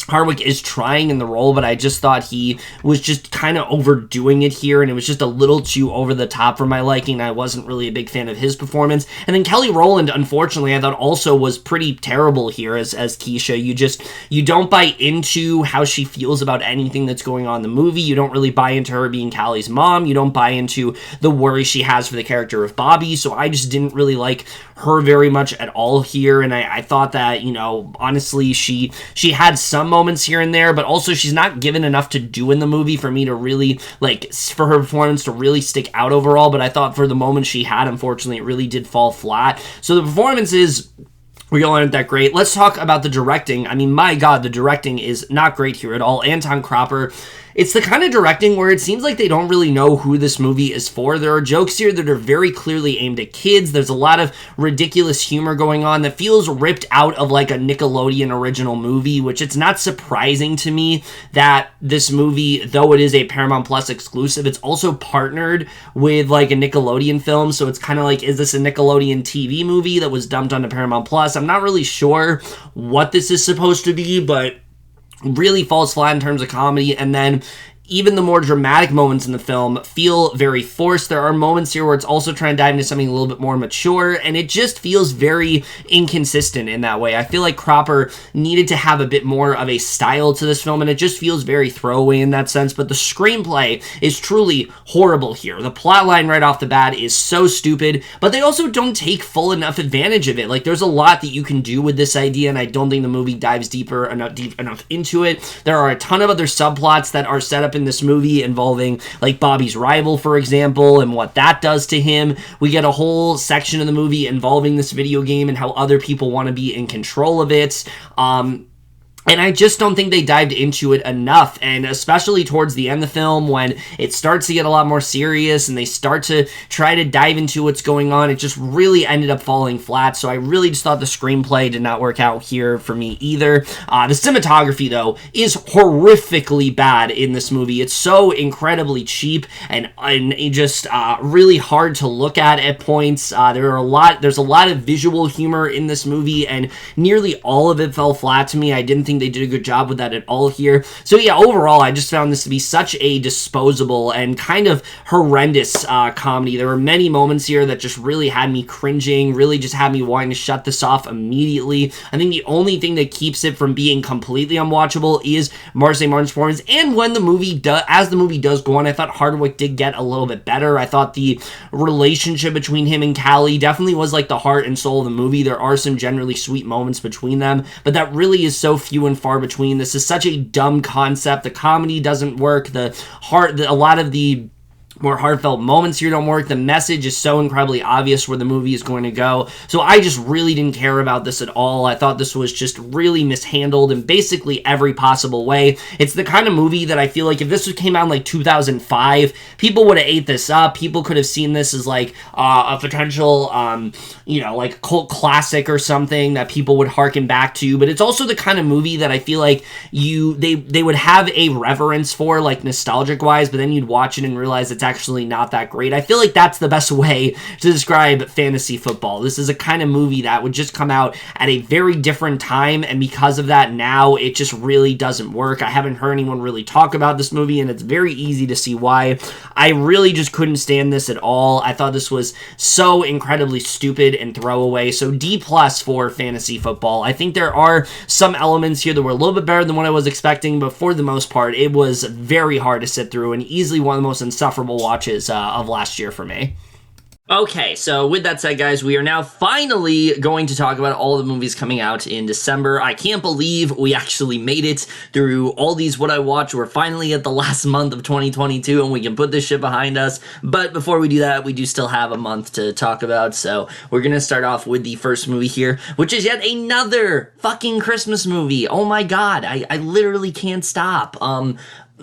Hardwick is trying in the role, but I just thought he was just kind of overdoing it here, and it was just a little too over the top for my liking. I wasn't really a big fan of his performance. And then Kelly Rowland, unfortunately, I thought also was pretty terrible here as Keisha. You don't buy into how she feels about anything that's going on in the movie. You don't really buy into her being Callie's mom. You don't buy into the worry she has for the character of Bobby, so I just didn't really like her very much at all here, and I thought that, honestly, she had some moments here and there, but also she's not given enough to do in the movie for me to really, for her performance to really stick out overall. But I thought for the moment she had, unfortunately, it really did fall flat. So the performances really aren't that great. Let's talk about the directing. I mean, my God, the directing is not great here at all. Anton Cropper, it's the kind of directing where it seems like they don't really know who this movie is for. There are jokes here that are very clearly aimed at kids. There's a lot of ridiculous humor going on that feels ripped out of like a Nickelodeon original movie, which it's not surprising to me that this movie, though it is a Paramount Plus exclusive, it's also partnered with like a Nickelodeon film. So it's kind of like, is this a Nickelodeon TV movie that was dumped onto Paramount Plus? I'm not really sure what this is supposed to be, but really falls flat in terms of comedy. And then even the more dramatic moments in the film feel very forced. There are moments here where it's also trying to dive into something a little bit more mature, and it just feels very inconsistent in that way. I feel like Cropper needed to have a bit more of a style to this film, and it just feels very throwaway in that sense. But the screenplay is truly horrible here. The plotline right off the bat is so stupid, but they also don't take full enough advantage of it. Like, there's a lot that you can do with this idea, and I don't think the movie dives deep enough into it. There are a ton of other subplots that are set up in this movie involving like Bobby's rival, for example, and what that does to him. We get a whole section of the movie involving this video game and how other people want to be in control of it. And I just don't think they dived into it enough, and especially towards the end of the film when it starts to get a lot more serious and they start to try to dive into what's going on, it just really ended up falling flat. So I really just thought the screenplay did not work out here for me either. The cinematography, though, is horrifically bad in this movie. It's so incredibly cheap and just really hard to look at points. There's a lot of visual humor in this movie, and nearly all of it fell flat to me. I didn't think think they did a good job with that at all here. So yeah, overall, I just found this to be such a disposable and kind of horrendous comedy. There were many moments here that just really had me cringing, really just had me wanting to shut this off immediately. I think the only thing that keeps it from being completely unwatchable is Marseille Martin's performance. And when the movie as the movie does go on, I thought Hardwick did get a little bit better. I thought the relationship between him and Callie definitely was like the heart and soul of the movie. There are some generally sweet moments between them, but that really is so few and far between. This is such a dumb concept. The comedy doesn't work. A lot of the more heartfelt moments here don't work. The message is so incredibly obvious where the movie is going to go. So I just really didn't care about this at all. I thought this was just really mishandled in basically every possible way. It's the kind of movie that I feel like if this came out in like 2005, people would have ate this up. People could have seen this as like a potential, like cult classic or something that people would harken back to. But it's also the kind of movie that I feel like they would have a reverence for, like nostalgic wise, but then you'd watch it and realize it's actually not that great. I feel like that's the best way to describe fantasy football. This is a kind of movie that would just come out at a very different time, and because of that, now it just really doesn't work. I haven't heard anyone really talk about this movie, and it's very easy to see why. I really just couldn't stand this at all. I thought this was so incredibly stupid and throwaway. So D+ for fantasy football. I think there are some elements here that were a little bit better than what I was expecting, but for the most part, it was very hard to sit through and easily one of the most insufferable watches of last year for me. Okay, so with that said, guys, we are now finally going to talk about all the movies coming out in December. I can't believe we actually made it through all these what I watched. We're finally at the last month of 2022, and we can put this shit behind us. But before we do that, we do still have a month to talk about, so we're going to start off with the first movie here, which is yet another fucking Christmas movie. Oh my god, I literally can't stop.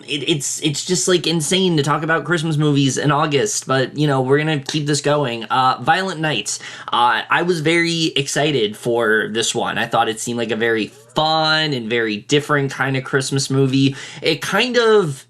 It's just like insane to talk about Christmas movies in August, but we're gonna keep this going. Violent Night. I was very excited for this one. I thought it seemed like a very fun and very different kind of Christmas movie. It kind of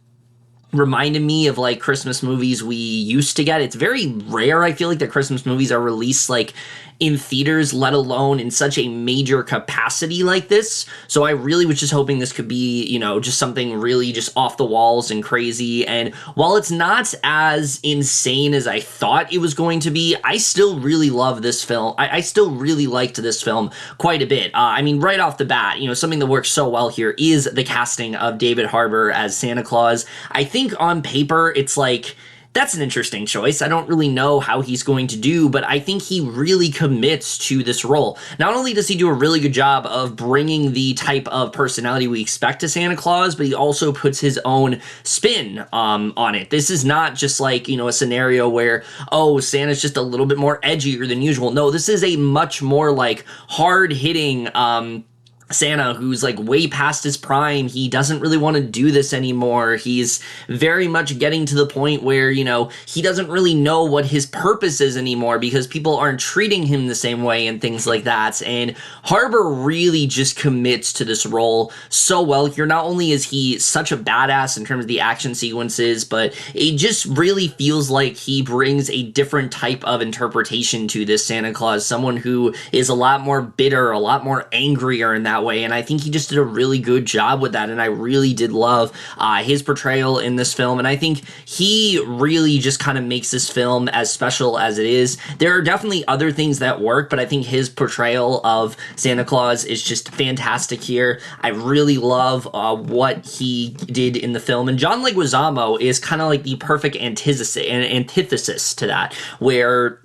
reminded me of like Christmas movies we used to get. It's very rare, I feel like, that Christmas movies are released like in theaters, let alone in such a major capacity like this. So I really was just hoping this could be, just something really just off the walls and crazy. And while it's not as insane as I thought it was going to be, I still really love this film. I still really liked this film quite a bit. Right off the bat, something that works so well here is the casting of David Harbour as Santa Claus. I think on paper, it's like, that's an interesting choice. I don't really know how he's going to do, but I think he really commits to this role. Not only does he do a really good job of bringing the type of personality we expect to Santa Claus, but he also puts his own spin on it. This is not just like, a scenario where, Santa's just a little bit more edgier than usual. No, this is a much more like hard-hitting Santa who's like way past his prime. He doesn't really want to do this anymore. He's very much getting to the point where, he doesn't really know what his purpose is anymore because people aren't treating him the same way and things like that. And Harbour really just commits to this role so well here. Not only is he such a badass in terms of the action sequences, but it just really feels like he brings a different type of interpretation to this Santa Claus, someone who is a lot more bitter, a lot more angrier in that way, and I think he just did a really good job with that, and I really did love his portrayal in this film, and I think he really just kind of makes this film as special as it is. There are definitely other things that work, but I think his portrayal of Santa Claus is just fantastic here. I really love what he did in the film, and John Leguizamo is kind of like the perfect antithesis to that, where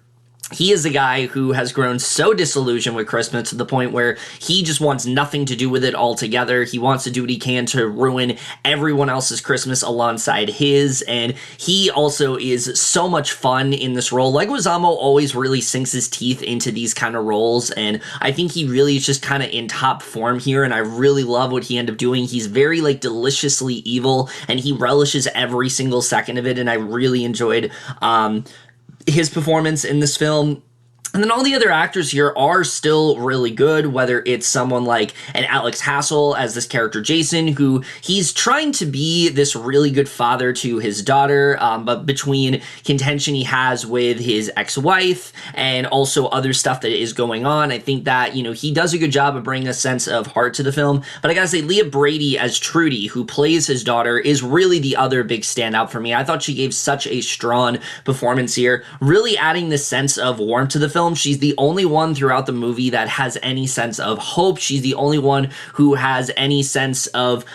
he is a guy who has grown so disillusioned with Christmas to the point where he just wants nothing to do with it altogether. He wants to do what he can to ruin everyone else's Christmas alongside his, and he also is so much fun in this role. Leguizamo always really sinks his teeth into these kind of roles, and I think he really is just kind of in top form here, and I really love what he ended up doing. He's very, deliciously evil, and he relishes every single second of it, and I really enjoyed his performance in this film. And then all the other actors here are still really good, whether it's someone like an Alex Hassel as this character Jason, who he's trying to be this really good father to his daughter, but between contention he has with his ex-wife and also other stuff that is going on, I think that, you know, he does a good job of bringing a sense of heart to the film. But I gotta say, Leah Brady as Trudy, who plays his daughter, is really the other big standout for me. I thought she gave such a strong performance here, really adding this sense of warmth to the film. She's the only one throughout the movie that has any sense of hope. She's the only one who has any sense of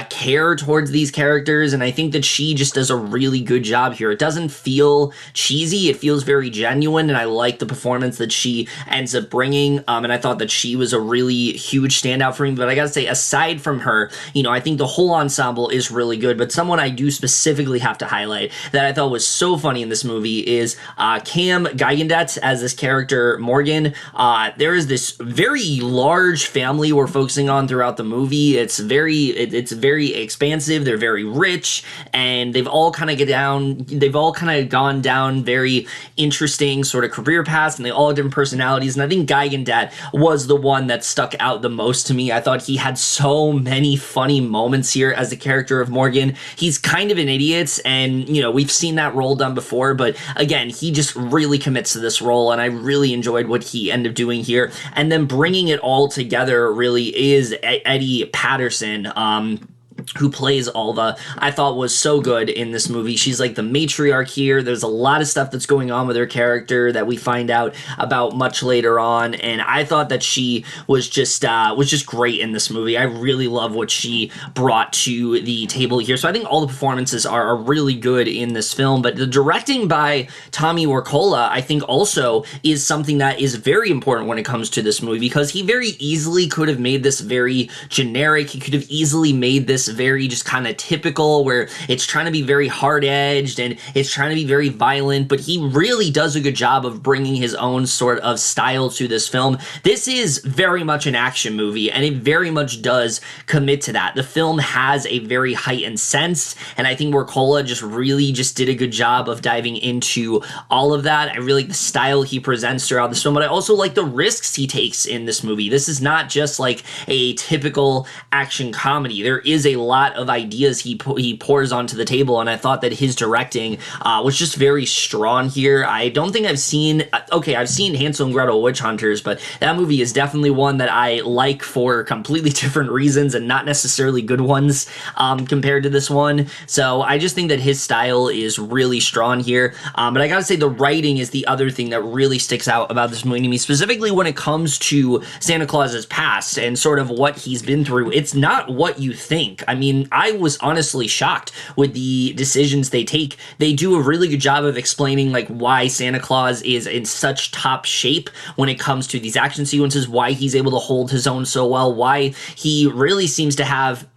care towards these characters, and I think that she just does a really good job here. It doesn't feel cheesy. It feels very genuine, and I like the performance that she ends up bringing, and I thought that she was a really huge standout for me. But I gotta say, aside from her, you know, I think the whole ensemble is really good, but someone I do specifically have to highlight that I thought was so funny in this movie is Cam Gigandet as this character Morgan. There is this very large family we're focusing on throughout the movie. It's very expansive. They're very rich, and they've all kind of gone down very interesting sort of career paths, and they all have different personalities. And I think Gigandet was the one that stuck out the most to me. I thought he had so many funny moments here as the character of Morgan. He's kind of an idiot, and you know, we've seen that role done before, but again, he just really commits to this role, and I really enjoyed what he ended up doing here. And then bringing it all together really is Eddie Patterson, who plays Alva, I thought was so good in this movie. She's like the matriarch here. There's a lot of stuff that's going on with her character that we find out about much later on, and I thought that she was just great in this movie. I really love what she brought to the table here. So I think all the performances are really good in this film, but the directing by Tommy Wirkola, I think also is something that is very important when it comes to this movie, because he very easily could have made this very generic. He could have easily made this very just kind of typical, where it's trying to be very hard-edged and it's trying to be very violent, but he really does a good job of bringing his own sort of style to this film. This is very much an action movie, and it very much does commit to that. The film has a very heightened sense, and I think Wirkola really did a good job of diving into all of that. I really like the style he presents throughout this film, but I also like the risks he takes in this movie. This is not just like a typical action comedy. There is a lot of ideas he pours onto the table, and I thought that his directing was just very strong here. I don't think I've seen Hansel and Gretel Witch Hunters, but that movie is definitely one that I like for completely different reasons and not necessarily good ones compared to this one. So I just think that his style is really strong here. But I gotta say, the writing is the other thing that really sticks out about this movie to me, specifically when it comes to Santa Claus's past and sort of what he's been through. It's not what you think. I mean, I was honestly shocked with the decisions they take. They do a really good job of explaining like why Santa Claus is in such top shape when it comes to these action sequences, why he's able to hold his own so well, why he really seems to have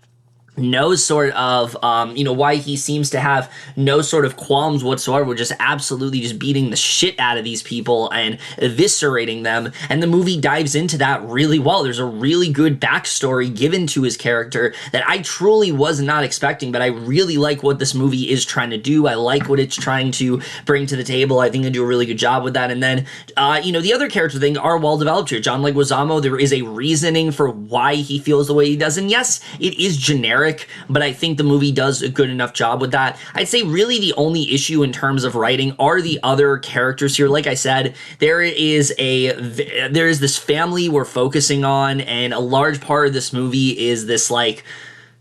no sort of, why he seems to have no sort of qualms whatsoever with just absolutely just beating the shit out of these people and eviscerating them. And the movie dives into that really well. There's a really good backstory given to his character that I truly was not expecting, but I really like what this movie is trying to do. I like what it's trying to bring to the table. I think they do a really good job with that. And then, the other character things are well developed here. John Leguizamo, there is a reasoning for why he feels the way he does. And yes, it is generic, but I think the movie does a good enough job with that. I'd say really the only issue in terms of writing are the other characters here. Like I said, there is this family we're focusing on, and a large part of this movie is this like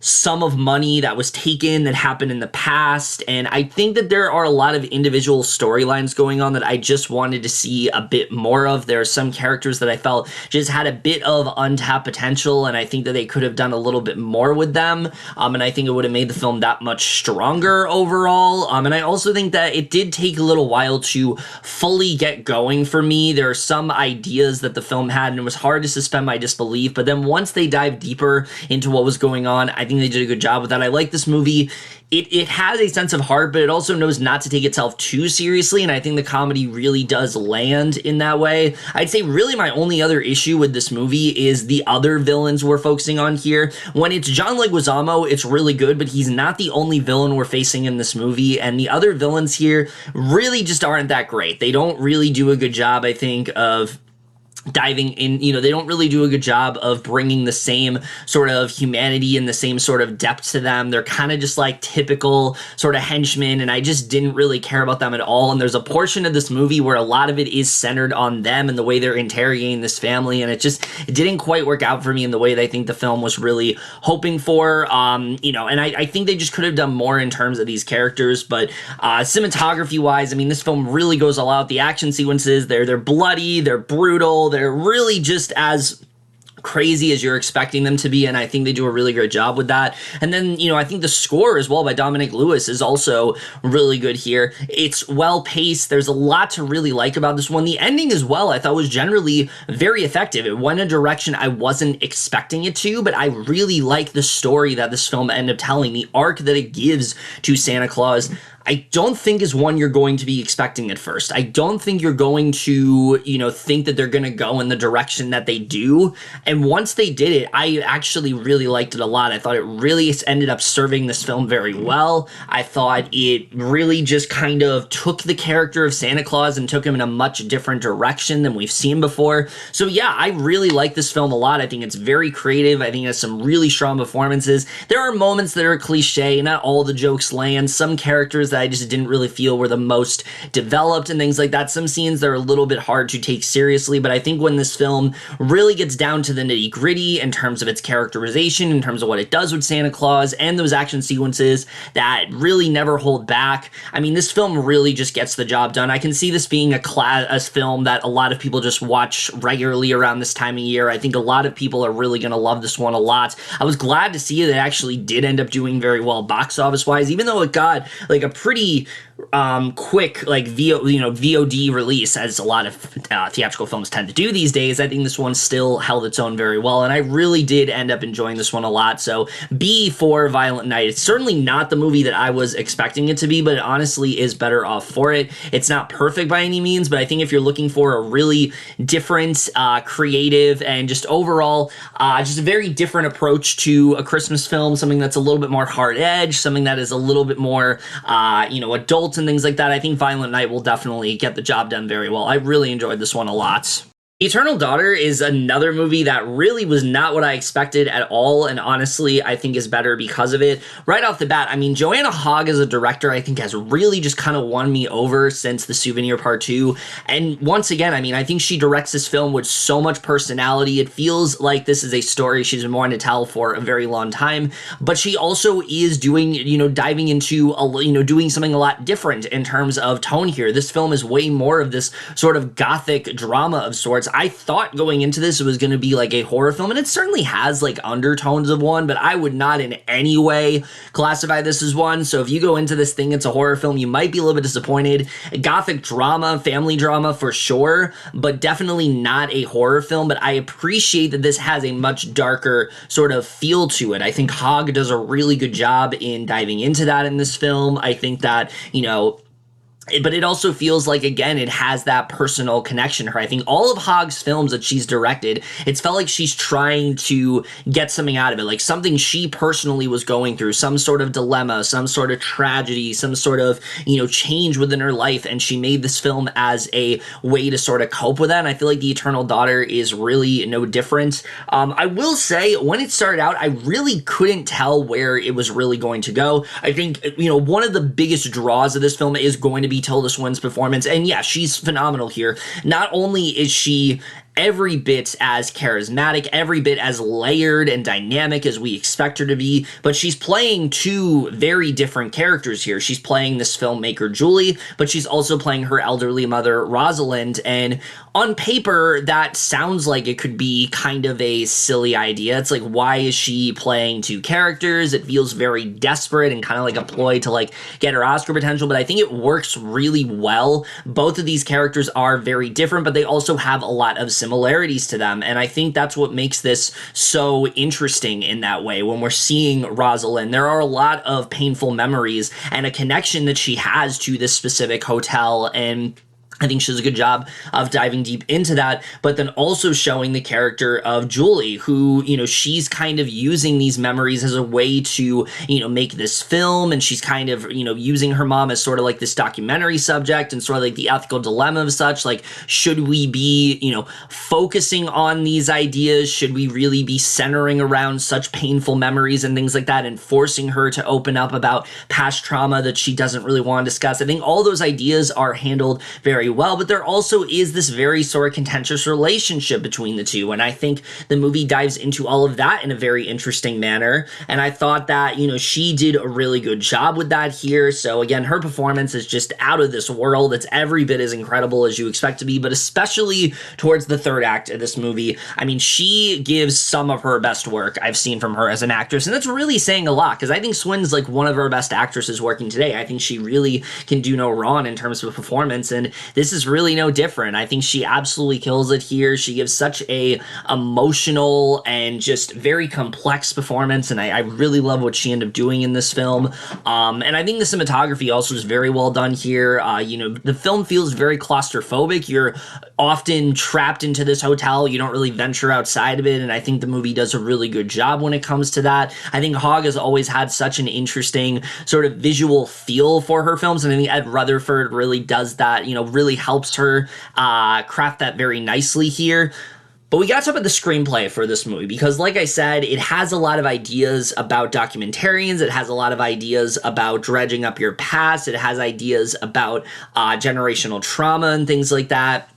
sum of money that was taken that happened in the past, and I think that there are a lot of individual storylines going on that I just wanted to see a bit more of. There are some characters that I felt just had a bit of untapped potential, and I think that they could have done a little bit more with them, and I think it would have made the film that much stronger overall, and I also think that it did take a little while to fully get going for me. There are some ideas that the film had, and it was hard to suspend my disbelief, but then once they dived deeper into what was going on, I think think they did a good job with that. I like this movie. It has a sense of heart, but it also knows not to take itself too seriously, and I think the comedy really does land in that way. I'd say really my only other issue with this movie is the other villains we're focusing on here. When it's John Leguizamo, it's really good, but he's not the only villain we're facing in this movie, and the other villains here really just aren't that great. They don't really do a good job, I think, of diving in, they don't really do a good job of bringing the same sort of humanity and the same sort of depth to them. They're kind of just like typical sort of henchmen, and I just didn't really care about them at all. And there's a portion of this movie where a lot of it is centered on them and the way they're interrogating this family, and it didn't quite work out for me in the way that I think the film was really hoping for. And I think they just could have done more in terms of these characters, but cinematography wise, I mean, this film really goes all out. The action sequences, they're bloody, they're brutal, they're really just as crazy as you're expecting them to be, and I think they do a really great job with that. And then, I think the score as well by Dominic Lewis is also really good here. It's well paced. There's a lot to really like about this one. The ending as well, I thought, was generally very effective. It went in a direction I wasn't expecting it to, but I really like the story that this film ended up telling, the arc that it gives to Santa Claus. I don't think is one you're going to be expecting at first. I don't think you're going to, think that they're going to go in the direction that they do. And once they did it, I actually really liked it a lot. I thought it really ended up serving this film very well. I thought it really just kind of took the character of Santa Claus and took him in a much different direction than we've seen before. So yeah, I really like this film a lot. I think it's very creative. I think it has some really strong performances. There are moments that are cliche. Not all the jokes land. Some characters that I just didn't really feel were the most developed and things like that. Some scenes that are a little bit hard to take seriously, but I think when this film really gets down to the nitty-gritty in terms of its characterization, in terms of what it does with Santa Claus, and those action sequences that really never hold back, I mean, this film really just gets the job done. I can see this being a film that a lot of people just watch regularly around this time of year. I think a lot of people are really going to love this one a lot. I was glad to see that it actually did end up doing very well box office wise, even though it got like a pretty quick like VOD release, as a lot of theatrical films tend to do these days. I think this one still held its own very well, and I really did end up enjoying this one a lot. So B for Violent Night. It's certainly not the movie that I was expecting it to be, but it honestly is better off for it. It's not perfect by any means, but I think if you're looking for a really different, creative, and just overall just a very different approach to a Christmas film, something that's a little bit more hard edge, something that is a little bit more adult and things like that, I think Violent Night will definitely get the job done very well. I really enjoyed this one a lot. Eternal Daughter is another movie that really was not what I expected at all, and honestly, I think is better because of it. Right off the bat, I mean, Joanna Hogg as a director, I think, has really just kind of won me over since The Souvenir Part 2, and once again, I mean, I think she directs this film with so much personality. It feels like this is a story she's been wanting to tell for a very long time, but she also is doing, diving into, doing something a lot different in terms of tone here. This film is way more of this sort of gothic drama of sorts. I thought going into this it was going to be like a horror film, and it certainly has like undertones of one, but I would not in any way classify this as one. So if you go into this thing, it's a horror film, you might be a little bit disappointed. Gothic drama, family drama for sure, but definitely not a horror film. But I appreciate that this has a much darker sort of feel to it. I think Hogg does a really good job in diving into that in this film. I think that, but it also feels like, again, it has that personal connection to her. I think all of Hogg's films that she's directed, it's felt like she's trying to get something out of it, like something she personally was going through, some sort of dilemma, some sort of tragedy, some sort of, change within her life, and she made this film as a way to sort of cope with that, and I feel like The Eternal Daughter is really no different. I will say, when it started out, I really couldn't tell where it was really going to go. I think, one of the biggest draws of this film is going to be Tilda Swinton's performance, and yeah, she's phenomenal here. Not only is she every bit as charismatic, every bit as layered and dynamic as we expect her to be, but she's playing two very different characters here. She's playing this filmmaker, Julie, but she's also playing her elderly mother, Rosalind, and on paper, that sounds like it could be kind of a silly idea. It's like, why is she playing two characters? It feels very desperate and kind of like a ploy to like get her Oscar potential, but I think it works really well. Both of these characters are very different, but they also have a lot of similarities similarities to them. And I think that's what makes this so interesting in that way. When we're seeing Rosalind, there are a lot of painful memories and a connection that she has to this specific hotel, and I think she does a good job of diving deep into that, but then also showing the character of Julie, who, she's kind of using these memories as a way to, make this film, and she's kind of, using her mom as sort of like this documentary subject and sort of like the ethical dilemma of such, like, should we be, focusing on these ideas? Should we really be centering around such painful memories and things like that, and forcing her to open up about past trauma that she doesn't really want to discuss? I think all those ideas are handled very well, but there also is this very sort of contentious relationship between the two, and I think the movie dives into all of that in a very interesting manner, and I thought that, she did a really good job with that here. So again, her performance is just out of this world. It's every bit as incredible as you expect to be, but especially towards the third act of this movie, I mean, she gives some of her best work I've seen from her as an actress, and that's really saying a lot, because I think Swin's like one of our best actresses working today. I think she really can do no wrong in terms of performance, and this is really no different. I think she absolutely kills it here. She gives such a emotional and just very complex performance, and I really love what she ended up doing in this film. And I think the cinematography also is very well done here. The film feels very claustrophobic. You're often trapped into this hotel. You don't really venture outside of it, and I think the movie does a really good job when it comes to that. I think Hogg has always had such an interesting sort of visual feel for her films, and I think Ed Rutherford really does that, really helps her craft that very nicely here. But we got to talk about the screenplay for this movie, because like I said, it has a lot of ideas about documentarians. It has a lot of ideas about dredging up your past. It has ideas about generational trauma and things like that.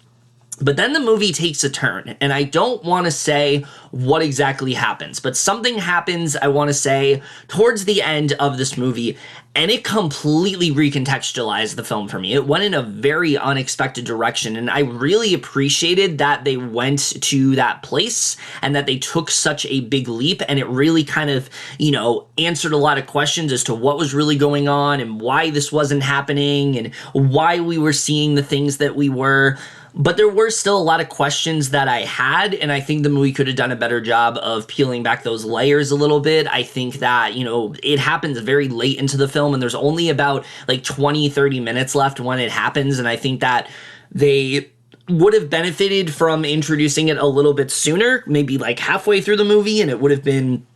But then the movie takes a turn, and I don't want to say what exactly happens, but something happens, I want to say, towards the end of this movie, and it completely recontextualized the film for me. It went in a very unexpected direction, and I really appreciated that they went to that place and that they took such a big leap, and it really kind of, answered a lot of questions as to what was really going on and why this wasn't happening and why we were seeing the things that we were. But there were still a lot of questions that I had, and I think the movie could have done a better job of peeling back those layers a little bit. I think that, it happens very late into the film, and there's only about like 20-30 minutes left when it happens, and I think that they would have benefited from introducing it a little bit sooner, maybe like halfway through the movie, and it would have been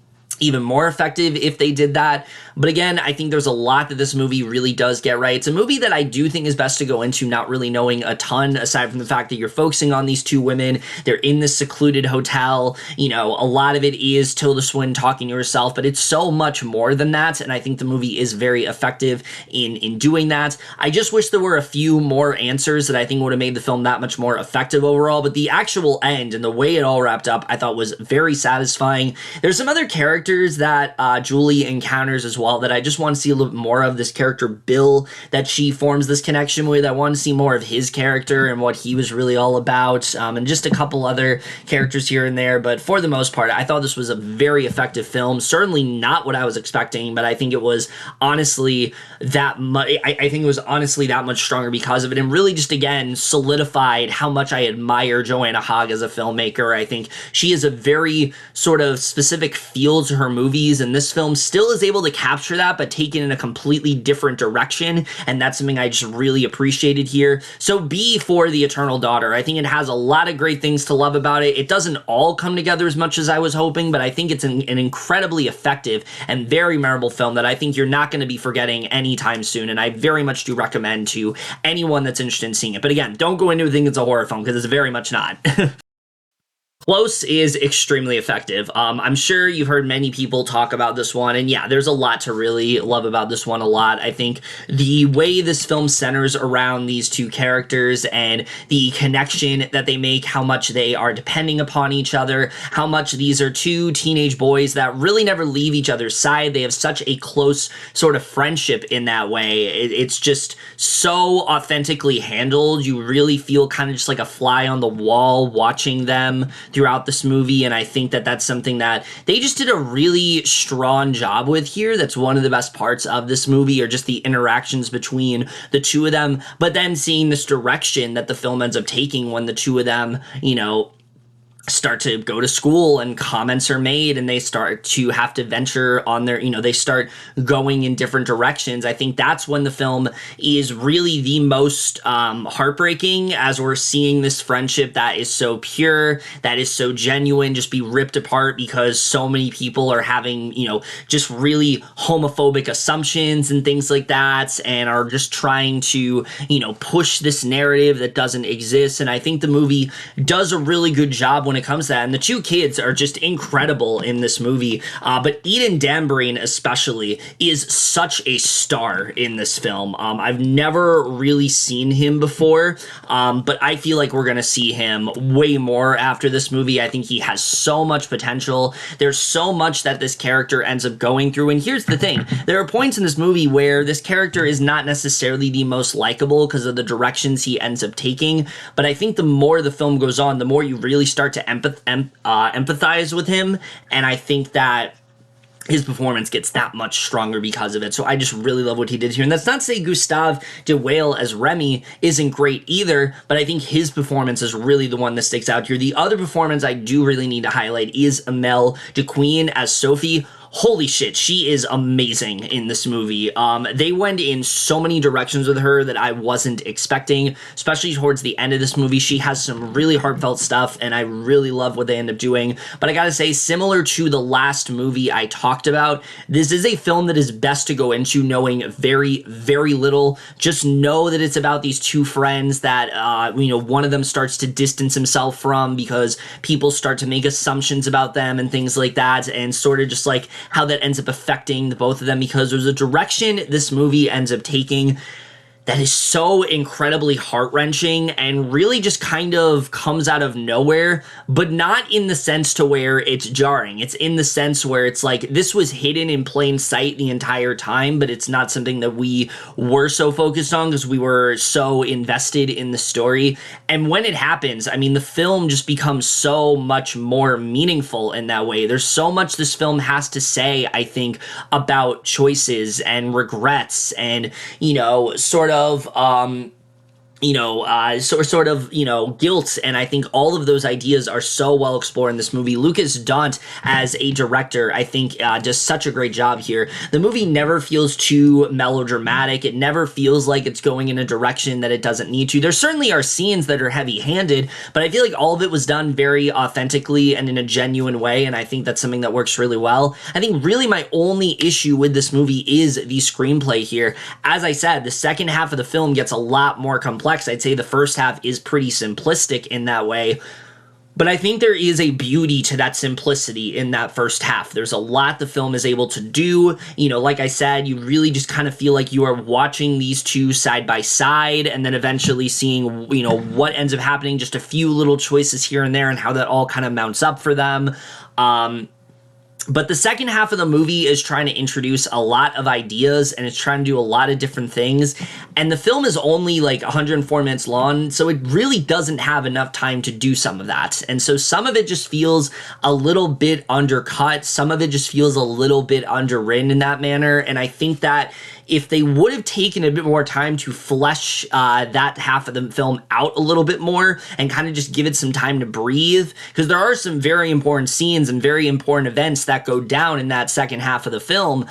even more effective if they did that. But again, I think there's a lot that this movie really does get right. It's a movie that I do think is best to go into not really knowing a ton, aside from the fact that you're focusing on these two women. They're in this secluded hotel. A lot of it is Tilda Swinton talking to herself, but it's so much more than that, and I think the movie is very effective in doing that. I just wish there were a few more answers that I think would have made the film that much more effective overall, but the actual end and the way it all wrapped up, I thought was very satisfying. There's some other characters that Julie encounters as well that I just want to see a little bit more of. This character Bill that she forms this connection with, I want to see more of his character and what he was really all about, and just a couple other characters here and there. But for the most part, I thought this was a very effective film. Certainly not what I was expecting, but I think it was honestly that much. I think it was honestly that much stronger because of it, and really just again solidified how much I admire Joanna Hogg as a filmmaker. I think she has a very sort of specific feel to her movies, and this film still is able to capture that, but take it in a completely different direction, and that's something I just really appreciated here. So B for The Eternal Daughter. I think it has a lot of great things to love about it. It doesn't all come together as much as I was hoping, but I think it's an incredibly effective and very memorable film that I think you're not going to be forgetting anytime soon, and I very much do recommend to anyone that's interested in seeing it. But again, don't go into it thinking it's a horror film, because it's very much not. Close is extremely effective. I'm sure you've heard many people talk about this one, and yeah, there's a lot to really love about this one a lot. I think the way this film centers around these two characters and the connection that they make, how much they are depending upon each other, how much these are two teenage boys that really never leave each other's side. They have such a close sort of friendship in that way. It's just so authentically handled. You really feel kind of just like a fly on the wall watching them throughout this movie, and I think that that's something that they just did a really strong job with here. That's one of the best parts of this movie, or just the interactions between the two of them, but then seeing this direction that the film ends up taking when the two of them, start to go to school and comments are made and they start to have to venture on their, they start going in different directions. I think that's when the film is really the most heartbreaking, as we're seeing this friendship that is so pure, that is so genuine, just be ripped apart because so many people are having, just really homophobic assumptions and things like that, and are just trying to, push this narrative that doesn't exist. And I think the movie does a really good job when it comes to that. And the two kids are just incredible in this movie. But Eden Dambrine especially is such a star in this film. I've never really seen him before, but I feel like we're going to see him way more after this movie. I think he has so much potential. There's so much that this character ends up going through. And here's the thing. There are points in this movie where this character is not necessarily the most likable because of the directions he ends up taking. But I think the more the film goes on, the more you really start to empathize with him, and I think that his performance gets that much stronger because of it. So I just really love what he did here. And that's not to say Gustave de Wael as Remy isn't great either, but I think his performance is really the one that sticks out here. The other performance I do really need to highlight is Amel DeQueen as Sophie. Holy shit, she is amazing in this movie. They went in so many directions with her that I wasn't expecting, especially towards the end of this movie. She has some really heartfelt stuff, and I really love what they end up doing. But I gotta say, similar to the last movie I talked about, this is a film that is best to go into knowing very, very little. Just know that it's about these two friends that, one of them starts to distance himself from because people start to make assumptions about them and things like that, and sort of just like how that ends up affecting the both of them, because there's a direction this movie ends up taking that is so incredibly heart-wrenching and really just kind of comes out of nowhere, but not in the sense to where it's jarring. It's in the sense where it's like this was hidden in plain sight the entire time, but it's not something that we were so focused on because we were so invested in the story. And when it happens, I mean, the film just becomes so much more meaningful in that way. There's so much this film has to say, I think, about choices and regrets and, sort of guilt, and I think all of those ideas are so well explored in this movie. Lucas Dant, as a director, I think does such a great job here. The movie never feels too melodramatic. It never feels like it's going in a direction that it doesn't need to. There certainly are scenes that are heavy-handed, but I feel like all of it was done very authentically and in a genuine way, and I think that's something that works really well. I think really my only issue with this movie is the screenplay here. As I said, the second half of the film gets a lot more complex. I'd say the first half is pretty simplistic in that way, but I think there is a beauty to that simplicity in that first half. There's a lot the film is able to do. Like I said, you really just kind of feel like you are watching these two side by side and then eventually seeing, what ends up happening, just a few little choices here and there and how that all kind of mounts up for them. But the second half of the movie is trying to introduce a lot of ideas, and it's trying to do a lot of different things. And the film is only like 104 minutes long, so it really doesn't have enough time to do some of that. And so some of it just feels a little bit undercut. Some of it just feels a little bit underwritten in that manner. And I think that if they would have taken a bit more time to flesh that half of the film out a little bit more and kind of just give it some time to breathe, because there are some very important scenes and very important events that go down in that second half of the film,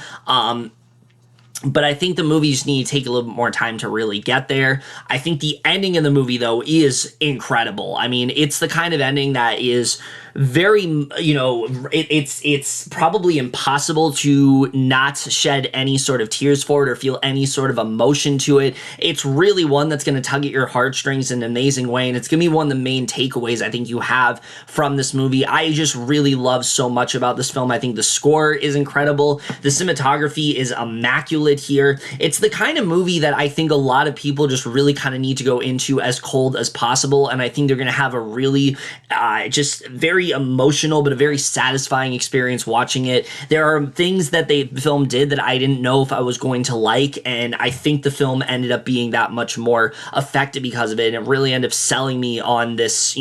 but I think the movie just need to take a little bit more time to really get there. I think the ending of the movie, though, is incredible. I mean, it's the kind of ending that is very, it's probably impossible to not shed any sort of tears for it or feel any sort of emotion to it. It's really one that's going to tug at your heartstrings in an amazing way, and it's going to be one of the main takeaways I think you have from this movie. I just really love so much about this film. I think the score is incredible. The cinematography is immaculate here. It's the kind of movie that I think a lot of people just really kind of need to go into as cold as possible, and I think they're going to have a really just very emotional but a very satisfying experience watching it. There are things that the film did that I didn't know if I was going to like, and I think the film ended up being that much more effective because of it, and it really ended up selling me on this,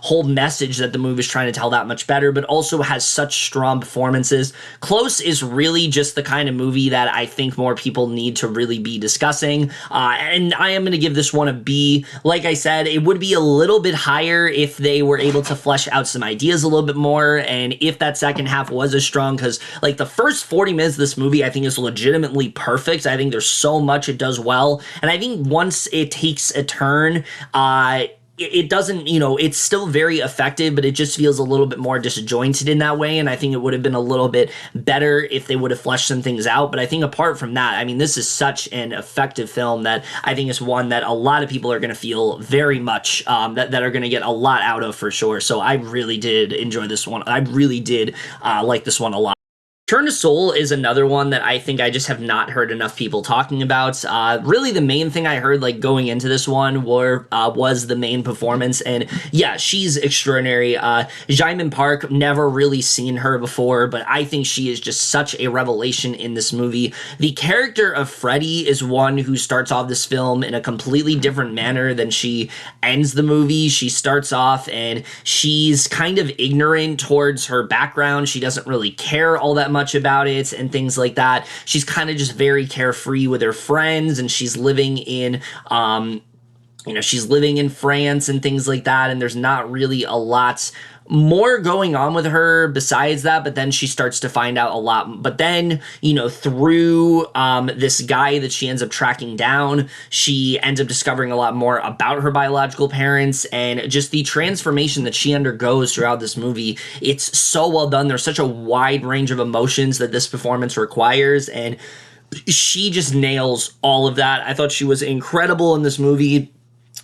whole message that the movie is trying to tell that much better, but also has such strong performances. Close is really just the kind of movie that I think more more people need to really be discussing. And I am going to give this one a B. Like I said, it would be a little bit higher if they were able to flesh out some ideas a little bit more, and if that second half was as strong, because like the first 40 minutes of this movie I think is legitimately perfect. I think there's so much it does well, and I think once it takes a turn, it doesn't, it's still very effective, but it just feels a little bit more disjointed in that way, and I think it would have been a little bit better if they would have fleshed some things out. But I think apart from that, I mean, this is such an effective film that I think is one that a lot of people are going to feel very much, that are going to get a lot out of for sure. So I really did enjoy this one. I really did like this one a lot. Return to Seoul is another one that I think I just have not heard enough people talking about. Really, the main thing I heard like going into this one was the main performance, and yeah, she's extraordinary. Jaemin Park, never really seen her before, but I think she is just such a revelation in this movie. The character of Freddie is one who starts off this film in a completely different manner than she ends the movie. She starts off and she's kind of ignorant towards her background. She doesn't really care all that much about it and things like that. She's kind of just very carefree with her friends, and she's living in she's living in France and things like that, and there's not really a lot more going on with her besides that. But then she starts to find out a lot. But then, through this guy that she ends up tracking down, she ends up discovering a lot more about her biological parents, and just the transformation that she undergoes throughout this movie. It's so well done. There's such a wide range of emotions that this performance requires, and she just nails all of that. I thought she was incredible in this movie.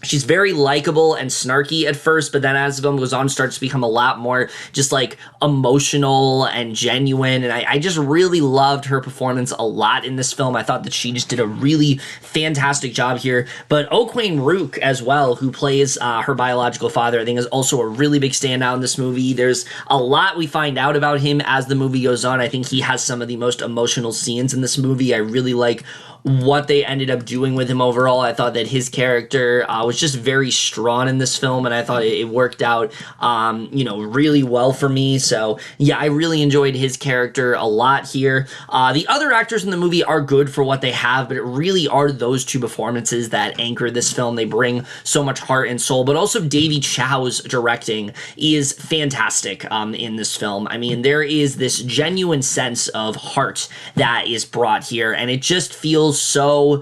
She's very likable and snarky at first, but then as the film goes on, starts to become a lot more just like emotional and genuine. And I just really loved her performance a lot in this film. I thought that she just did a really fantastic job here. But Oh Kwang-rook as well, who plays her biological father, I think is also a really big standout in this movie. There's a lot we find out about him as the movie goes on. I think he has some of the most emotional scenes in this movie. I really like what they ended up doing with him overall. I thought that his character was just very strong in this film, and I thought it worked out, really well for me. So yeah, I really enjoyed his character a lot here. The other actors in the movie are good for what they have, but it really are those two performances that anchor this film. They bring so much heart and soul, but also Davy Chow's directing is fantastic in this film. I mean, there is this genuine sense of heart that is brought here, and it just feels so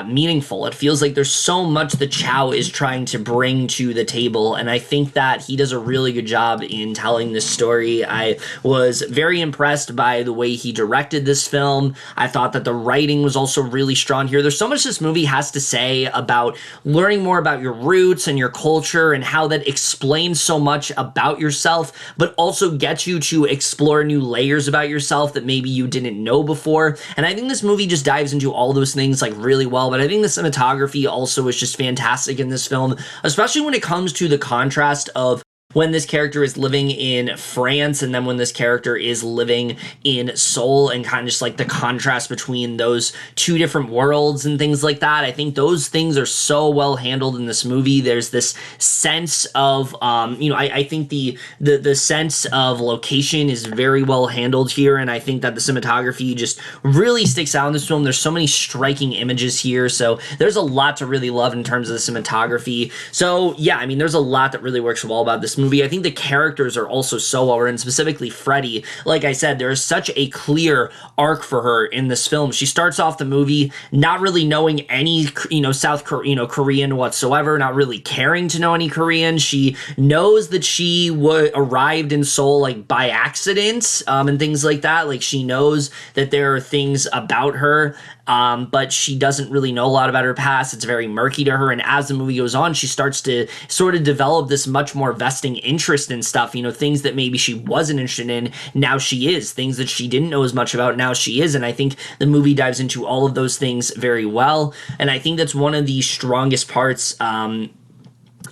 meaningful. It feels like there's so much that Chow is trying to bring to the table, and I think that he does a really good job in telling this story. I was very impressed by the way he directed this film. I thought that the writing was also really strong here. There's so much this movie has to say about learning more about your roots and your culture, and how that explains so much about yourself, but also gets you to explore new layers about yourself that maybe you didn't know before. And I think this movie just dives into all those things like really well, but I think the cinematography also is just fantastic in this film, especially when it comes to the contrast of when this character is living in France and then when this character is living in Seoul, and kind of just like the contrast between those two different worlds and things like that. I think those things are so well handled in this movie. There's this sense of, I think the sense of location is very well handled here, and I think that the cinematography just really sticks out in this film. There's so many striking images here, so there's a lot to really love in terms of the cinematography. So yeah, I mean, there's a lot that really works well about this movie. I think the characters are also so well written, specifically Freddie. Like I said, there is such a clear arc for her in this film. She starts off the movie not really knowing any, Korean whatsoever, not really caring to know any Korean. She knows that she arrived in Seoul like by accident, and things like that. Like, she knows that there are things about her, but she doesn't really know a lot about her past. It's very murky to her, and as the movie goes on, she starts to sort of develop this much more vesting interest in stuff, things that maybe she wasn't interested in, now she is. Things that she didn't know as much about, now she is, and I think the movie dives into all of those things very well, and I think that's one of the strongest parts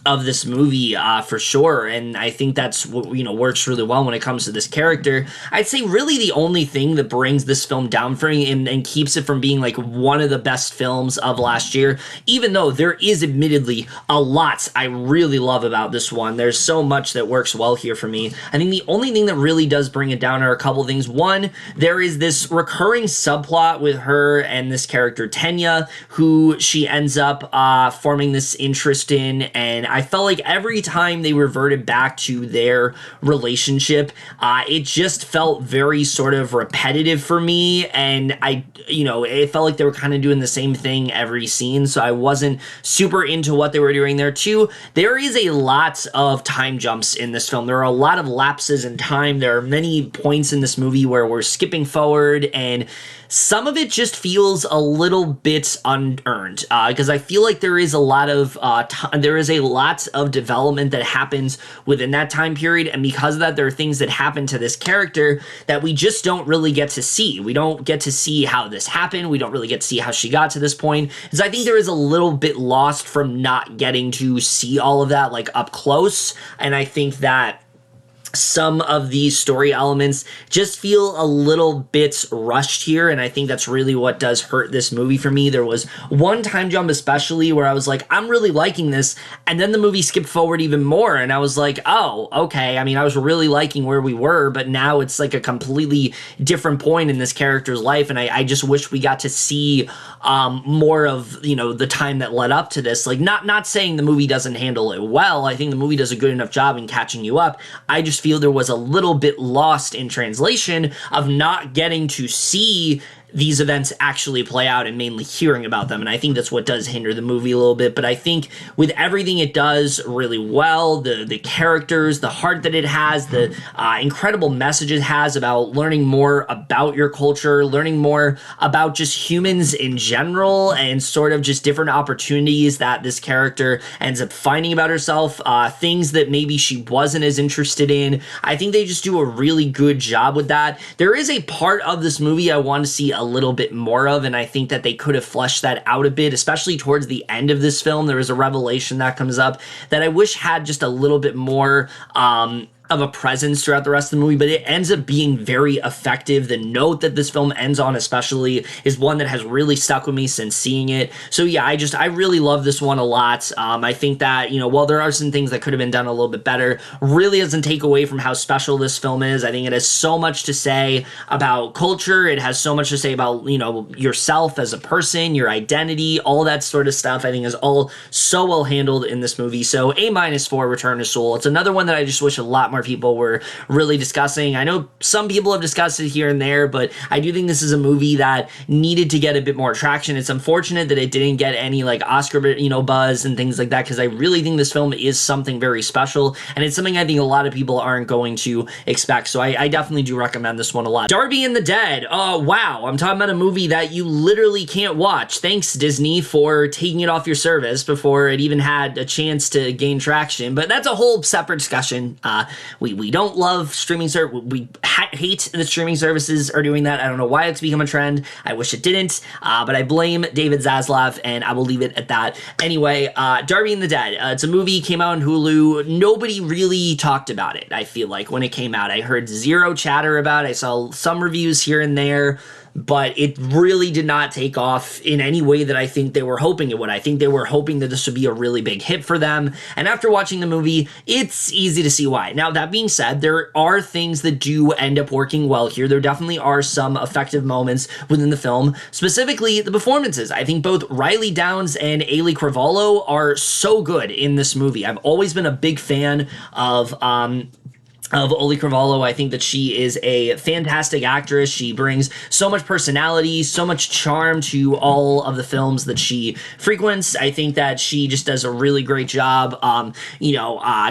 of this movie for sure, and I think that's what works really well when it comes to this character. I'd say really the only thing that brings this film down for me and keeps it from being like one of the best films of last year, even though there is admittedly a lot I really love about this one. There's so much that works well here for me. I think the only thing that really does bring it down are a couple things. One, there is this recurring subplot with her and this character Tenya, who she ends up forming this interest in, and I felt like every time they reverted back to their relationship, it just felt very sort of repetitive for me, and it felt like they were kind of doing the same thing every scene, so I wasn't super into what they were doing there. Too, there is a lot of time jumps in this film. There are a lot of lapses in time. There are many points in this movie where we're skipping forward, and some of it just feels a little bit unearned, because I feel like there is a lot of development that happens within that time period, and because of that, there are things that happen to this character that we just don't really get to see. We don't get to see how this happened. We don't really get to see how she got to this point, because I think there is a little bit lost from not getting to see all of that like up close, and I think that some of these story elements just feel a little bit rushed here, and I think that's really what does hurt this movie for me. There was one time jump especially where I was like, I'm really liking this, and then the movie skipped forward even more, and I was like, oh, okay. I mean, I was really liking where we were, but now it's like a completely different point in this character's life, and I just wish we got to see more of, the time that led up to this. Like, not saying the movie doesn't handle it well. I think the movie does a good enough job in catching you up. I just feel there was a little bit lost in translation of not getting to see these events actually play out and mainly hearing about them, and I think that's what does hinder the movie a little bit. But I think with everything it does really well, the characters, the heart that it has, the incredible message it has about learning more about your culture, learning more about just humans in general, and sort of just different opportunities that this character ends up finding about herself, things that maybe she wasn't as interested in. I think they just do a really good job with that. There is a part of this movie I want to see a little bit more of, and I think that they could have fleshed that out a bit, especially towards the end of this film. There is a revelation that comes up that I wish had just a little bit more of a presence throughout the rest of the movie, but it ends up being very effective. The note that this film ends on especially is one that has really stuck with me since seeing it. So yeah, I really love this one a lot. I think that, while there are some things that could have been done a little bit better, really doesn't take away from how special this film is. I think it has so much to say about culture. It has so much to say about, yourself as a person, your identity, all that sort of stuff. I think is all so well handled in this movie. So A- for Return to Seoul. It's another one that I just wish a lot more people were really discussing. I know some people have discussed it here and there, but I do think this is a movie that needed to get a bit more traction. It's unfortunate that it didn't get any like Oscar, buzz and things like that, because I really think this film is something very special, and it's something I think a lot of people aren't going to expect. So I definitely do recommend this one a lot. Darby and the Dead. Oh, wow. I'm talking about a movie that you literally can't watch. Thanks, Disney, for taking it off your service before it even had a chance to gain traction, but that's a whole separate discussion. We don't love streaming service. We hate that streaming services are doing that. I don't know why it's become a trend. I wish it didn't, but I blame David Zaslav, and I will leave it at that. Anyway, Darby and the Dead. It's a movie, came out on Hulu. Nobody really talked about it, I feel like, when it came out. I heard zero chatter about it. I saw some reviews here and there, but it really did not take off in any way that I think they were hoping it would. I think they were hoping that this would be a really big hit for them, and after watching the movie, it's easy to see why. Now, that being said, there are things that do end up working well here. There definitely are some effective moments within the film, specifically the performances. I think both Riley Downs and Ailey Cravalho are so good in this movie. I've always been a big fan of Oli Cravalho. I think that she is a fantastic actress. She brings so much personality, so much charm to all of the films that she frequents. I think that she just does a really great job,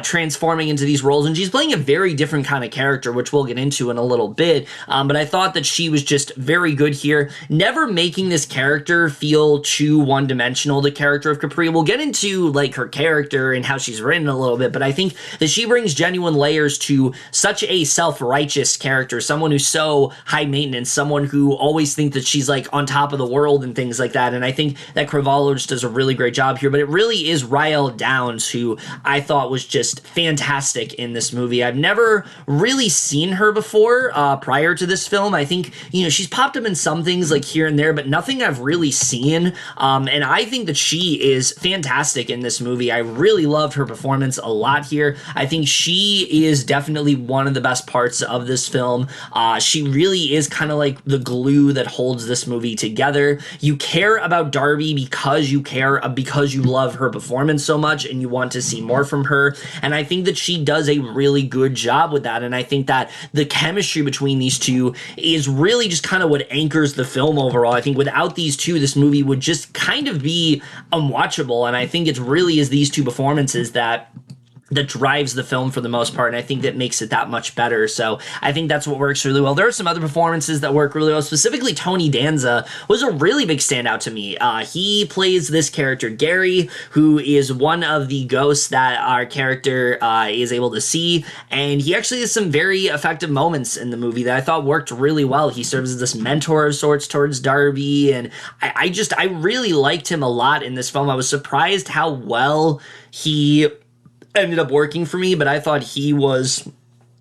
transforming into these roles, and she's playing a very different kind of character, which we'll get into in a little bit, but I thought that she was just very good here, never making this character feel too one-dimensional, the character of Capri. We'll get into, like, her character and how she's written a little bit, but I think that she brings genuine layers to into such a self-righteous character, someone who's so high maintenance, someone who always thinks that she's like on top of the world and things like that. And I think that Cravalho just does a really great job here, but it really is Rael Downs who I thought was just fantastic in this movie. I've never really seen her before prior to this film. I think, she's popped up in some things like here and there, but nothing I've really seen. And I think that she is fantastic in this movie. I really loved her performance a lot here. I think she is definitely one of the best parts of this film. She really is kind of like the glue that holds this movie together. You care about Darby because you love her performance so much and you want to see more from her. And I think that she does a really good job with that. And I think that the chemistry between these two is really just kind of what anchors the film overall. I think without these two, this movie would just kind of be unwatchable. And I think it really is these two performances that drives the film for the most part, and I think that makes it that much better. So I think that's what works really well. There are some other performances that work really well. Specifically, Tony Danza was a really big standout to me. He plays this character, Gary, who is one of the ghosts that our character is able to see, and he actually has some very effective moments in the movie that I thought worked really well. He serves as this mentor of sorts towards Darby, and I really liked him a lot in this film. I was surprised how well he ended up working for me, but I thought he was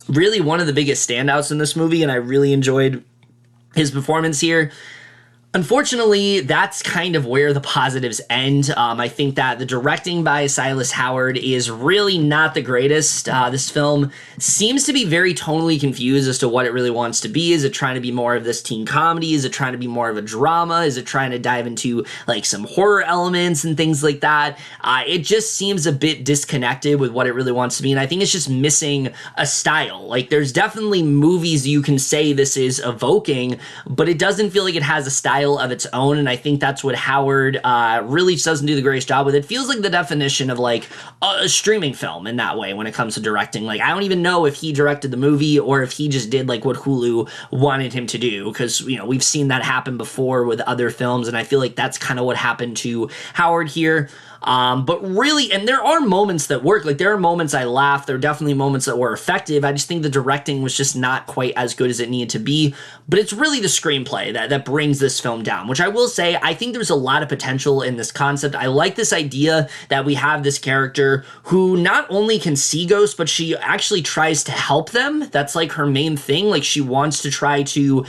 really one of the biggest standouts in this movie, and I really enjoyed his performance here. Unfortunately, that's kind of where the positives end. I think that the directing by Silas Howard is really not the greatest. This film seems to be very tonally confused as to what it really wants to be. Is it trying to be more of this teen comedy? Is it trying to be more of a drama? Is it trying to dive into like some horror elements and things like that? It just seems a bit disconnected with what it really wants to be, and I think it's just missing a style. Like, there's definitely movies you can say this is evoking, but it doesn't feel like it has a style of its own, and I think that's what Howard really just doesn't do the greatest job with. It feels like the definition of like a streaming film in that way when it comes to directing. Like, I don't even know if he directed the movie or if he just did like what Hulu wanted him to do, because we've seen that happen before with other films, and I feel like that's kind of what happened to Howard here. But really, and there are moments that work. Like, there are moments I laughed. There are definitely moments that were effective. I just think the directing was just not quite as good as it needed to be. But it's really the screenplay that brings this film down, which I will say, I think there's a lot of potential in this concept. I like this idea that we have this character who not only can see ghosts, but she actually tries to help them. That's like her main thing. Like, she wants to try to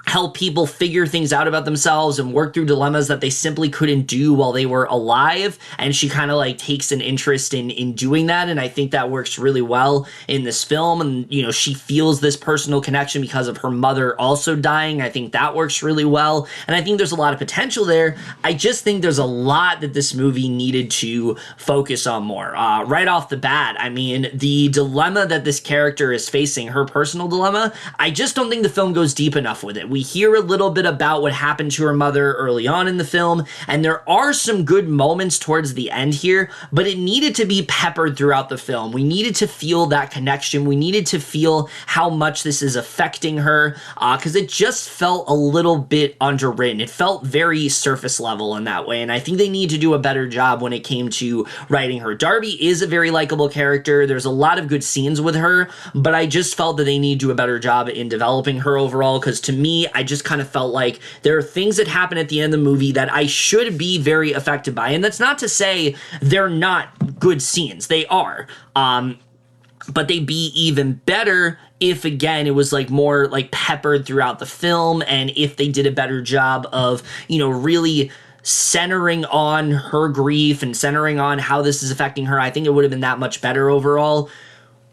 help people figure things out about themselves and work through dilemmas that they simply couldn't do while they were alive. And she kind of like takes an interest in doing that. And I think that works really well in this film. And, she feels this personal connection because of her mother also dying. I think that works really well. And I think there's a lot of potential there. I just think there's a lot that this movie needed to focus on more. Right off the bat, I mean, the dilemma that this character is facing, her personal dilemma, I just don't think the film goes deep enough with it. We hear a little bit about what happened to her mother early on in the film, and there are some good moments towards the end here, but it needed to be peppered throughout the film. We needed to feel that connection. We needed to feel how much this is affecting her, because it just felt a little bit underwritten. It felt very surface level in that way, and I think they need to do a better job when it came to writing her. Darby is a very likable character. There's a lot of good scenes with her, but I just felt that they need to do a better job in developing her overall, because to me, I just kind of felt like there are things that happen at the end of the movie that I should be very affected by. And that's not to say they're not good scenes. They are. But they'd be even better if, again, it was like more like peppered throughout the film, and if they did a better job of, really centering on her grief and centering on how this is affecting her. I think it would have been that much better overall.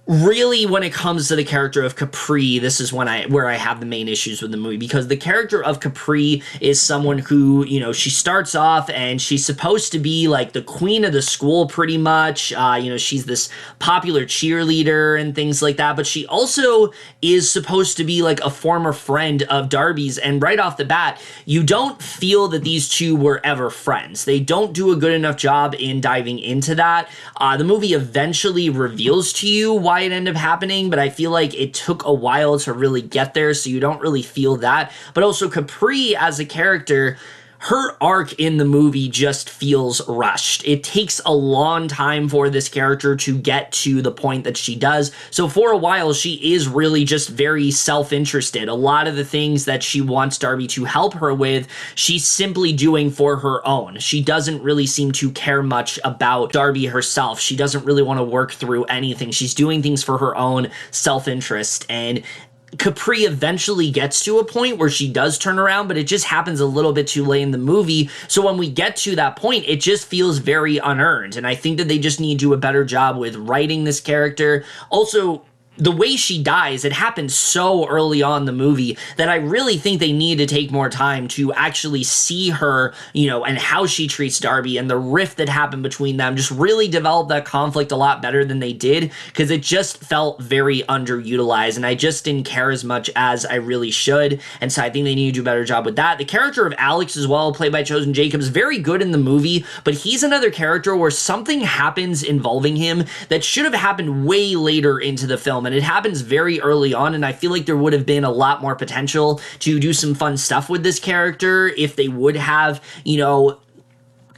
Really, when it comes to the character of Capri, this is where I have the main issues with the movie, because the character of Capri is someone who, she starts off and she's supposed to be like the queen of the school pretty much. She's this popular cheerleader and things like that, but she also is supposed to be like a former friend of Darby's, and right off the bat, you don't feel that these two were ever friends. They don't do a good enough job in diving into that. The movie eventually reveals to you why it ended up happening, but I feel like it took a while to really get there, so you don't really feel that. But also Capri as a character, her arc in the movie just feels rushed. It takes a long time for this character to get to the point that she does. So for a while, she is really just very self-interested. A lot of the things that she wants Darby to help her with, she's simply doing for her own. She doesn't really seem to care much about Darby herself. She doesn't really want to work through anything. She's doing things for her own self-interest, and Capri eventually gets to a point where she does turn around, but it just happens a little bit too late in the movie. So when we get to that point, it just feels very unearned. And I think that they just need to do a better job with writing this character. Also, the way she dies, it happens so early on in the movie that I really think they need to take more time to actually see her, and how she treats Darby and the rift that happened between them, just really develop that conflict a lot better than they did, because it just felt very underutilized, and I just didn't care as much as I really should, and so I think they need to do a better job with that. The character of Alex as well, played by Chosen Jacobs, very good in the movie, but he's another character where something happens involving him that should have happened way later into the film, and it happens very early on, and I feel like there would have been a lot more potential to do some fun stuff with this character if they would have,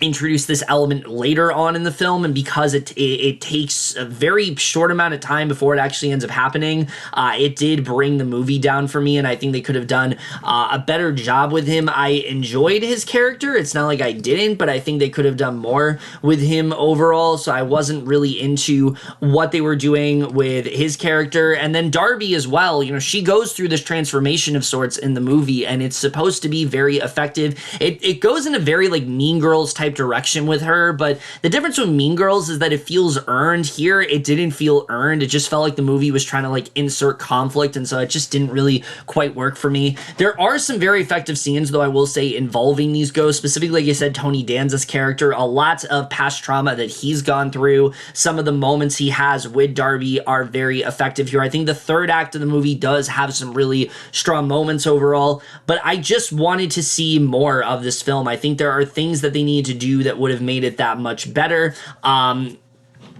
introduce this element later on in the film, and because it takes a very short amount of time before it actually ends up happening, it did bring the movie down for me, and I think they could have done a better job with him. I enjoyed his character. It's not like I didn't, but I think they could have done more with him overall, so I wasn't really into what they were doing with his character. And then Darby as well, she goes through this transformation of sorts in the movie, and it's supposed to be very effective. It goes in a very Mean Girls type direction with her, but the difference with Mean Girls is that it feels earned. Here it didn't feel earned. It just felt like the movie was trying to insert conflict, and so it just didn't really quite work for me. There are some very effective scenes, though, I will say, involving these ghosts, specifically, like I said, Tony Danza's character. A lot of past trauma that he's gone through, some of the moments he has with Darby are very effective here. I think the third act of the movie does have some really strong moments overall, but I just wanted to see more of this film. I think there are things that they need to do that would have made it that much better.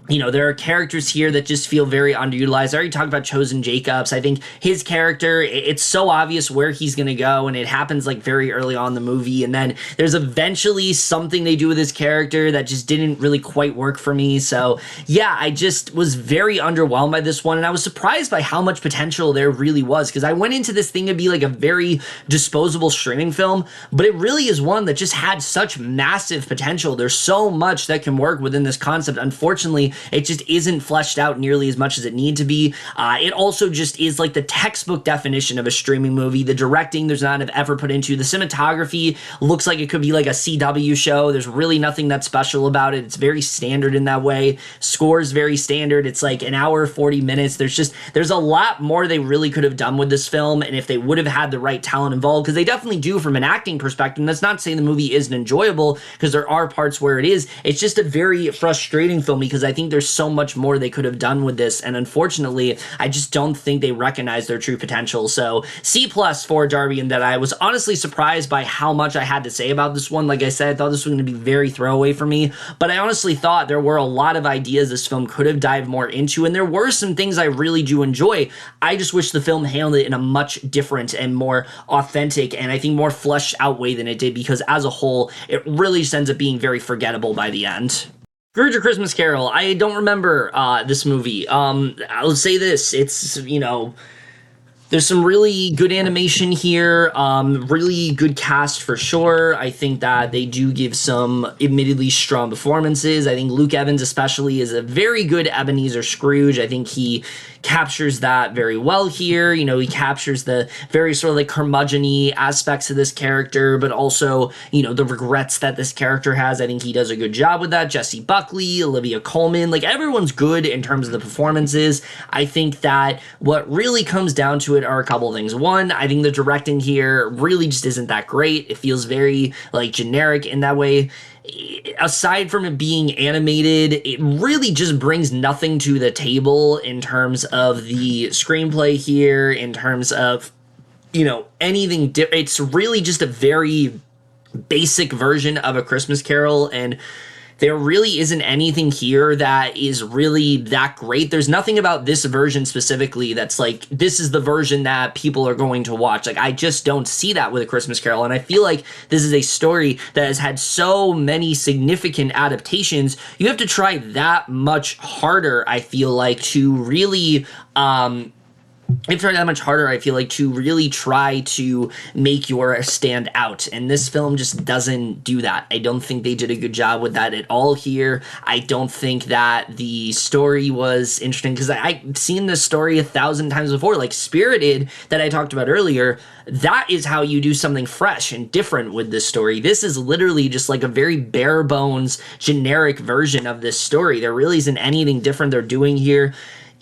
There are characters here that just feel very underutilized. I already talked about Chosen Jacobs. I think his character, it's so obvious where he's going to go, and it happens very early on in the movie, and then there's eventually something they do with his character that just didn't really quite work for me. So yeah, I just was very underwhelmed by this one, and I was surprised by how much potential there really was, because I went into this thing to be a very disposable streaming film, but it really is one that just had such massive potential. There's so much that can work within this concept. Unfortunately, it just isn't fleshed out nearly as much as it need to be. It also just is the textbook definition of a streaming movie. The directing, there's not enough effort put into. The cinematography looks like it could be a CW show. There's really nothing that special about it. It's very standard in that way. Score's very standard. It's an hour, 40 minutes. There's a lot more they really could have done with this film, and if they would have had the right talent involved, because they definitely do from an acting perspective, and that's not saying the movie isn't enjoyable, because there are parts where it is. It's just a very frustrating film, because I think there's so much more they could have done with this, and unfortunately, I just don't think they recognize their true potential. So C+ for Darby, and that I was honestly surprised by how much I had to say about this one. Like I said, I thought this was going to be very throwaway for me, but I honestly thought there were a lot of ideas this film could have dived more into, and there were some things I really do enjoy. I just wish the film handled it in a much different and more authentic, and I think more fleshed out way than it did, because as a whole, it really just ends up being very forgettable by the end. Scrooge: A Christmas Carol. I don't remember this movie. I'll say this. It's, there's some really good animation here, really good cast for sure. I think that they do give some admittedly strong performances. I think Luke Evans especially is a very good Ebenezer Scrooge. I think he captures that very well here. He captures the very sort of curmudgeon-y aspects of this character, but also, the regrets that this character has. I think he does a good job with that. Jesse Buckley, Olivia Colman, everyone's good in terms of the performances. I think that what really comes down to it are a couple of things. One, I think the directing here really just isn't that great. It feels very generic in that way. Aside from it being animated, it really just brings nothing to the table in terms of the screenplay here, in terms of, anything. It's really just a very basic version of A Christmas Carol, and there really isn't anything here that is really that great. There's nothing about this version specifically that's like, this is the version that people are going to watch. Like, I just don't see that with A Christmas Carol, and I feel like this is a story that has had so many significant adaptations. You have to try that much harder, I feel like, to really I've tried that much harder, I feel like, to really try to make yours stand out. And this film just doesn't do that. I don't think they did a good job with that at all here. I don't think that the story was interesting, because I've seen this story 1,000 times before. Like Spirited, that I talked about earlier, that is how you do something fresh and different with this story. This is literally just like a very bare bones, generic version of this story. There really isn't anything different they're doing here.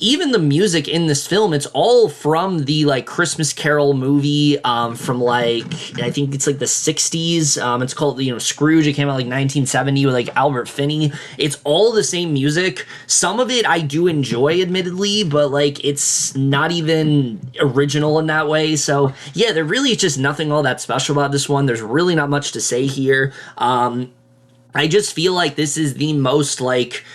Even the music in this film, it's all from the like Christmas Carol movie from like, I think it's like the 60s. It's called, Scrooge. It came out like 1970 with like Albert Finney. It's all the same music. Some of it I do enjoy, admittedly, but like it's not even original in that way. So yeah, there really is just nothing all that special about this one. There's really not much to say here. I just feel like this is the most like,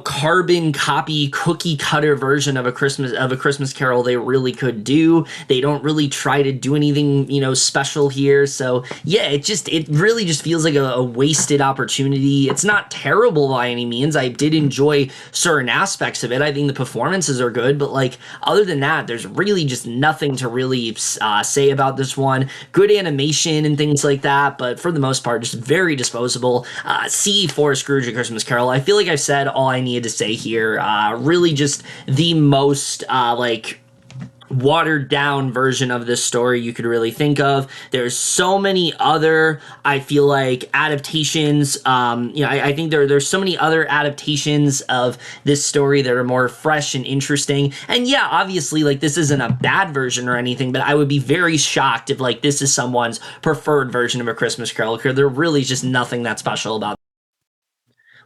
carbon copy, cookie cutter version of a Christmas Carol they really could do. They don't really try to do anything, special here. So yeah, it really just feels like a wasted opportunity. It's not terrible by any means. I did enjoy certain aspects of it. I think the performances are good, but like other than that, there's really just nothing to really say about this one. Good animation and things like that, but for the most part, just very disposable. C for Scrooge: A Christmas Carol. I feel like I've said all I needed to say here. Really just the most watered down version of this story you could really think of. There's so many other, I feel like, adaptations. I think there's so many other adaptations of this story that are more fresh and interesting. And yeah, obviously, like, this isn't a bad version or anything, but I would be very shocked if like this is someone's preferred version of A Christmas Carol, because there really is just nothing that special about it.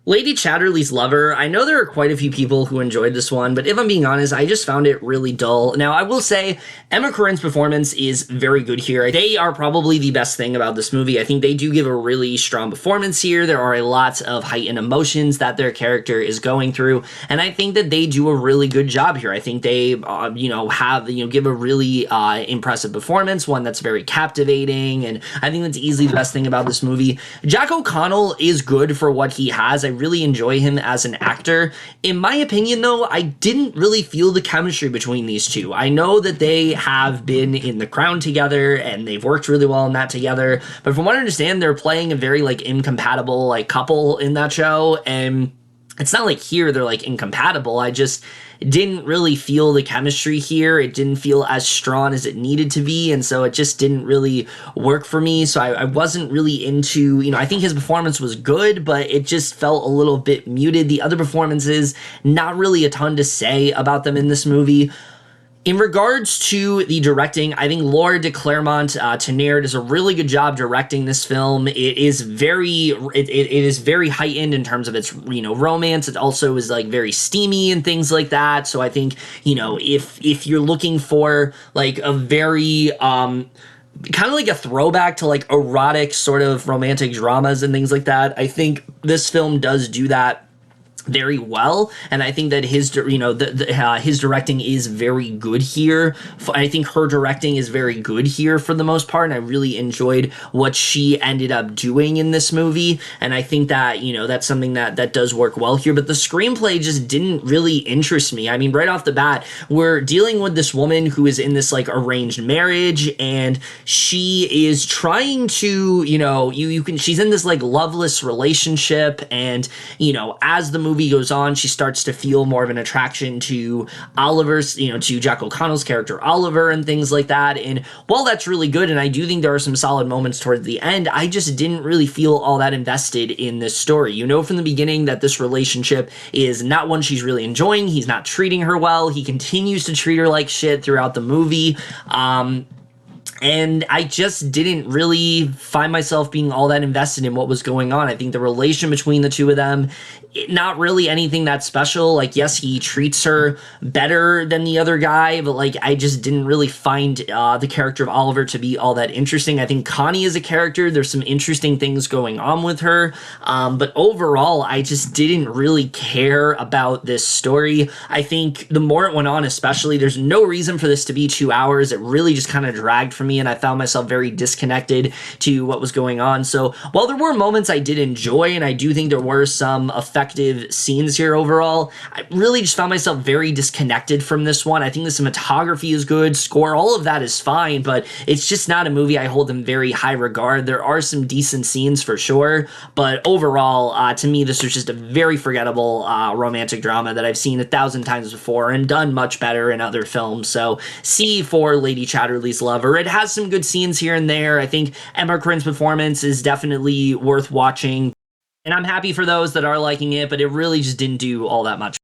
Lady Chatterley's Lover, I know there are quite a few people who enjoyed this one, but if I'm being honest, I just found it really dull. Now, I will say, Emma Corrin's performance is very good here. They are probably the best thing about this movie. I think they do give a really strong performance here. There are a lot of heightened emotions that their character is going through, and I think that they do a really good job here. I think they, give a really impressive performance, one that's very captivating, and I think that's easily the best thing about this movie. Jack O'Connell is good for what he has. I really enjoy him as an actor. In my opinion, though, I didn't really feel the chemistry between these two. I know that they have been in The Crown together, and they've worked really well in that together, but from what I understand, they're playing a very, like, incompatible, like, couple in that show, and it's not like here they're, like, incompatible. I just didn't really feel the chemistry here. It didn't feel as strong as it needed to be, and so it just didn't really work for me. So I wasn't really into, I think his performance was good, but it just felt a little bit muted. The other performances, not really a ton to say about them in this movie. In regards to the directing, I think Laura de Clermont-Tonnerre does a really good job directing this film. It is very heightened in terms of its, romance. It also is like very steamy and things like that. So I think, if you're looking for like a very, kind of like a throwback to like erotic sort of romantic dramas and things like that, I think this film does do that very well, and I think that his his directing is very good here. I think her directing is very good here for the most part, and I really enjoyed what she ended up doing in this movie, and I think that, that's something that does work well here, but the screenplay just didn't really interest me. I mean, right off the bat, we're dealing with this woman who is in this, like, arranged marriage, and she is trying to, she's in this, like, loveless relationship, and, as the movie goes on, she starts to feel more of an attraction to Oliver's, to Jack O'Connell's character Oliver and things like that. And while that's really good, and I do think there are some solid moments towards the end, I just didn't really feel all that invested in this story. From the beginning that this relationship is not one she's really enjoying. He's not treating her well. He continues to treat her like shit throughout the movie. and I just didn't really find myself being all that invested in what was going on. I think the relation between the two of them, not really anything that special. Like, yes, he treats her better than the other guy, but like, I just didn't really find the character of Oliver to be all that interesting. I think Connie is a character. There's some interesting things going on with her, but overall, I just didn't really care about this story. I think the more it went on, especially, there's no reason for this to be 2 hours. It really just kind of dragged for me, and I found myself very disconnected to what was going on. So while there were moments I did enjoy, and I do think there were some effective scenes here overall, I really just found myself very disconnected from this one. I think the cinematography is good, score, all of that is fine, but it's just not a movie I hold in very high regard. There are some decent scenes for sure, but overall, to me, this was just a very forgettable romantic drama that I've seen 1,000 times before and done much better in other films. So C for Lady Chatterley's Lover. It has some good scenes here and there. I think Emma Corrin's performance is definitely worth watching, and I'm happy for those that are liking it, but it really just didn't do all that much.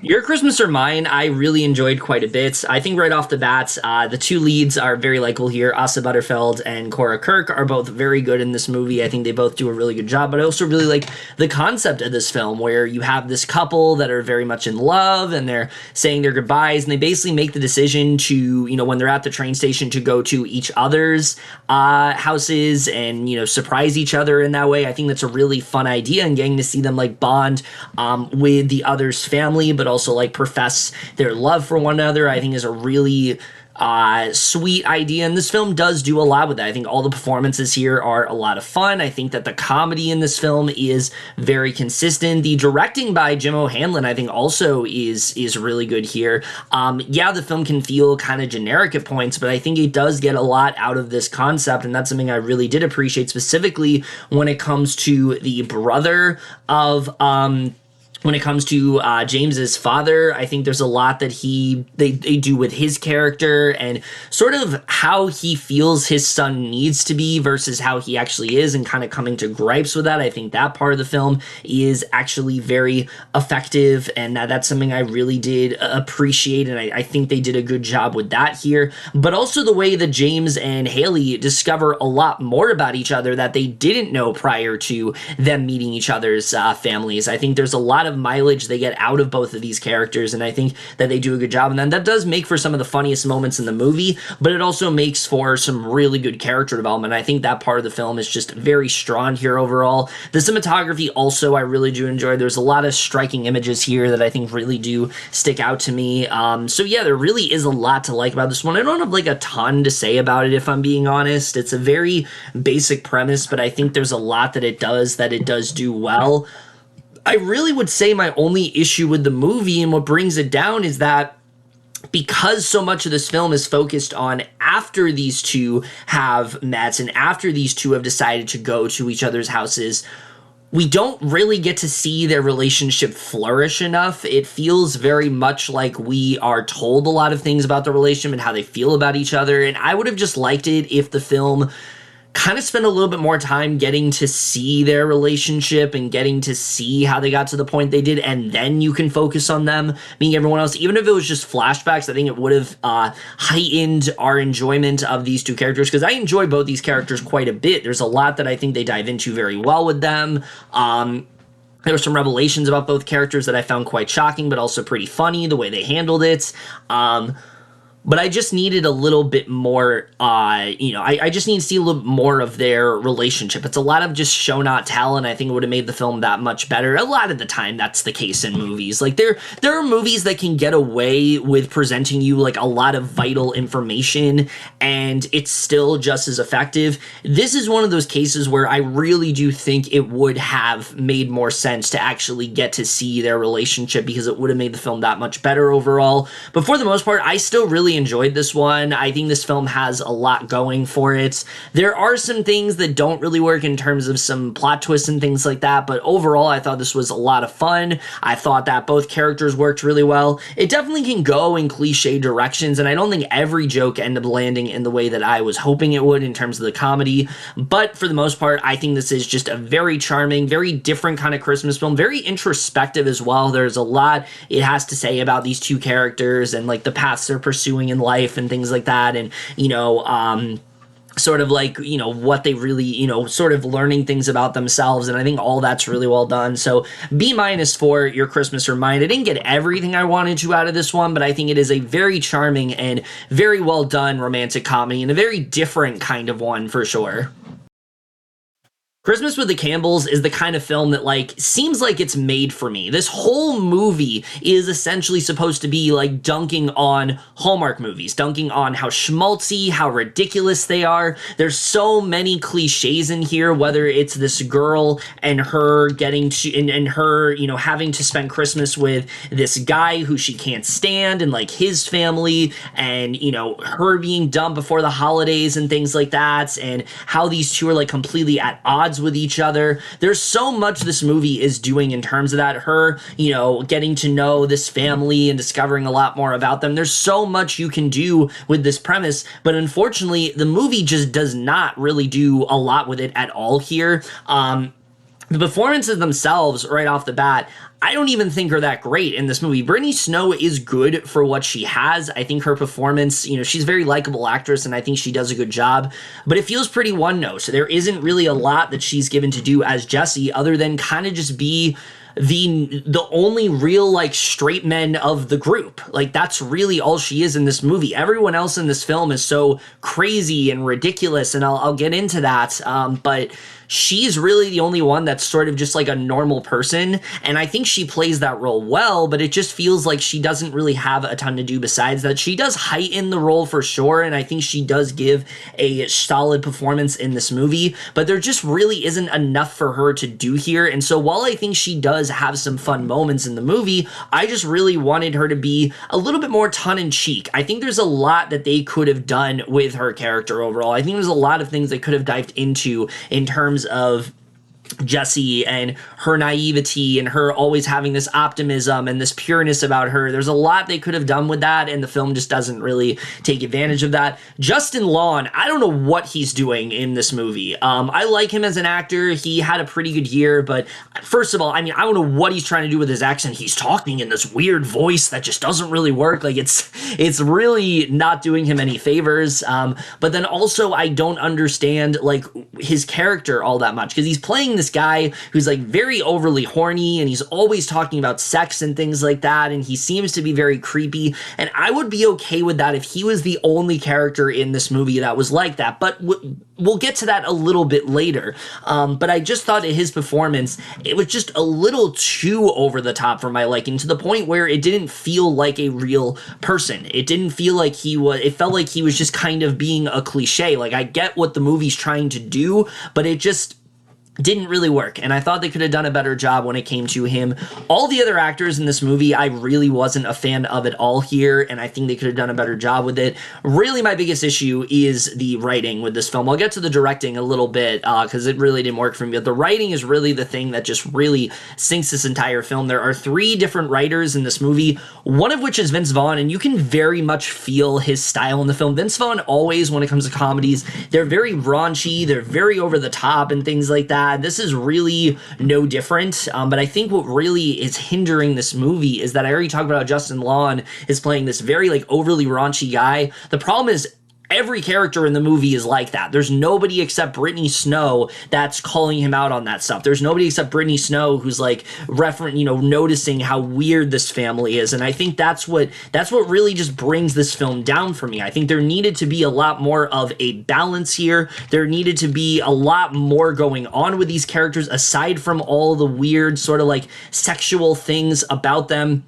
Your Christmas or Mine, I really enjoyed quite a bit. I think right off the bat, the two leads are very likable here. Asa Butterfield and Cora Kirk are both very good in this movie. I think they both do a really good job, but I also really like the concept of this film where you have this couple that are very much in love and they're saying their goodbyes, and they basically make the decision to, when they're at the train station, to go to each other's houses and, surprise each other in that way. I think that's a really fun idea, and getting to see them like bond with the other's family, but also like profess their love for one another, I think is a really sweet idea, and this film does do a lot with that. I think all the performances here are a lot of fun. I think that the comedy in this film is very consistent. The directing by Jim O'Hanlon, I think, also is really good here. Yeah, the film can feel kind of generic at points, but I think it does get a lot out of this concept, and that's something I really did appreciate, specifically when it comes to the brother of when it comes to James's father. I think there's a lot that they do with his character and sort of how he feels his son needs to be versus how he actually is, and kind of coming to gripes with that. I think that part of the film is actually very effective, and that's something I really did appreciate, and I think they did a good job with that here. But also the way that James and Haley discover a lot more about each other that they didn't know prior to them meeting each other's families. I think there's a lot of mileage they get out of both of these characters, and I think that they do a good job, and then that does make for some of the funniest moments in the movie, but it also makes for some really good character development. I think that part of the film is just very strong here overall. The cinematography also I really do enjoy. There's a lot of striking images here that I think really do stick out to me. So yeah, there really is a lot to like about this one. I don't have like a ton to say about it, if I'm being honest. It's a very basic premise, but I think there's a lot that it does do well. I really would say my only issue with the movie and what brings it down is that because so much of this film is focused on after these two have met and after these two have decided to go to each other's houses, we don't really get to see their relationship flourish enough. It feels very much like we are told a lot of things about the relationship and how they feel about each other, and I would have just liked it if the film kind of spend a little bit more time getting to see their relationship and getting to see how they got to the point they did, and then you can focus on them being everyone else. Even if it was just flashbacks, I think it would have heightened our enjoyment of these two characters, because I enjoy both these characters quite a bit. There's a lot that I think they dive into very well with them. There were some revelations about both characters that I found quite shocking, but also pretty funny, the way they handled it. But I just needed a little bit more, I just need to see a little bit more of their relationship. It's a lot of just show not tell, and I think it would have made the film that much better. A lot of the time, that's the case in movies. Like, there are movies that can get away with presenting you, like, a lot of vital information, and it's still just as effective. This is one of those cases where I really do think it would have made more sense to actually get to see their relationship, because it would have made the film that much better overall. But for the most part, I still really enjoyed this one. I think this film has a lot going for it. There are some things that don't really work in terms of some plot twists and things like that, but overall I thought this was a lot of fun. I thought that both characters worked really well. It definitely can go in cliche directions, and I don't think every joke ended up landing in the way that I was hoping it would in terms of the comedy, but for the most part, I think this is just a very charming, very different kind of Christmas film, very introspective as well. There's a lot it has to say about these two characters and like the paths they're pursuing doing in life and things like that, and sort of like, what they really, sort of learning things about themselves. And I think all that's really well done. So B- for Your Christmas Remind. I didn't get everything I wanted to out of this one, but I think it is a very charming and very well done romantic comedy, and a very different kind of one for sure. Christmas with the Campbells is the kind of film that, like, seems like it's made for me. This whole movie is essentially supposed to be, like, dunking on Hallmark movies, dunking on how schmaltzy, how ridiculous they are. There's so many cliches in here, whether it's this girl and her getting to, and her, having to spend Christmas with this guy who she can't stand, and, like, his family, and, her being dumped before the holidays and things like that, and how these two are, like, completely at odds with each other. There's so much this movie is doing in terms of that. Her, getting to know this family and discovering a lot more about them. There's so much you can do with this premise, but unfortunately, the movie just does not really do a lot with it at all here. The performances themselves, right off the bat, I don't even think are that great in this movie. Brittany Snow is good for what she has. I think her performance, she's a very likable actress, and I think she does a good job, but it feels pretty one-note. So there isn't really a lot that she's given to do as Jessie, other than kind of just be the only real, like, straight men of the group. Like, that's really all she is in this movie. Everyone else in this film is so crazy and ridiculous, and I'll get into that, but she's really the only one that's sort of just like a normal person, and I think she plays that role well, but it just feels like she doesn't really have a ton to do besides that. She does heighten the role for sure, and I think she does give a solid performance in this movie, but there just really isn't enough for her to do here. And so while I think she does have some fun moments in the movie, I just really wanted her to be a little bit more tongue-in-cheek. I think there's a lot that they could have done with her character overall. I think there's a lot of things they could have dived into in terms of Jessie and her naivety and her always having this optimism and this pureness about her. There's a lot they could have done with that, and the film just doesn't really take advantage of that. Justin Long, I don't know what he's doing in this movie. I like him as an actor. He had a pretty good year, but first of all, I don't know what he's trying to do with his accent. He's talking in this weird voice that just doesn't really work. Like, it's really not doing him any favors. But then also, I don't understand, like, his character all that much, because he's playing this guy who's, like, very overly horny, and he's always talking about sex and things like that, and he seems to be very creepy, and I would be okay with that if he was the only character in this movie that was like that, but we'll get to that a little bit later. But I just thought that his performance, it was just a little too over the top for my liking, to the point where it didn't feel like a real person. It didn't feel like it felt like he was just kind of being a cliche. Like, I get what the movie's trying to do, but it just didn't really work, and I thought they could have done a better job when it came to him. All the other actors in this movie, I really wasn't a fan of at all here, and I think they could have done a better job with it. Really, my biggest issue is the writing with this film. I'll get to the directing a little bit, because it really didn't work for me, but the writing is really the thing that just really sinks this entire film. There are 3 different writers in this movie, one of which is Vince Vaughn, and you can very much feel his style in the film. Vince Vaughn always, when it comes to comedies, they're very raunchy, they're very over the top and things like that. This is really no different, but I think what really is hindering this movie is that I already talked about Justin Long is playing this very, like, overly raunchy guy. The problem is every character in the movie is like that. There's nobody except Brittany Snow that's calling him out on that stuff. There's nobody except Brittany Snow who's, like, noticing how weird this family is. And I think that's what really just brings this film down for me. I think there needed to be a lot more of a balance here. There needed to be a lot more going on with these characters aside from all the weird sort of, like, sexual things about them.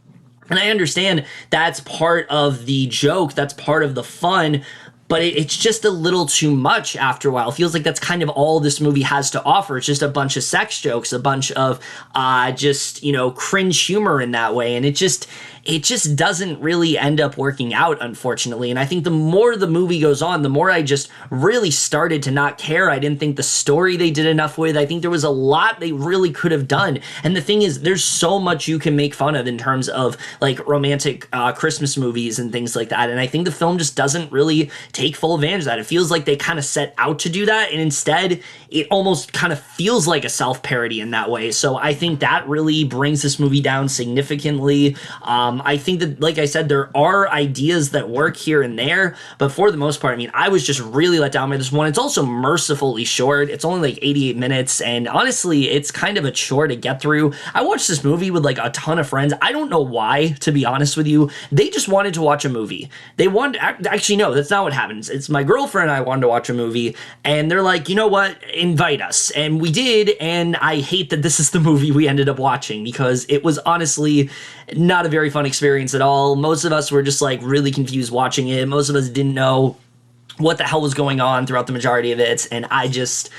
And I understand that's part of the joke, that's part of the fun, but it's just a little too much after a while. It feels like that's kind of all this movie has to offer. It's just a bunch of sex jokes, a bunch of cringe humor in that way, and it just doesn't really end up working out, unfortunately. And I think the more the movie goes on, the more I just really started to not care. I didn't think the story they did enough with. I think there was a lot they really could have done. And the thing is, there's so much you can make fun of in terms of, like, romantic Christmas movies and things like that. And I think the film just doesn't really take full advantage of that. It feels like they kind of set out to do that, and instead it almost kind of feels like a self-parody in that way. So I think that really brings this movie down significantly. I think that, like I said, there are ideas that work here and there, but for the most part, I mean, I was just really let down by this one. It's also mercifully short. It's only like 88 minutes, and honestly, it's kind of a chore to get through. I watched this movie with like a ton of friends. I don't know why, to be honest with you. They just wanted to watch a movie. They wanted, actually, no, that's not what happens. It's my girlfriend and I wanted to watch a movie, and they're like, you know what, invite us. And we did, and I hate that this is the movie we ended up watching, because it was honestly not a very fun experience at all. Most of us were just like really confused watching it. Most of us didn't know what the hell was going on throughout the majority of it, and I just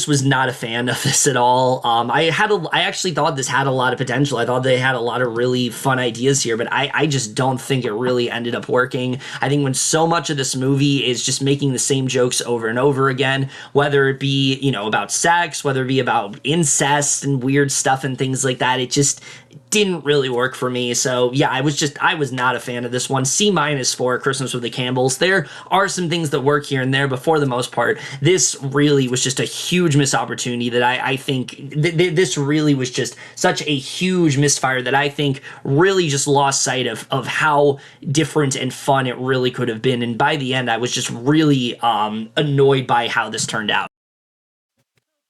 was not a fan of this at all. I actually thought this had a lot of potential. I thought they had a lot of really fun ideas here, but I just don't think it really ended up working. I think when so much of this movie is just making the same jokes over and over again, whether it be, you know, about sex, whether it be about incest and weird stuff and things like that, it just didn't really work for me. So yeah, I was not a fan of this one. C- for Christmas with the Campbells. There are some things that work here and there, but for the most part, this really was just a huge missed opportunity that I think this really was just such a huge misfire that I think really just lost sight of how different and fun it really could have been. And by the end, I was just really annoyed by how this turned out.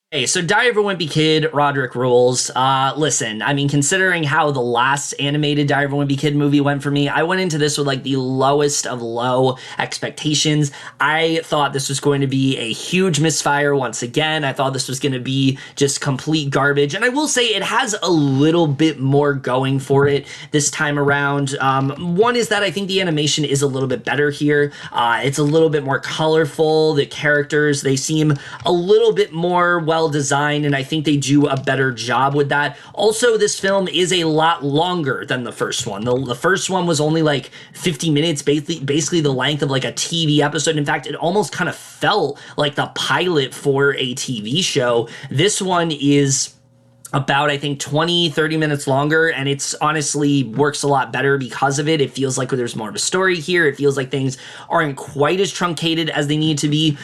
Hey, so Die of a Wimpy Kid, Roderick rules. Listen, I mean, considering how the last animated Die of a Wimpy Kid movie went for me, I went into this with like the lowest of low expectations. I thought this was going to be a huge misfire once again. I thought this was going to be just complete garbage. And I will say it has a little bit more going for it this time around. One is that I think the animation is a little bit better here. It's a little bit more colorful. The characters, they seem a little bit more well designed, and I think they do a better job with that. Also, this film is a lot longer than the first one. The first one was only like 50 minutes, basically the length of like a TV episode. In fact, it almost kind of felt like the pilot for a TV show. This one is about, I think, 20-30 minutes longer, and it's honestly works a lot better because of it. It feels like there's more of a story here. It feels like things aren't quite as truncated as they need to be.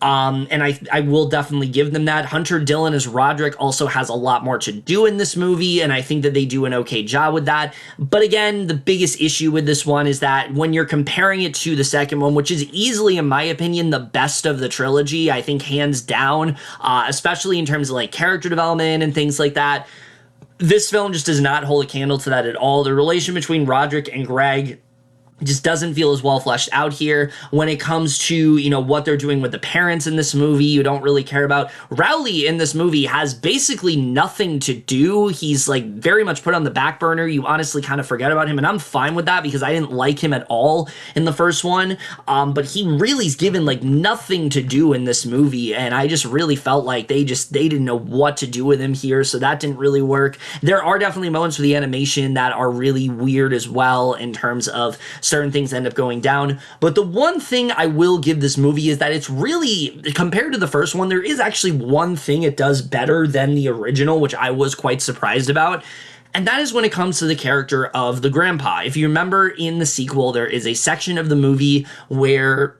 And I will definitely give them that. Hunter Dillon as Roderick also has a lot more to do in this movie, and I think that they do an okay job with that. But again, the biggest issue with this one is that when you're comparing it to the second one, which is easily, in my opinion, the best of the trilogy, I think hands down, especially in terms of like character development and things like that, this film just does not hold a candle to that at all. The relation between Roderick and Greg just doesn't feel as well fleshed out here. When it comes to, you know, what they're doing with the parents in this movie, you don't really care about. Rowley in this movie has basically nothing to do. He's like very much put on the back burner. You honestly kind of forget about him, and I'm fine with that because I didn't like him at all in the first one. But he really's given like nothing to do in this movie, and I just really felt like they didn't know what to do with him here, so that didn't really work. There are definitely moments with the animation that are really weird as well in terms of certain things end up going down. But the one thing I will give this movie is that it's really, compared to the first one, there is actually one thing it does better than the original, which I was quite surprised about. And that is when it comes to the character of the grandpa. If you remember in the sequel, there is a section of the movie where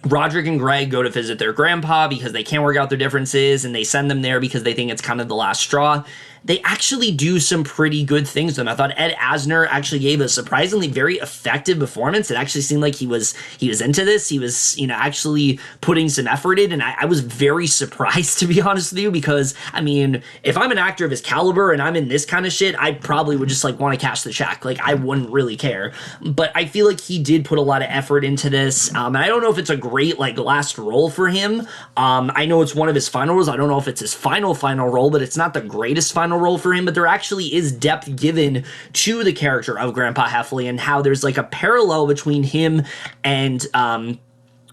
Roderick and Greg go to visit their grandpa because they can't work out their differences, and they send them there because they think it's kind of the last straw. They actually do some pretty good things to them. I thought Ed Asner actually gave a surprisingly very effective performance. It actually seemed like he was into this. He was, you know, actually putting some effort in, and I was very surprised, to be honest with you, because, I mean, if I'm an actor of his caliber and I'm in this kind of shit, I probably would just, like, want to cash the check. Like, I wouldn't really care. But I feel like he did put a lot of effort into this, and I don't know if it's a great, like, last role for him. I know it's one of his final roles. I don't know if it's his final role, but it's not the greatest final role for him, but there actually is depth given to the character of Grandpa Heffley and how there's like a parallel between him and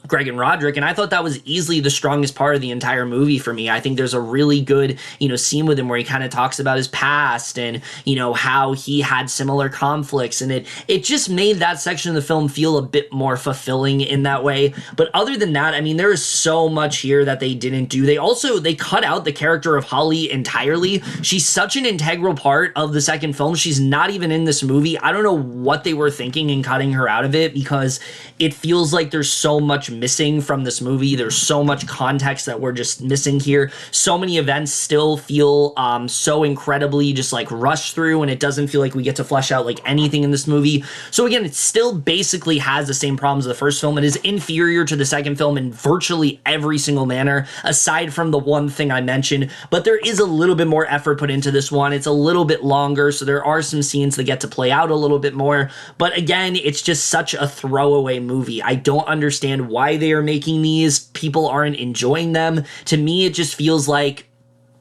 Greg and Roderick, and I thought that was easily the strongest part of the entire movie for me. I think there's a really good, you know, scene with him where he kind of talks about his past and, you know, how he had similar conflicts, and it just made that section of the film feel a bit more fulfilling in that way. But other than that, I mean, there is so much here that they didn't do. They cut out the character of Holly entirely. She's such an integral part of the second film. She's not even in this movie. I don't know what they were thinking in cutting her out of it, because it feels like there's so much missing from this movie. There's so much context that we're just missing here. So many events still feel so incredibly just like rushed through, and it doesn't feel like we get to flesh out like anything in this movie. So again, it still basically has the same problems as the first film. It is inferior to the second film in virtually every single manner, aside from the one thing I mentioned, but there is a little bit more effort put into this one. It's a little bit longer, so there are some scenes that get to play out a little bit more, but again, it's just such a throwaway movie. I don't understand why they are making these. People aren't enjoying them. To me, it just feels like,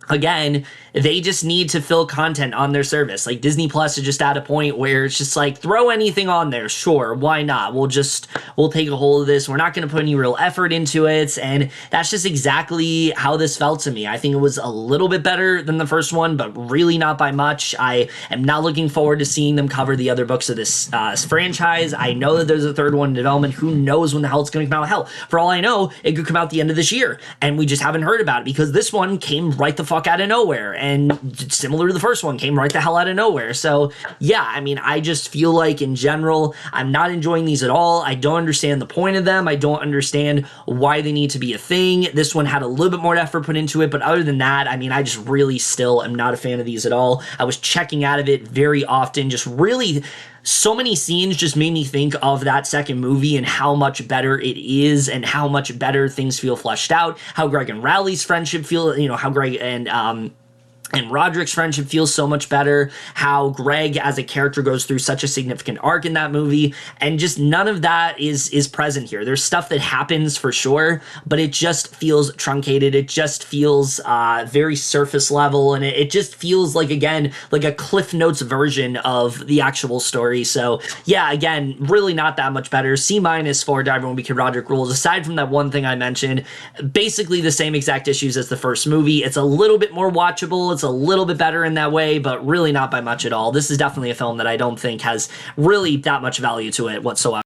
again, they just need to fill content on their service. Like, Disney Plus is just at a point where it's just like, throw anything on there. Sure, why not? We'll take a hold of this. We're not going to put any real effort into it. And that's just exactly how this felt to me. I think it was a little bit better than the first one, but really not by much. I am not looking forward to seeing them cover the other books of this franchise. I know that there's a third one in development. Who knows when the hell it's going to come out? Hell, for all I know, it could come out the end of this year. And we just haven't heard about it because this one came right the fuck out of nowhere. And similar to the first one, came right the hell out of nowhere. So yeah, I mean, I just feel like in general, I'm not enjoying these at all. I don't understand the point of them. I don't understand why they need to be a thing. This one had a little bit more effort put into it, but other than that, I mean, I just really still am not a fan of these at all. I was checking out of it very often, just really... So many scenes just made me think of that second movie and how much better it is and how much better things feel fleshed out, how Greg and Rowley's friendship feel, how Greg and Roderick's friendship feels so much better, how Greg as a character goes through such a significant arc in that movie, and just none of that is present here. There's stuff that happens for sure, but it just feels truncated. It just feels very surface level, and it just feels like, again, like a Cliff Notes version of the actual story. So yeah, again, really not that much better. C- for Die Everyone Be Kid Roderick Rules. Aside from that one thing I mentioned, basically the same exact issues as the first movie. It's a little bit more watchable. It's a little bit better in that way, but really not by much at all. This is definitely a film that I don't think has really that much value to it whatsoever.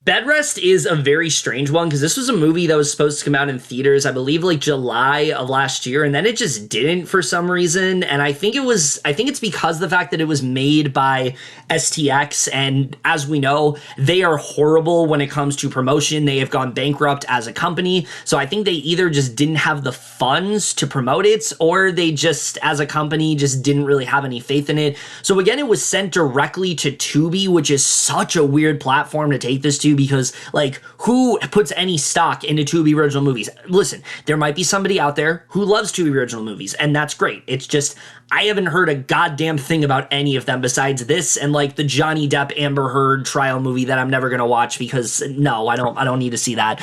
Bedrest is a very strange one because this was a movie that was supposed to come out in theaters, I believe, like July of last year, and then it just didn't for some reason. And I think it's because of the fact that it was made by STX, and as we know, they are horrible when it comes to promotion. They have gone bankrupt as a company, so I think they either just didn't have the funds to promote it, or they just, as a company, just didn't really have any faith in it. So again, it was sent directly to Tubi, which is such a weird platform to take this to, because, like, who puts any stock into Tubi original movies? Listen, there might be somebody out there who loves Tubi original movies, and that's great. It's just, I haven't heard a goddamn thing about any of them besides this and, like, the Johnny Depp Amber Heard trial movie that I'm never gonna watch because, no, I don't need to see that.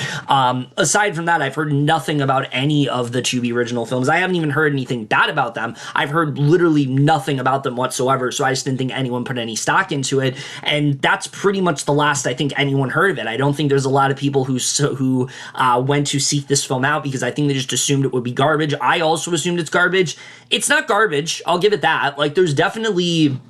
Aside from that, I've heard nothing about any of the Tubi original films. I haven't even heard anything bad about them. I've heard literally nothing about them whatsoever, so I just didn't think anyone put any stock into it, and that's pretty much the last I think anyone heard of it. I don't think there's a lot of people who went to seek this film out because I think they just assumed it would be garbage. I also assumed it's garbage. It's not garbage, I'll give it that. Like, there's definitely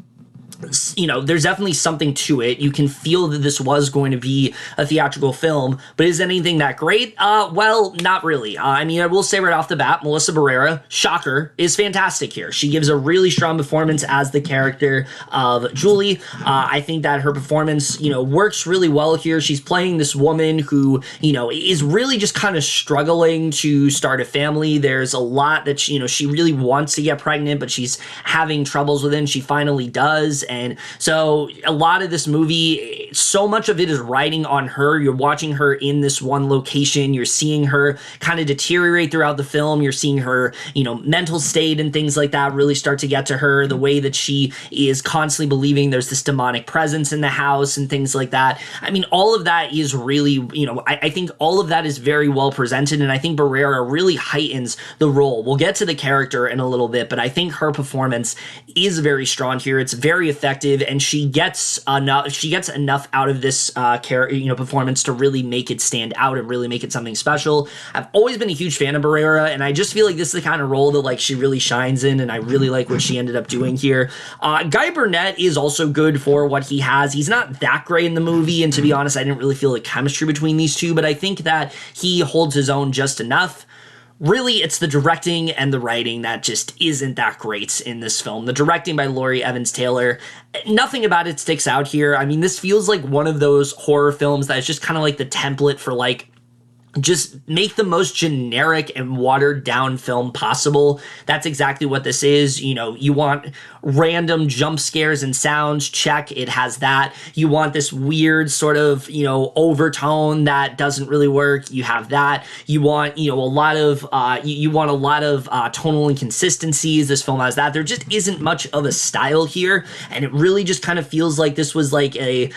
something to it. You can feel that this was going to be a theatrical film, but is anything that great? Well, not really. I mean, I will say right off the bat, Melissa Barrera, shocker, is fantastic here. She gives a really strong performance as the character of Julie. I think that her performance, works really well here. She's playing this woman who, is really just kind of struggling to start a family. There's a lot that, she really wants to get pregnant, but she's having troubles with it, and she finally does. And so a lot of this movie, so much of it is riding on her. You're watching her in this one location. You're seeing her kind of deteriorate throughout the film. You're seeing her, mental state and things like that really start to get to her. The way that she is constantly believing there's this demonic presence in the house and things like that. I mean, all of that is really, I think all of that is very well presented. And I think Barrera really heightens the role. We'll get to the character in a little bit, but I think her performance is very strong here. It's very effective, and she gets enough out of this performance to really make it stand out and really make it something special. I've always been a huge fan of Barrera, and I just feel like this is the kind of role that, like, she really shines in, and I really like what she ended up doing here. Guy Burnett is also good for what he has. He's not that great in the movie, and to be honest, I didn't really feel the chemistry between these two, but I think that he holds his own just enough. Really, it's the directing and the writing that just isn't that great in this film. The directing by Laurie Evans Taylor, nothing about it sticks out here. I mean, this feels like one of those horror films that is just kind of like the template for, like, just make the most generic and watered down film possible. That's exactly what this is. You know, you want random jump scares and sounds, check, it has that. You want this weird sort of, you know, overtone that doesn't really work, you have that. You want, you know, a lot of you want a lot of tonal inconsistencies. This film has that. There just isn't much of a style here, and it really just kind of feels like this was like a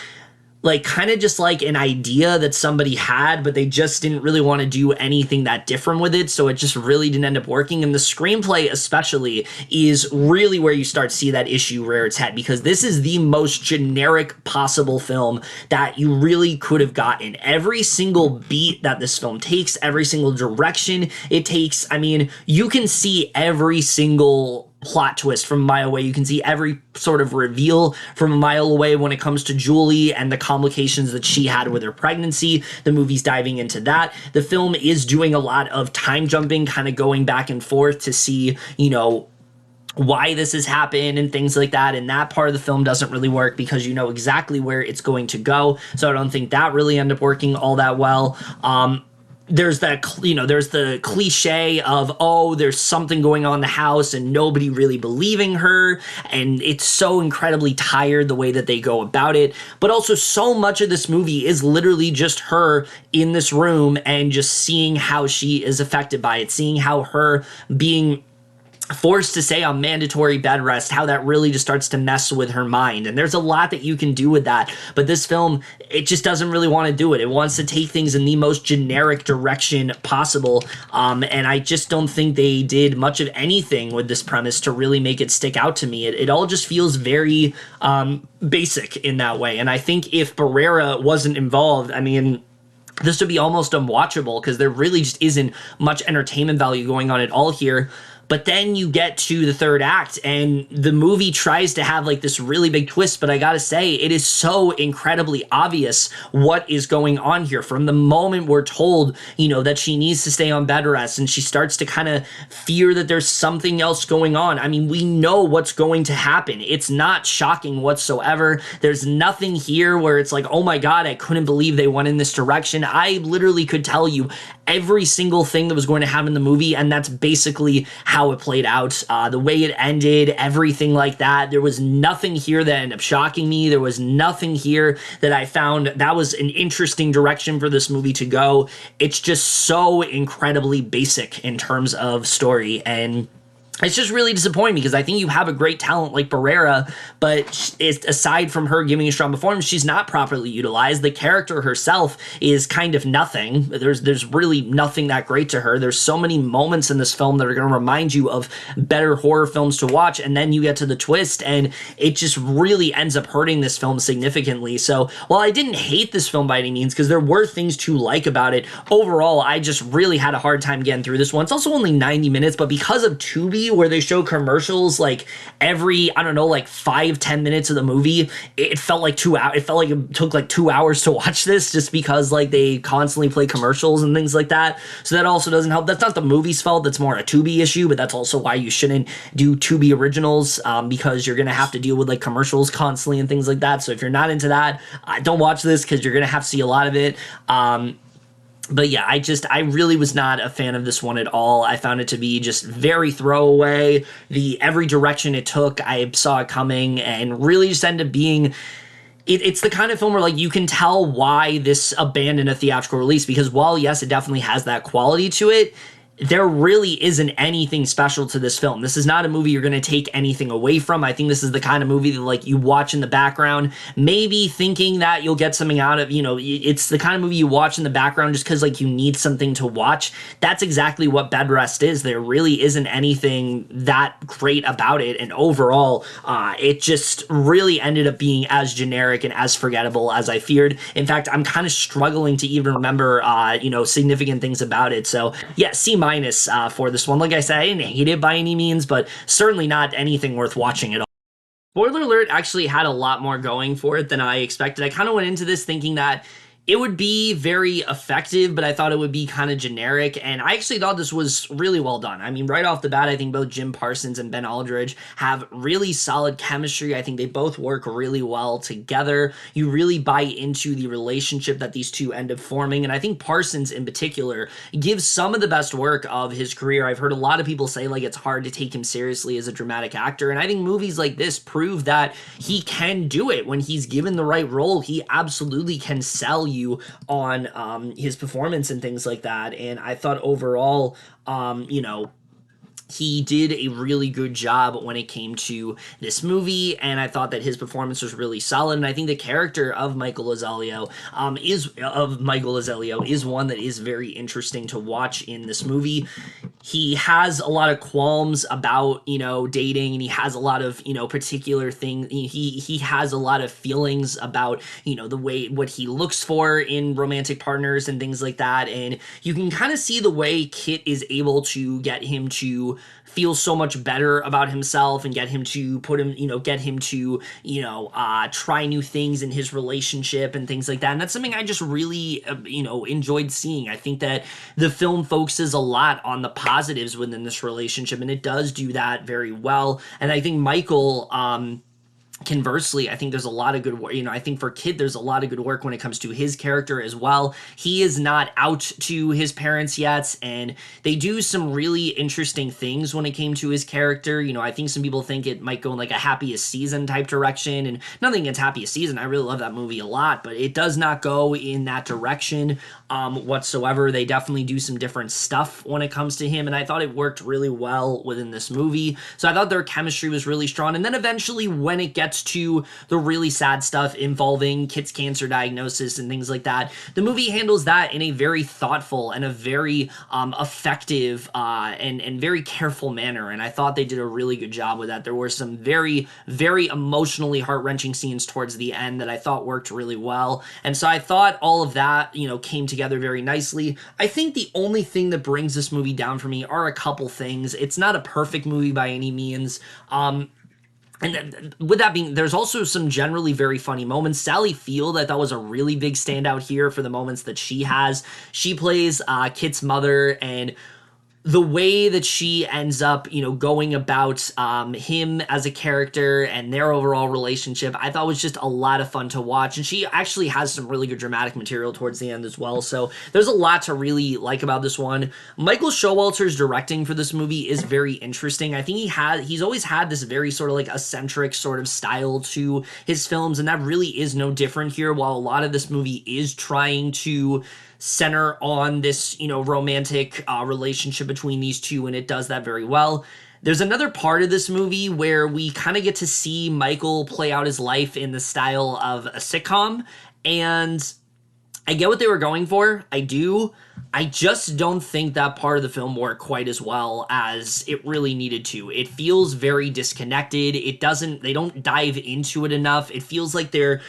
kind of just like an idea that somebody had, but they just didn't really want to do anything that different with it, so it just really didn't end up working. And the screenplay especially is really where you start to see that issue rear its head, because this is the most generic possible film that you really could have gotten. Every single beat that this film takes, every single direction it takes, I mean, you can see every single plot twist from a mile away. You can see every sort of reveal from a mile away when it comes to Julie and the complications that she had with her pregnancy. The movie's diving into that. The film is doing a lot of time jumping, kind of going back and forth to see, you know, why this has happened and things like that. And that part of the film doesn't really work because you know exactly where it's going to go. So I don't think that really ended up working all that well. There's that, you know, there's the cliche of, oh, there's something going on in the house and nobody really believing her, and it's so incredibly tired the way that they go about it. But also so much of this movie is literally just her in this room and just seeing how she is affected by it, seeing how her being forced to stay on mandatory bed rest, how that really just starts to mess with her mind. And there's a lot that you can do with that, but this film, it just doesn't really want to do it. It wants to take things in the most generic direction possible, and I just don't think they did much of anything with this premise to really make it stick out to me. It all just feels very basic in that way, and I think if Barrera wasn't involved, I mean, this would be almost unwatchable because there really just isn't much entertainment value going on at all here. But then you get to the third act and the movie tries to have like this really big twist, but I gotta say, it is so incredibly obvious what is going on here. From the moment we're told, you know, that she needs to stay on bed rest and she starts to kind of fear that there's something else going on. I mean, we know what's going to happen. It's not shocking whatsoever. There's nothing here where it's like, oh my God, I couldn't believe they went in this direction. I literally could tell you every single thing that was going to happen in the movie, and that's basically how it played out. The way it ended, everything like that. There was nothing here that ended up shocking me. There was nothing here that I found that was an interesting direction for this movie to go. It's just so incredibly basic in terms of story, and it's just really disappointing because I think you have a great talent like Barrera, but aside from her giving a strong performance, she's not properly utilized. The character herself is kind of nothing. There's really nothing that great to her. There's so many moments in this film that are going to remind you of better horror films to watch, and then you get to the twist, and it just really ends up hurting this film significantly. So while I didn't hate this film by any means, because there were things to like about it, overall, I just really had a hard time getting through this one. It's also only 90 minutes, but because of Tubi, where they show commercials like every, I don't know, like 5-10 minutes of the movie, it felt like 2 hours. It felt like it took like 2 hours to watch this just because like they constantly play commercials and things like that. So that also doesn't help. That's not the movie's fault. That's more a Tubi issue, but that's also why you shouldn't do Tubi originals, because you're going to have to deal with like commercials constantly and things like that. So if you're not into that, don't watch this because you're going to have to see a lot of it. But yeah, I really was not a fan of this one at all. I found it to be just very throwaway. Every direction it took, I saw it coming, and really just ended up being... It's the kind of film where, like, you can tell why this abandoned a theatrical release, because while, yes, it definitely has that quality to it, there really isn't anything special to this film. This is not a movie you're going to take anything away from. I think this is the kind of movie that, like, you watch in the background, maybe thinking that you'll get something out of, you know, it's the kind of movie you watch in the background just because, like, you need something to watch. That's exactly what Bed Rest is. There really isn't anything that great about it, and overall, it just really ended up being as generic and as forgettable as I feared. In fact, I'm kind of struggling to even remember, you know, significant things about it. So, yeah, C- for this one. Like I said, I didn't hate it by any means, but certainly not anything worth watching at all. Spoiler alert actually had a lot more going for it than I expected. I kind of went into this thinking that It would be very effective, but I thought it would be kind of generic. And I actually thought this was really well done. I mean, right off the bat, I think both Jim Parsons and Ben Aldridge have really solid chemistry. I think they both work really well together. You really buy into the relationship that these two end up forming. And I think Parsons in particular gives some of the best work of his career. I've heard a lot of people say like it's hard to take him seriously as a dramatic actor. And I think movies like this prove that he can do it. When he's given the right role, he absolutely can sell you on his performance and things like that. And I thought overall, he did a really good job when it came to this movie, and I thought that his performance was really solid. And I think the character of Michael Azelio is one that is very interesting to watch in this movie. He has a lot of qualms about dating, and he has a lot of particular things. He has a lot of feelings about the way what he looks for in romantic partners and things like that. And you can kind of see the way Kit is able to get him to feel so much better about himself and get him to try new things in his relationship and things like that. And that's something I just really enjoyed seeing. I think that the film focuses a lot on the positives within this relationship, and it does do that very well. And I think Michael, conversely, I think there's a lot of good work. I think for Kid, there's a lot of good work when it comes to his character as well. He is not out to his parents yet, and they do some really interesting things when it came to his character. I think some people think it might go in like a Happiest Season type direction, and nothing against Happiest Season. I really love that movie a lot, but it does not go in that direction whatsoever. They definitely do some different stuff when it comes to him, and I thought it worked really well within this movie. So I thought their chemistry was really strong. And then eventually when it gets to the really sad stuff involving Kit's cancer diagnosis and things like that, the movie handles that in a very thoughtful and a very effective and very careful manner. And I thought they did a really good job with that. There were some very, very emotionally heart-wrenching scenes towards the end that I thought worked really well. And so I thought all of that, came together very nicely. I think the only thing that brings this movie down for me are a couple things. It's not a perfect movie by any means. And with that being, there's also some generally very funny moments. Sally Field, I thought, was a really big standout here for the moments that she has. She plays Kit's mother, and the way that she ends up, going about him as a character and their overall relationship, I thought was just a lot of fun to watch. And she actually has some really good dramatic material towards the end as well. So there's a lot to really like about this one. Michael Showalter's directing for this movie is very interesting. I think he's always had this very sort of like eccentric sort of style to his films, and that really is no different here. While a lot of this movie is trying to center on this, romantic relationship between these two, and it does that very well. There's another part of this movie where we kind of get to see Michael play out his life in the style of a sitcom, and I get what they were going for. I do. I just don't think that part of the film worked quite as well as it really needed to. It feels very disconnected. They don't dive into it enough. It feels like they're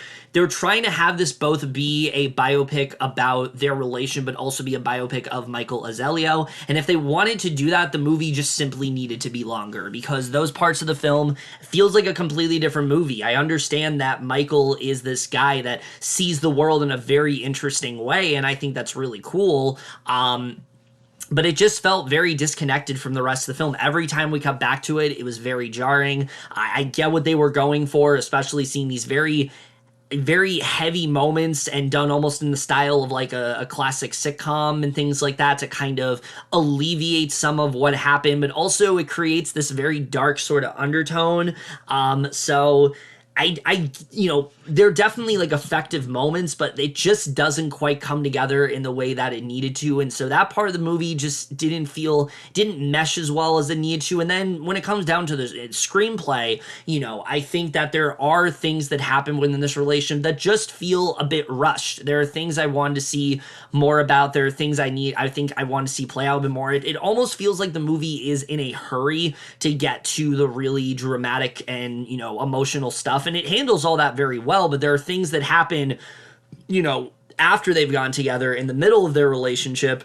trying to have this both be a biopic about their relation, but also be a biopic of Michael Azelio. And if they wanted to do that, the movie just simply needed to be longer, because those parts of the film feels like a completely different movie. I understand that Michael is this guy that sees the world in a very interesting way, and I think that's really cool. But it just felt very disconnected from the rest of the film. Every time we cut back to it, it was very jarring. I get what they were going for, especially seeing these very heavy moments and done almost in the style of like a classic sitcom and things like that to kind of alleviate some of what happened, but also it creates this very dark sort of undertone. So they're definitely like effective moments, but it just doesn't quite come together in the way that it needed to. And so that part of the movie just didn't mesh as well as it needed to. And then when it comes down to the screenplay, I think that there are things that happen within this relation that just feel a bit rushed. There are things I wanted to see more about. There are things I think I want to see play out a bit more. It almost feels like the movie is in a hurry to get to the really dramatic and, emotional stuff. And it handles all that very well, but there are things that happen, after they've gone together in the middle of their relationship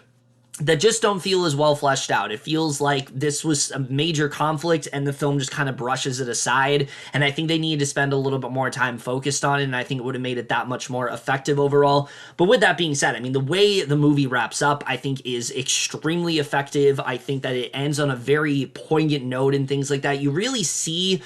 that just don't feel as well fleshed out. It feels like this was a major conflict and the film just kind of brushes it aside. And I think they needed to spend a little bit more time focused on it, and I think it would have made it that much more effective overall. But with that being said, I mean, the way the movie wraps up, I think is extremely effective. I think that it ends on a very poignant note and things like that. You really see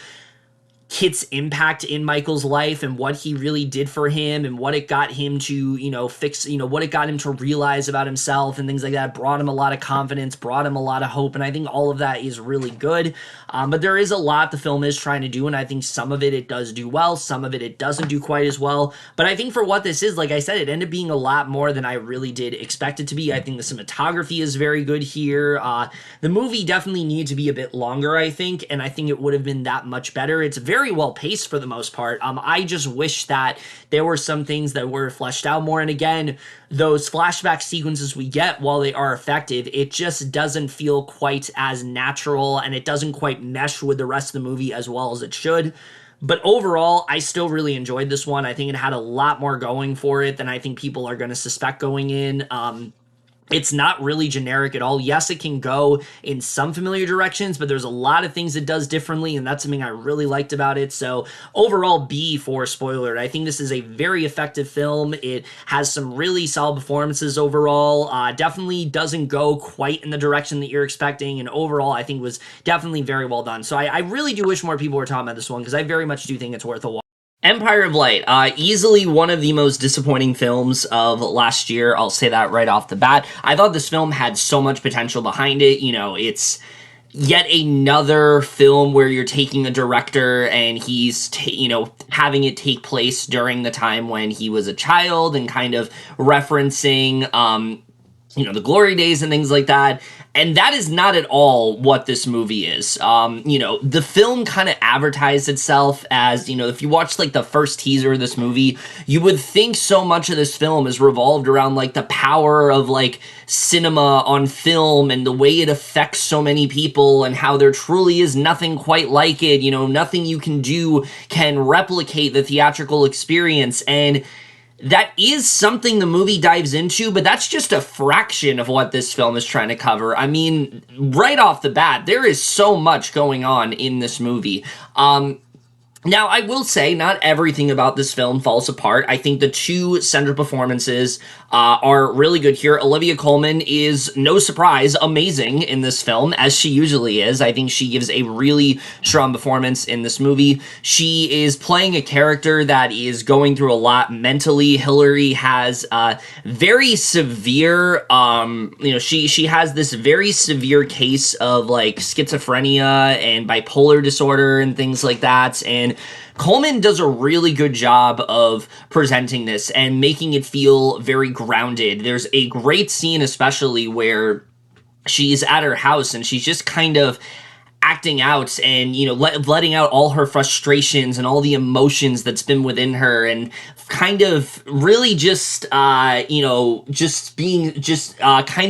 Kit's impact in Michael's life and what he really did for him and what it got him to, fix, what it got him to realize about himself and things like that. Brought him a lot of confidence, brought him a lot of hope, and I think all of that is really good. But there is a lot the film is trying to do, and I think some of it does do well, some of it doesn't do quite as well. But I think for what this is, like I said, it ended up being a lot more than I really did expect it to be. I think the cinematography is very good here. The movie definitely needed to be a bit longer, I think, and I think it would have been that much better. It's very well paced for the most part. I just wish that there were some things that were fleshed out more. And again, those flashback sequences we get, while they are effective, it just doesn't feel quite as natural and it doesn't quite mesh with the rest of the movie as well as it should. But overall, I still really enjoyed this one. I think it had a lot more going for it than I think people are going to suspect going in. It's not really generic at all. Yes, it can go in some familiar directions, but there's a lot of things it does differently, and that's something I really liked about it. So overall, B for spoiler. I think this is a very effective film. It has some really solid performances overall. Definitely doesn't go quite in the direction that you're expecting, and overall, I think was definitely very well done. So I really do wish more people were talking about this one, because I very much do think it's worth a watch. Empire of Light, easily one of the most disappointing films of last year. I'll say that right off the bat. I thought this film had so much potential behind it. It's yet another film where you're taking a director and he's, having it take place during the time when he was a child and kind of referencing, the glory days and things like that. And that is not at all what this movie is. The film kind of advertised itself as, if you watch like the first teaser of this movie, you would think so much of this film is revolved around like the power of like cinema on film and the way it affects so many people and how there truly is nothing quite like it. Nothing you can do can replicate the theatrical experience. And that is something the movie dives into, but that's just a fraction of what this film is trying to cover. I mean, right off the bat, there is so much going on in this movie. Now, I will say not everything about this film falls apart. I think the two central performances are really good here. Olivia Colman is, no surprise, amazing in this film, as she usually is. I think she gives a really strong performance in this movie. She is playing a character that is going through a lot mentally. Hillary has very severe, she has this very severe case of like schizophrenia and bipolar disorder and things like that. And Coleman does a really good job of presenting this and making it feel very grounded. There's a great scene, especially where she's at her house and she's just kind of acting out and, letting out all her frustrations and all the emotions that's been within her and kind of really just, kind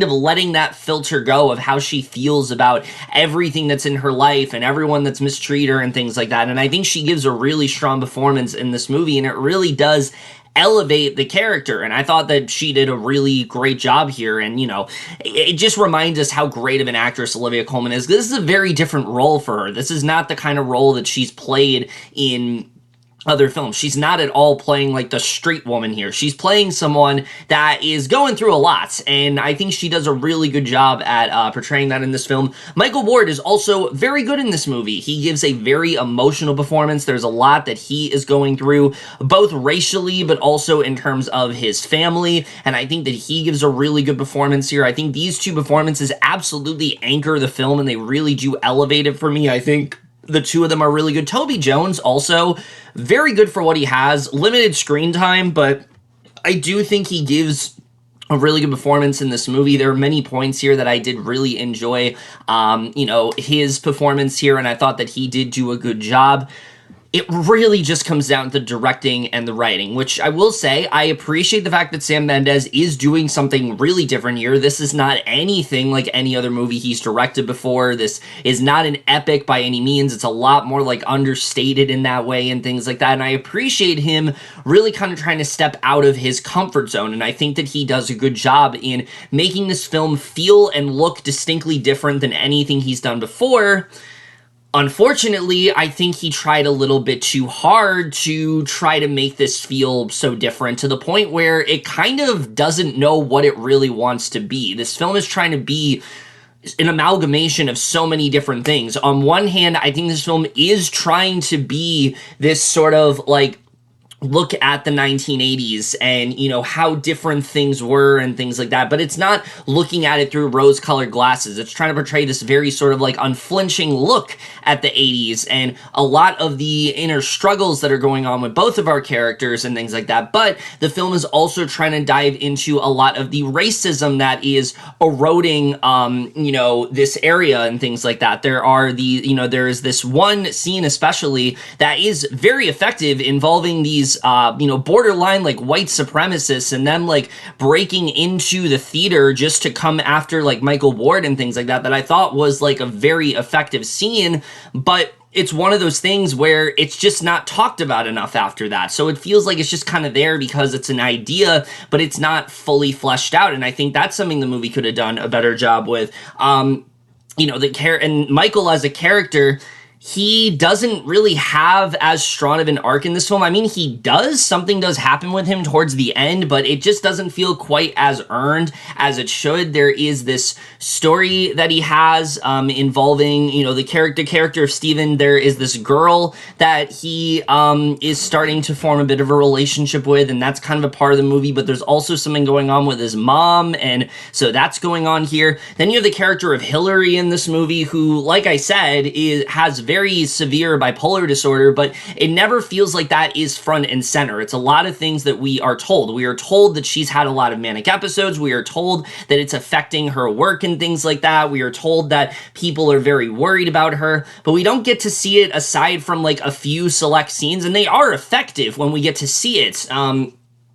of letting that filter go of how she feels about everything that's in her life and everyone that's mistreated her and things like that. And I think she gives a really strong performance in this movie, and it really does elevate the character, and I thought that she did a really great job here. And it just reminds us how great of an actress Olivia Colman is. This is a very different role for her. This is not the kind of role that she's played in other films. She's not at all playing like the street woman here. She's playing someone that is going through a lot, and I think she does a really good job at portraying that in this film. Michael Ward is also very good in this movie. He gives a very emotional performance. There's a lot that he is going through, both racially, but also in terms of his family, and I think that he gives a really good performance here. I think these two performances absolutely anchor the film, and they really do elevate it for me. I think the two of them are really good. Toby Jones also very good for what he has. Limited screen time, but I do think he gives a really good performance in this movie. There are many points here that I did really enjoy, his performance here, and I thought that he did do a good job. It really just comes down to the directing and the writing, which I will say, I appreciate the fact that Sam Mendes is doing something really different here. This is not anything like any other movie he's directed before. This is not an epic by any means. It's a lot more like understated in that way and things like that. And I appreciate him really kind of trying to step out of his comfort zone. And I think that he does a good job in making this film feel and look distinctly different than anything he's done before. Unfortunately, I think he tried a little bit too hard to try to make this feel so different to the point where it kind of doesn't know what it really wants to be. This film is trying to be an amalgamation of so many different things. On one hand, I think this film is trying to be this sort of like look at the 1980s and, you know, how different things were and things like that. But it's not looking at it through rose-colored glasses. It's trying to portray this very sort of like unflinching look at the 80s and a lot of the inner struggles that are going on with both of our characters and things like that. But the film is also trying to dive into a lot of the racism that is eroding, you know, this area and things like that. There is this one scene especially that is very effective involving these borderline like white supremacists and them like breaking into the theater just to come after like Michael Ward and things like that I thought was like a very effective scene, but it's one of those things where it's just not talked about enough after that. So it feels like it's just kind of there because it's an idea, but it's not fully fleshed out. And I think that's something the movie could have done a better job with. And Michael as a character, he doesn't really have as strong of an arc in this film. I mean, he does. Something does happen with him towards the end, but it just doesn't feel quite as earned as it should. There is this story that he has involving, you know, the character of Steven. There is this girl that he is starting to form a bit of a relationship with, and that's kind of a part of the movie, but there's also something going on with his mom, and so that's going on here. Then you have the character of Hillary in this movie, who, like I said, has very severe bipolar disorder, but it never feels like that is front and center. It's a lot of things that we are told. We are told that she's had a lot of manic episodes. We are told that it's affecting her work and things like that. We are told that people are very worried about her, but we don't get to see it aside from like a few select scenes, and they are effective when we get to see it.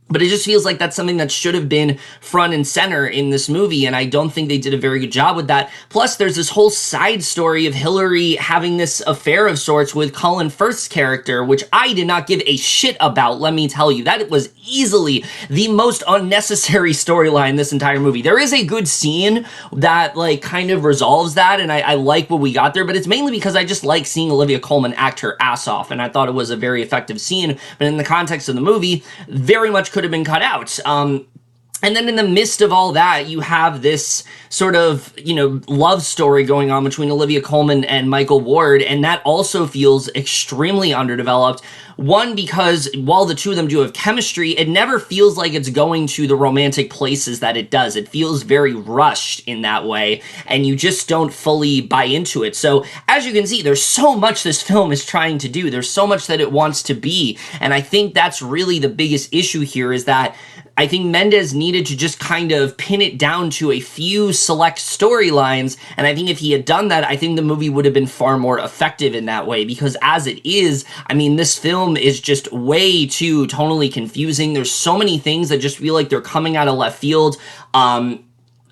But it just feels like that's something that should have been front and center in this movie, and I don't think they did a very good job with that. Plus, there's this whole side story of Hillary having this affair of sorts with Colin Firth's character, which I did not give a shit about, let me tell you. That was easily the most unnecessary storyline in this entire movie. There is a good scene that, like, kind of resolves that, and I like what we got there, but it's mainly because I just like seeing Olivia Colman act her ass off, and I thought it was a very effective scene, but in the context of the movie, very much could have been cut out. And then in the midst of all that, you have this sort of, you know, love story going on between Olivia Colman and Michael Ward, and that also feels extremely underdeveloped. One, because while the two of them do have chemistry, it never feels like it's going to the romantic places that it does. It feels very rushed in that way, and you just don't fully buy into it. So, as you can see, there's so much this film is trying to do. There's so much that it wants to be, and I think that's really the biggest issue here, is that I think Mendes needed to just kind of pin it down to a few select storylines, and I think if he had done that, I think the movie would have been far more effective in that way, because as it is, I mean, this film is just way too tonally confusing. There's so many things that just feel like they're coming out of left field.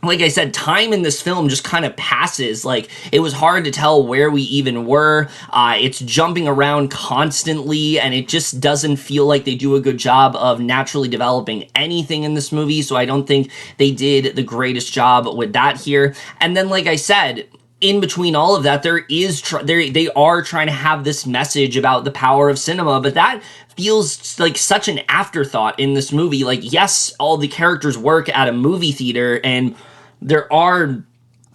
Like I said, time in this film just kind of passes. Like, it was hard to tell where we even were. It's jumping around constantly, and it just doesn't feel like they do a good job of naturally developing anything in this movie, so I don't think they did the greatest job with that here. And then, like I said, in between all of that, they are trying to have this message about the power of cinema, but that feels like such an afterthought in this movie. Like, yes, all the characters work at a movie theater, and there are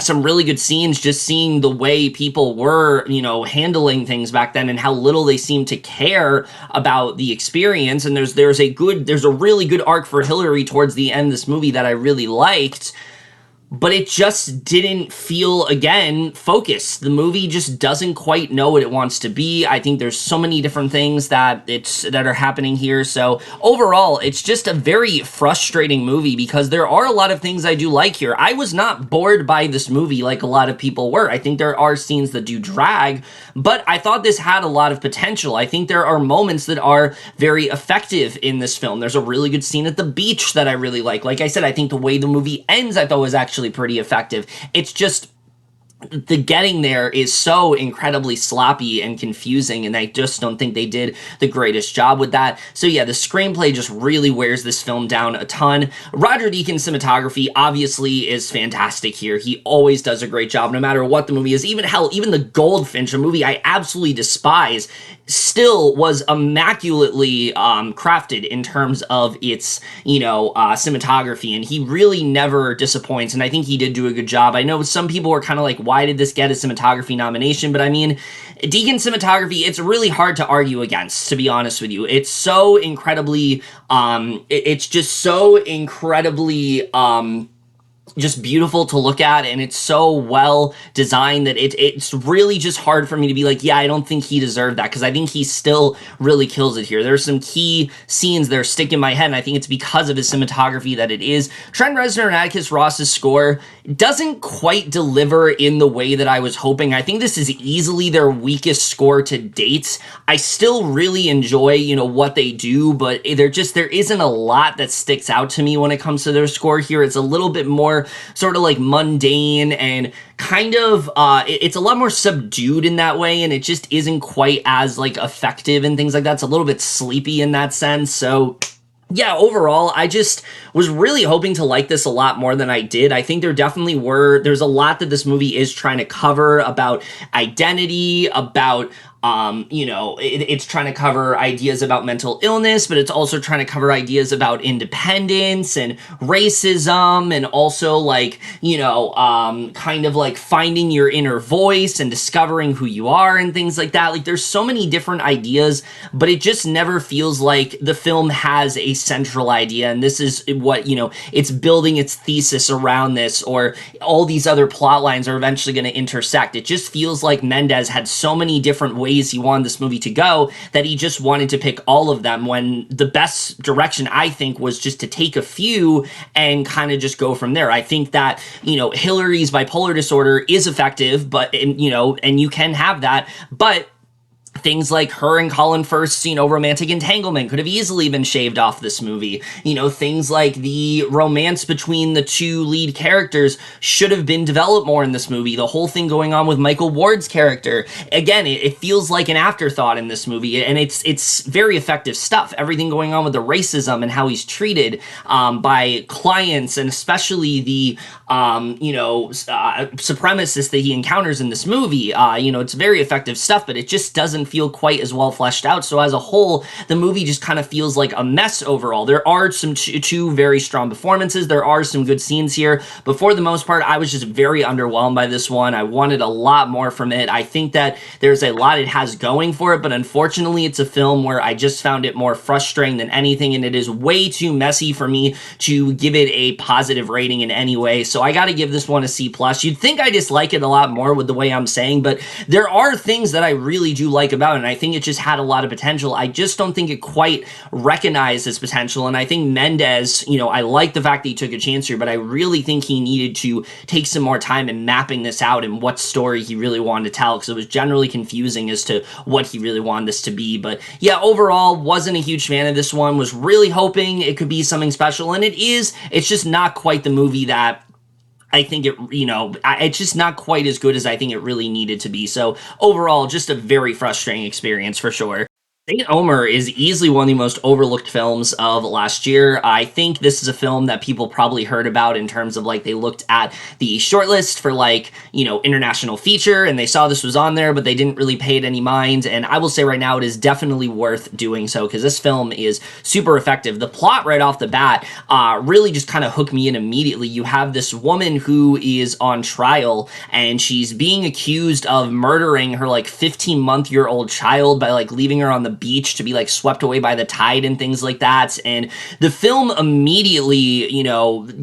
some really good scenes just seeing the way people were, you know, handling things back then and how little they seem to care about the experience. And there's a really good arc for Hillary towards the end of this movie that I really liked. but it just didn't feel, again, focused. The movie just doesn't quite know what it wants to be. I think there's so many different things that are happening here. So overall, it's just a very frustrating movie because there are a lot of things I do like here. I was not bored by this movie like a lot of people were. I think there are scenes that do drag, but I thought this had a lot of potential. I think there are moments that are very effective in this film. There's a really good scene at the beach that I really like. Like I said, I think the way the movie ends I thought was actually pretty effective. It's just the getting there is so incredibly sloppy and confusing, and I just don't think they did the greatest job with that. So yeah, the screenplay just really wears this film down a ton. Roger Deakins' cinematography obviously is fantastic here. He always does a great job no matter what the movie is. Even The Goldfinch, a movie I absolutely despise, still was immaculately crafted in terms of its, cinematography, and he really never disappoints, and I think he did do a good job. I know some people were kind of like, why did this get a cinematography nomination? But I mean, Deakins' cinematography, it's really hard to argue against, to be honest with you. It's so incredibly, it's just so incredibly, just beautiful to look at, and it's so well designed that it's really just hard for me to be like, yeah, I don't think he deserved that, because I think he still really kills it here. There's some key scenes that are sticking in my head, and I think it's because of his cinematography that it is. Trent Reznor and Atticus Ross's score doesn't quite deliver in the way that I was hoping. I think this is easily their weakest score to date. I still really enjoy, what they do, but there isn't a lot that sticks out to me when it comes to their score here. It's a little bit more sort of like mundane and kind of it's a lot more subdued in that way, and it just isn't quite as like effective and things like that. It's a little bit sleepy in that sense. So yeah, overall, I just was really hoping to like this a lot more than I did. I think there's a lot that this movie is trying to cover about identity, about it's trying to cover ideas about mental illness, but it's also trying to cover ideas about independence and racism, and also kind of like finding your inner voice and discovering who you are and things like that. Like, there's so many different ideas, but it just never feels like the film has a central idea, and this is what, it's building its thesis around this, or all these other plot lines are eventually going to intersect. It just feels like Mendes had so many different ways he wanted this movie to go that he just wanted to pick all of them, when the best direction, I think, was just to take a few and kind of just go from there. I think that, Hillary's bipolar disorder is effective, but, and you can have that, but things like her and Colin Firth's, romantic entanglement could have easily been shaved off this movie. Things like the romance between the two lead characters should have been developed more in this movie. The whole thing going on with Michael Ward's character, again, it feels like an afterthought in this movie, and it's very effective stuff. Everything going on with the racism and how he's treated by clients, and especially the supremacists that he encounters in this movie. It's very effective stuff, but it just doesn't feel quite as well fleshed out. So as a whole, the movie just kind of feels like a mess overall. There are some two very strong performances. There are some good scenes here, but for the most part, I was just very underwhelmed by this one. I wanted a lot more from it. I think that there's a lot it has going for it, but unfortunately, it's a film where I just found it more frustrating than anything, and it is way too messy for me to give it a positive rating in any way. So I got to give this one a C+. You'd think I dislike it a lot more with the way I'm saying, but there are things that I really do like about it, and I think it just had a lot of potential. I just don't think it quite recognized its potential, and I think Mendes, I like the fact that he took a chance here, but I really think he needed to take some more time in mapping this out and what story he really wanted to tell, because it was generally confusing as to what he really wanted this to be. But yeah, overall, wasn't a huge fan of this one, was really hoping it could be something special, and it is. It's just not quite the movie that I think it's just not quite as good as I think it really needed to be. So overall, just a very frustrating experience for sure. St. Omer is easily one of the most overlooked films of last year. I think this is a film that people probably heard about in terms of they looked at the shortlist for international feature, and they saw this was on there, but they didn't really pay it any mind. And I will say right now, it is definitely worth doing so, because this film is super effective. The plot right off the bat really just kind of hooked me in immediately. You have this woman who is on trial, and she's being accused of murdering her 15-month-year-old child by leaving her on the beach to be like swept away by the tide and things like that. And the film immediately,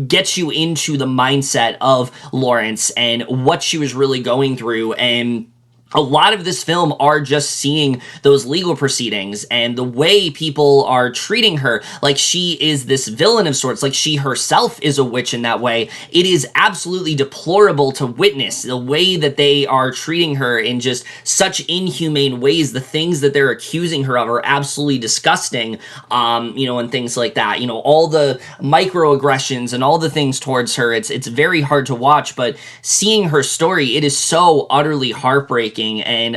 gets you into the mindset of Lawrence and what she was really going through. And a lot of this film are just seeing those legal proceedings and the way people are treating her like she is this villain of sorts, like she herself is a witch in that way. It is absolutely deplorable to witness the way that they are treating her in just such inhumane ways. The things that they're accusing her of are absolutely disgusting, and things like that. All the microaggressions and all the things towards her, it's very hard to watch, but seeing her story, it is so utterly heartbreaking. And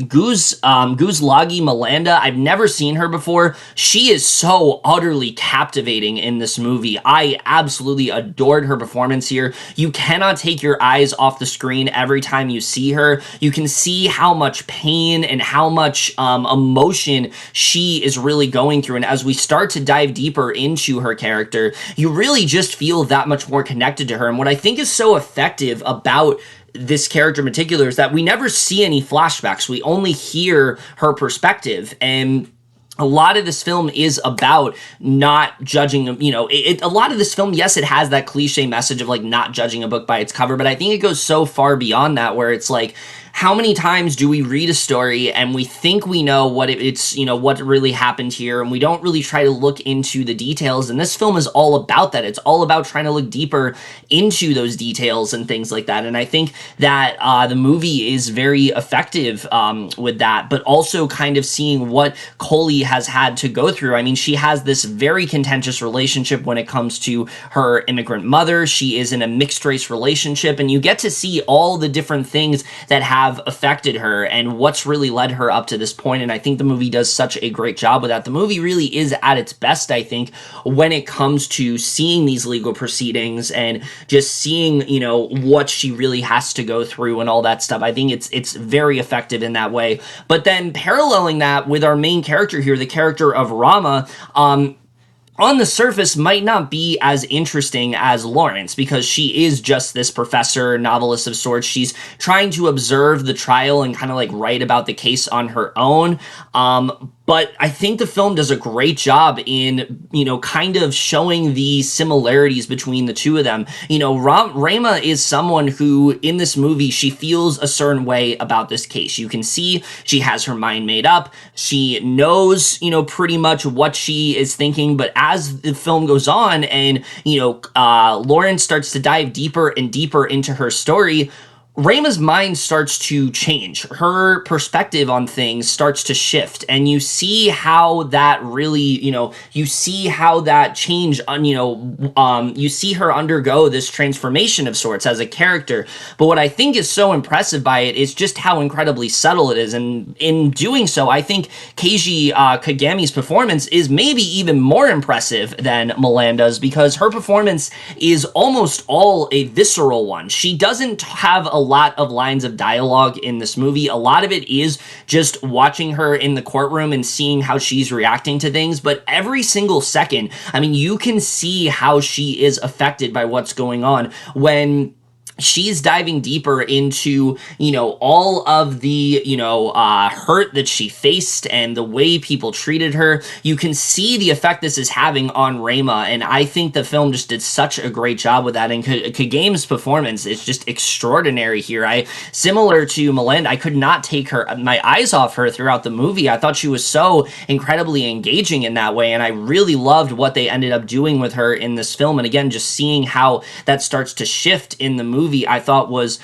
Guz Lagi Melanda, I've never seen her before. She is so utterly captivating in this movie. I absolutely adored her performance here. You cannot take your eyes off the screen every time you see her. You can see how much pain and how much emotion she is really going through. And as we start to dive deeper into her character, you really just feel that much more connected to her. And what I think is so effective about this character in particular is that we never see any flashbacks. We only hear her perspective. And a lot of this film is about not judging, a lot of this film, yes, it has that cliche message of like not judging a book by its cover, but I think it goes so far beyond that where it's like, how many times do we read a story and we think we know what what really happened here, and we don't really try to look into the details? And this film is all about that. It's all about trying to look deeper into those details and things like that. And I think that the movie is very effective with that, but also kind of seeing what Coley has had to go through. I mean, she has this very contentious relationship when it comes to her immigrant mother. She is in a mixed race relationship, and you get to see all the different things that have affected her and what's really led her up to this point. And I think the movie does such a great job with that. The movie really is at its best, I think, when it comes to seeing these legal proceedings and just seeing, what she really has to go through and all that stuff. I think it's very effective in that way. But then paralleling that with our main character here, the character of Rama, on the surface might not be as interesting as Lawrence, because she is just this professor, novelist of sorts. She's trying to observe the trial and kind of like write about the case on her own. But I think the film does a great job in, kind of showing the similarities between the two of them. Rama is someone who, in this movie, she feels a certain way about this case. You can see she has her mind made up. She knows, pretty much what she is thinking. But as the film goes on and, Lawrence starts to dive deeper and deeper into her story, Rama's mind starts to change. Her perspective on things starts to shift, and you see how that really, you see how that change, you see her undergo this transformation of sorts as a character. But what I think is so impressive by it is just how incredibly subtle it is. And in doing so, I think Keiji Kagami's performance is maybe even more impressive than Melanda's, because her performance is almost all a visceral one. She doesn't have a lot of lines of dialogue in this movie. A lot of it is just watching her in the courtroom and seeing how she's reacting to things, but every single second, I mean, you can see how she is affected by what's going on when she's diving deeper into, all of the, hurt that she faced and the way people treated her. You can see the effect this is having on Rama, and I think the film just did such a great job with that. And Kagame's performance is just extraordinary here. Similar to Melinda, I could not take my eyes off her throughout the movie. I thought she was so incredibly engaging in that way, and I really loved what they ended up doing with her in this film. And again, just seeing how that starts to shift in the movie, I thought was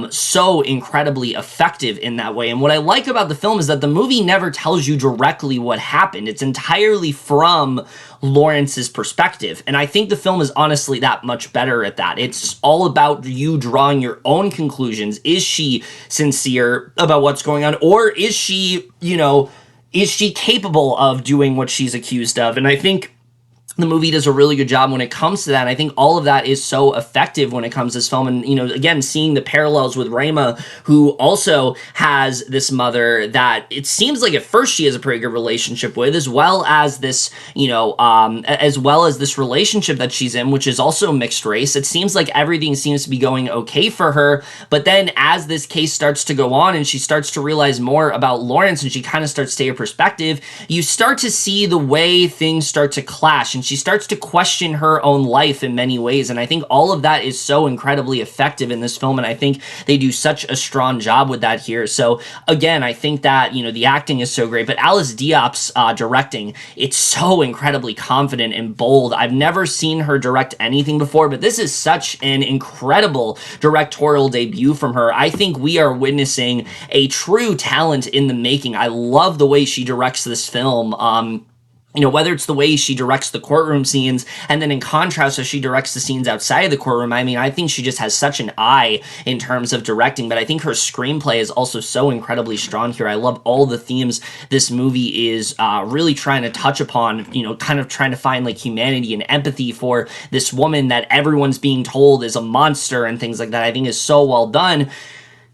so incredibly effective in that way. And what I like about the film is that the movie never tells you directly what happened. It's entirely from Lawrence's perspective. And I think the film is honestly that much better at that. It's all about you drawing your own conclusions. Is she sincere about what's going on? Or is she, is she capable of doing what she's accused of? And I think the movie does a really good job when it comes to that. And I think all of that is so effective when it comes to this film. And, again, seeing the parallels with Rayma, who also has this mother that it seems like at first she has a pretty good relationship with, as well as this, as well as this relationship that she's in, which is also mixed race. It seems like everything seems to be going okay for her. But then as this case starts to go on and she starts to realize more about Lawrence and she kind of starts to take her perspective, you start to see the way things start to clash, and she starts to question her own life in many ways. And I think all of that is so incredibly effective in this film, and I think they do such a strong job with that here. So again, I think that, the acting is so great, but Alice Diop's directing, it's so incredibly confident and bold. I've never seen her direct anything before, but this is such an incredible directorial debut from her. I think we are witnessing a true talent in the making. I love the way she directs this film. Whether it's the way she directs the courtroom scenes, and then in contrast, as she directs the scenes outside of the courtroom, I think she just has such an eye in terms of directing, but I think her screenplay is also so incredibly strong here. I love all the themes this movie is really trying to touch upon, kind of trying to find like humanity and empathy for this woman that everyone's being told is a monster and things like that. I think is so well done.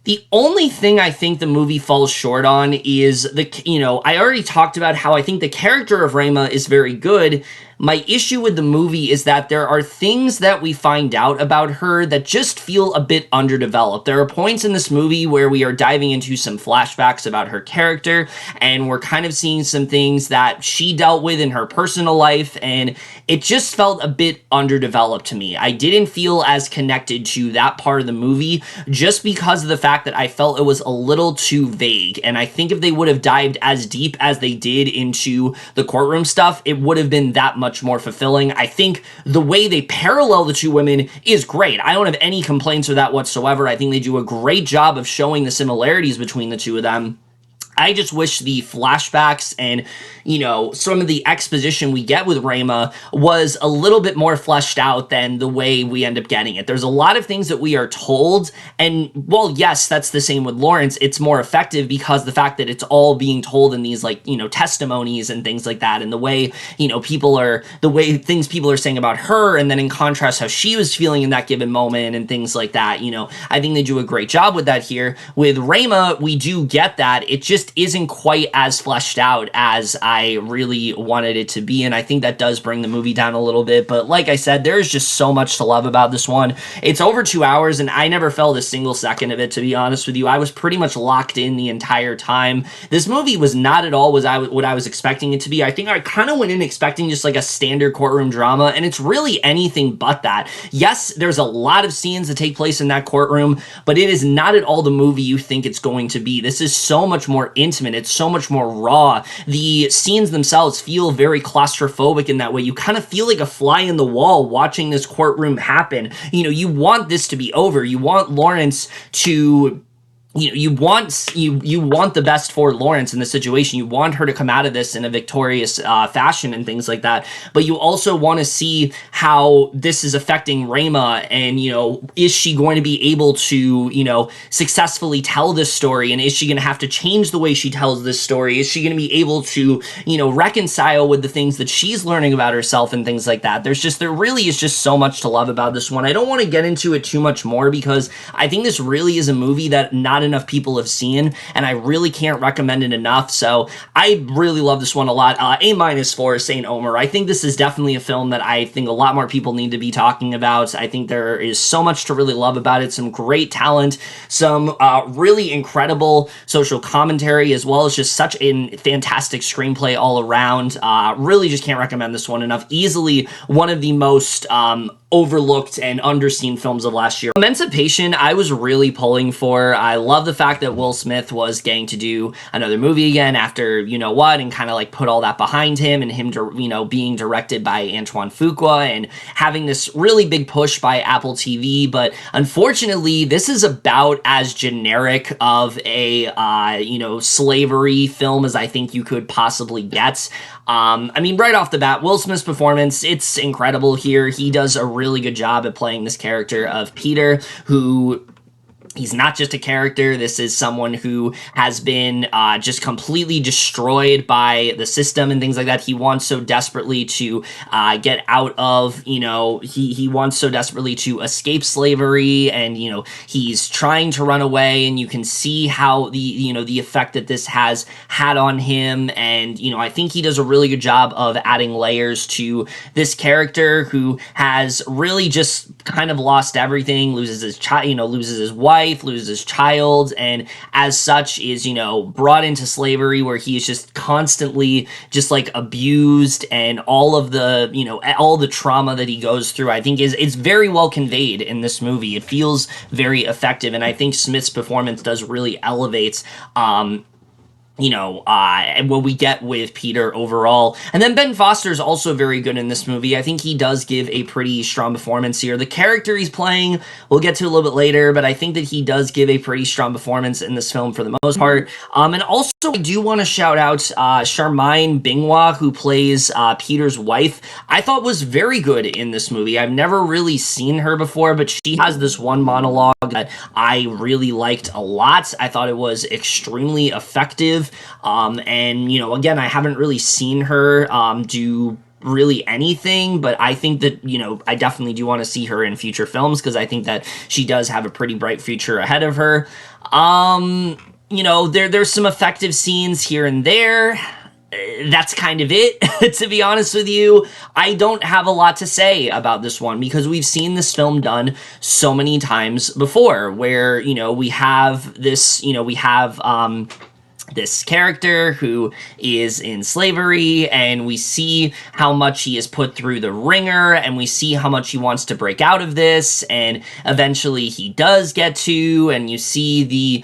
The only thing I think the movie falls short on is I already talked about how I think the character of Rayma is very good. My issue with the movie is that there are things that we find out about her that just feel a bit underdeveloped. There are points in this movie where we are diving into some flashbacks about her character, and we're kind of seeing some things that she dealt with in her personal life, and it just felt a bit underdeveloped to me. I didn't feel as connected to that part of the movie just because of the fact that I felt it was a little too vague, and I think if they would have dived as deep as they did into the courtroom stuff, it would have been that much more fulfilling. I think the way they parallel the two women is great. I don't have any complaints with that whatsoever. I think they do a great job of showing the similarities between the two of them. I just wish the flashbacks and, some of the exposition we get with Rayma was a little bit more fleshed out than the way we end up getting it. There's a lot of things that we are told, and, well, yes, that's the same with Lawrence. It's more effective because the fact that it's all being told in these, testimonies and things like that, and the way, things people are saying about her, and then in contrast, how she was feeling in that given moment and things like that, I think they do a great job with that here. With Rayma, we do get that. It just isn't quite as fleshed out as I really wanted it to be, and I think that does bring the movie down a little bit. But like I said, there's just so much to love about this one. It's over 2 hours, and I never felt a single second of it, to be honest with you. I was pretty much locked in the entire time. This movie was not at all what I was expecting it to be. I think I kind of went in expecting just like a standard courtroom drama, and it's really anything but that. Yes, there's a lot of scenes that take place in that courtroom, but it is not at all the movie you think it's going to be. This is so much more intimate. It's so much more raw. The scenes themselves feel very claustrophobic in that way. You kind of feel like a fly in the wall watching this courtroom happen. You want this to be over. You want Lawrence to you want the best for Lawrence in this situation. You want her to come out of this in a victorious fashion and things like that. But you also want to see how this is affecting Rayma, and is she going to be able to successfully tell this story, and is she going to have to change the way she tells this story? Is she going to be able to reconcile with the things that she's learning about herself and things like that? There really is just so much to love about this one. I don't want to get into it too much more because I think this really is a movie that not enough people have seen, and I really can't recommend it enough. So I really love this one a lot. A- for St. Omer. I think this is definitely a film that I think a lot more people need to be talking about. I think there is so much to really love about it. Some great talent, some really incredible social commentary, as well as just such a fantastic screenplay all around. Really just can't recommend this one enough. Easily one of the most overlooked and underseen films of last year. Emancipation, I was really pulling for. I love the fact that Will Smith was getting to do another movie again after and kind of put all that behind him, and him being directed by Antoine Fuqua and having this really big push by Apple TV. But unfortunately, this is about as generic of a slavery film as I think you could possibly get. Right off the bat, Will Smith's performance, it's incredible here. He does a really good job at playing this character of Peter, who He's not just a character. This is someone who has been just completely destroyed by the system and things like that. He wants so desperately to get out of, he wants so desperately to escape slavery, and, he's trying to run away, and you can see how the effect that this has had on him. And, I think he does a really good job of adding layers to this character who has really just kind of lost everything, loses his loses his wife, loses his child, and as such is, brought into slavery, where he is just constantly just like abused, and all of the, all the trauma that he goes through, I think it's very well conveyed in this movie. It feels very effective, and I think Smith's performance does really elevate what we get with Peter overall. And then Ben Foster is also very good in this movie. I think he does give a pretty strong performance here. The character he's playing, we'll get to a little bit later, but I think that he does give a pretty strong performance in this film for the most part. And also, I do want to shout out Charmaine Bingwa, who plays Peter's wife. I thought was very good in this movie. I've never really seen her before, but she has this one monologue that I really liked a lot. I thought it was extremely effective. And, again, I haven't really seen her do really anything, but I think that, I definitely do want to see her in future films, because I think that she does have a pretty bright future ahead of her. There's some effective scenes here and there. That's kind of it, to be honest with you. I don't have a lot to say about this one, because we've seen this film done so many times before, where, we have this, this character who is in slavery, and we see how much he is put through the ringer, and we see how much he wants to break out of this, and eventually he does get to, and you see the,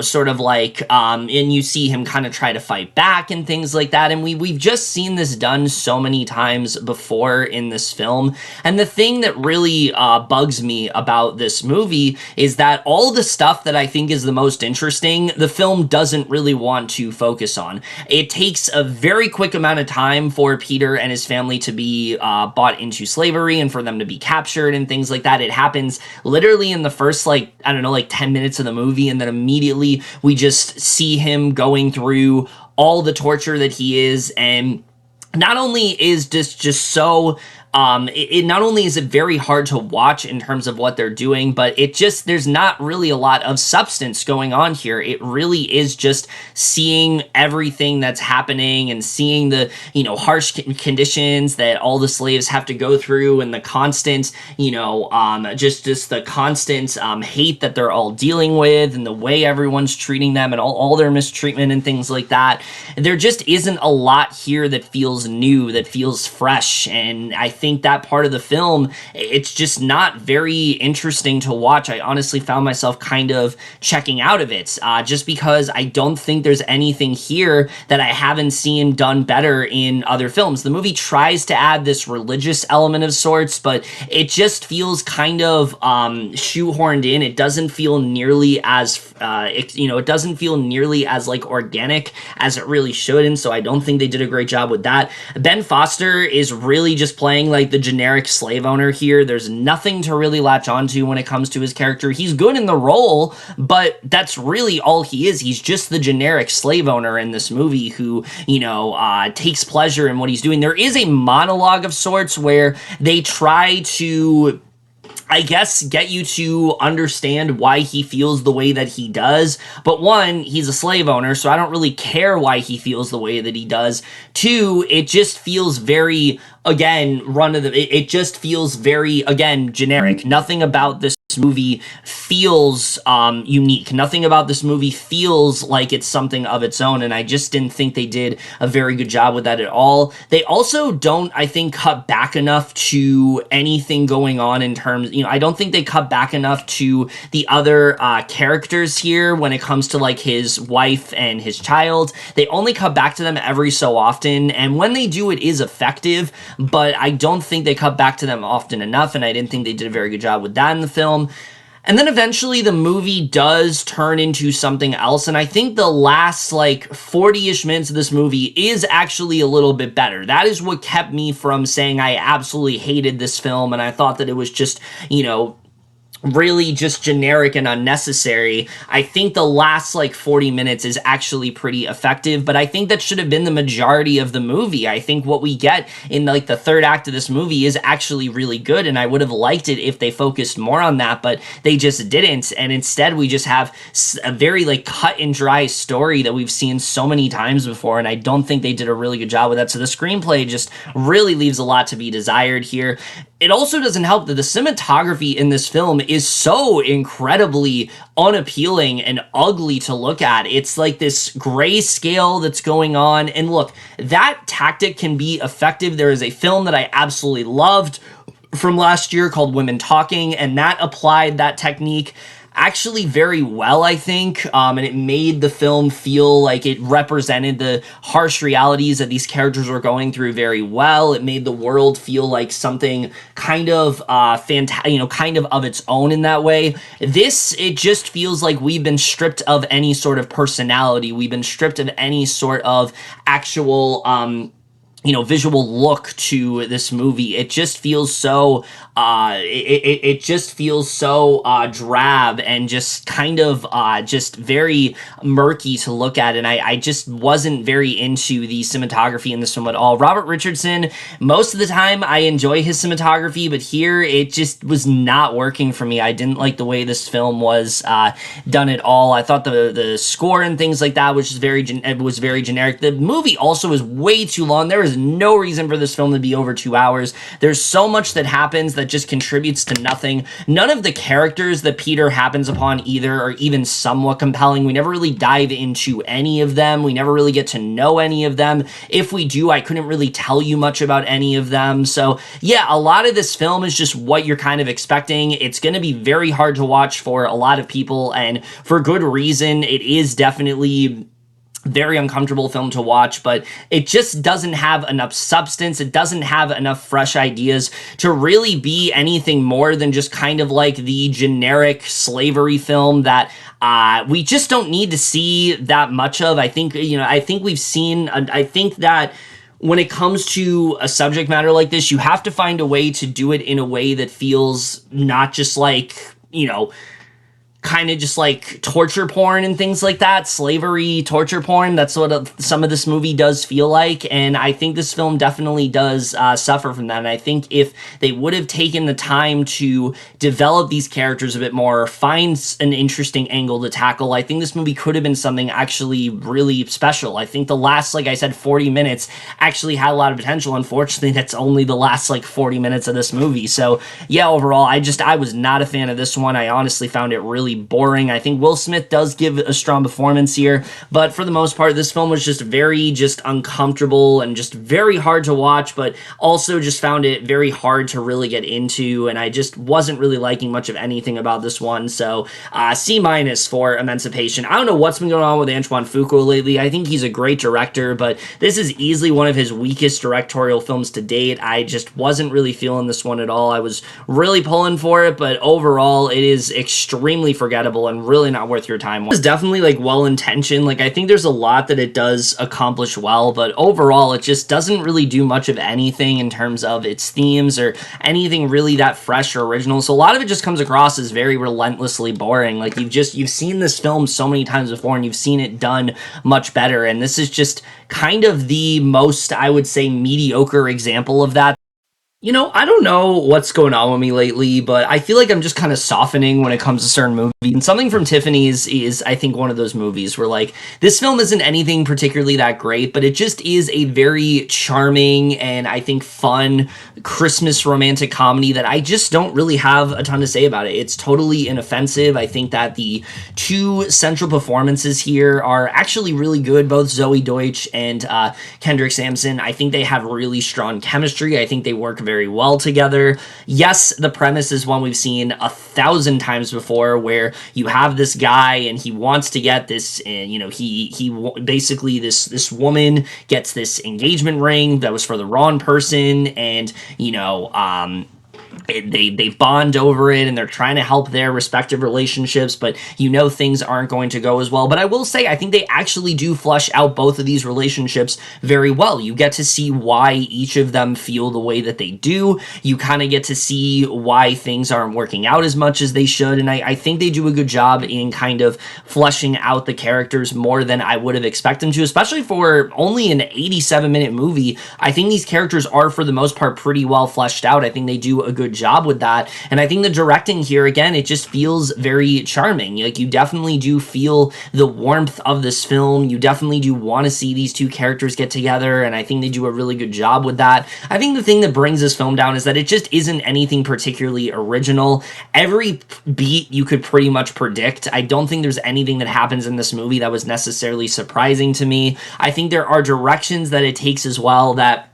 sort of like, and you see him kind of try to fight back and things like that, and we've just seen this done so many times before in this film. And the thing that really bugs me about this movie is that all the stuff that I think is the most interesting, the film doesn't really want to focus on. It takes a very quick amount of time for Peter and his family to be bought into slavery, and for them to be captured and things like that. It happens literally in the first 10 minutes of the movie, and then immediately we just see him going through all the torture that he is. And not only is this just so not only is it very hard to watch in terms of what they're doing, but there's not really a lot of substance going on here. It really is just seeing everything that's happening, and seeing the, harsh conditions that all the slaves have to go through, and the constant, just the constant hate that they're all dealing with, and the way everyone's treating them, and all their mistreatment and things like that. There just isn't a lot here that feels new, that feels fresh, and I think that part of the film, it's just not very interesting to watch. I honestly found myself kind of checking out of it, just because I don't think there's anything here that I haven't seen done better in other films. The movie tries to add this religious element of sorts, but it just feels kind of shoehorned in. It doesn't feel nearly as it doesn't feel nearly as organic as it really should, and so I don't think they did a great job with that. Ben Foster is really just playing the generic slave owner here. There's nothing to really latch onto when it comes to his character. He's good in the role, but that's really all he is. He's just the generic slave owner in this movie who, takes pleasure in what he's doing. There is a monologue of sorts where they try to, I guess, get you to understand why he feels the way that he does. But one, he's a slave owner, so I don't really care why he feels the way that he does. Two, it just feels very, again, it just feels very, again, generic. Nothing about this movie feels unique. Nothing about this movie feels like it's something of its own, and I just didn't think they did a very good job with that at all. They also don't, I think, cut back enough to anything going on in terms, I don't think they cut back enough to the other characters here when it comes to his wife and his child. They only cut back to them every so often, and when they do, it is effective, but I don't think they cut back to them often enough, and I didn't think they did a very good job with that in the film. And then eventually the movie does turn into something else, and I think the last 40-ish minutes of this movie is actually a little bit better. That is what kept me from saying I absolutely hated this film, and I thought that it was just, really just generic and unnecessary. I think the last like 40 minutes is actually pretty effective, but I think that should have been the majority of the movie. I think what we get in like the third act of this movie is actually really good, and I would have liked it if they focused more on that, but they just didn't. And instead we just have a very like cut and dry story that we've seen so many times before, and I don't think they did a really good job with that. So the screenplay just really leaves a lot to be desired here. It also doesn't help that the cinematography in this film is so incredibly unappealing and ugly to look at. It's like this grayscale that's going on. And look, that tactic can be effective. There is a film that I absolutely loved from last year called Women Talking, and that applied that technique actually very well, I think, and it made the film feel like it represented the harsh realities that these characters were going through very well. It made the world feel like something kind of kind of its own in that way. This, it just feels like we've been stripped of any sort of personality. We've been stripped of any sort of actual visual look to this movie. It just feels so it just feels so drab and just kind of just very murky to look at, and I just wasn't very into the cinematography in this film at all. Robert Richardson, most of the time I enjoy his cinematography, but here it just was not working for me. I didn't like the way this film was done at all. I thought the score and things like that was just very generic. The movie also is way too long. There is no reason for this film to be over 2 hours. There's so much that happens that just contributes to nothing. None of the characters that Peter happens upon either are even somewhat compelling. We never really dive into any of them. We never really get to know any of them. If we do, I couldn't really tell you much about any of them. So yeah, a lot of this film is just what you're kind of expecting. It's going to be very hard to watch for a lot of people, and for good reason. It is definitely very uncomfortable film to watch, but it just doesn't have enough substance. It doesn't have enough fresh ideas to really be anything more than just kind of like the generic slavery film that we just don't need to see that much of. I think we've seen, I think that when it comes to a subject matter like this, you have to find a way to do it in a way that feels not just like, kind of just like torture porn and things like that, slavery, torture porn. That's what some of this movie does feel like, and I think this film definitely does suffer from that. And I think if they would have taken the time to develop these characters a bit more, find an interesting angle to tackle, I think this movie could have been something actually really special. I think the last, like I said, 40 minutes actually had a lot of potential. Unfortunately, that's only the last like 40 minutes of this movie. So yeah, overall, I was not a fan of this one. I honestly found it really boring. I think Will Smith does give a strong performance here, but for the most part, this film was just very uncomfortable and just very hard to watch, but also just found it very hard to really get into, and I just wasn't really liking much of anything about this one. So C- for Emancipation. I don't know what's been going on with Antoine Fuqua lately. I think he's a great director, but this is easily one of his weakest directorial films to date. I just wasn't really feeling this one at all. I was really pulling for it, but overall, it is extremely forgettable and really not worth your time. It's definitely like well-intentioned. Like I think there's a lot that it does accomplish well, but overall it just doesn't really do much of anything in terms of its themes or anything really that fresh or original. So a lot of it just comes across as very relentlessly boring. Like you've seen this film so many times before, and you've seen it done much better, and this is just kind of the most, I would say, mediocre example of that. I don't know what's going on with me lately, but I feel like I'm just kind of softening when it comes to certain movies. And Something from Tiffany's is, I think, one of those movies where, like, this film isn't anything particularly that great, but it just is a very charming and, I think, fun Christmas romantic comedy that I just don't really have a ton to say about it. It's totally inoffensive. I think that the two central performances here are actually really good, both Zoe Deutsch and Kendrick Sampson. I think they have really strong chemistry. I think they work very well together. Yes, the premise is one we've seen 1,000 times before, where you have this guy and he wants to get this, he basically this woman gets this engagement ring that was for the wrong person, and they bond over it, and they're trying to help their respective relationships, but things aren't going to go as well. But I will say, I think they actually do flush out both of these relationships very well. You get to see why each of them feel the way that they do. You kind of get to see why things aren't working out as much as they should, and I think they do a good job in kind of fleshing out the characters more than I would have expected them to, especially for only an 87-minute movie. I think these characters are, for the most part, pretty well fleshed out. I think they do a good job with that, and I think the directing here, again, it just feels very charming. Like, you definitely do feel the warmth of this film. You definitely do want to see these two characters get together, and I think they do a really good job with that. I think the thing that brings this film down is that it just isn't anything particularly original. Every beat you could pretty much predict. I don't think there's anything that happens in this movie that was necessarily surprising to me. I think there are directions that it takes as well that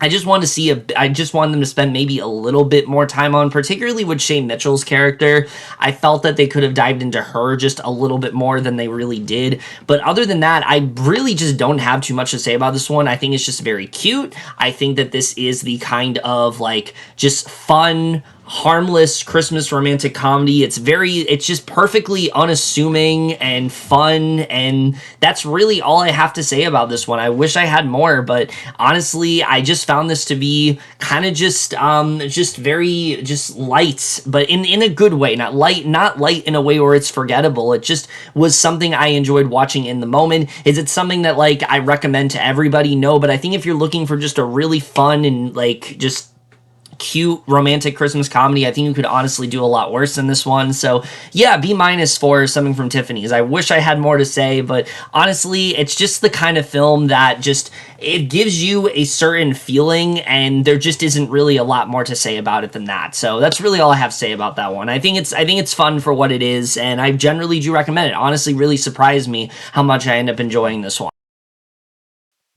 I just want them to spend maybe a little bit more time on, particularly with Shay Mitchell's character. I felt that they could have dived into her just a little bit more than they really did. But other than that, I really just don't have too much to say about this one. I think it's just very cute. I think that this is the kind of, like, just fun, harmless Christmas romantic comedy. It's just perfectly unassuming and fun, and that's really all I have to say about this one. I wish I had more, but honestly, I just found this to be kind of just very light, but in a good way. Not light in a way where it's forgettable. It just was something I enjoyed watching in the moment. Is it something that, like, I recommend to everybody? No, but I think if you're looking for just a really fun and, like, just cute romantic Christmas comedy, I think you could honestly do a lot worse than this one. So yeah, B- for Something from Tiffany's. I wish I had more to say, but honestly, it's just the kind of film that just, it gives you a certain feeling, and there just isn't really a lot more to say about it than that. So that's really all I have to say about that one. I think it's fun for what it is, and I generally do recommend it. Honestly, really surprised me how much I end up enjoying this one.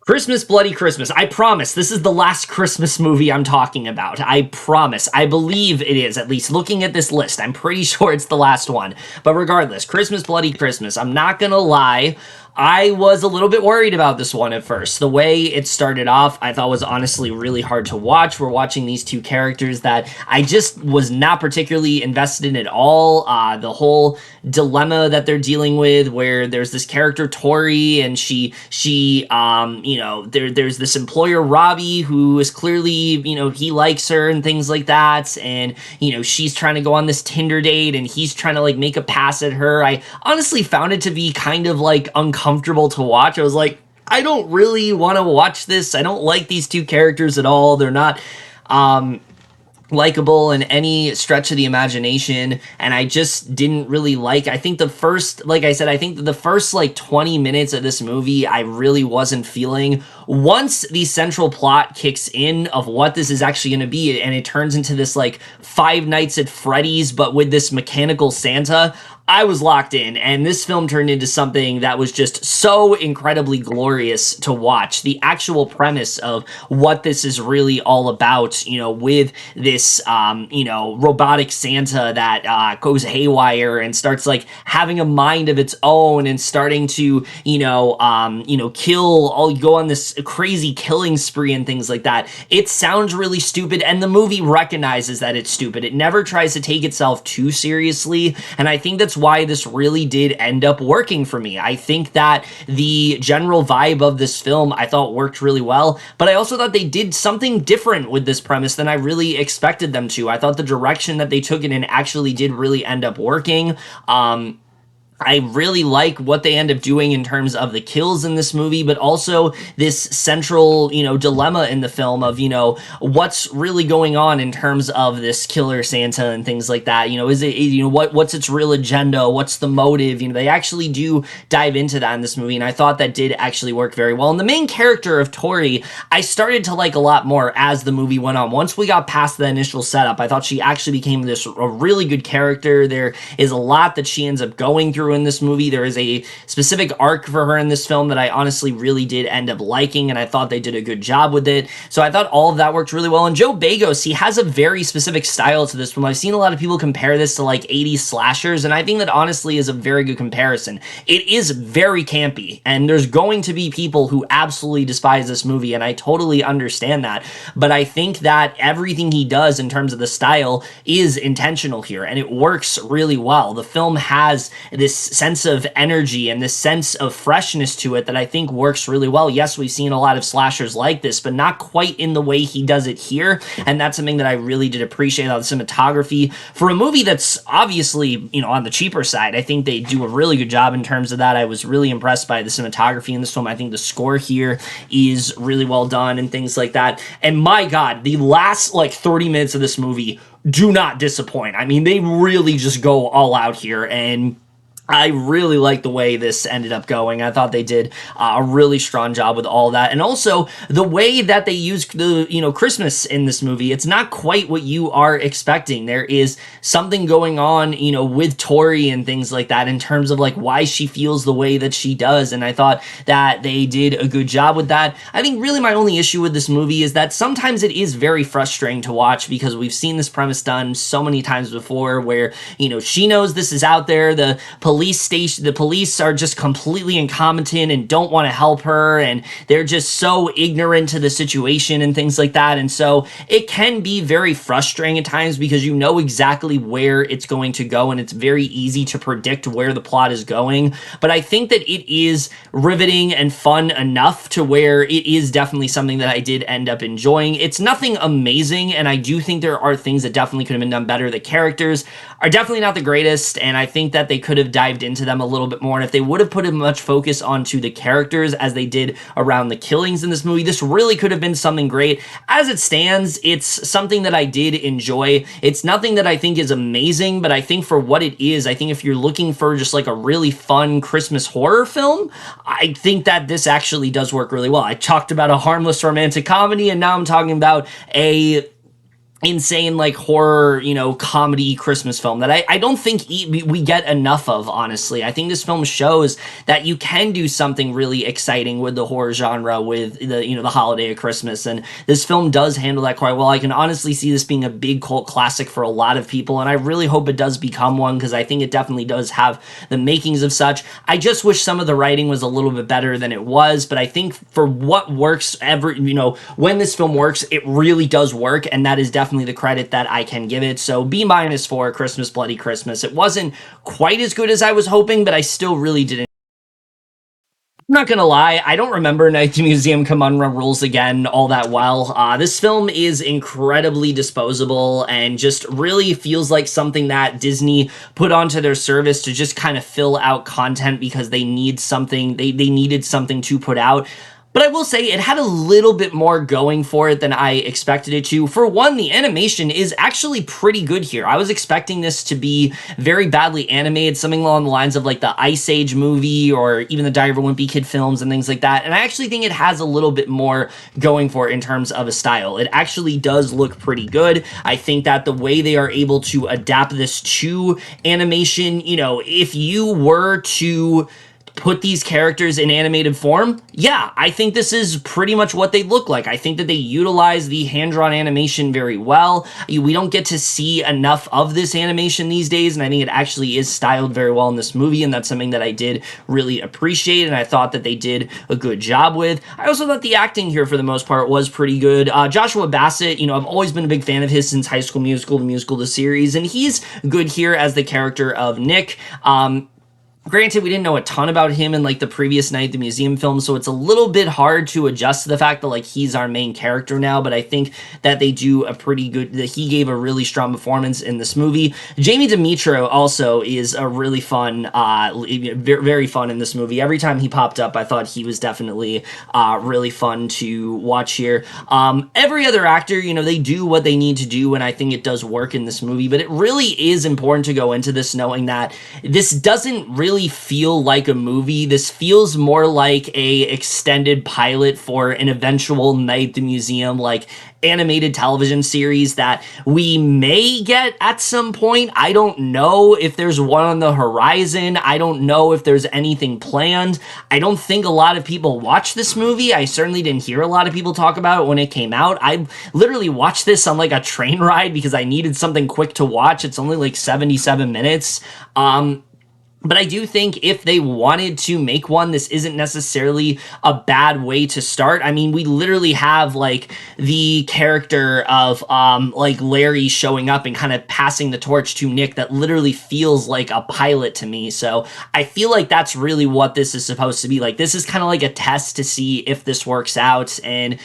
Christmas, Bloody Christmas. I promise this is the last Christmas movie I'm talking about. I promise. I believe it is, at least looking at this list. I'm pretty sure it's the last one. But regardless, Christmas, Bloody Christmas. I'm not gonna lie. I was a little bit worried about this one at first. The way it started off, I thought was honestly really hard to watch. We're watching these two characters that I just was not particularly invested in at all. The whole dilemma that they're dealing with, where there's this character Tori, and there's this employer Robbie who is clearly, he likes her and things like that, and she's trying to go on this Tinder date, and he's trying to, like, make a pass at her. I honestly found it to be kind of, like, uncomfortable to watch. I was like, I don't really want to watch this. I don't like these two characters at all. They're not likable in any stretch of the imagination, and I just didn't really like. I think the first, like I said, I think the first, like, 20 minutes of this movie I really wasn't feeling. Once the central plot kicks in of what this is actually going to be, and it turns into this, like, Five Nights at Freddy's but with this mechanical Santa, I was locked in, and this film turned into something that was just so incredibly glorious to watch. The actual premise of what this is really all about, with this, robotic Santa that goes haywire and starts, like, having a mind of its own and starting to, go on this crazy killing spree and things like that. It sounds really stupid, and the movie recognizes that it's stupid. It never tries to take itself too seriously, and I think that's why this really did end up working for me. I think that the general vibe of this film I thought worked really well, but I also thought they did something different with this premise than I really expected them to. I thought the direction that they took it in actually did really end up working. I really like what they end up doing in terms of the kills in this movie, but also this central, dilemma in the film of, what's really going on in terms of this killer Santa and things like that. Is it, what's its real agenda? What's the motive? They actually do dive into that in this movie, and I thought that did actually work very well. And the main character of Tori, I started to like a lot more as the movie went on. Once we got past the initial setup, I thought she actually became a really good character. There is a lot that she ends up going through through in this movie. There is a specific arc for her in this film that I honestly really did end up liking, and I thought they did a good job with it. So I thought all of that worked really well. And Joe Bagos, he has a very specific style to this film. I've seen a lot of people compare this to like 80s slashers, and I think that honestly is a very good comparison. It is very campy, and there's going to be people who absolutely despise this movie, and I totally understand that. But I think that everything he does in terms of the style is intentional here, and it works really well. The film has this sense of energy and this sense of freshness to it that I think works really well. Yes, we've seen a lot of slashers like this, but not quite in the way he does it here, and that's something that I really did appreciate about the cinematography. For a movie that's obviously, on the cheaper side, I think they do a really good job in terms of that. I was really impressed by the cinematography in this film. I think the score here is really well done and things like that. And my God, the last 30 minutes of this movie do not disappoint. I mean, they really just go all out here, and I really like the way this ended up going. I thought they did a really strong job with all that. And also, the way that they used the, Christmas in this movie, it's not quite what you are expecting. There is something going on, with Tori and things like that in terms of, why she feels the way that she does. And I thought that they did a good job with that. I think really my only issue with this movie is that sometimes it is very frustrating to watch because we've seen this premise done so many times before where, she knows this is out there, the police are just completely incompetent and don't want to help her, and they're just so ignorant to the situation and things like that. And so it can be very frustrating at times because you know exactly where it's going to go, and it's very easy to predict where the plot is going. But I think that it is riveting and fun enough to where it is definitely something that I did end up enjoying. It's nothing amazing, and I do think there are things that definitely could have been done better. The characters are definitely not the greatest, and I think that they could have dived into them a little bit more. And if they would have put as much focus onto the characters as they did around the killings in this movie, this really could have been something great. As it stands, it's something that I did enjoy. It's nothing that I think is amazing, but I think for what it is, I think if you're looking for just a really fun Christmas horror film, I think that this actually does work really well. I talked about a harmless romantic comedy, and now I'm talking about a insane horror comedy Christmas film that I don't think we get enough of, honestly. I think this film shows that you can do something really exciting with the horror genre with the holiday of Christmas, and this film does handle that quite well. I can honestly see this being a big cult classic for a lot of people, and I really hope it does become one because I think it definitely does have the makings of such. I just wish some of the writing was a little bit better than it was, but I think for what works when this film works, it really does work, and that is definitely the credit that I can give it. So B- for Christmas Bloody Christmas. It wasn't quite as good as I was hoping, but I still really didn't. I'm not gonna lie, I don't remember Night at the Museum Come On Run Rules Again all that well. This film is incredibly disposable and just really feels like something that Disney put onto their service to just kind of fill out content because they need something, they needed something to put out. But I will say it had a little bit more going for it than I expected it to. For one, the animation is actually pretty good here. I was expecting this to be very badly animated, something along the lines of the Ice Age movie or even the Diary of a Wimpy Kid films and things like that. And I actually think it has a little bit more going for it in terms of a style. It actually does look pretty good. I think that the way they are able to adapt this to animation, if you were to put these characters in animated form, yeah, I think this is pretty much what they look like. I think that they utilize the hand-drawn animation very well. We don't get to see enough of this animation these days, and I think it actually is styled very well in this movie, and that's something that I did really appreciate, and I thought that they did a good job with. I also thought the acting here, for the most part, was pretty good. Joshua Bassett, I've always been a big fan of his since High School Musical, the musical, the series, and he's good here as the character of Nick. Granted, we didn't know a ton about him in the previous Night at the Museum film, so it's a little bit hard to adjust to the fact that he's our main character now, but I think that they do a pretty good, that he gave a really strong performance in this movie. Jamie Demetrio also is a really fun, very fun in this movie. Every time he popped up, I thought he was definitely really fun to watch here. Every other actor, they do what they need to do, and I think it does work in this movie, but it really is important to go into this knowing that this doesn't really really feel like a movie. This feels more like a extended pilot for an eventual Night at the Museum, like animated television series that we may get at some point. I don't know if there's one on the horizon. I don't know if there's anything planned. I don't think a lot of people watch this movie. I certainly didn't hear a lot of people talk about it when it came out. I literally watched this on like a train ride because I needed something quick to watch. It's only like 77 minutes. But I do think if they wanted to make one, this isn't necessarily a bad way to start. I mean, we literally have like the character of like Larry showing up and kind of passing the torch to Nick that literally feels like a pilot to me. So I feel like that's really what this is supposed to be. Like, this is kind of like a test to see if this works out. And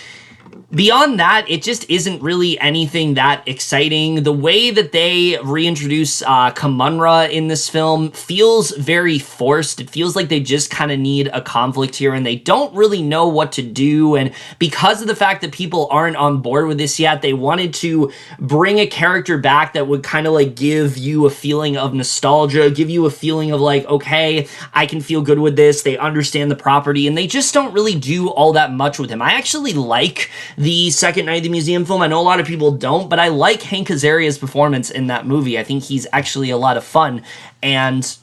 beyond that, it just isn't really anything that exciting. The way that they reintroduce Kamunra in this film feels very forced. It feels like they just kind of need a conflict here and they don't really know what to do. And because of the fact that people aren't on board with this yet, they wanted to bring a character back that would kind of like give you a feeling of nostalgia, give you a feeling of like, okay, I can feel good with this. They understand the property and they just don't really do all that much with him. I actually like the second Night at the Museum film. I know a lot of people don't, but I like Hank Azaria's performance in that movie. I think he's actually a lot of fun, and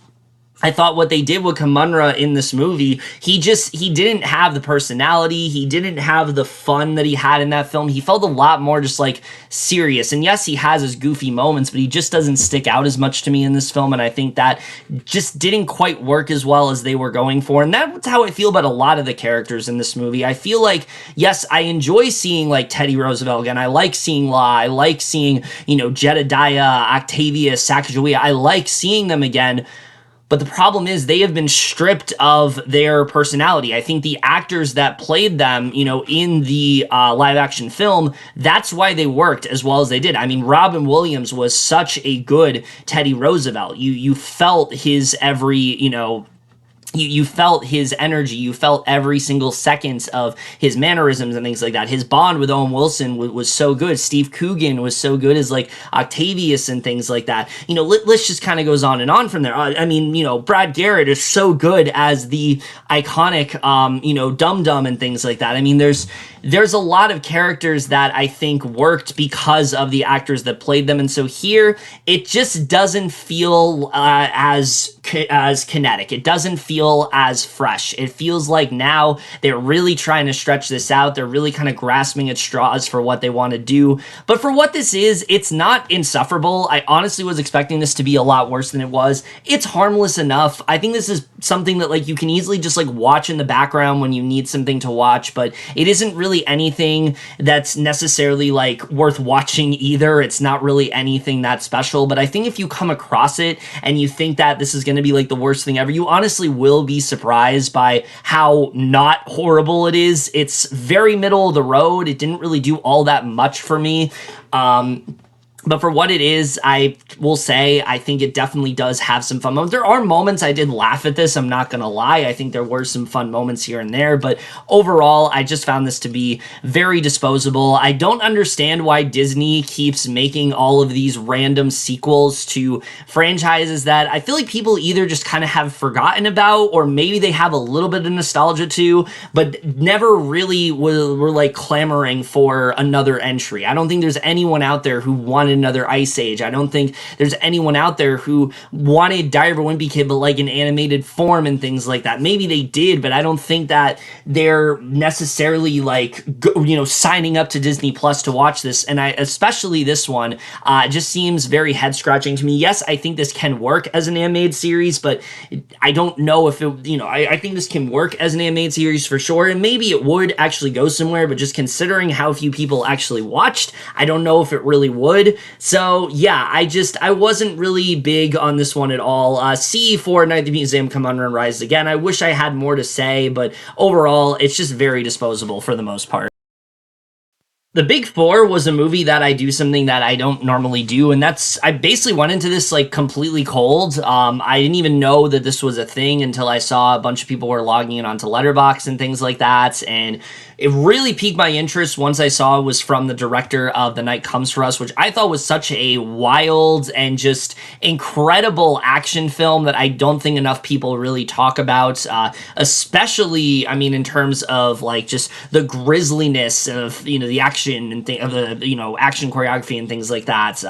I thought what they did with Kamunra in this movie, he didn't have the personality, he didn't have the fun that he had in that film. He felt a lot more just like serious. And yes, he has his goofy moments, but he just doesn't stick out as much to me in this film. And I think that just didn't quite work as well as they were going for. And that's how I feel about a lot of the characters in this movie. I feel like, yes, I enjoy seeing like Teddy Roosevelt again. I like seeing Law. I like seeing, Jedediah, Octavius, Sacagawea. I like seeing them again. But the problem is they have been stripped of their personality. I think the actors that played them, in the live action film, that's why they worked as well as they did. I mean, Robin Williams was such a good Teddy Roosevelt. You felt his every, you felt his energy. You felt every single second of his mannerisms and things like that. His bond with Owen Wilson was so good. Steve Coogan was so good as like Octavius and things like that. List just kind of goes on and on from there. I mean, Brad Garrett is so good as the iconic, Dum Dum and things like that. I mean, there's a lot of characters that I think worked because of the actors that played them. And so here, it just doesn't feel as kinetic. It doesn't feel as fresh. It feels like now they're really trying to stretch this out. They're really kind of grasping at straws for what they want to do. But for what this is, it's not insufferable. I honestly was expecting this to be a lot worse than it was. It's harmless enough. I think this is something that like you can easily just like watch in the background when you need something to watch, but it isn't really anything that's necessarily like worth watching either. It's not really anything that special, but I think if you come across it and you think that this is going to be like the worst thing ever, you honestly will be surprised by how not horrible it is. It's very middle of the road. It didn't really do all that much for me. But for what it is, I will say, I think it definitely does have some fun moments. There are moments I did laugh at this, I'm not going to lie. I think there were some fun moments here and there, but overall, I just found this to be very disposable. I don't understand why Disney keeps making all of these random sequels to franchises that I feel like people either just kind of have forgotten about, or maybe they have a little bit of nostalgia to, but never really were like clamoring for another entry. I don't think there's anyone out there who wanted another Ice Age. I don't think there's anyone out there who wanted Diary of a Wimpy Kid, but like in animated form and things like that. Maybe they did, but I don't think that they're necessarily like, signing up to Disney Plus to watch this. And especially this one, just seems very head scratching to me. Yes, I think this can work as an animated series, but I don't know if it, I think this can work as an animated series for sure. And maybe it would actually go somewhere, but just considering how few people actually watched, I don't know if it really would. So yeah, I wasn't really big on this one at all. C for Night at the Museum, Kamunra, and Rise Again. I wish I had more to say, but overall, it's just very disposable for the most part. The Big Four was a movie that I do something that I don't normally do, and that's I basically went into this like completely cold. I didn't even know that this was a thing until I saw a bunch of people were logging in onto Letterboxd and things like that, and it really piqued my interest once I saw it was from the director of The Night Comes for Us, which I thought was such a wild and just incredible action film that I don't think enough people really talk about, especially, I mean, in terms of like just the grisliness of, you know, the action and of the, you know, action choreography and things like that.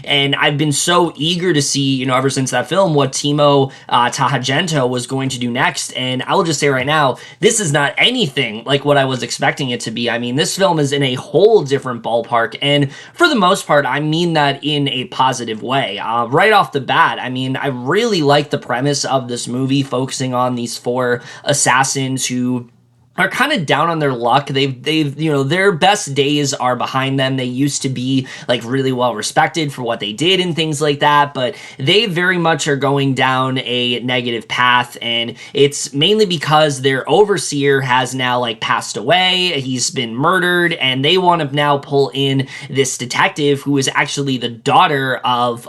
And I've been so eager to see, you know, ever since that film, what Timo Tahagento was going to do next. And I will just say right now, this is not anything like what I was expecting it to be. I mean, this film is in a whole different ballpark, and for the most part, I mean that in a positive way. Right off the bat, I mean, I really like the premise of this movie, focusing on these four assassins who are kind of down on their luck. They've, you know, their best days are behind them. They used to be like really well respected for what they did and things like that, but they very much are going down a negative path, and it's mainly because their overseer has now like passed away. He's been murdered, and they want to now pull in this detective who is actually the daughter of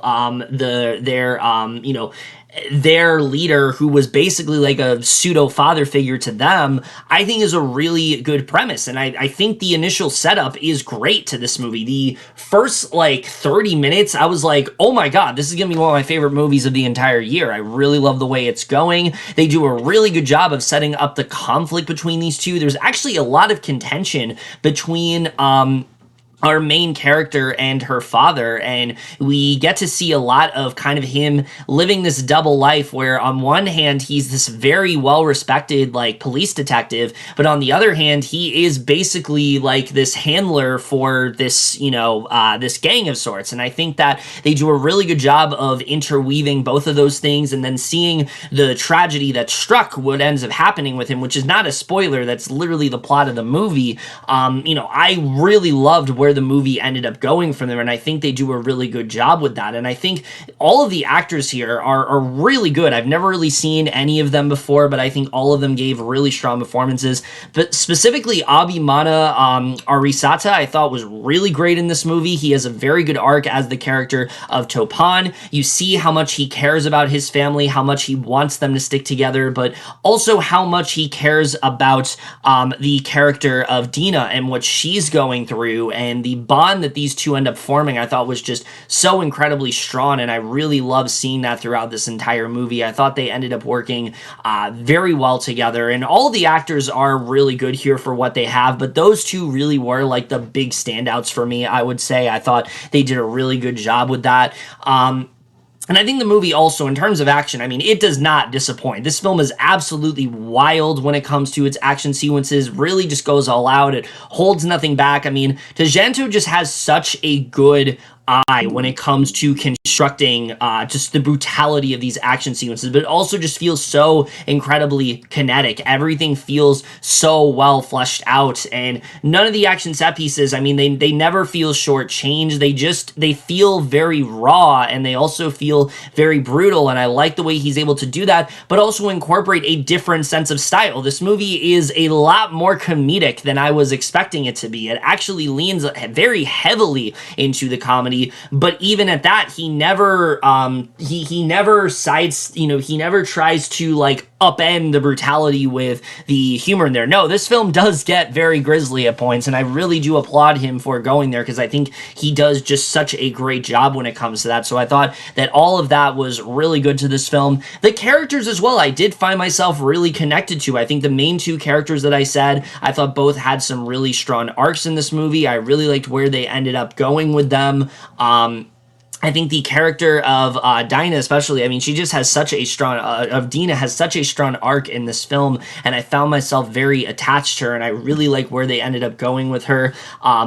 their leader, who was basically like a pseudo father figure to them. I think is a really good premise, and I think the initial setup is great to this movie. The first like 30 minutes, I was like, oh my god, this is gonna be one of my favorite movies of the entire year. I really love the way it's going. They do a really good job of setting up the conflict between these two. There's actually a lot of contention between our main character and her father, and we get to see a lot of kind of him living this double life where on one hand he's this very well respected like police detective, but on the other hand he is basically like this handler for this, you know, this gang of sorts. And I think that they do a really good job of interweaving both of those things, and then seeing the tragedy that struck what ends up happening with him, which is not a spoiler, that's literally the plot of the movie. You know, I really loved where the movie ended up going from there, and I think they do a really good job with that. And I think all of the actors here are really good. I've never really seen any of them before, but I think all of them gave really strong performances. But specifically Abimana Arisata, I thought was really great in this movie. He has a very good arc as the character of Topan. You see how much he cares about his family, how much he wants them to stick together, but also how much he cares about the character of Dina and what she's going through, and the bond that these two end up forming, I thought was just so incredibly strong, and I really love seeing that throughout this entire movie. I thought they ended up working very well together, and all the actors are really good here for what they have, but those two really were like the big standouts for me, I would say. I thought they did a really good job with that. And I think the movie also, in terms of action, I mean, it does not disappoint. This film is absolutely wild when it comes to its action sequences, really just goes all out. It holds nothing back. I mean, Tagento just has such a good eye when it comes to constructing just the brutality of these action sequences, but it also just feels so incredibly kinetic. Everything feels so well fleshed out, and none of the action set pieces, I mean, they never feel shortchanged. They feel very raw, and they also feel very brutal, and I like the way he's able to do that, but also incorporate a different sense of style. This movie is a lot more comedic than I was expecting it to be. It actually leans very heavily into the comedy, but even at that, he never he never he never tries to like upend the brutality with the humor in there. No, this film does get very grisly at points, and I really do applaud him for going there, because I think he does just such a great job when it comes to that. So I thought that all of that was really good to this film. The characters as well, I did find myself really connected to. I think the main two characters that I said, I thought both had some really strong arcs in this movie. I really liked where they ended up going with them. I think the character of Dinah especially, I mean, she just has such a strong, of Dina has such a strong arc in this film, and I found myself very attached to her, and I really like where they ended up going with her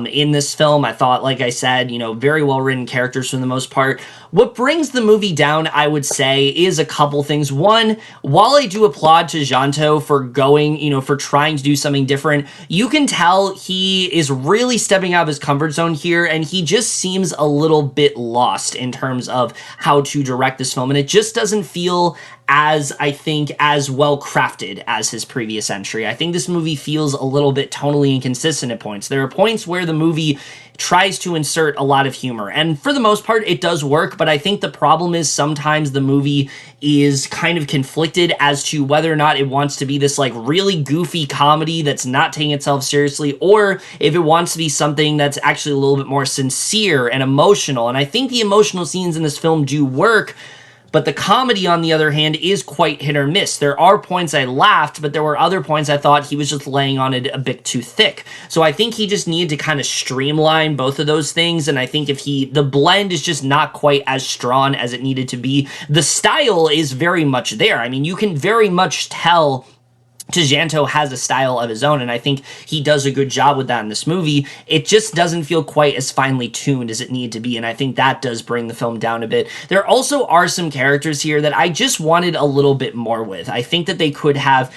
in this film. I thought, like I said, you know, very well written characters for the most part. What brings the movie down, I would say, is a couple things. One, while I do applaud Tagento for going, you know, for trying to do something different, you can tell he is really stepping out of his comfort zone here, and he just seems a little bit lost in terms of how to direct this film, and it just doesn't feel I think, as well crafted as his previous entry. I think this movie feels a little bit tonally inconsistent at points. There are points where the movie tries to insert a lot of humor, and for the most part it does work, but I think the problem is sometimes the movie is kind of conflicted as to whether or not it wants to be this like really goofy comedy that's not taking itself seriously, or if it wants to be something that's actually a little bit more sincere and emotional. And I think the emotional scenes in this film do work, but the comedy, on the other hand, is quite hit or miss. There are points I laughed, but there were other points I thought he was just laying on it a bit too thick. So I think he just needed to kind of streamline both of those things, and I think the blend is just not quite as strong as it needed to be. The style is very much there. I mean, you can very much tell Tejano has a style of his own, and I think he does a good job with that in this movie. It just doesn't feel quite as finely tuned as it needed to be, and I think that does bring the film down a bit. There also are some characters here that I just wanted a little bit more with. I think that they could have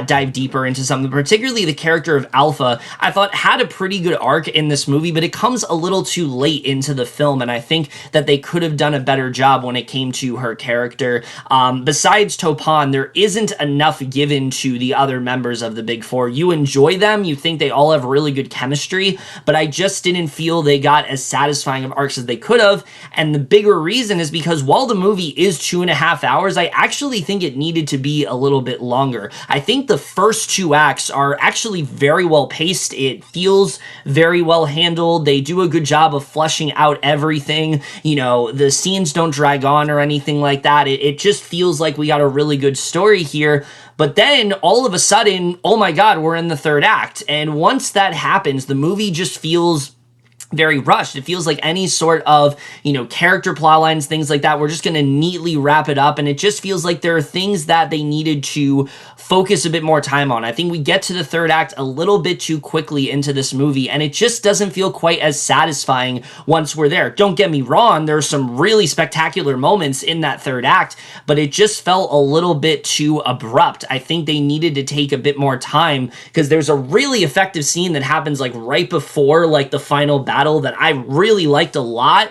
dived deeper into something, particularly the character of Alpha. I thought had a pretty good arc in this movie, but it comes a little too late into the film, and I think that they could have done a better job when it came to her character. Besides Topan, there isn't enough given to the other members of the Big Four. You enjoy them, you think they all have really good chemistry, but I just didn't feel they got as satisfying of arcs as they could have, and the bigger reason is because while the movie is 2.5 hours, I actually think it needed to be a little bit longer. I think the first 2 acts are actually very well paced. It feels very well handled. They do a good job of fleshing out everything. You know, the scenes don't drag on or anything like that. It just feels like we got a really good story here. But then, all of a sudden, oh my god, we're in the 3rd act. And once that happens, the movie just feels very rushed. It feels like any sort of, character plot lines, things like that, we're just going to neatly wrap it up, and it just feels like there are things that they needed to focus a bit more time on. I think we get to the 3rd act a little bit too quickly into this movie, and it just doesn't feel quite as satisfying once we're there. Don't get me wrong, there are some really spectacular moments in that 3rd act, but it just felt a little bit too abrupt. I think they needed to take a bit more time, because there's a really effective scene that happens like right before like the final battle that I really liked a lot,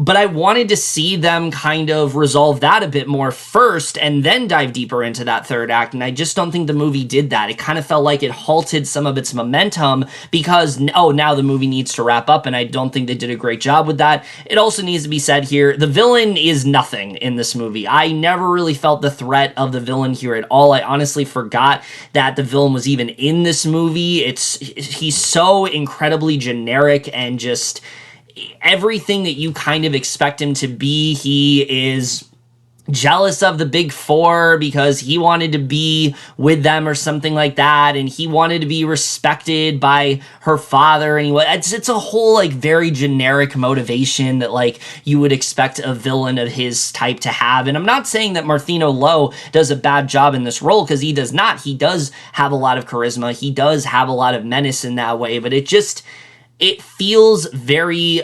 but I wanted to see them kind of resolve that a bit more first and then dive deeper into that 3rd act, and I just don't think the movie did that. It kind of felt like it halted some of its momentum because, now the movie needs to wrap up, and I don't think they did a great job with that. It also needs to be said here, the villain is nothing in this movie. I never really felt the threat of the villain here at all. I honestly forgot that the villain was even in this movie. He's so incredibly generic and just everything that you kind of expect him to be. He is jealous of the Big Four because he wanted to be with them or something like that, and he wanted to be respected by her father, and it's a whole like very generic motivation that like you would expect a villain of his type to have. And I'm not saying that Martino Lowe does a bad job in this role, because he does not. He does have a lot of charisma, he does have a lot of menace in that way, but it feels very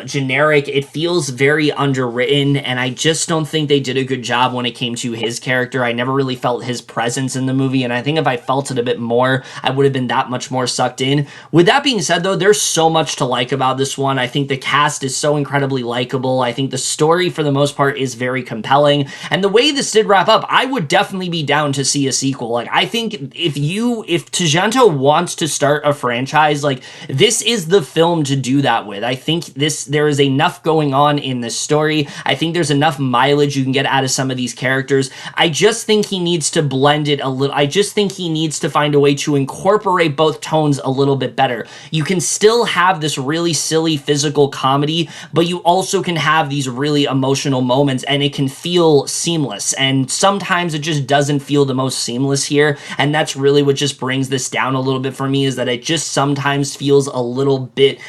generic. It feels very underwritten, and I just don't think they did a good job when it came to his character. I never really felt his presence in the movie, and I think if I felt it a bit more, I would have been that much more sucked in. With that being said, though, there's so much to like about this one. I think the cast is so incredibly likable. I think the story, for the most part, is very compelling, and the way this did wrap up, I would definitely be down to see a sequel. Like, I think if Tejano wants to start a franchise, like, this is the film to do that with. I think there is enough going on in this story. I think there's enough mileage you can get out of some of these characters. I just think he needs to blend it a little. I just think he needs to find a way to incorporate both tones a little bit better. You can still have this really silly physical comedy, but you also can have these really emotional moments, and it can feel seamless. And sometimes it just doesn't feel the most seamless here, and that's really what just brings this down a little bit for me, is that it just sometimes feels a little bit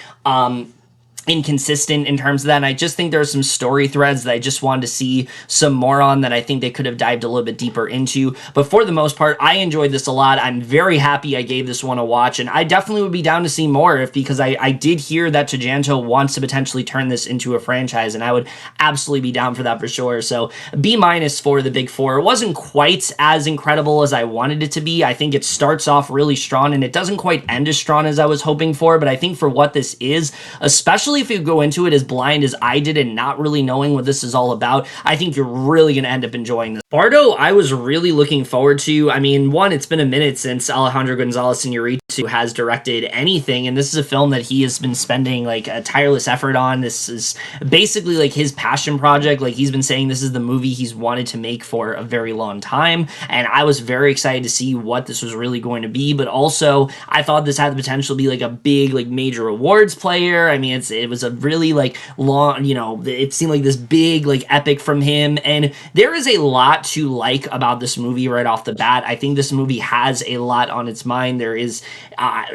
inconsistent in terms of that, and I just think there are some story threads that I just wanted to see some more on that I think they could have dived a little bit deeper into. But for the most part, I enjoyed this a lot. I'm very happy I gave this one a watch, and I definitely would be down to see more because I did hear that Tejano wants to potentially turn this into a franchise, and I would absolutely be down for that for sure. So B- for the Big Four. It wasn't quite as incredible as I wanted it to be. I think it starts off really strong, and it doesn't quite end as strong as I was hoping for, but I think for what this is, especially especially if you go into it as blind as I did and not really knowing what this is all about, I think you're really going to end up enjoying this. Bardo, I was really looking forward to. I mean, one, it's been a minute since Alejandro Gonzalez Iñárritu has directed anything, and this is a film that he has been spending like a tireless effort on. This is basically like his passion project. Like, he's been saying this is the movie he's wanted to make for a very long time, and I was very excited to see what this was really going to be. But also, I thought this had the potential to be like a big, like, major awards player. I mean, it was a really like long, you know, it seemed like this big like epic from him, and there is a lot to like about this movie right off the bat. I think this movie has a lot on its mind. There is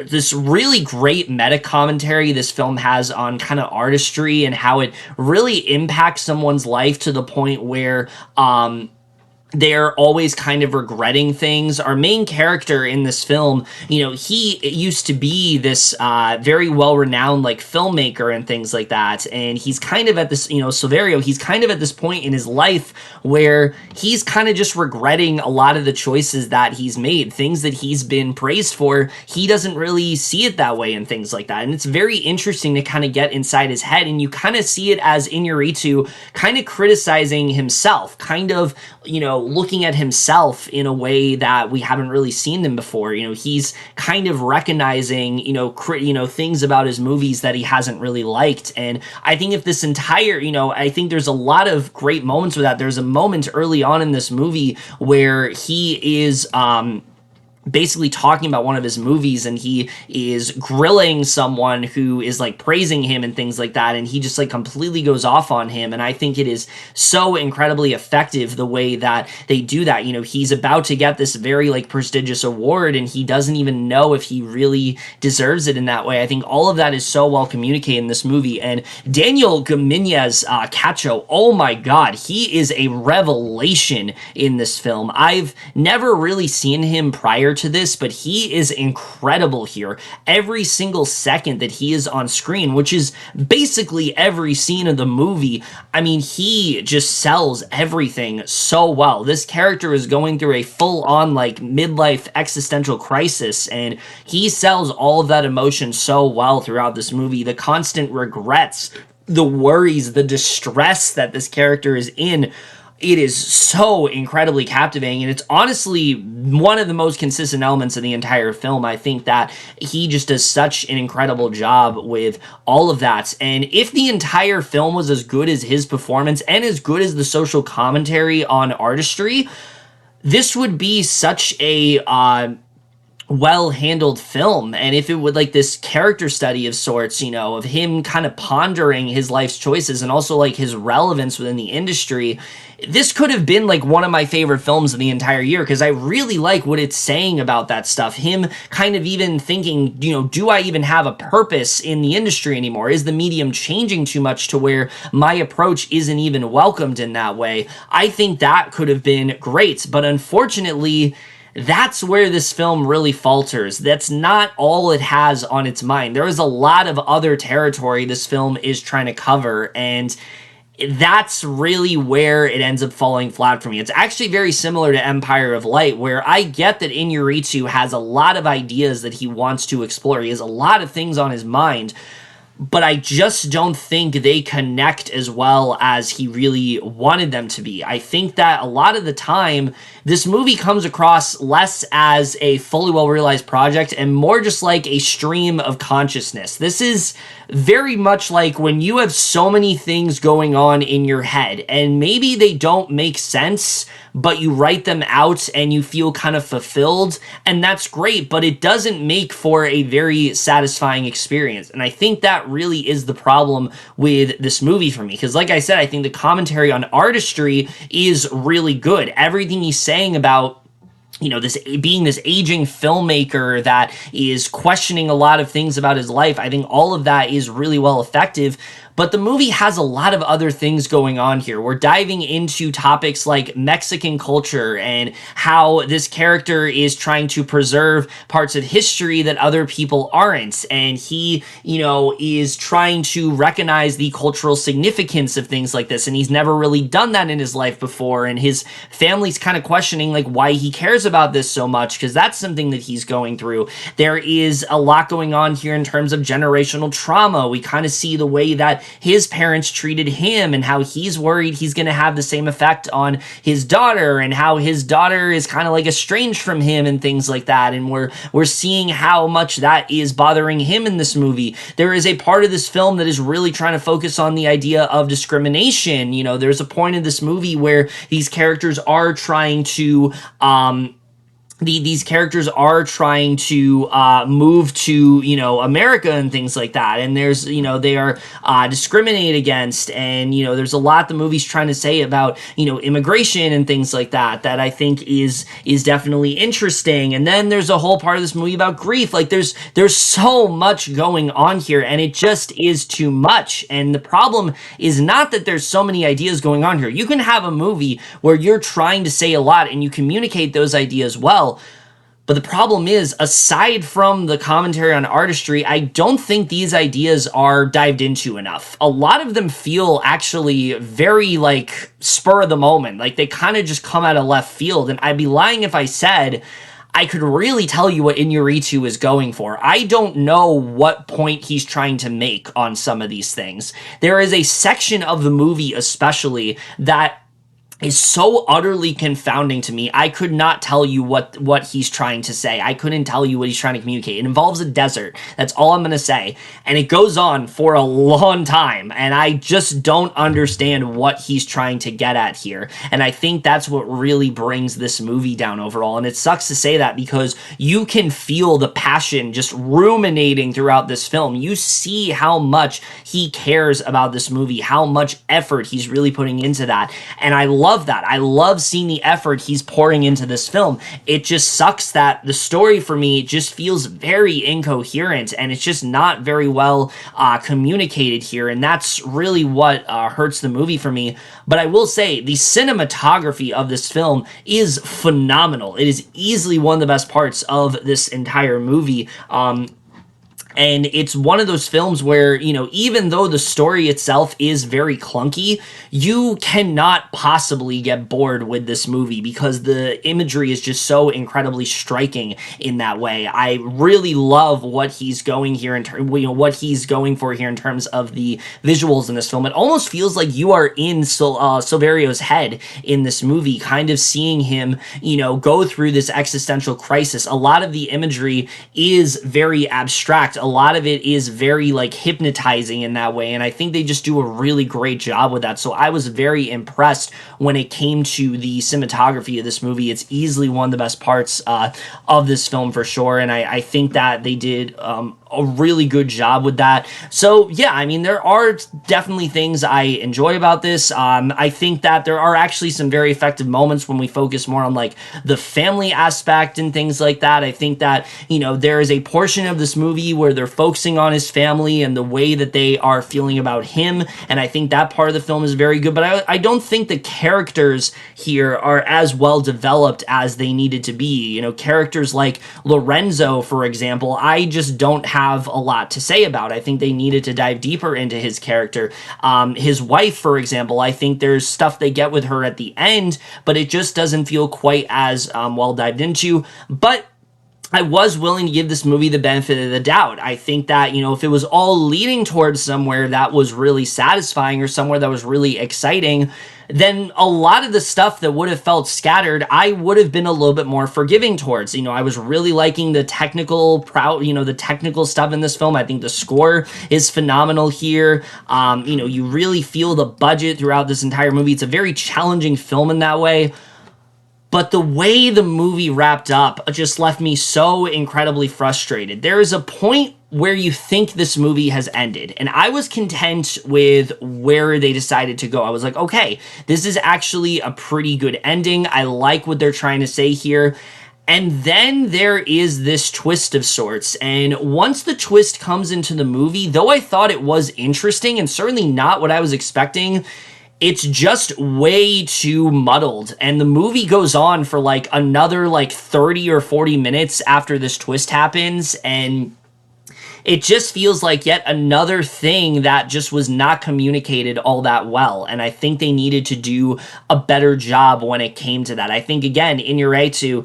this really great meta commentary this film has on kind of artistry and how it really impacts someone's life to the point where they're always kind of regretting things. Our main character in this film, you know, he used to be this very well-renowned like filmmaker and things like that, and he's kind of at this, you know, Silverio, he's kind of at this point in his life where he's kind of just regretting a lot of the choices that he's made, things that he's been praised for. He doesn't really see it that way and things like that, and it's very interesting to kind of get inside his head, and you kind of see it as Iñárritu kind of criticizing himself, kind of, you know, looking at himself in a way that we haven't really seen him before. You know, he's kind of recognizing, you know, things about his movies that he hasn't really liked. And I think if this entire, you know, I think there's a lot of great moments with that. There's a moment early on in this movie where he is, basically talking about one of his movies, and he is grilling someone who is like praising him and things like that, and he just like completely goes off on him. And I think it is so incredibly effective the way that they do that. You know, he's about to get this very like prestigious award, and he doesn't even know if he really deserves it in that way. I think all of that is so well communicated in this movie. And Daniel Giménez Cacho, oh my god, he is a revelation in this film. I've never really seen him prior to this, but he is incredible here. Every single second that he is on screen, which is basically every scene of the movie, I mean, he just sells everything so well. This character is going through a full-on like midlife existential crisis, and he sells all of that emotion so well throughout this movie. The constant regrets, the worries, the distress that this character is in, it is so incredibly captivating, and it's honestly one of the most consistent elements of the entire film. I think that he just does such an incredible job with all of that. And if the entire film was as good as his performance and as good as the social commentary on artistry, this would be such a well-handled film. And if it would like this character study of sorts, you know, of him kind of pondering his life's choices and also like his relevance within the industry, this could have been like one of my favorite films of the entire year, because I really like what it's saying about that stuff. Him kind of even thinking, you know, do I even have a purpose in the industry anymore? Is the medium changing too much to where my approach isn't even welcomed in that way? I think that could have been great, but unfortunately, that's where this film really falters. That's not all it has on its mind. There is a lot of other territory this film is trying to cover, and that's really where it ends up falling flat for me. It's actually very similar to Empire of Light, where I get that Iñárritu has a lot of ideas that he wants to explore. He has a lot of things on his mind, but I just don't think they connect as well as he really wanted them to be. I think that a lot of the time, this movie comes across less as a fully well-realized project and more just like a stream of consciousness. This is very much like when you have so many things going on in your head, and maybe they don't make sense, but you write them out and you feel kind of fulfilled, and that's great, but it doesn't make for a very satisfying experience. And I think that really is the problem with this movie for me, because like I said, I think the commentary on artistry is really good. Everything he's saying about, you know, this being this aging filmmaker that is questioning a lot of things about his life, I think all of that is really well effective. But the movie has a lot of other things going on here. We're diving into topics like Mexican culture and how this character is trying to preserve parts of history that other people aren't. And he, is trying to recognize the cultural significance of things like this. And he's never really done that in his life before. And his family's kind of questioning like why he cares about this so much, because that's something that he's going through. There is a lot going on here in terms of generational trauma. We kind of see the way that his parents treated him and how he's worried he's going to have the same effect on his daughter, and how his daughter is kind of like estranged from him and things like that. And we're seeing how much that is bothering him in this movie. There is a part of this film that is really trying to focus on the idea of discrimination. There's a point in this movie where these characters are trying to these characters are trying to move to America and things like that, and there's they are discriminated against, and there's a lot the movie's trying to say about immigration and things like that I think is definitely interesting. And then there's a whole part of this movie about grief. Like there's so much going on here, and it just is too much. And the problem is not that there's so many ideas going on here. You can have a movie where you're trying to say a lot and you communicate those ideas well. But the problem is, aside from the commentary on artistry, I don't think these ideas are dived into enough. A lot of them feel actually very like spur of the moment. Like they kind of just come out of left field. And I'd be lying if I said I could really tell you what Inarritu is going for. I don't know what point he's trying to make on some of these things. There is a section of the movie especially that is so utterly confounding to me. I could not tell you what he's trying to say. I couldn't tell you what he's trying to communicate. It involves a desert. That's all I'm going to say. And it goes on for a long time. And I just don't understand what he's trying to get at here. And I think that's what really brings this movie down overall. And it sucks to say that because you can feel the passion just ruminating throughout this film. You see how much he cares about this movie, how much effort he's really putting into that. And I love that. I love seeing the effort he's pouring into this film. It just sucks that the story for me just feels very incoherent, and it's just not very well communicated here, and that's really what hurts the movie for me. But I will say the cinematography of this film is phenomenal. It is easily one of the best parts of this entire movie. And it's one of those films where, even though the story itself is very clunky, you cannot possibly get bored with this movie because the imagery is just so incredibly striking in that way. I really love what he's going here what he's going for here in terms of the visuals in this film. It almost feels like you are in Silverio's head in this movie, kind of seeing him, go through this existential crisis. A lot of the imagery is very abstract. A lot of it is very hypnotizing in that way, and I think they just do a really great job with that. So I was very impressed when it came to the cinematography of this movie. It's easily one of the best parts of this film for sure, and I think that they did a really good job with that. So yeah, I mean, there are definitely things I enjoy about this. I think that there are actually some very effective moments when we focus more on the family aspect and things like that. I think that, there is a portion of this movie where they're focusing on his family and the way that they are feeling about him, and I think that part of the film is very good, but I don't think the characters here are as well developed as they needed to be. Characters like Lorenzo, for example, I just don't have a lot to say about. I think they needed to dive deeper into his character. His wife, for example, I think there's stuff they get with her at the end, but it just doesn't feel quite as well dived into. But I was willing to give this movie the benefit of the doubt. I think that, if it was all leading towards somewhere that was really satisfying or somewhere that was really exciting, then a lot of the stuff that would have felt scattered, I would have been a little bit more forgiving towards. I was really liking the technical the technical stuff in this film. I think the score is phenomenal here. You really feel the budget throughout this entire movie. It's a very challenging film in that way. But the way the movie wrapped up just left me so incredibly frustrated. There is a point where you think this movie has ended, and I was content with where they decided to go. I was like, okay, this is actually a pretty good ending. I like what they're trying to say here. And then there is this twist of sorts. And once the twist comes into the movie, though I thought it was interesting and certainly not what I was expecting, it's just way too muddled. And the movie goes on for like another like 30 or 40 minutes after this twist happens. And it just feels like yet another thing that just was not communicated all that well. And I think they needed to do a better job when it came to that. I think, again, Inarritu,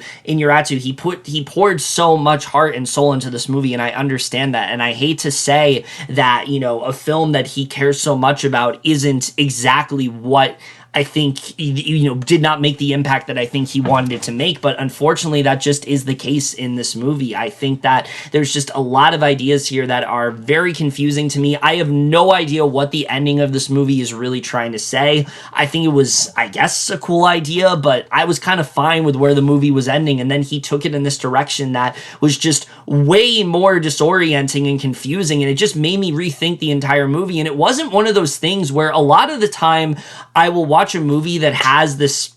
he poured so much heart and soul into this movie, and I understand that. And I hate to say that, a film that he cares so much about isn't exactly what I think, did not make the impact that I think he wanted it to make. But unfortunately, that just is the case in this movie. I think that there's just a lot of ideas here that are very confusing to me. I have no idea what the ending of this movie is really trying to say. I think it was, I guess, a cool idea, but I was kind of fine with where the movie was ending. And then he took it in this direction that was just way more disorienting and confusing. And it just made me rethink the entire movie. And it wasn't one of those things where a lot of the time I will watch a movie that has this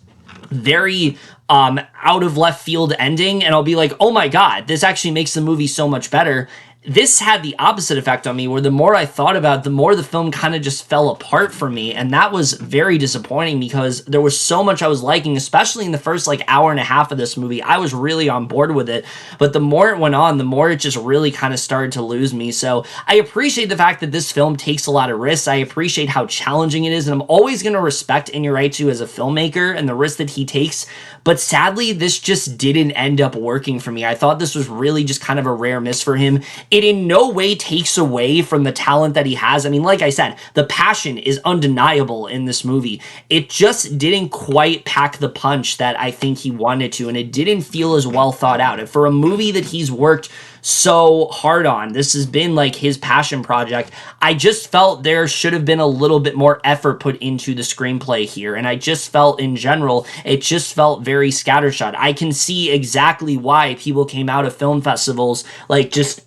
very out of left field ending and I'll be like, oh my god, this actually makes the movie so much better. This had the opposite effect on me, where the more I thought about it, the more the film kind of just fell apart for me. And that was very disappointing because there was so much I was liking, especially in the first like hour and a half of this movie. I was really on board with it. But the more it went on, the more it just really kind of started to lose me. So I appreciate the fact that this film takes a lot of risks. I appreciate how challenging it is. And I'm always going to respect Inarritu as a filmmaker and the risk that he takes. But sadly, this just didn't end up working for me. I thought this was really just kind of a rare miss for him. It in no way takes away from the talent that he has. I mean, like I said, the passion is undeniable in this movie. It just didn't quite pack the punch that I think he wanted to, and it didn't feel as well thought out. And for a movie that he's worked so hard on, this has been like his passion project, I just felt there should have been a little bit more effort put into the screenplay here. And I just felt in general, it just felt very scattershot. I can see exactly why people came out of film festivals like just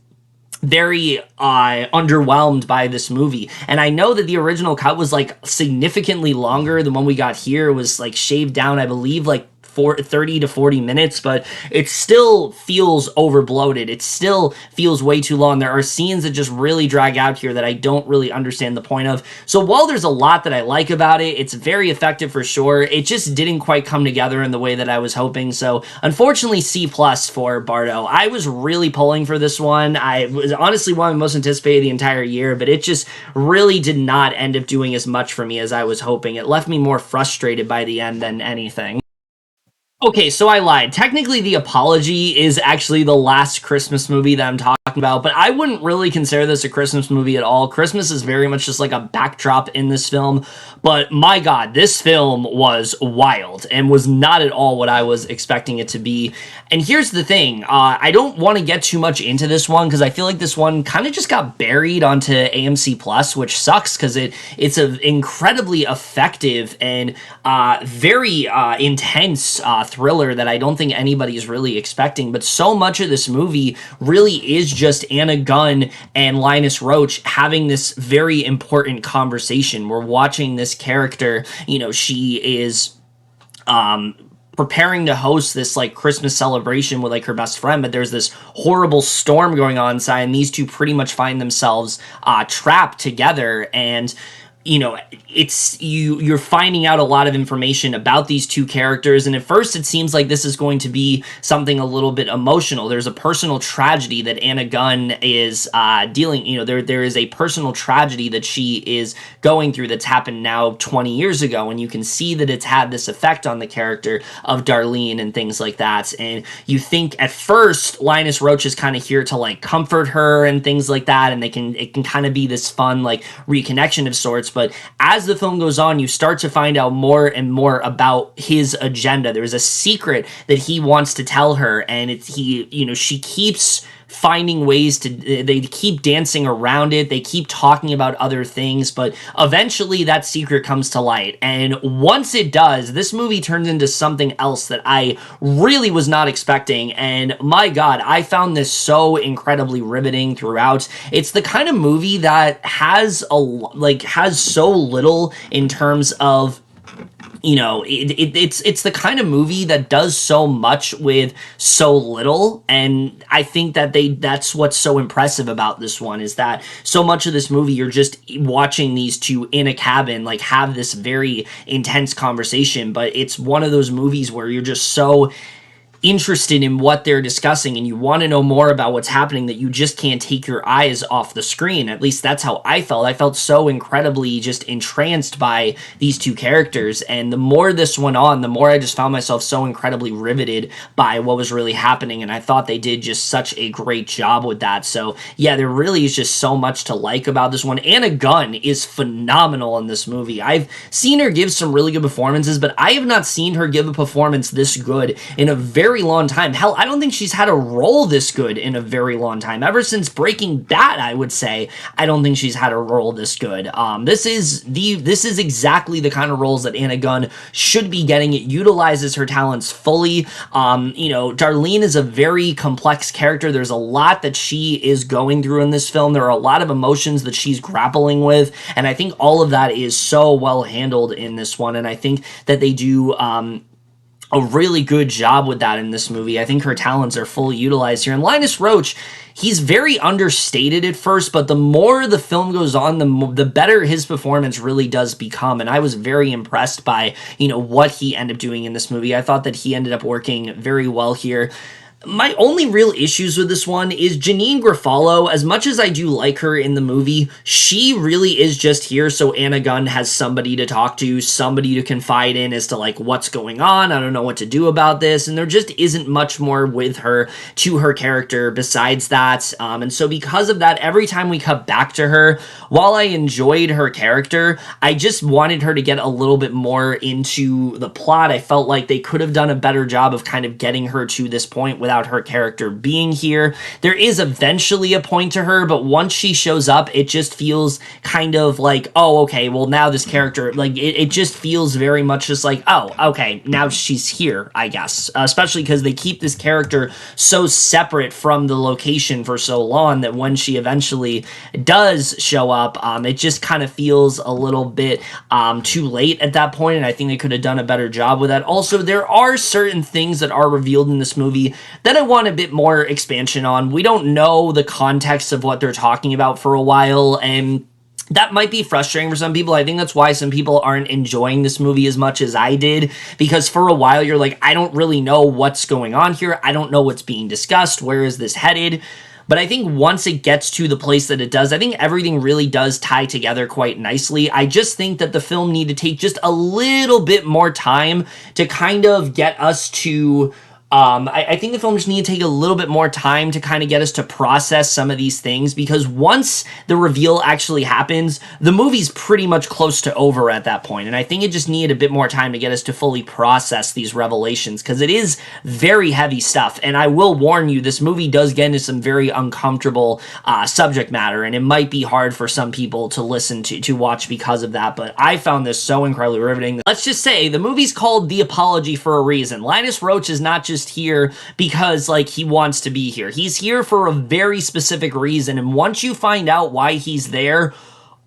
very underwhelmed by this movie. And I know that the original cut was like significantly longer than when we got here. It was like shaved down, I believe, like 30 to 40 minutes, but it still feels overbloated. It still feels way too long. There are scenes that just really drag out here that I don't really understand the point of. So while there's a lot that I like about it, it's very effective for sure. It just didn't quite come together in the way that I was hoping. So unfortunately, C+ for Bardo. I was really pulling for this one. I was honestly one of the most anticipated the entire year, but it just really did not end up doing as much for me as I was hoping. It left me more frustrated by the end than anything. Okay, so I lied. Technically, The Apology is actually the last Christmas movie that I'm talking about, but I wouldn't really consider this a Christmas movie at all. Christmas is very much just like a backdrop in this film, but my god, this film was wild and was not at all what I was expecting it to be. And here's the thing, I don't want to get too much into this one because I feel like this one kind of just got buried onto AMC Plus, which sucks because it's an incredibly effective and very intense thriller that I don't think anybody is really expecting. But so much of this movie really is just Anna Gunn and Linus Roach having this very important conversation. We're watching this character, she is preparing to host this like Christmas celebration with like her best friend, but there's this horrible storm going on inside, and these two pretty much find themselves trapped together. And you're finding out a lot of information about these two characters, and at first it seems like this is going to be something a little bit emotional. There's a personal tragedy that Anna Gunn is dealing, there is a personal tragedy that she is going through that's happened now 20 years ago, and you can see that it's had this effect on the character of Darlene and things like that. And you think at first Linus Roach is kind of here to like comfort her and things like that, and it can kind of be this fun like reconnection of sorts. But as the film goes on, you start to find out more and more about his agenda. There's a secret that he wants to tell her, and she keeps finding ways they keep dancing around it. They keep talking about other things, but eventually that secret comes to light. And once it does, this movie turns into something else that I really was not expecting. And my God, I found this so incredibly riveting throughout. It's the kind of movie that has so little in terms of it's the kind of movie that does so much with so little, and I think that that's what's so impressive about this one, is that so much of this movie you're just watching these two in a cabin like have this very intense conversation, but it's one of those movies where you're just so interested in what they're discussing and you want to know more about what's happening that you just can't take your eyes off the screen. At least that's how I felt. I felt so incredibly just entranced by these two characters, and the more this went on, the more I just found myself so incredibly riveted by what was really happening, and I thought they did just such a great job with that. So yeah, there really is just so much to like about this one. Anna Gunn is phenomenal in this movie. I've seen her give some really good performances, but I have not seen her give a performance this good in a very long time. Hell, I don't think she's had a role this good in a very long time. Ever since Breaking Bad, I would say, I don't think she's had a role this good. This is exactly the kind of roles that Anna Gunn should be getting. It utilizes her talents fully. Darlene is a very complex character. There's a lot that she is going through in this film. There are a lot of emotions that she's grappling with, and I think all of that is so well handled in this one, and I think that they do a really good job with that in this movie. I think her talents are fully utilized here. And Linus Roach, he's very understated at first, but the more the film goes on, the better his performance really does become. And I was very impressed by, what he ended up doing in this movie. I thought that he ended up working very well here. My only real issues with this one is Janine Garofalo. As much as I do like her in the movie, she really is just here so Anna Gunn has somebody to talk to, somebody to confide in as to like what's going on. I don't know what to do about this, and there just isn't much more with her to her character besides that. And so because of that, every time we cut back to her, while I enjoyed her character, I just wanted her to get a little bit more into the plot. I felt like they could have done a better job of kind of getting her to this point without her character being here. There is eventually a point to her, but once she shows up, it just feels kind of like, oh, okay, well, now this character, like, it just feels very much just like, oh, okay, now she's here, I guess. Especially because they keep this character so separate from the location for so long that when she eventually does show up, it just kind of feels a little bit too late at that point, and I think they could have done a better job with that. Also, there are certain things that are revealed in this movie that I want a bit more expansion on. We don't know the context of what they're talking about for a while, and that might be frustrating for some people. I think that's why some people aren't enjoying this movie as much as I did, because for a while you're like, I don't really know what's going on here. I don't know what's being discussed. Where is this headed? But I think once it gets to the place that it does, I think everything really does tie together quite nicely. I just think that the film needed to take just a little bit more time to kind of get us to I think the film just needed to take a little bit more time to kind of get us to process some of these things, because once the reveal actually happens, the movie's pretty much close to over at that point, and I think it just needed a bit more time to get us to fully process these revelations, because it is very heavy stuff, and I will warn you, this movie does get into some very uncomfortable subject matter, and it might be hard for some people to listen to watch because of that, but I found this so incredibly riveting. Let's just say, the movie's called The Apology for a reason. Linus Roach is not just here because like he wants to be here. He's here for a very specific reason, and once you find out why he's there,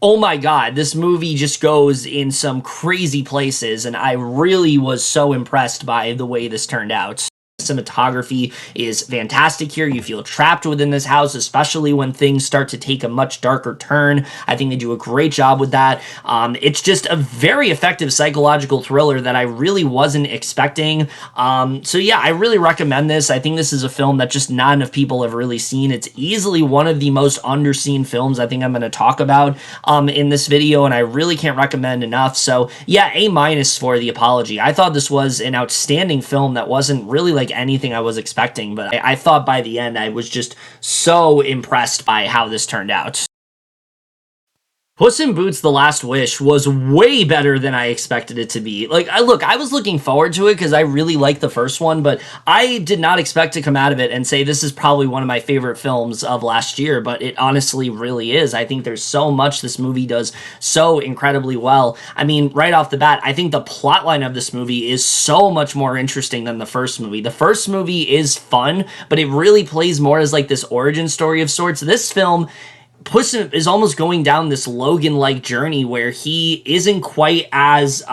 oh my god, this movie just goes in some crazy places, and I really was so impressed by the way this turned out. Cinematography is fantastic here. You feel trapped within this house, especially when things start to take a much darker turn. I think they do a great job with that. It's just a very effective psychological thriller that I really wasn't expecting. So yeah, I really recommend this. I think this is a film that just not enough people have really seen. It's easily one of the most underseen films I think I'm going to talk about in this video, and I really can't recommend enough. So yeah, A- for The Apology. I thought this was an outstanding film that wasn't really like anything I was expecting, but I thought by the end I was just so impressed by how this turned out. Puss in Boots: The Last Wish was way better than I expected it to be. Like, I was looking forward to it because I really liked the first one, but I did not expect to come out of it and say this is probably one of my favorite films of last year, but it honestly really is. I think there's so much this movie does so incredibly well. I mean, right off the bat, I think the plotline of this movie is so much more interesting than the first movie. The first movie is fun, but it really plays more as like this origin story of sorts. This film, Puss is almost going down this Logan-like journey where he isn't quite as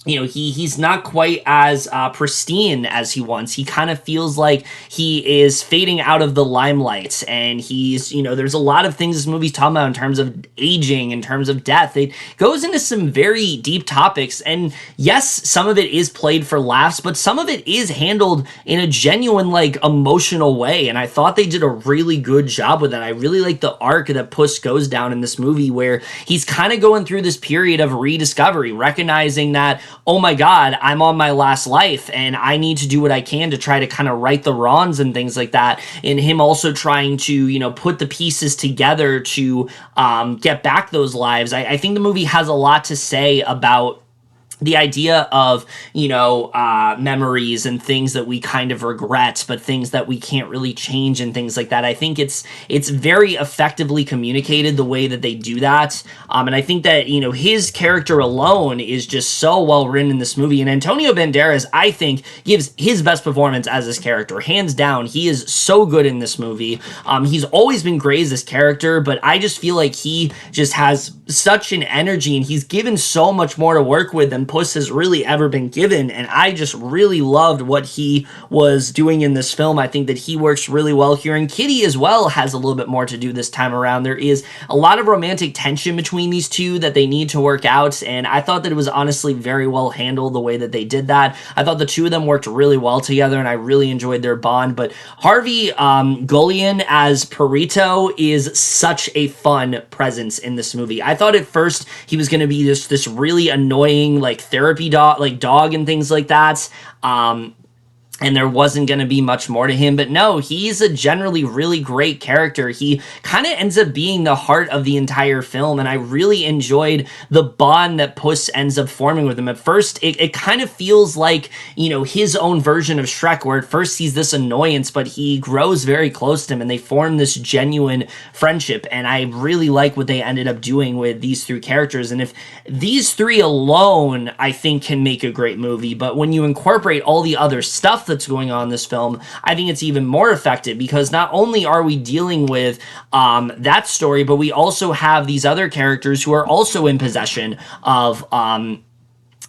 he's not quite as pristine as he once. He kind of feels like he is fading out of the limelight, and he's, there's a lot of things this movie's talking about in terms of aging, in terms of death. It goes into some very deep topics, and yes, some of it is played for laughs, but some of it is handled in a genuine, like, emotional way, and I thought they did a really good job with that. I really like the arc that Puss goes down in this movie, where he's kind of going through this period of rediscovery, recognizing that, oh my God, I'm on my last life and I need to do what I can to try to kind of right the wrongs and things like that. And him also trying to, put the pieces together to get back those lives. I think the movie has a lot to say about the idea of, memories and things that we kind of regret, but things that we can't really change and things like that. I think it's very effectively communicated the way that they do that. And I think that, his character alone is just so well written in this movie. And Antonio Banderas, I think, gives his best performance as this character. Hands down, he is so good in this movie. He's always been great as this character, but I just feel like he just has such an energy, and he's given so much more to work with than Puss has really ever been given, and I just really loved what he was doing in this film. I think that he works really well here, and Kitty as well has a little bit more to do this time around. There is a lot of romantic tension between these two that they need to work out, and I thought that it was honestly very well handled the way that they did that. I thought the two of them worked really well together, and I really enjoyed their bond. But Harvey Guillén as Perito is such a fun presence in this movie. I thought at first he was going to be this really annoying, like, therapy dog and things like that. And there wasn't going to be much more to him. But no, he's a generally really great character. He kind of ends up being the heart of the entire film, and I really enjoyed the bond that Puss ends up forming with him. At first, it kind of feels like, his own version of Shrek, where at first he's this annoyance, but he grows very close to him, and they form this genuine friendship, and I really like what they ended up doing with these three characters. And if these three alone, I think, can make a great movie, but when you incorporate all the other stuff that's going on in this film, I think it's even more effective, because not only are we dealing with that story, but we also have these other characters who are also in possession of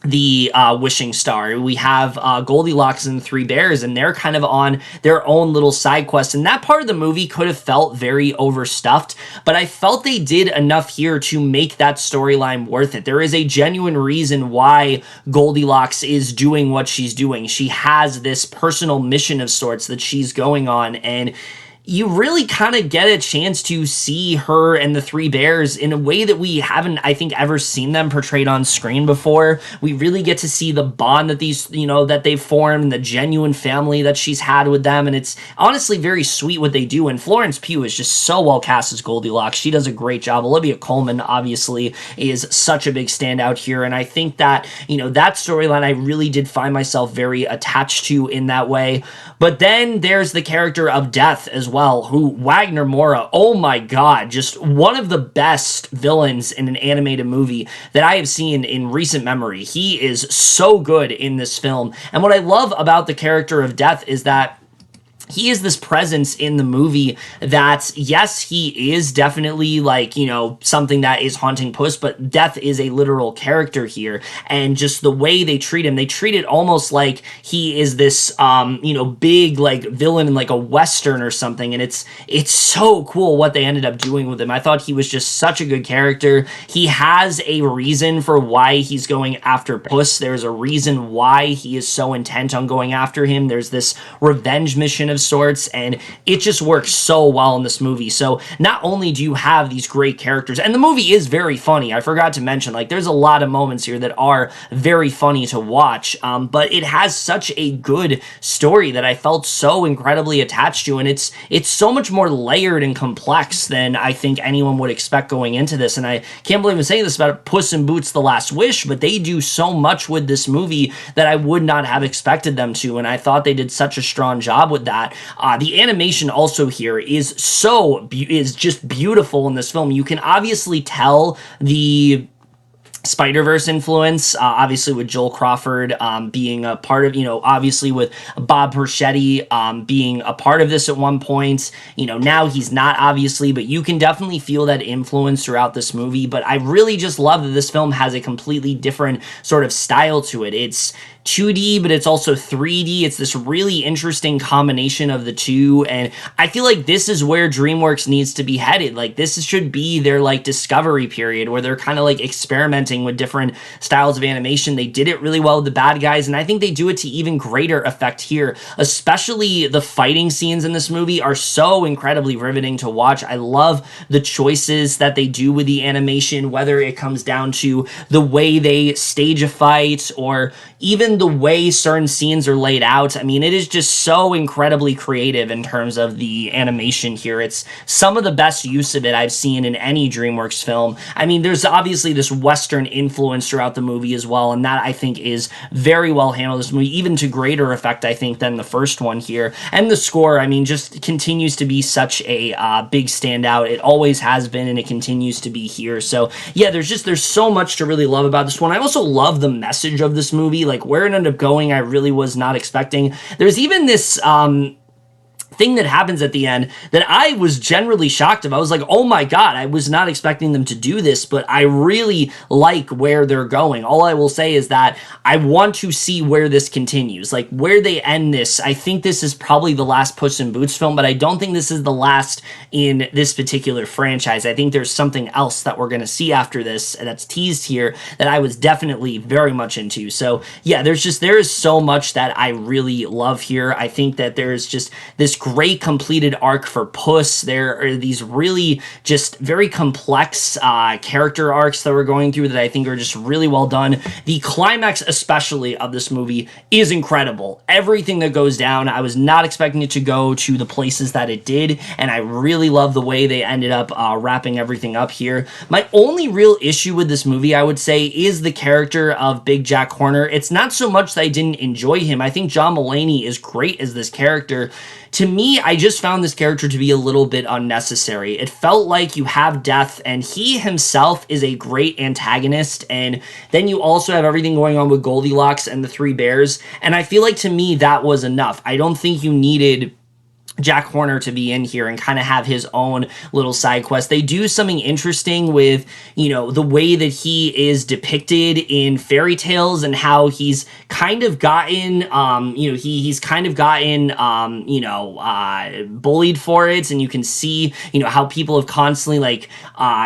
the wishing star. We have Goldilocks and the Three Bears, and they're kind of on their own little side quest, and that part of the movie could have felt very overstuffed, but I felt they did enough here to make that storyline worth it. There is a genuine reason why Goldilocks is doing what she's doing. She has this personal mission of sorts that she's going on, and you really kind of get a chance to see her and the Three Bears in a way that we haven't, I think, ever seen them portrayed on screen before. We really get to see the bond that these, that they've formed, the genuine family that she's had with them, and it's honestly very sweet what they do. And Florence Pugh is just so well cast as Goldilocks. She does a great job. Olivia Colman, obviously, is such a big standout here, and I think that, that storyline I really did find myself very attached to in that way. But then there's the character of Death as well, who Wagner Moura, oh my God, just one of the best villains in an animated movie that I have seen in recent memory. He is so good in this film. And what I love about the character of Death is that he is this presence in the movie that, yes, he is definitely, like, something that is haunting Puss, but Death is a literal character here, and just the way they treat him, they treat it almost like he is this, big, like, villain in, like, a Western or something, and it's so cool what they ended up doing with him. I thought he was just such a good character. He has a reason for why he's going after Puss. There's a reason why he is so intent on going after him. There's this revenge mission of sorts, and it just works so well in this movie. So not only do you have these great characters, and the movie is very funny, I forgot to mention, like, there's a lot of moments here that are very funny to watch, but it has such a good story that I felt so incredibly attached to, and it's so much more layered and complex than I think anyone would expect going into this. And I can't believe I'm saying this about Puss in Boots: The Last Wish, but they do so much with this movie that I would not have expected them to, and I thought they did such a strong job with that. The animation also here is just beautiful in this film. You can obviously tell the Spider-Verse influence, obviously with Joel Crawford being a part of, obviously with Bob Perschetti being a part of this at one point. Now he's not, obviously, but you can definitely feel that influence throughout this movie. But I really just love that this film has a completely different sort of style to it. It's 2D, but it's also 3D. It's this really interesting combination of the two, and I feel like this is where DreamWorks needs to be headed. Like, this should be their, like, discovery period where they're kind of, like, experimenting with different styles of animation. They did it really well with the bad guys, and I think they do it to even greater effect here. Especially the fighting scenes in this movie are so incredibly riveting to watch. I love the choices that they do with the animation, whether it comes down to the way they stage a fight or even the way certain scenes are laid out. I mean, it is just so incredibly creative in terms of the animation here. It's some of the best use of it I've seen in any DreamWorks film. I mean, there's obviously this Western influence throughout the movie as well, and that I think is very well handled. This movie, even to greater effect, I think, than the first one here. And the score, I mean, just continues to be such a big standout. It always has been, and it continues to be here. So yeah, there's so much to really love about this one. I also love the message of this movie, like where it ended up going. I really was not expecting. There's even this thing that happens at the end that I was generally shocked of. I was like, oh my god, I was not expecting them to do this, but I really like where they're going. All I will say is that I want to see where this continues, like where they end this. I think this is probably the last Puss in Boots film, but I don't think this is the last in this particular franchise. I think there's something else that we're going to see after this that's teased here that I was definitely very much into. So yeah, there is so much that I really love here. I think that there is just this great completed arc for Puss. There are these really just very complex character arcs that we're going through that I think are just really well done. The climax especially of this movie is incredible. Everything that goes down, I was not expecting it to go to the places that it did, and I really love the way they ended up wrapping everything up here. My only real issue with this movie, I would say, is the character of Big Jack Horner. It's not so much that I didn't enjoy him. I think John Mulaney is great as this character. To me, I just found this character to be a little bit unnecessary. It felt like you have Death, and he himself is a great antagonist, and then you also have everything going on with Goldilocks and the Three Bears, and I feel like to me that was enough. I don't think you needed Jack Horner to be in here and kind of have his own little side quest. They do something interesting with, the way that he is depicted in fairy tales and how he's kind of gotten, he's kind of gotten, bullied for it. And you can see, how people have constantly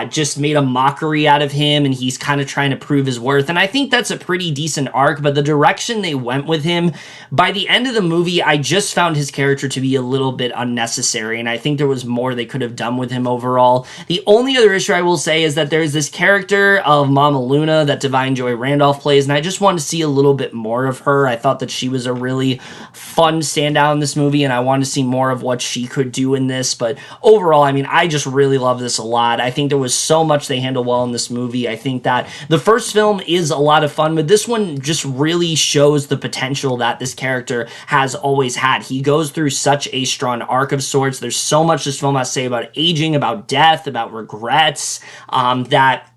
just made a mockery out of him, and he's kind of trying to prove his worth. And I think that's a pretty decent arc, but the direction they went with him, by the end of the movie, I just found his character to be a little bit unnecessary, and I think there was more they could have done with him overall. The only other issue I will say is that there's this character of Mama Luna that Divine Joy Randolph plays, and I just want to see a little bit more of her. I thought that she was a really fun standout in this movie, and I want to see more of what she could do in this. But overall, I mean, I just really love this a lot. I think there was so much they handled well in this movie. I think that the first film is a lot of fun, but this one just really shows the potential that this character has always had. He goes through such a strong arc of sorts. There's so much this film has to say about aging, about death, about regrets, that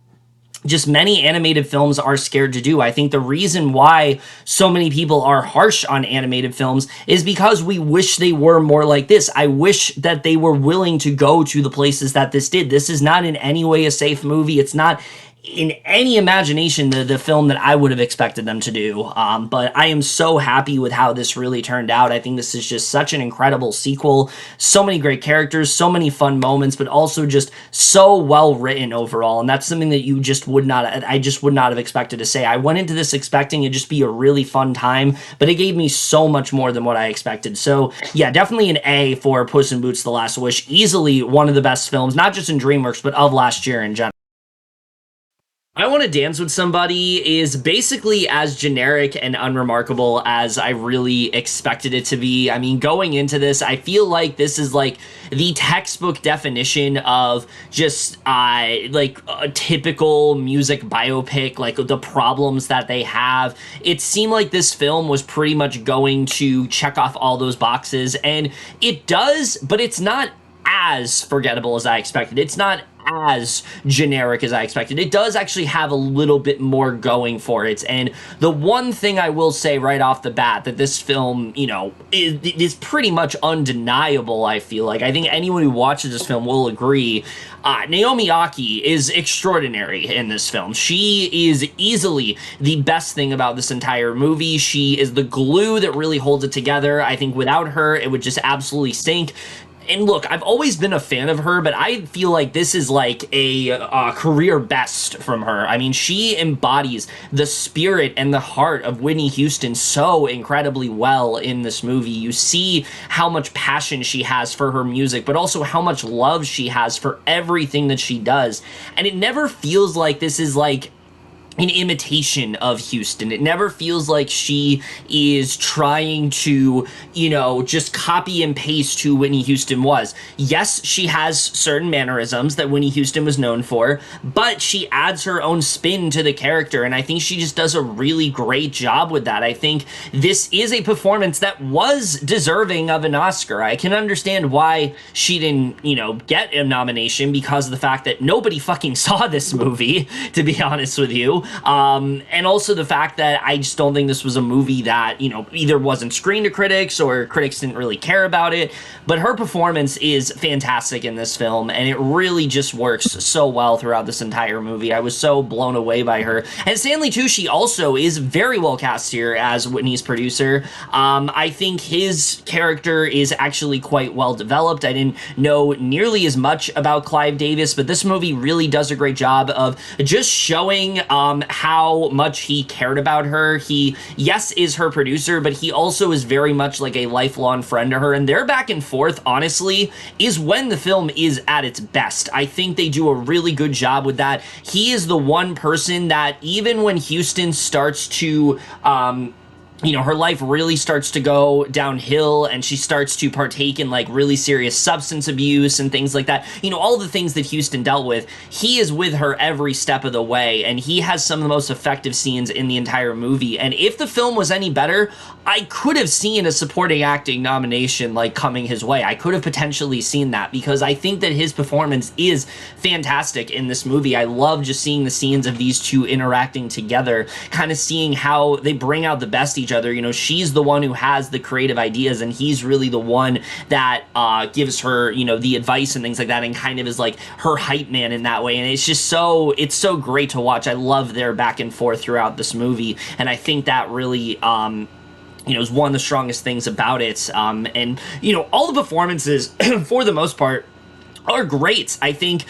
just many animated films are scared to do. I think the reason why so many people are harsh on animated films is because we wish they were more like this. I wish that they were willing to go to the places that this did. This is not in any way a safe movie. It's not in any imagination the film that I would have expected them to do. But I am so happy with how this really turned out. I think this is just such an incredible sequel. So many great characters, so many fun moments, but also just so well written overall. And that's something that I just would not have expected to say. I went into this expecting it just be a really fun time, but it gave me so much more than what I expected. So yeah, definitely an A for Puss in Boots: The Last Wish. Easily one of the best films, not just in DreamWorks, but of last year in general. I Want to Dance with Somebody is basically as generic and unremarkable as I really expected it to be. I mean, going into this, I feel like this is like the textbook definition of just like a typical music biopic, like the problems that they have. It seemed like this film was pretty much going to check off all those boxes, and it does, but it's not as forgettable as I expected. It's not as generic as I expected. It does actually have a little bit more going for it. And the one thing I will say right off the bat that this film, is pretty much undeniable, I feel like. I think anyone who watches this film will agree. Naomi Aki is extraordinary in this film. She is easily the best thing about this entire movie. She is the glue that really holds it together. I think without her, it would just absolutely stink. And look, I've always been a fan of her, but I feel like this is like a career best from her. I mean, she embodies the spirit and the heart of Whitney Houston so incredibly well in this movie. You see how much passion she has for her music, but also how much love she has for everything that she does. And it never feels like this is like an imitation of Houston. It never feels like she is trying to, just copy and paste who Whitney Houston was. Yes, she has certain mannerisms that Whitney Houston was known for, but she adds her own spin to the character, and I think she just does a really great job with that. I think this is a performance that was deserving of an Oscar. I can understand why she didn't, get a nomination because of the fact that nobody fucking saw this movie, to be honest with you. And also the fact that I just don't think this was a movie that, either wasn't screened to critics or critics didn't really care about it. But her performance is fantastic in this film, and it really just works so well throughout this entire movie. I was so blown away by her. And Stanley Tucci also is very well cast here as Whitney's producer. I think his character is actually quite well developed. I didn't know nearly as much about Clive Davis, but this movie really does a great job of just showing how much he cared about her. He, yes, is her producer, but he also is very much like a lifelong friend to her, and their back and forth, honestly, is when the film is at its best. I think they do a really good job with that. He is the one person that, even when Houston starts to, her life really starts to go downhill and she starts to partake in like really serious substance abuse and things like that. All the things that Houston dealt with, he is with her every step of the way, and he has some of the most effective scenes in the entire movie. And if the film was any better, I could have seen a supporting acting nomination like coming his way. I could have potentially seen that because I think that his performance is fantastic in this movie. I love just seeing the scenes of these two interacting together, kind of seeing how they bring out the best each other. She's the one who has the creative ideas, and he's really the one that gives her, the advice and things like that, and kind of is like her hype man in that way. And it's just it's so great to watch. I love their back and forth throughout this movie, and I think that really is one of the strongest things about it. And all the performances for the most part are great. I think,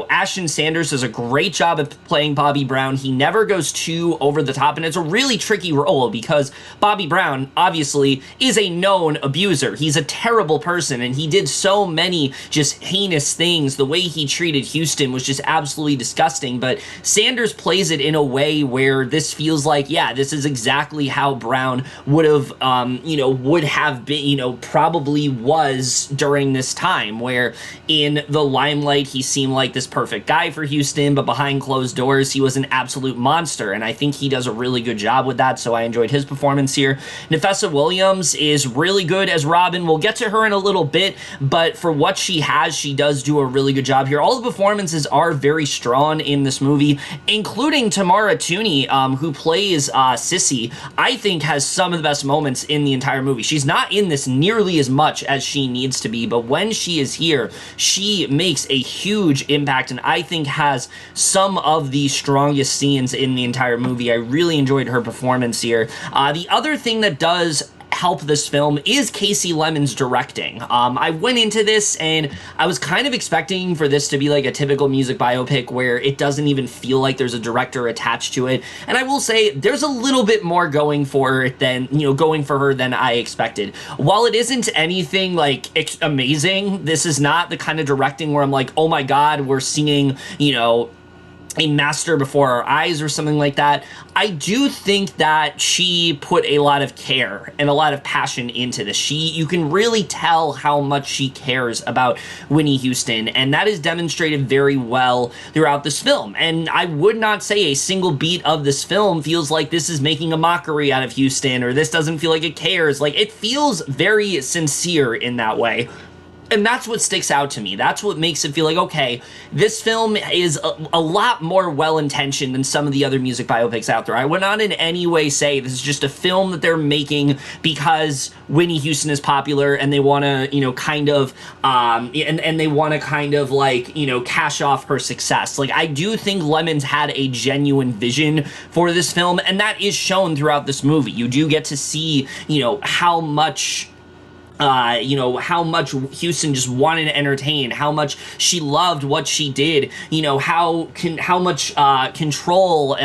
Ashton Sanders does a great job at playing Bobby Brown. He never goes too over the top, and it's a really tricky role because Bobby Brown, obviously, is a known abuser. He's a terrible person, and he did so many just heinous things. The way he treated Houston was just absolutely disgusting, but Sanders plays it in a way where this feels like, yeah, this is exactly how Brown would have, would have been, probably was during this time, where in the limelight, he seemed like this perfect guy for Houston, but behind closed doors, he was an absolute monster, and I think he does a really good job with that, so I enjoyed his performance here. Nafessa Williams is really good as Robin. We'll get to her in a little bit, but for what she has, she does do a really good job here. All the performances are very strong in this movie, including Tamara Tooney, who plays Sissy. I think has some of the best moments in the entire movie. She's not in this nearly as much as she needs to be, but when she is here, she makes a huge impact, and I think has some of the strongest scenes in the entire movie. I really enjoyed her performance here. The other thing that does help this film is Casey Lemon's directing. I went into this and I was kind of expecting for this to be like a typical music biopic where it doesn't even feel like there's a director attached to it. And I will say there's a little bit more going for it than, going for her than I expected. While it isn't anything like amazing, this is not the kind of directing where I'm like, oh my God, we're seeing, a master before our eyes or something like that. I do think that she put a lot of care and a lot of passion into this. You can really tell how much she cares about Whitney Houston, and that is demonstrated very well throughout this film. And I would not say a single beat of this film feels like this is making a mockery out of Houston, or this doesn't feel like it cares. Like, it feels very sincere in that way. And that's what sticks out to me. That's what makes it feel like, okay, this film is a lot more well-intentioned than some of the other music biopics out there. I would not in any way say this is just a film that they're making because Whitney Houston is popular and they want to, kind of, and they want to kind of like, cash off her success. Like, I do think Lemons had a genuine vision for this film, and that is shown throughout this movie. You do get to see, how much Houston just wanted to entertain, how much she loved what she did, how much control,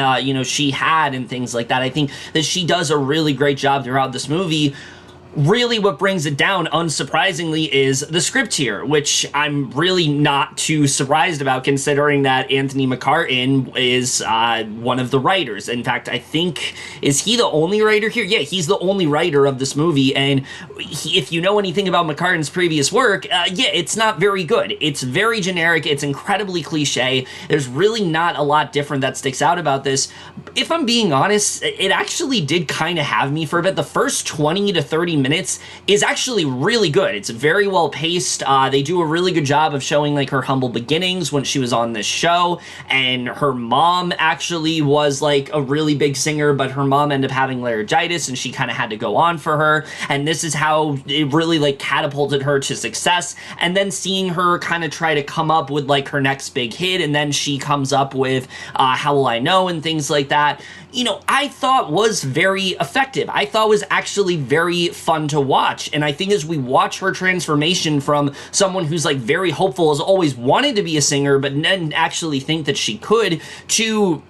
she had and things like that. I think that she does a really great job throughout this movie. Really, what brings it down, unsurprisingly, is the script here, which I'm really not too surprised about, considering that Anthony McCartan is one of the writers. In fact, I think, is he the only writer here? Yeah, he's the only writer of this movie, and if you know anything about McCartan's previous work, it's not very good. It's very generic, it's incredibly cliche, there's really not a lot different that sticks out about this. If I'm being honest, it actually did kind of have me for a bit. The first 20 to 30 minutes is actually really good. It's very well paced. They do a really good job of showing like her humble beginnings when she was on this show, and her mom actually was like a really big singer, but her mom ended up having laryngitis and she kind of had to go on for her, and this is how it really like catapulted her to success. And then seeing her kind of try to come up with like her next big hit, and then she comes up with How Will I Know and things like that, I thought was very effective. I thought was actually very fun to watch. And I think as we watch her transformation from someone who's like very hopeful, has always wanted to be a singer, but didn't actually think that she could, to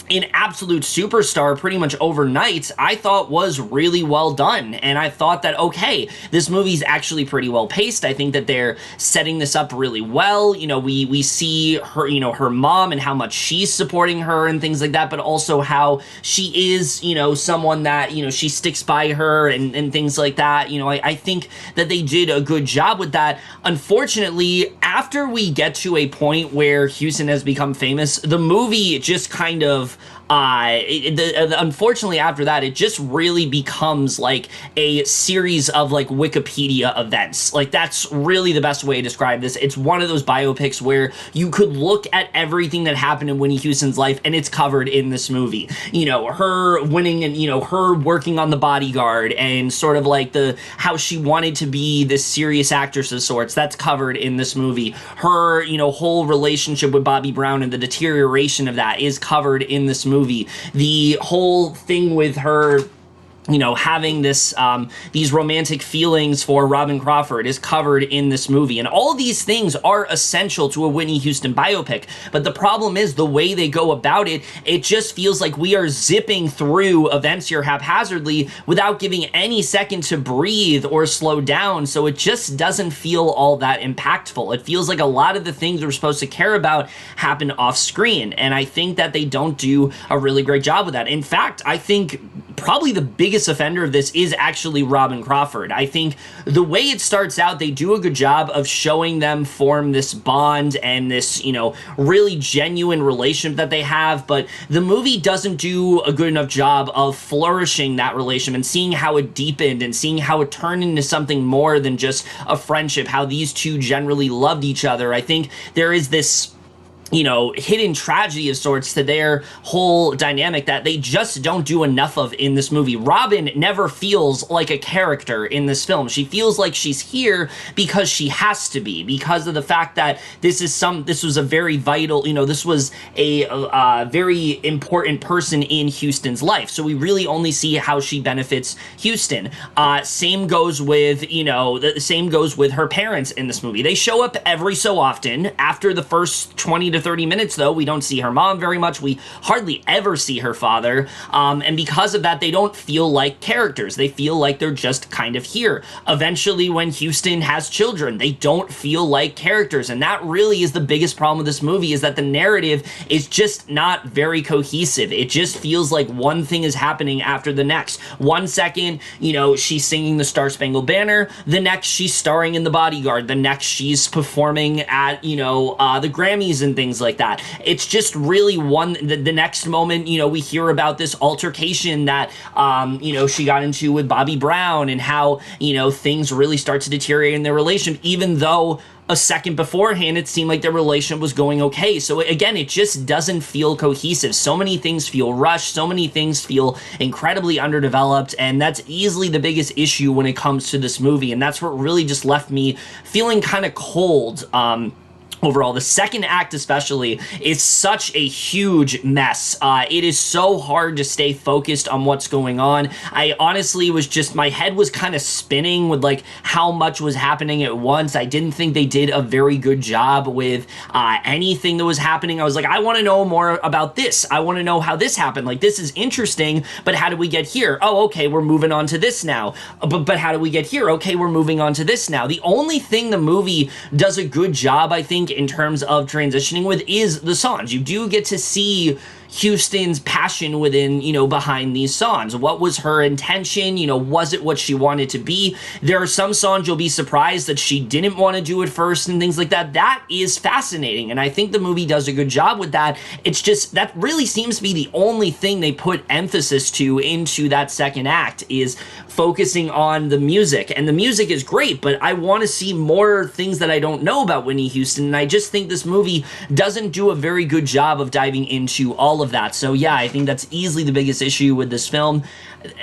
an absolute superstar pretty much overnight, I thought was really well done. And I thought that, okay, this movie's actually pretty well paced. I think that they're setting this up really well. We see her, her mom and how much she's supporting her and things like that, but also how she is, someone that, she sticks by her and things like that. I think that they did a good job with that. Unfortunately, after we get to a point where Houston has become famous, the movie just kind of unfortunately after that, it just really becomes like a series of like Wikipedia events. Like, that's really the best way to describe this. It's one of those biopics where you could look at everything that happened in Whitney Houston's life and it's covered in this movie. Her winning and, her working on The Bodyguard, and sort of like how she wanted to be this serious actress of sorts, that's covered in this movie. Her, whole relationship with Bobby Brown and the deterioration of that is covered in this movie. The whole thing with her, having these romantic feelings for Robin Crawford is covered in this movie. And all of these things are essential to a Whitney Houston biopic. But the problem is the way they go about it, it just feels like we are zipping through events here haphazardly without giving any second to breathe or slow down. So it just doesn't feel all that impactful. It feels like a lot of the things we're supposed to care about happen off screen. And I think that they don't do a really great job with that. In fact, I think probably the biggest offender of this is actually Robin Crawford. I think the way it starts out, they do a good job of showing them form this bond and this, really genuine relationship that they have, but the movie doesn't do a good enough job of flourishing that relationship and seeing how it deepened and seeing how it turned into something more than just a friendship, how these two generally loved each other. I think there is this hidden tragedy of sorts to their whole dynamic that they just don't do enough of in this movie. Robin never feels like a character in this film. She feels like she's here because she has to be, because of the fact that this was a very vital, this was a very important person in Houston's life. So we really only see how she benefits Houston. Same goes with, the same goes with her parents in this movie. They show up every so often. After the first 20 to 30 minutes, though, we don't see her mom very much. We hardly ever see her father. And because of that, they don't feel like characters. They feel like they're just kind of here. Eventually, when Houston has children, they don't feel like characters. And that really is the biggest problem with this movie, is that the narrative is just not very cohesive. It just feels like one thing is happening after the next. 1 second, she's singing the Star Spangled Banner. The next, she's starring in The Bodyguard. The next, she's performing at, the Grammys and things things like that. It's just really the next moment, we hear about this altercation that, she got into with Bobby Brown, and how, things really start to deteriorate in their relationship, even though a second beforehand it seemed like their relationship was going okay. So again, it just doesn't feel cohesive. So many things feel rushed, so many things feel incredibly underdeveloped, and that's easily the biggest issue when it comes to this movie, and that's what really just left me feeling kind of cold. Overall, the second act especially is such a huge mess. It is so hard to stay focused on what's going on. I honestly my head was kind of spinning with like how much was happening at once. I didn't think they did a very good job with anything that was happening. I was like, I want to know more about this. I want to know how this happened. Like, this is interesting, but how did we get here? Oh, okay, we're moving on to this now. But how do we get here? Okay, we're moving on to this now. The only thing the movie does a good job, I think, in terms of transitioning with is the songs. You do get to see Houston's passion within, behind these songs. What was her intention? Was it what she wanted to be? There are some songs you'll be surprised that she didn't want to do at first and things like that. That is fascinating, and I think the movie does a good job with that. It's just, that really seems to be the only thing they put emphasis to into that second act, is focusing on the music. And the music is great, but I want to see more things that I don't know about Whitney Houston, and I just think this movie doesn't do a very good job of diving into all of that. So yeah, I think that's easily the biggest issue with this film.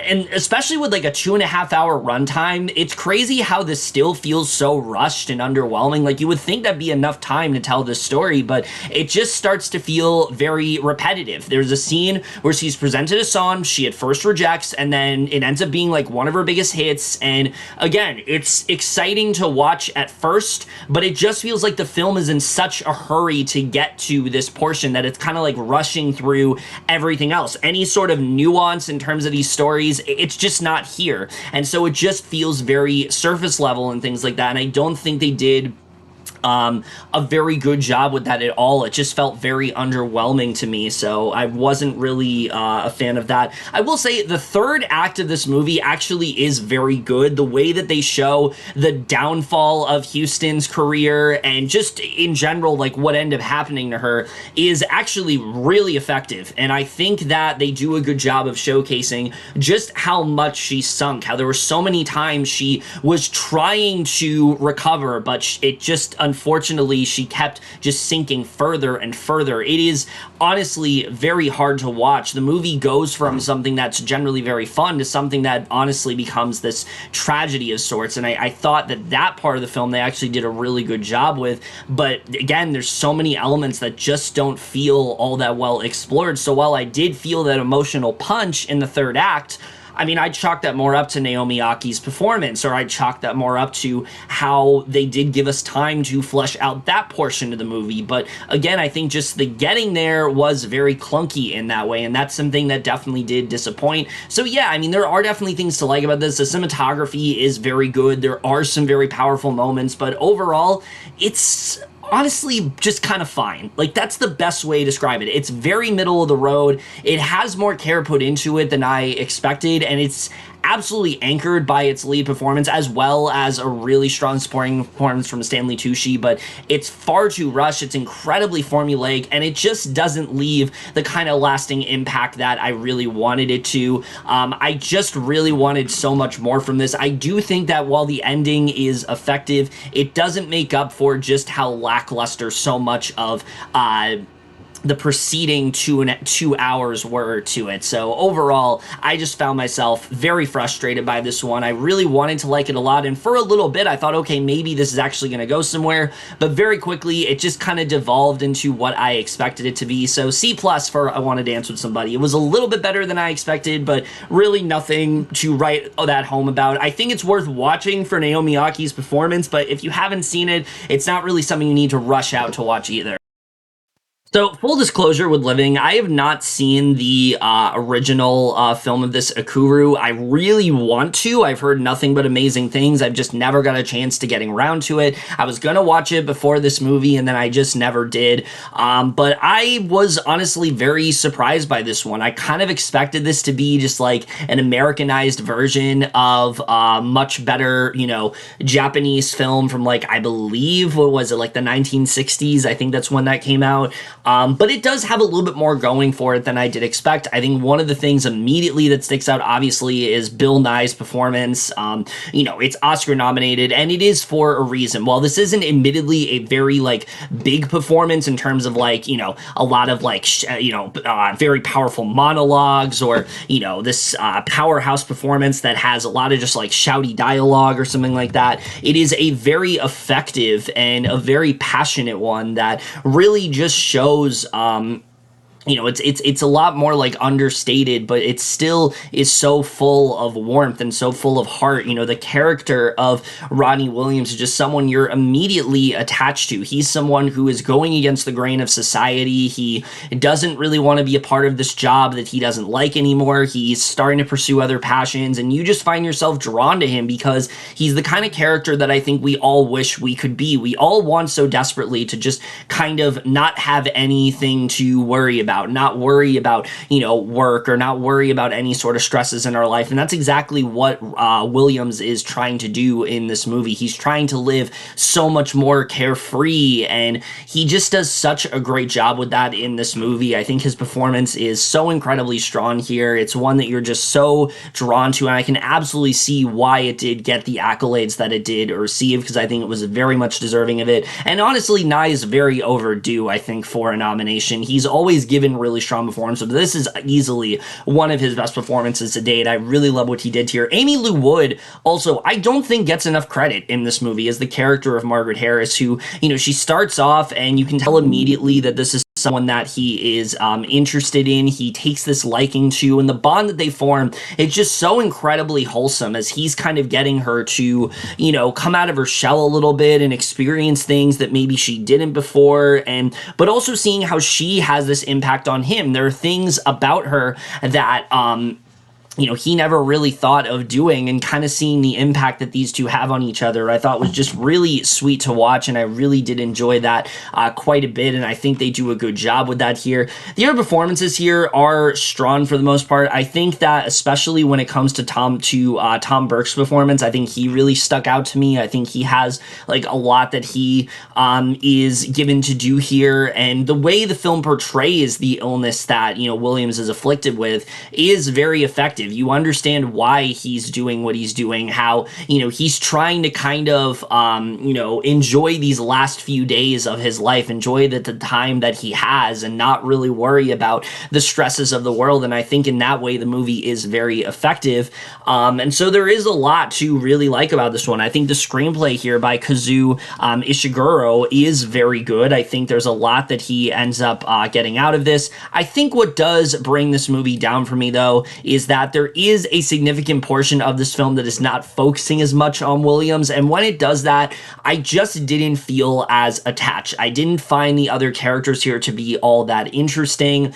And especially with like a 2.5 hour runtime, it's crazy how this still feels so rushed and underwhelming. Like, you would think that'd be enough time to tell this story, but it just starts to feel very repetitive. There's a scene where she's presented a song she at first rejects, and then it ends up being like one of her biggest hits. And again, it's exciting to watch at first, but it just feels like the film is in such a hurry to get to this portion that it's kind of like rushing through everything else. Any sort of nuance in terms of these stories, it's just not here. And so it just feels very surface level and things like that. And I don't think they did a very good job with that at all. It just felt very underwhelming to me, so I wasn't really a fan of that. I will say the third act of this movie actually is very good. The way that they show the downfall of Houston's career and just in general, like what ended up happening to her, is actually really effective. And I think that they do a good job of showcasing just how much she sunk, how there were so many times she was trying to recover, but it just, unfortunately, she kept just sinking further and further. It is honestly very hard to watch. The movie goes from something that's generally very fun to something that honestly becomes this tragedy of sorts, and I thought that part of the film they actually did a really good job with, but again, there's so many elements that just don't feel all that well explored. So while I did feel that emotional punch in the third act, I mean, I'd chalk that more up to Naomi Aki's performance, or I'd chalk that more up to how they did give us time to flesh out that portion of the movie. But again, I think just the getting there was very clunky in that way, and that's something that definitely did disappoint. So yeah, I mean, there are definitely things to like about this. The cinematography is very good. There are some very powerful moments, but overall, it's honestly just kind of fine. Like, that's the best way to describe it. It's very middle of the road. It has more care put into it than I expected, and it's absolutely anchored by its lead performance, as well as a really strong supporting performance from Stanley Tucci, but it's far too rushed, it's incredibly formulaic, and it just doesn't leave the kind of lasting impact that I really wanted it to. I just really wanted so much more from this. I do think that while the ending is effective, it doesn't make up for just how lackluster so much of the preceding 2 hours were to it. So overall, I just found myself very frustrated by this one. I really wanted to like it a lot, and for a little bit I thought, okay, maybe this is actually going to go somewhere, but very quickly it just kind of devolved into what I expected it to be. So C+ for I Want to Dance with Somebody. It was a little bit better than I expected, but really nothing to write that home about. I think it's worth watching for Naomi Aki's performance, but if you haven't seen it, it's not really something you need to rush out to watch either. So, full disclosure with Living, I have not seen the original film of this Akuru. I really want to. I've heard nothing but amazing things. I've just never got a chance to getting around to it. I was going to watch it before this movie, and then I just never did. But I was honestly very surprised by this one. I kind of expected this to be just like an Americanized version of much better, Japanese film from like, I believe, what was it, like the 1960s? I think that's when that came out. But it does have a little bit more going for it than I did expect. I think one of the things immediately that sticks out, obviously, is Bill Nye's performance. It's Oscar nominated, and it is for a reason. While this isn't admittedly a very, like, big performance in terms of, like, a lot of, like, very powerful monologues or, this powerhouse performance that has a lot of just, like, shouty dialogue or something like that, it is a very effective and a very passionate one that really just shows it's a lot more like understated, but it still is so full of warmth and so full of heart. The character of Rodney Williams is just someone you're immediately attached to. He's someone who is going against the grain of society. He doesn't really want to be a part of this job that he doesn't like anymore. He's starting to pursue other passions, and you just find yourself drawn to him because he's the kind of character that I think we all wish we could be. We all want so desperately to just kind of not have anything to worry about. Not worry about, work or not worry about any sort of stresses in our life. And that's exactly what Williams is trying to do in this movie. He's trying to live so much more carefree, and he just does such a great job with that in this movie. I think his performance is so incredibly strong here. It's one that you're just so drawn to, and I can absolutely see why it did get the accolades that it did receive, because I think it was very much deserving of it. And honestly, Nye is very overdue, I think, for a nomination. He's always given really strong performances, but this is easily one of his best performances to date. I really love what he did here. Amy Lou Wood also, I don't think gets enough credit in this movie as the character of Margaret Harris, who, she starts off and you can tell immediately that this is someone that he is interested in. He takes this liking to, and the bond that they form, it's just so incredibly wholesome as he's kind of getting her to, come out of her shell a little bit and experience things that maybe she didn't before, but also seeing how she has this impact on him. There are things about her that he never really thought of doing, and kind of seeing the impact that these two have on each other, I thought was just really sweet to watch, and I really did enjoy that quite a bit, and I think they do a good job with that here. The other performances here are strong for the most part. I think that especially when it comes to Tom Burke's performance, I think he really stuck out to me. I think he has like a lot that he is given to do here, and the way the film portrays the illness that Williams is afflicted with is very effective. You understand why he's doing what he's doing, how, he's trying to kind of, enjoy these last few days of his life, enjoy the time that he has, and not really worry about the stresses of the world. And I think in that way, the movie is very effective. And so there is a lot to really like about this one. I think the screenplay here by Kazuo Ishiguro is very good. I think there's a lot that he ends up getting out of this. I think what does bring this movie down for me, though, is that there is a significant portion of this film that is not focusing as much on Williams, and when it does that, I just didn't feel as attached. I didn't find the other characters here to be all that interesting.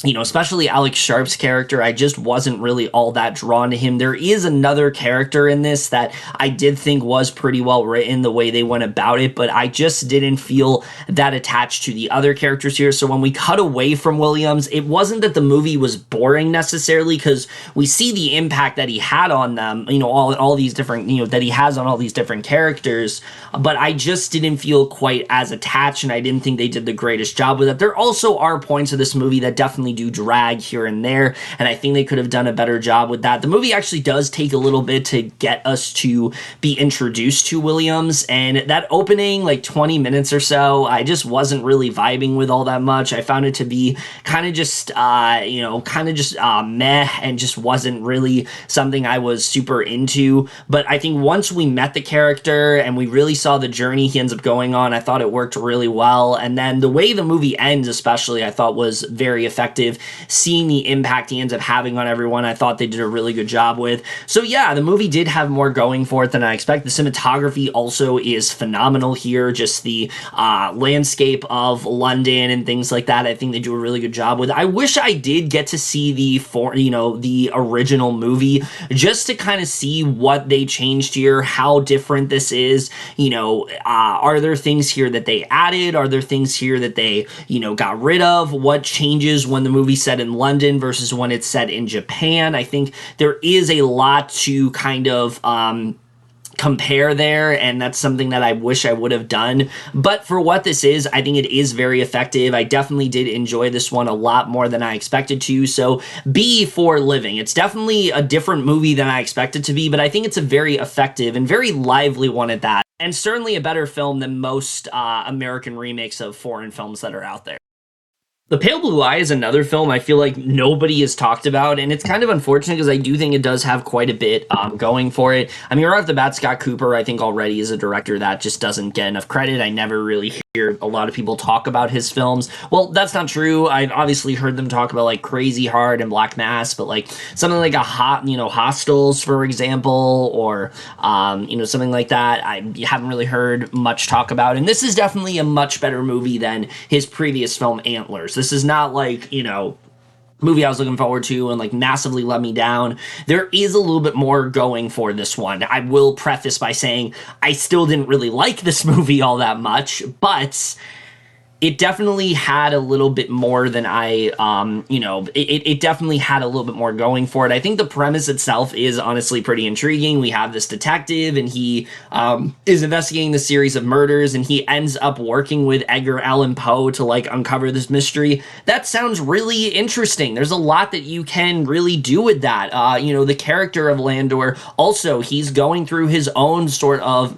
Especially Alex Sharp's character, I just wasn't really all that drawn to him. There is another character in this that I did think was pretty well written, the way they went about it, but I just didn't feel that attached to the other characters here. So when we cut away from Williams, it wasn't that the movie was boring necessarily, because we see the impact that he had on them, all these different, that he has on all these different characters, but I just didn't feel quite as attached, and I didn't think they did the greatest job with it. There also are points of this movie that definitely do drag here and there, and I think they could have done a better job with that. The movie actually does take a little bit to get us to be introduced to Williams, and that opening, like 20 minutes or so, I just wasn't really vibing with all that much. I found it to be kind of just, meh, and just wasn't really something I was super into. But I think once we met the character and we really saw the journey he ends up going on, I thought it worked really well. And then the way the movie ends, especially, I thought was very effective. perspective, seeing the impact he ends up having on everyone, I thought they did a really good job with. So yeah, the movie did have more going for it than I expected. The cinematography also is phenomenal here. Just the landscape of London and things like that, I think they do a really good job with. I wish I did get to see the original movie, just to kind of see what they changed here, how different this is. Are there things here that they added? Are there things here that they, got rid of? What changes when the movie's set in London versus when it's set in Japan? I think there is a lot to kind of compare there, and that's something that I wish I would have done. But for what this is, I think it is very effective. I definitely did enjoy this one a lot more than I expected to. So B for Living. It's definitely a different movie than I expected to be, but I think it's a very effective and very lively one at that, and certainly a better film than most American remakes of foreign films that are out there. The Pale Blue Eye is another film I feel like nobody has talked about, and it's kind of unfortunate because I do think it does have quite a bit going for it. I mean, right off the bat, Scott Cooper, I think already is a director that just doesn't get enough credit. I never really hear a lot of people talk about his films. Well, that's not true. I've obviously heard them talk about like Crazy Heart and Black Mass, but like something like Hostels, for example, or something like that, I haven't really heard much talk about. And this is definitely a much better movie than his previous film, Antlers. This is not like, movie I was looking forward to and like massively let me down. There is a little bit more going for this one. I will preface by saying I still didn't really like this movie all that much, but it definitely had a little bit more than it definitely had a little bit more going for it. I think the premise itself is honestly pretty intriguing. We have this detective, and he is investigating the series of murders, and he ends up working with Edgar Allan Poe to like uncover this mystery. That sounds really interesting. There's a lot that you can really do with that. The character of Landor, also, he's going through his own sort of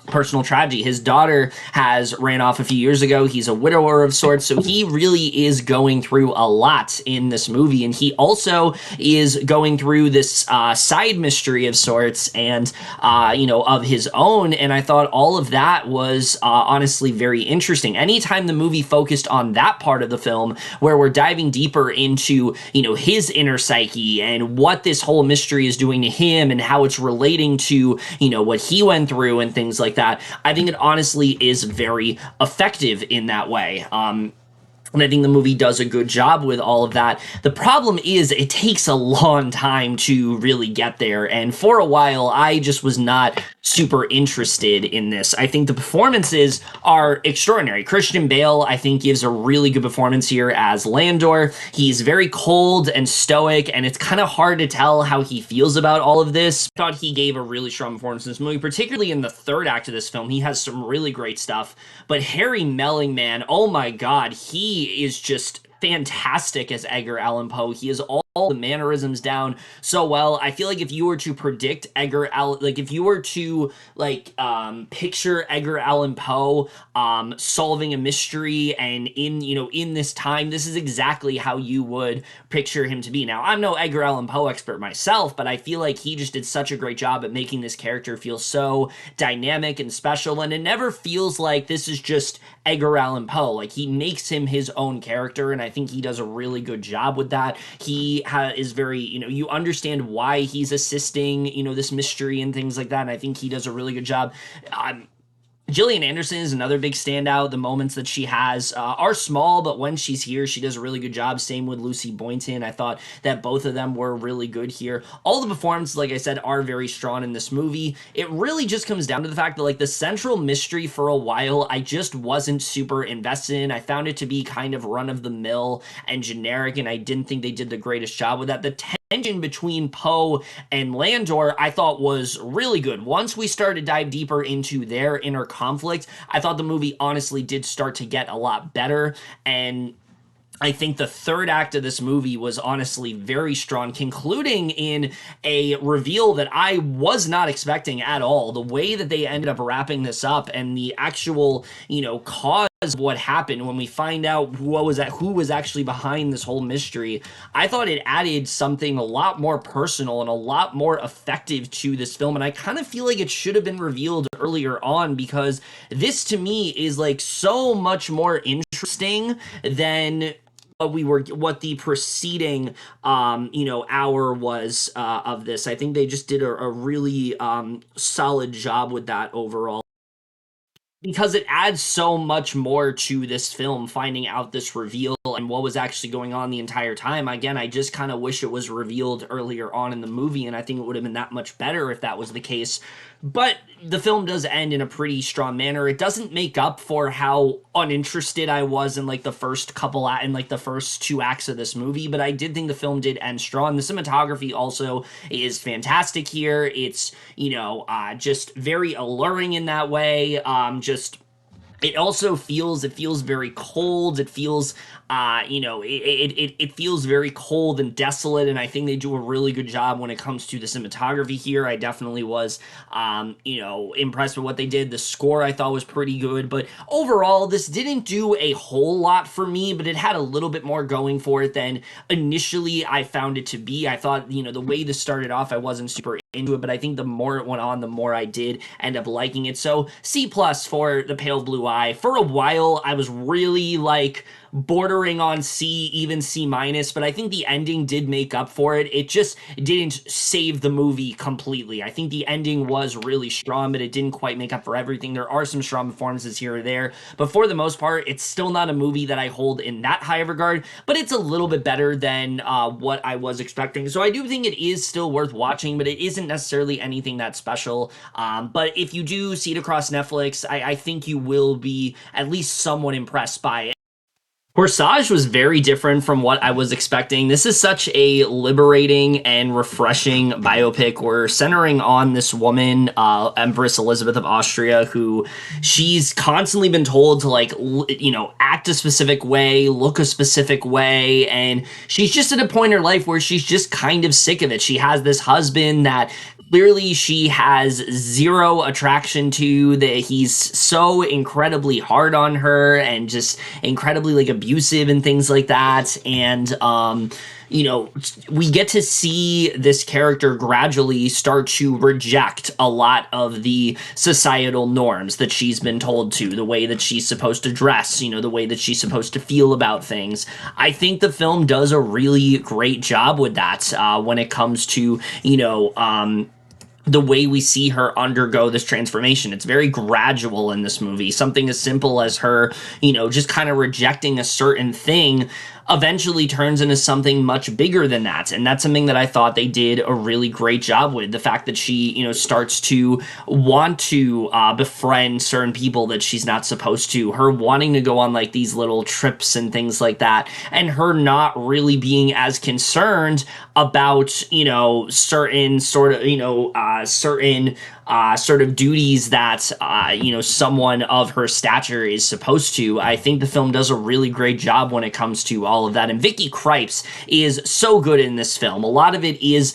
personal tragedy. His daughter has ran off a few years ago. He's a widower of sorts, so he really is going through a lot in this movie, and he also is going through this side mystery of sorts and of his own, and I thought all of that was honestly very interesting. Anytime the movie focused on that part of the film where we're diving deeper into his inner psyche and what this whole mystery is doing to him and how it's relating to what he went through and things like that, I think it honestly is very effective in that way. And I think the movie does a good job with all of that. The problem is it takes a long time to really get there, and for a while I just was not super interested in this. I think the performances are extraordinary. Christian Bale, I think, gives a really good performance here as Landor. He's very cold and stoic, and it's kind of hard to tell how he feels about all of this. I thought he gave a really strong performance in this movie, particularly in the third act of this film. He has some really great stuff, but Harry Melling, man, oh my god, he is just fantastic as Edgar Allan Poe. He is all the mannerisms down so well. I feel like if you were to predict if you were to picture Edgar Allan Poe solving a mystery and in this time, this is exactly how you would picture him to be. Now, I'm no Edgar Allan Poe expert myself, but I feel like he just did such a great job at making this character feel so dynamic and special, and it never feels like this is just Edgar Allan Poe. Like, he makes him his own character, and I think he does a really good job with that. He is very, you understand why he's assisting, this mystery and things like that, and I think he does a really good job. Gillian Anderson is another big standout. The moments that she has are small, but when she's here, she does a really good job. Same with Lucy Boynton. I thought that both of them were really good here. All the performances, like I said, are very strong in this movie. It really just comes down to the fact that, the central mystery for a while, I just wasn't super invested in. I found it to be kind of run-of-the-mill and generic, and I didn't think they did the greatest job with that. The tension between Poe and Landor, I thought, was really good. Once we started to dive deeper into their inner conflict, I thought the movie honestly did start to get a lot better, and I think the third act of this movie was honestly very strong, concluding in a reveal that I was not expecting at all. The way that they ended up wrapping this up and the actual, cause of what happened when we find out who was actually behind this whole mystery, I thought it added something a lot more personal and a lot more effective to this film, and I kind of feel like it should have been revealed earlier on, because this to me is so much more interesting than what the preceding hour was of this. I think they just did a really solid job with that overall, because it adds so much more to this film, finding out this reveal and what was actually going on the entire time. Again, I just kind of wish it was revealed earlier on in the movie, and I think it would have been that much better if that was the case. But the film does end in a pretty strong manner. It doesn't make up for how uninterested I was in like the first in like the first two acts of this movie, but I did think the film did end strong. The cinematography also is fantastic here. It's, just very alluring in that way. Just it feels very cold. It feels it feels very cold and desolate, and I think they do a really good job when it comes to the cinematography here. I definitely was impressed with what they did. The score I thought was pretty good, but overall this didn't do a whole lot for me, but it had a little bit more going for it than initially I found it to be. I thought, the way this started off, I wasn't super into it, but I think the more it went on, the more I did end up liking it. So C+ for The Pale Blue Eye. For a while, I was really bordering on C, even C-, but I think the ending did make up for it. It just didn't save the movie completely. I think the ending was really strong, but it didn't quite make up for everything. There are some strong performances here or there, but for the most part, it's still not a movie that I hold in that high of regard, but it's a little bit better than what I was expecting. So I do think it is still worth watching, but it isn't necessarily anything that special. But if you do see it across Netflix, I think you will be at least somewhat impressed by it. Corsage was very different from what I was expecting. This is such a liberating and refreshing biopic. We're centering on this woman, Empress Elizabeth of Austria, who she's constantly been told to act a specific way, look a specific way, and she's just at a point in her life where she's just kind of sick of it. She has this husband that clearly she has zero attraction to, that he's so incredibly hard on her and just incredibly abusive and things like that. And we get to see this character gradually start to reject a lot of the societal norms that she's been told to, the way that she's supposed to dress, the way that she's supposed to feel about things. I think the film does a really great job with that when it comes to, the way we see her undergo this transformation. It's very gradual in this movie. Something as simple as her, just kind of rejecting a certain thing eventually turns into something much bigger than that. And that's something that I thought they did a really great job with. The fact that she, starts to want to befriend certain people that she's not supposed to, her wanting to go on these little trips and things like that, and her not really being as concerned about, certain sort of duties that, someone of her stature is supposed to. I think the film does a really great job when it comes to all of that. And Vicky Krieps is so good in this film. A lot of it is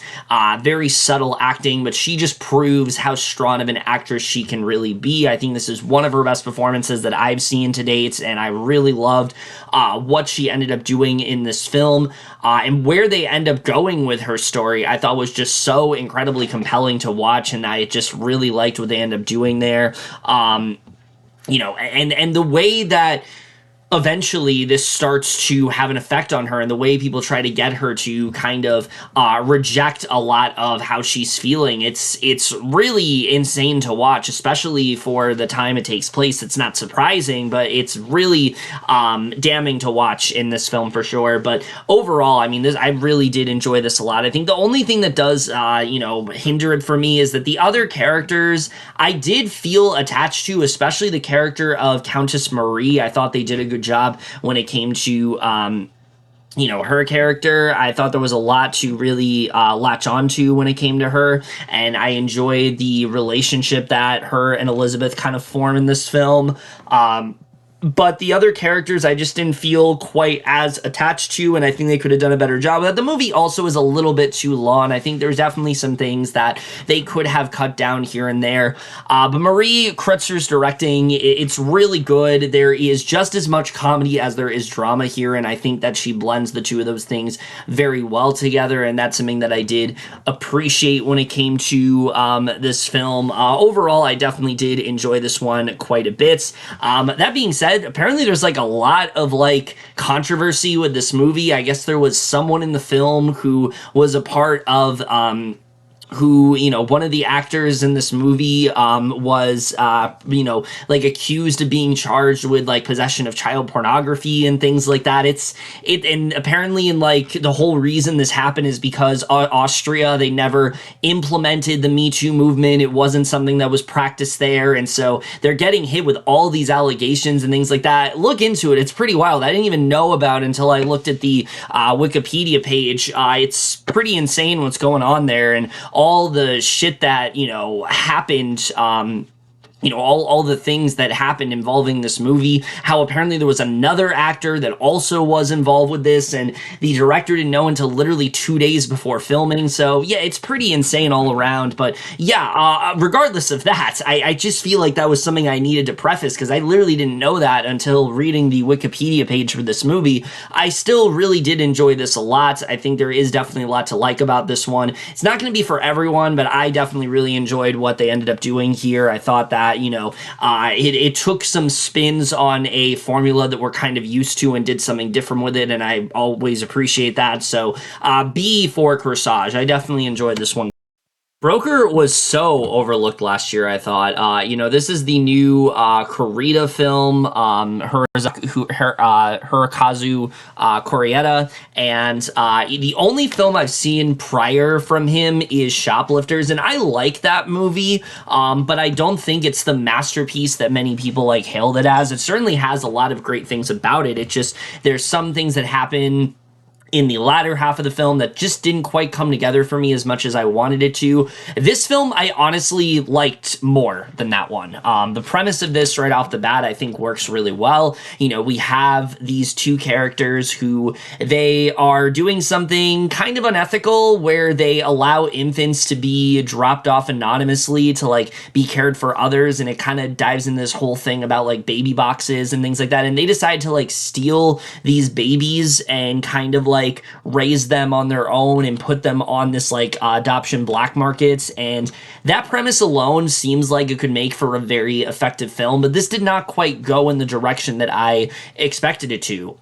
very subtle acting, but she just proves how strong of an actress she can really be. I think this is one of her best performances that I've seen to date, and I really loved what she ended up doing in this film. And where they end up going with her story, I thought was just so incredibly compelling to watch, and I just really liked what they end up doing there. And the way that eventually this starts to have an effect on her, and the way people try to get her to kind of reject a lot of how she's feeling. It's really insane to watch, especially for the time it takes place. It's not surprising, but it's really damning to watch in this film for sure. But overall, I really did enjoy this a lot. I think the only thing that does hinder it for me is that the other characters I did feel attached to, especially the character of Countess Marie. I thought they did a good job when it came to her character. I thought there was a lot to really latch onto when it came to her, and I enjoyed the relationship that her and Elizabeth kind of form in this film. But the other characters I just didn't feel quite as attached to, and I think they could have done a better job of that. The movie also is a little bit too long. I think there's definitely some things that they could have cut down here and there. But Marie Kretzer's directing, it's really good. There is just as much comedy as there is drama here, and I think that she blends the two of those things very well together, and that's something that I did appreciate when it came to this film. Overall, I definitely did enjoy this one quite a bit. That being said, said, apparently there's like a lot of like controversy with this movie. I guess there was someone in the film who was a part of who, one of the actors in this movie was, like accused of being charged with like possession of child pornography and things like that. And apparently in like the whole reason this happened is because Austria, they never implemented the Me Too movement. It wasn't something that was practiced there. And so they're getting hit with all these allegations and things like that. Look into it. It's pretty wild. I didn't even know about it until I looked at the Wikipedia page. It's pretty insane what's going on there, and all the shit that, happened, all the things that happened involving this movie, how apparently there was another actor that also was involved with this, and the director didn't know until literally 2 days before filming. So yeah, it's pretty insane all around. But yeah, regardless of that, I just feel like that was something I needed to preface, because I literally didn't know that until reading the Wikipedia page for this movie. I still really did enjoy this a lot. I think there is definitely a lot to like about this one. It's not going to be for everyone, but I definitely really enjoyed what they ended up doing here. I thought that, it took some spins on a formula that we're kind of used to and did something different with it, and I always appreciate that. So B for Corsage. I definitely enjoyed this one. Broker was so overlooked last year, I thought. This is the new Kurita film, Hirokazu Koreeda, and the only film I've seen prior from him is Shoplifters, and I like that movie, but I don't think it's the masterpiece that many people like hailed it as. It certainly has a lot of great things about it. It just, there's some things that happen in the latter half of the film that just didn't quite come together for me as much as I wanted it to. This film, I honestly liked more than that one. The premise of this right off the bat, I think works really well. We have these two characters who they are doing something kind of unethical, where they allow infants to be dropped off anonymously to like be cared for others. And it kind of dives in this whole thing about like baby boxes and things like that. And they decide to like steal these babies and kind of like raise them on their own and put them on this like adoption black markets. And that premise alone seems like it could make for a very effective film, but this did not quite go in the direction that I expected it to.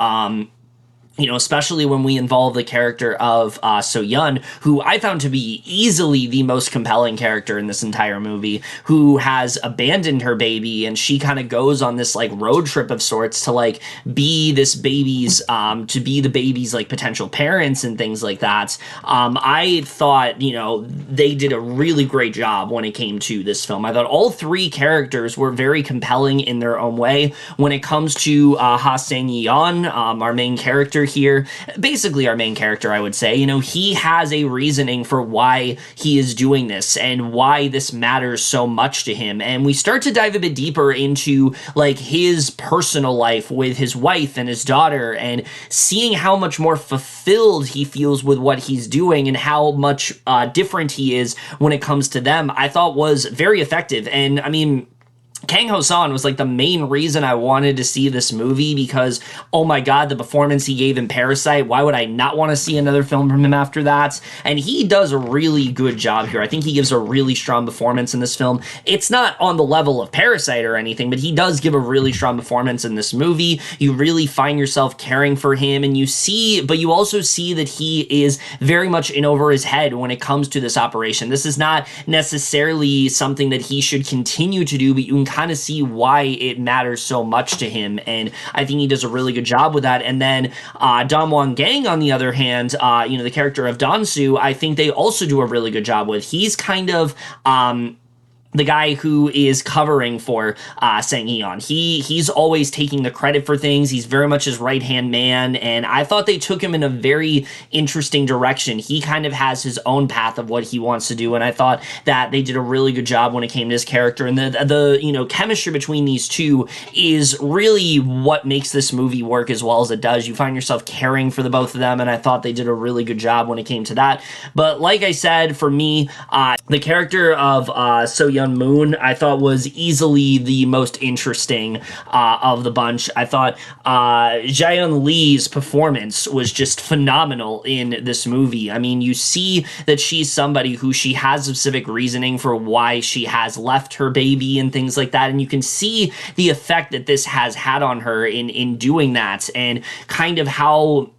Especially when we involve the character of So-yeon, who I found to be easily the most compelling character in this entire movie, who has abandoned her baby, and she kind of goes on this like road trip of sorts to like be this baby's, to be the baby's like potential parents and things like that. I thought, they did a really great job when it came to this film. I thought all three characters were very compelling in their own way. When it comes to Ha Sang-yeon, our main character here, basically our main character, I would say, he has a reasoning for why he is doing this and why this matters so much to him. And we start to dive a bit deeper into like his personal life with his wife and his daughter, and seeing how much more fulfilled he feels with what he's doing and how much different he is when it comes to them, I thought was very effective. And I mean, Kang Ho-san was like the main reason I wanted to see this movie, because oh my god, the performance he gave in Parasite, why would I not want to see another film from him after that? And he does a really good job here. I think he gives a really strong performance in this film. It's not on the level of Parasite or anything, but he does give a really strong performance in this movie. You really find yourself caring for him, and you also see that he is very much in over his head when it comes to this operation. This is not necessarily something that he should continue to do, but you can kind of see why it matters so much to him, and I think he does a really good job with that. And then Dong Won-gang, on the other hand, the character of Don-soo, I think they also do a really good job with. He's kind of the guy who is covering for Sang-yeon. He's always taking the credit for things. He's very much his right-hand man, and I thought they took him in a very interesting direction. He kind of has his own path of what he wants to do, and I thought that they did a really good job when it came to his character. And the chemistry between these two is really what makes this movie work as well as it does. You find yourself caring for the both of them, and I thought they did a really good job when it came to that. But like I said, for me, the character of So-yeon on Moon, I thought was easily the most interesting of the bunch. I thought Jaeon Lee's performance was just phenomenal in this movie. I mean, you see that she's somebody who she has specific reasoning for why she has left her baby and things like that, and you can see the effect that this has had on her in doing that, and kind of how,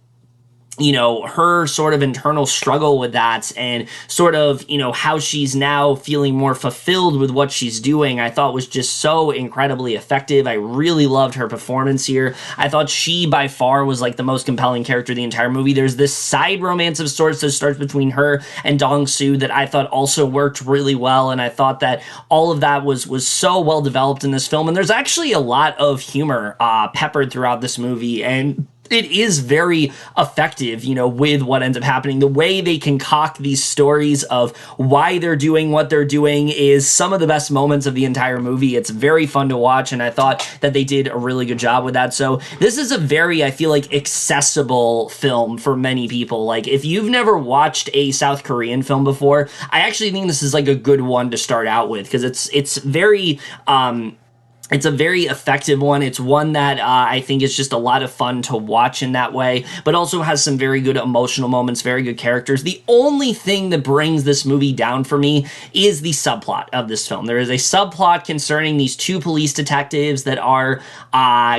you know, her sort of internal struggle with that, and sort of, you know, how she's now feeling more fulfilled with what she's doing, I thought was just so incredibly effective. I really loved her performance here. I thought she by far was like the most compelling character of the entire movie. There's this side romance of sorts that starts between her and Dong-soo that I thought also worked really well, and I thought that all of that was so well developed in this film, and there's actually a lot of humor peppered throughout this movie, and it is very effective, you know, with what ends up happening. The way they concoct these stories of why they're doing what they're doing is some of the best moments of the entire movie. It's very fun to watch, and I thought that they did a really good job with that. So this is a very, I feel like, accessible film for many people. Like, if you've never watched a South Korean film before, I actually think this is like a good one to start out with, because it's very it's a very effective one. It's one that I think is just a lot of fun to watch in that way, but also has some very good emotional moments, very good characters. The only thing that brings this movie down for me is the subplot of this film. There is a subplot concerning these two police detectives that are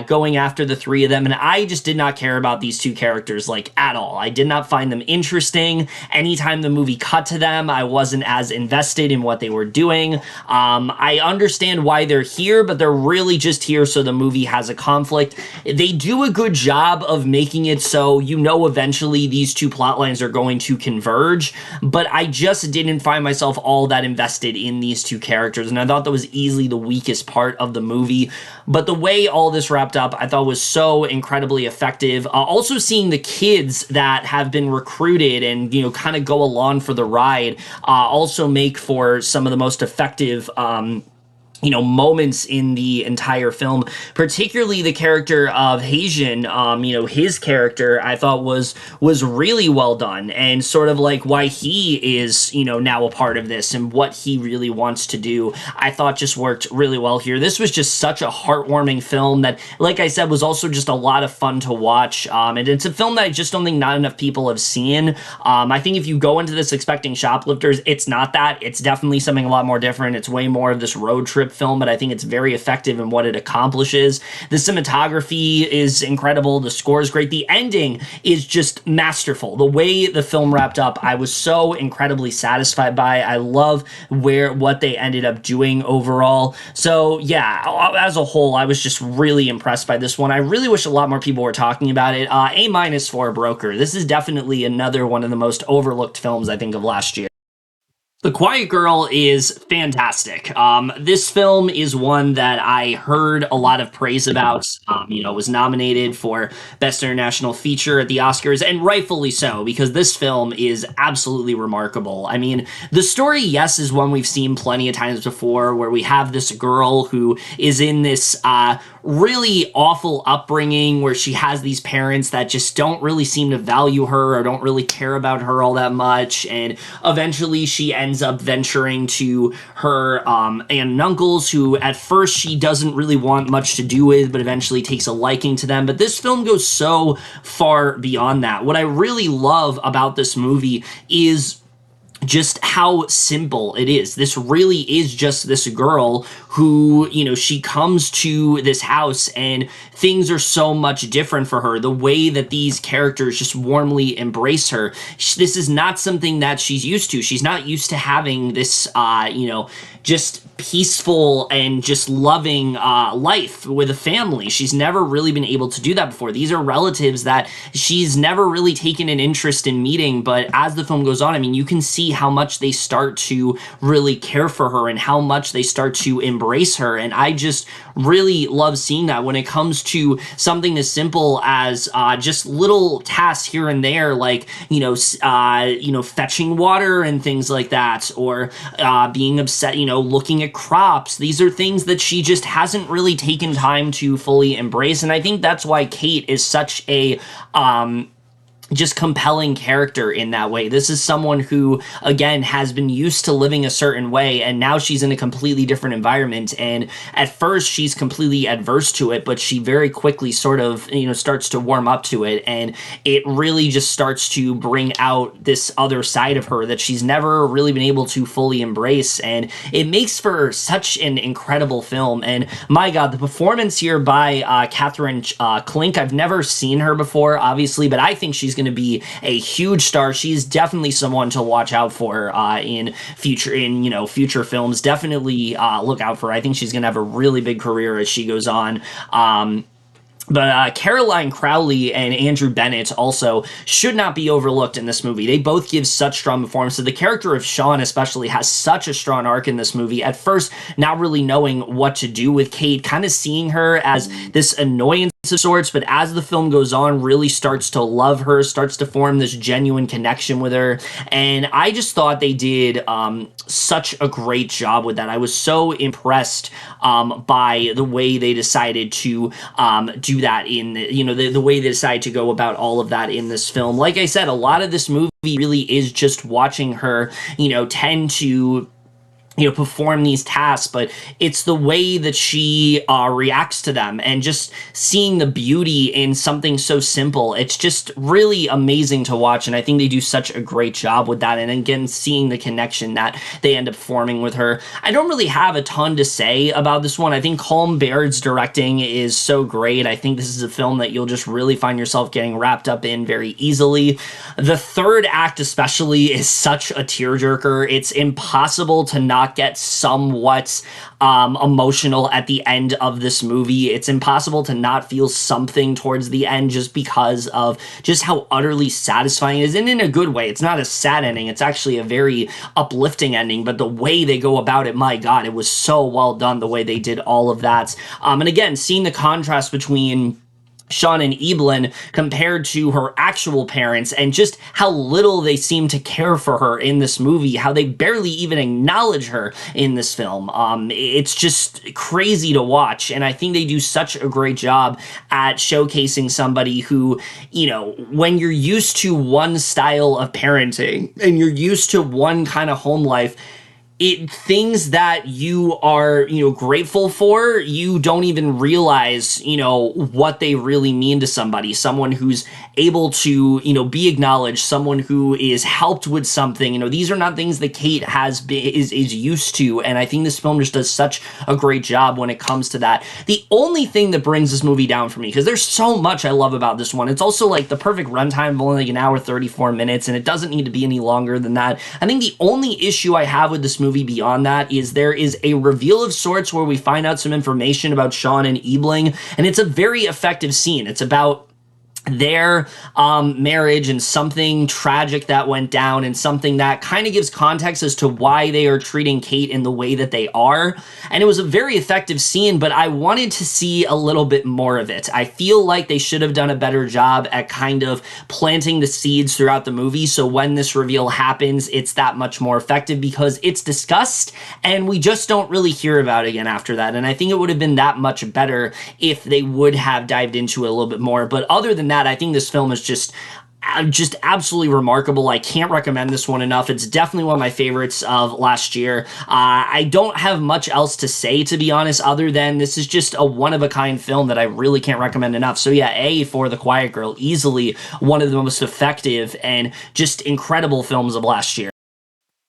going after the three of them, and I just did not care about these two characters, like, at all. I did not find them interesting. Anytime the movie cut to them, I wasn't as invested in what they were doing. I understand why they're here, but they're really just here so the movie has a conflict. They do a good job of making it so you know eventually these two plot lines are going to converge, but I just didn't find myself all that invested in these two characters, and I thought that was easily the weakest part of the movie. But the way all this wrapped up, I thought was so incredibly effective. Also seeing the kids that have been recruited and, you know, kind of go along for the ride, also make for some of the most effective you know, moments in the entire film, particularly the character of Haejin. You know, his character I thought was really well done, and sort of like why he is, you know, now a part of this and what he really wants to do, I thought just worked really well here. This was just such a heartwarming film that, like I said, was also just a lot of fun to watch, and it's a film that I just don't think not enough people have seen. I think if you go into this expecting Shoplifters, it's not that. It's definitely something a lot more different. It's way more of this road trip film, but I think it's very effective in what it accomplishes. The cinematography is incredible. The score is great. The ending is just masterful. The way the film wrapped up, I was so incredibly satisfied by. I love what they ended up doing overall. So yeah, as a whole, I was just really impressed by this one. I really wish a lot more people were talking about it. A- for Broker. This is definitely another one of the most overlooked films, I think, of last year. The Quiet Girl is fantastic. This film is one that I heard a lot of praise about. You know, it was nominated for Best International Feature at the Oscars, and rightfully so, because this film is absolutely remarkable. I mean, the story, yes, is one we've seen plenty of times before, where we have this girl who is in this really awful upbringing where she has these parents that just don't really seem to value her or don't really care about her all that much, and eventually she ends up venturing to her aunt and uncles, who at first she doesn't really want much to do with, but eventually takes a liking to them. But this film goes so far beyond that. What I really love about this movie is just how simple it is. This really is just this girl who, you know, she comes to this house and things are so much different for her. The way that these characters just warmly embrace her, this is not something that she's used to. She's not used to having this, you know, just peaceful and just loving life with a family. She's never really been able to do that before. These are relatives that she's never really taken an interest in meeting, but as the film goes on, I mean, you can see how much they start to really care for her and how much they start to embrace her, and I just really love seeing that when it comes to something as simple as just little tasks here and there, like, you know, fetching water and things like that, or being upset, you know, looking at crops. These are things that she just hasn't really taken time to fully embrace, and I think that's why Kate is such a just compelling character in that way. This is someone who, again, has been used to living a certain way, and now she's in a completely different environment. And at first, she's completely adverse to it, but she very quickly sort of, starts to warm up to it. And it really just starts to bring out this other side of her that she's never really been able to fully embrace. And it makes for such an incredible film. And my God, the performance here by Catherine Klink, I've never seen her before, obviously, but I think she's going to be a huge star. She's definitely someone to watch out for in future films. Definitely look out for her. I think she's going to have a really big career as she goes on. But Caroline Crowley and Andrew Bennett also should not be overlooked in this movie. They both give such strong performances. The character of Sean especially has such a strong arc in this movie. At first, not really knowing what to do with Kate, kind of seeing her as this annoyance of sorts, but as the film goes on, really starts to love her, starts to form this genuine connection with her. And I just thought they did such a great job with that. I was so impressed by the way they decided to do that in, the way they decided to go about all of that in this film. Like I said, a lot of this movie really is just watching her, tend to perform these tasks, but it's the way that she reacts to them and just seeing the beauty in something so simple. It's just really amazing to watch, and I think they do such a great job with that. And again, seeing the connection that they end up forming with her. I don't really have a ton to say about this one. I think Colm Baird's directing is so great. I think this is a film that you'll just really find yourself getting wrapped up in very easily. The third act especially is such a tearjerker. It's impossible to not get somewhat emotional at the end of this movie. It's impossible to not feel something towards the end just because of just how utterly satisfying it is, and in a good way. It's not a sad ending. It's actually a very uplifting ending, but the way they go about it, my God, it was so well done the way they did all of that. And again, seeing the contrast between Sean and Evelyn compared to her actual parents, and just how little they seem to care for her in this movie, how they barely even acknowledge her in this film. It's just crazy to watch, and I think they do such a great job at showcasing somebody who, when you're used to one style of parenting and you're used to one kind of home life, things that you are, grateful for, you don't even realize, what they really mean to somebody. Someone who's able to, be acknowledged, someone who is helped with something. These are not things that Kate is used to, and I think this film just does such a great job when it comes to that. The only thing that brings this movie down for me, because there's so much I love about this one, it's also like the perfect runtime of only like an hour 34 minutes, and it doesn't need to be any longer than that. I think the only issue I have with this movie beyond that is there is a reveal of sorts where we find out some information about Sean and Eveling, and it's a very effective scene. It's about their marriage and something tragic that went down, and something that kind of gives context as to why they are treating Kate in the way that they are. And it was a very effective scene, but I wanted to see a little bit more of it. I feel like they should have done a better job at kind of planting the seeds throughout the movie, so when this reveal happens, it's that much more effective, because it's discussed and we just don't really hear about it again after that. And I think it would have been that much better if they would have dived into it a little bit more. But other than that, I think this film is just absolutely remarkable. I can't recommend this one enough. It's definitely one of my favorites of last year. I don't have much else to say, to be honest, other than this is just a one-of-a-kind film that I really can't recommend enough. So yeah, A for The Quiet Girl, easily one of the most effective and just incredible films of last year.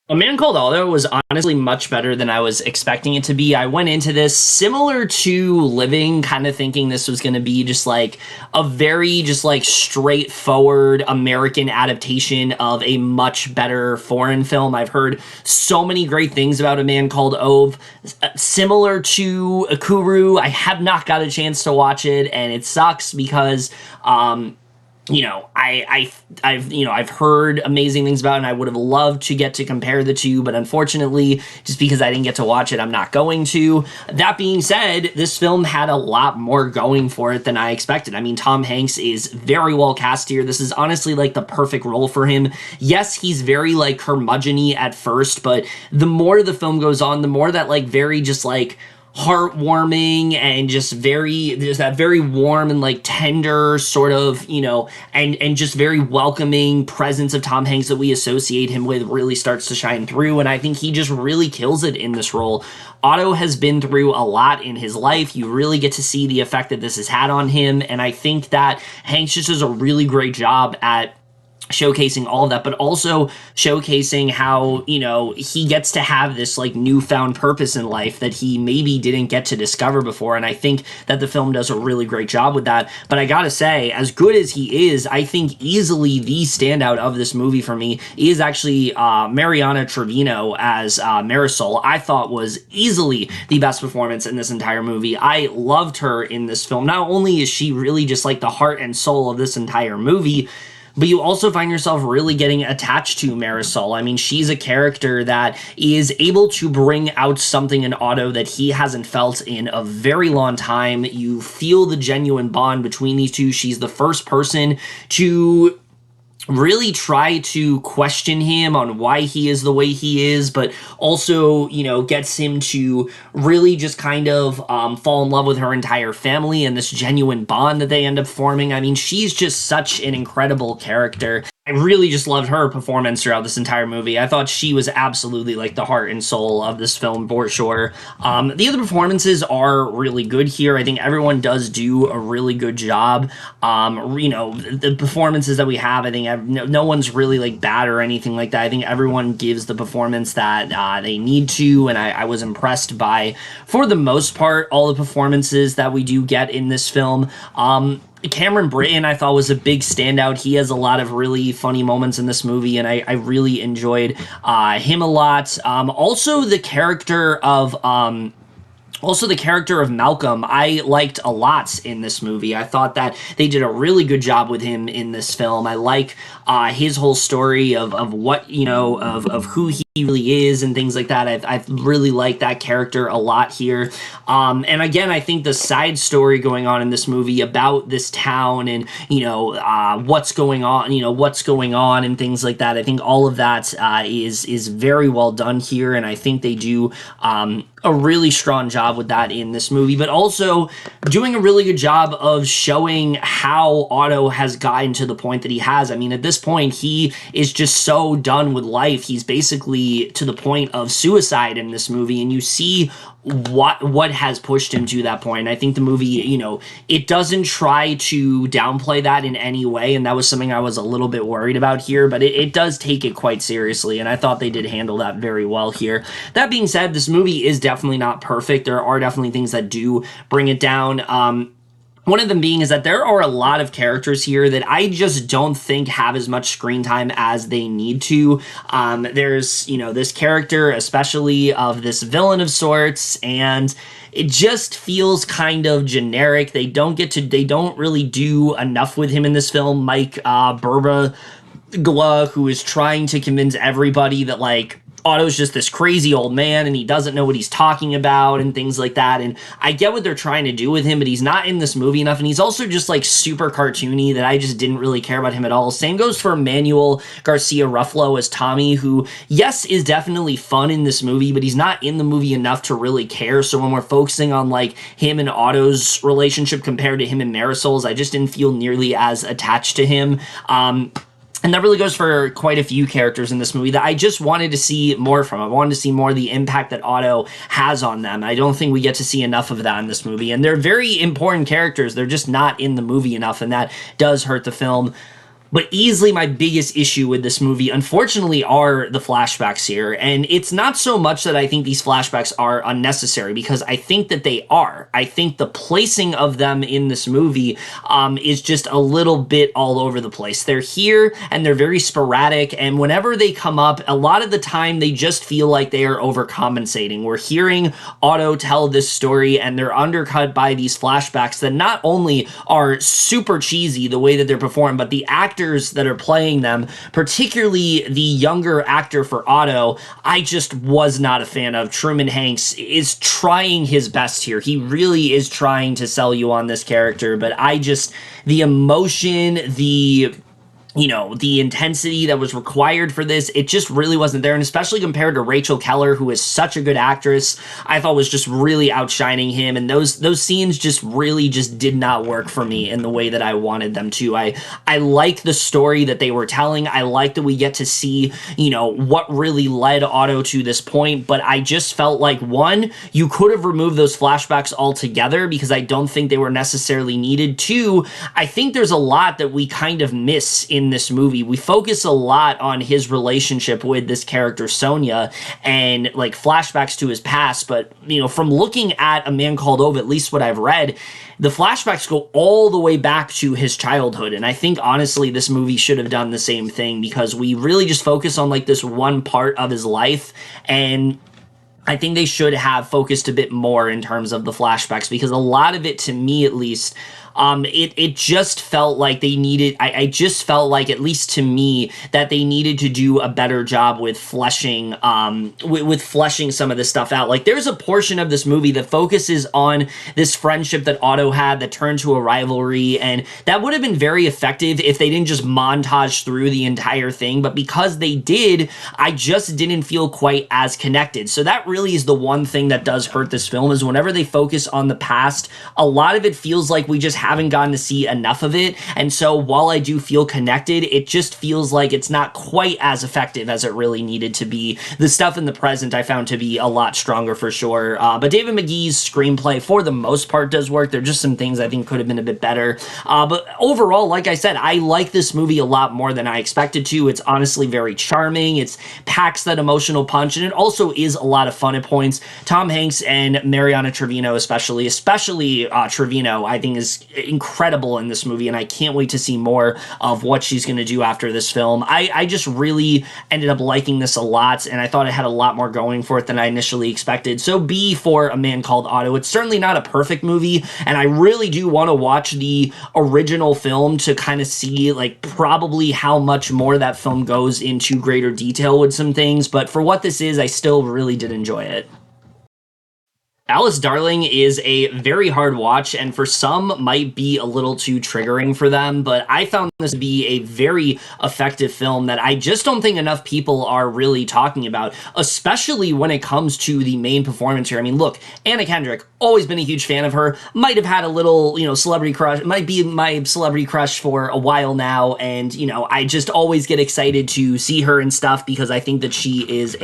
A Man Called Otto was honestly much better than I was expecting it to be. I went into this similar to Living, kind of thinking this was going to be just like a very just like straightforward American adaptation of a much better foreign film. I've heard so many great things about A Man Called Ove. Similar to Akuru, I have not got a chance to watch it, and it sucks because I've heard amazing things about it, and I would have loved to get to compare the two, but unfortunately, just because I didn't get to watch it, I'm not going to. That being said, this film had a lot more going for it than I expected. I mean, Tom Hanks is very well cast here. This is honestly like the perfect role for him. Yes, he's very like curmudgeon-y at first, but the more the film goes on, the more that like very just like heartwarming and just there's that very warm and like tender sort of, and just very welcoming presence of Tom Hanks that we associate him with really starts to shine through. And I think he just really kills it in this role. Otto has been through a lot in his life. You really get to see the effect that this has had on him. And I think that Hanks just does a really great job at showcasing all of that, but also showcasing how, he gets to have this like newfound purpose in life that he maybe didn't get to discover before. And I think that the film does a really great job with that. But I gotta say, as good as he is, I think easily the standout of this movie for me is actually Mariana Trevino as Marisol. I thought was easily the best performance in this entire movie. I loved her in this film. Not only is she really just like the heart and soul of this entire movie, but you also find yourself really getting attached to Marisol. I mean, she's a character that is able to bring out something in Otto that he hasn't felt in a very long time. You feel the genuine bond between these two. She's the first person to really try to question him on why he is the way he is, but also, gets him to really just kind of fall in love with her entire family and this genuine bond that they end up forming. I mean, she's just such an incredible character. I really just loved her performance throughout this entire movie. I thought she was absolutely like the heart and soul of this film for sure. The other performances are really good here. I think everyone does do a really good job. The performances that we have, I think no one's really like bad or anything like that. I think everyone gives the performance that they need to, and I was impressed by, for the most part, all the performances that we do get in this film. Cameron Britton, I thought, was a big standout. He has a lot of really funny moments in this movie, and I really enjoyed him a lot. Also, the character of Malcolm, I liked a lot in this movie. I thought that they did a really good job with him in this film. I like his whole story of what, of who he really is and things like that. I really like that character a lot here. And again, I think the side story going on in this movie about this town and, what's going on and things like that. I think all of that is very well done here. And I think they do a really strong job with that in this movie, but also doing a really good job of showing how Otto has gotten to the point that he has. I mean, at this point, he is just so done with life. He's basically to the point of suicide in this movie, and you see what has pushed him to that point. And I think the movie, it doesn't try to downplay that in any way, and that was something I was a little bit worried about here, but it does take it quite seriously, and I thought they did handle that very well here. That being said, this movie is definitely not perfect. There are definitely things that do bring it down. One of them being is that there are a lot of characters here that I just don't think have as much screen time as they need to. There's, this character, especially of this villain of sorts, and it just feels kind of generic. They don't really do enough with him in this film. Mike Birbiglia, who is trying to convince everybody that, like, Otto's just this crazy old man and he doesn't know what he's talking about and things like that. And I get what they're trying to do with him, but he's not in this movie enough. And he's also just like super cartoony that I just didn't really care about him at all. Same goes for Manuel Garcia Ruffalo as Tommy, who, yes, is definitely fun in this movie, but he's not in the movie enough to really care. So when we're focusing on like him and Otto's relationship compared to him and Marisol's, I just didn't feel nearly as attached to him. And that really goes for quite a few characters in this movie that I just wanted to see more from. I wanted to see more of the impact that Otto has on them. I don't think we get to see enough of that in this movie. And they're very important characters. They're just not in the movie enough, and that does hurt the film. But easily my biggest issue with this movie, unfortunately, are the flashbacks here. And it's not so much that I think these flashbacks are unnecessary, because I think that they are. I think the placing of them in this movie is just a little bit all over the place. They're here, and they're very sporadic, and whenever they come up, a lot of the time they just feel like they are overcompensating. We're hearing Otto tell this story, and they're undercut by these flashbacks that not only are super cheesy the way that they're performed, but the actors that are playing them, particularly the younger actor for Otto, I just was not a fan of. Truman Hanks is trying his best here. He really is trying to sell you on this character, but the emotion, the the intensity that was required for this, it just really wasn't there. And especially compared to Rachel Keller, who is such a good actress, I thought was just really outshining him. And those scenes just really just did not work for me in the way that I wanted them to. I like the story that they were telling. I like that we get to see, what really led Otto to this point. But I just felt like, one, you could have removed those flashbacks altogether because I don't think they were necessarily needed. Two, I think there's a lot that we kind of miss in this movie. We focus a lot on his relationship with this character Sonia and like flashbacks to his past, but from looking at A Man Called Ove, at least what I've read, the flashbacks go all the way back to his childhood. And I think honestly this movie should have done the same thing, because we really just focus on like this one part of his life, and I think they should have focused a bit more in terms of the flashbacks, because a lot of it, to me at least, it just felt like they needed, I just felt like, at least to me, that they needed to do a better job with fleshing, with fleshing some of this stuff out. Like, there's a portion of this movie that focuses on this friendship that Otto had that turned to a rivalry, and that would have been very effective if they didn't just montage through the entire thing, but because they did, I just didn't feel quite as connected. So that really is the one thing that does hurt this film, is whenever they focus on the past, a lot of it feels like we just haven't gotten to see enough of it. And so while I do feel connected, it just feels like it's not quite as effective as it really needed to be. The stuff in the present I found to be a lot stronger for sure. But David McGee's screenplay for the most part does work. There are just some things I think could have been a bit better. But overall, like I said, I like this movie a lot more than I expected to. It's honestly very charming. It packs that emotional punch, and it also is a lot of fun at points. Tom Hanks and Mariana Trevino especially Trevino, I think is incredible in this movie, and I can't wait to see more of what she's going to do after this film. I just really ended up liking this a lot, and I thought it had a lot more going for it than I initially expected. So B for A Man Called Otto. It's certainly not a perfect movie, and I really do want to watch the original film to kind of see like probably how much more that film goes into greater detail with some things, but for what this is, I still really did enjoy it. Alice Darling is a very hard watch, and for some might be a little too triggering for them, but I found this to be a very effective film that I just don't think enough people are really talking about, especially when it comes to the main performance here. I mean, look, Anna Kendrick, always been a huge fan of her, might have had a little, celebrity crush, might be my celebrity crush for a while now, and, I just always get excited to see her and stuff, because I think that she is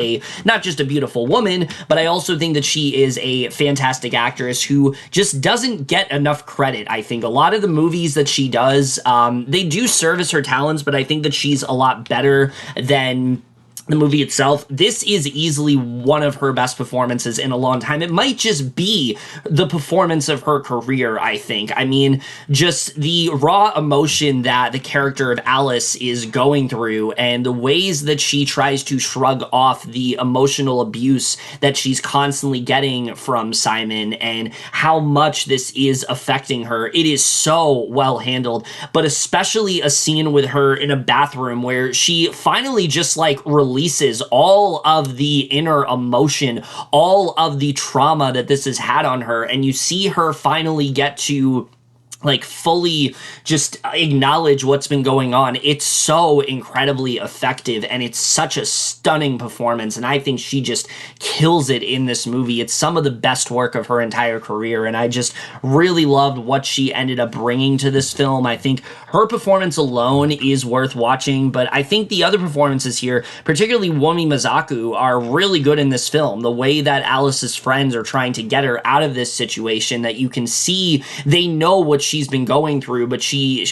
not just a beautiful woman, but I also think that she is a fantastic actress who just doesn't get enough credit. I think a lot of the movies that she does, they do service her talents, but I think that she's a lot better than the movie itself. This is easily one of her best performances in a long time. It might just be the performance of her career, I think. I mean, just the raw emotion that the character of Alice is going through, and the ways that she tries to shrug off the emotional abuse that she's constantly getting from Simon, and how much this is affecting her. It is so well handled, but especially a scene with her in a bathroom where she finally just like releases all of the inner emotion, all of the trauma that this has had on her, and you see her finally get to like fully just acknowledge what's been going on. It's so incredibly effective, and it's such a stunning performance, and I think she just kills it in this movie. It's some of the best work of her entire career, and I just really loved what she ended up bringing to this film. I think her performance alone is worth watching, but I think the other performances here, particularly Wumi Mazaku, are really good in this film. The way that Alice's friends are trying to get her out of this situation, that you can see they know what she's been going through, but she's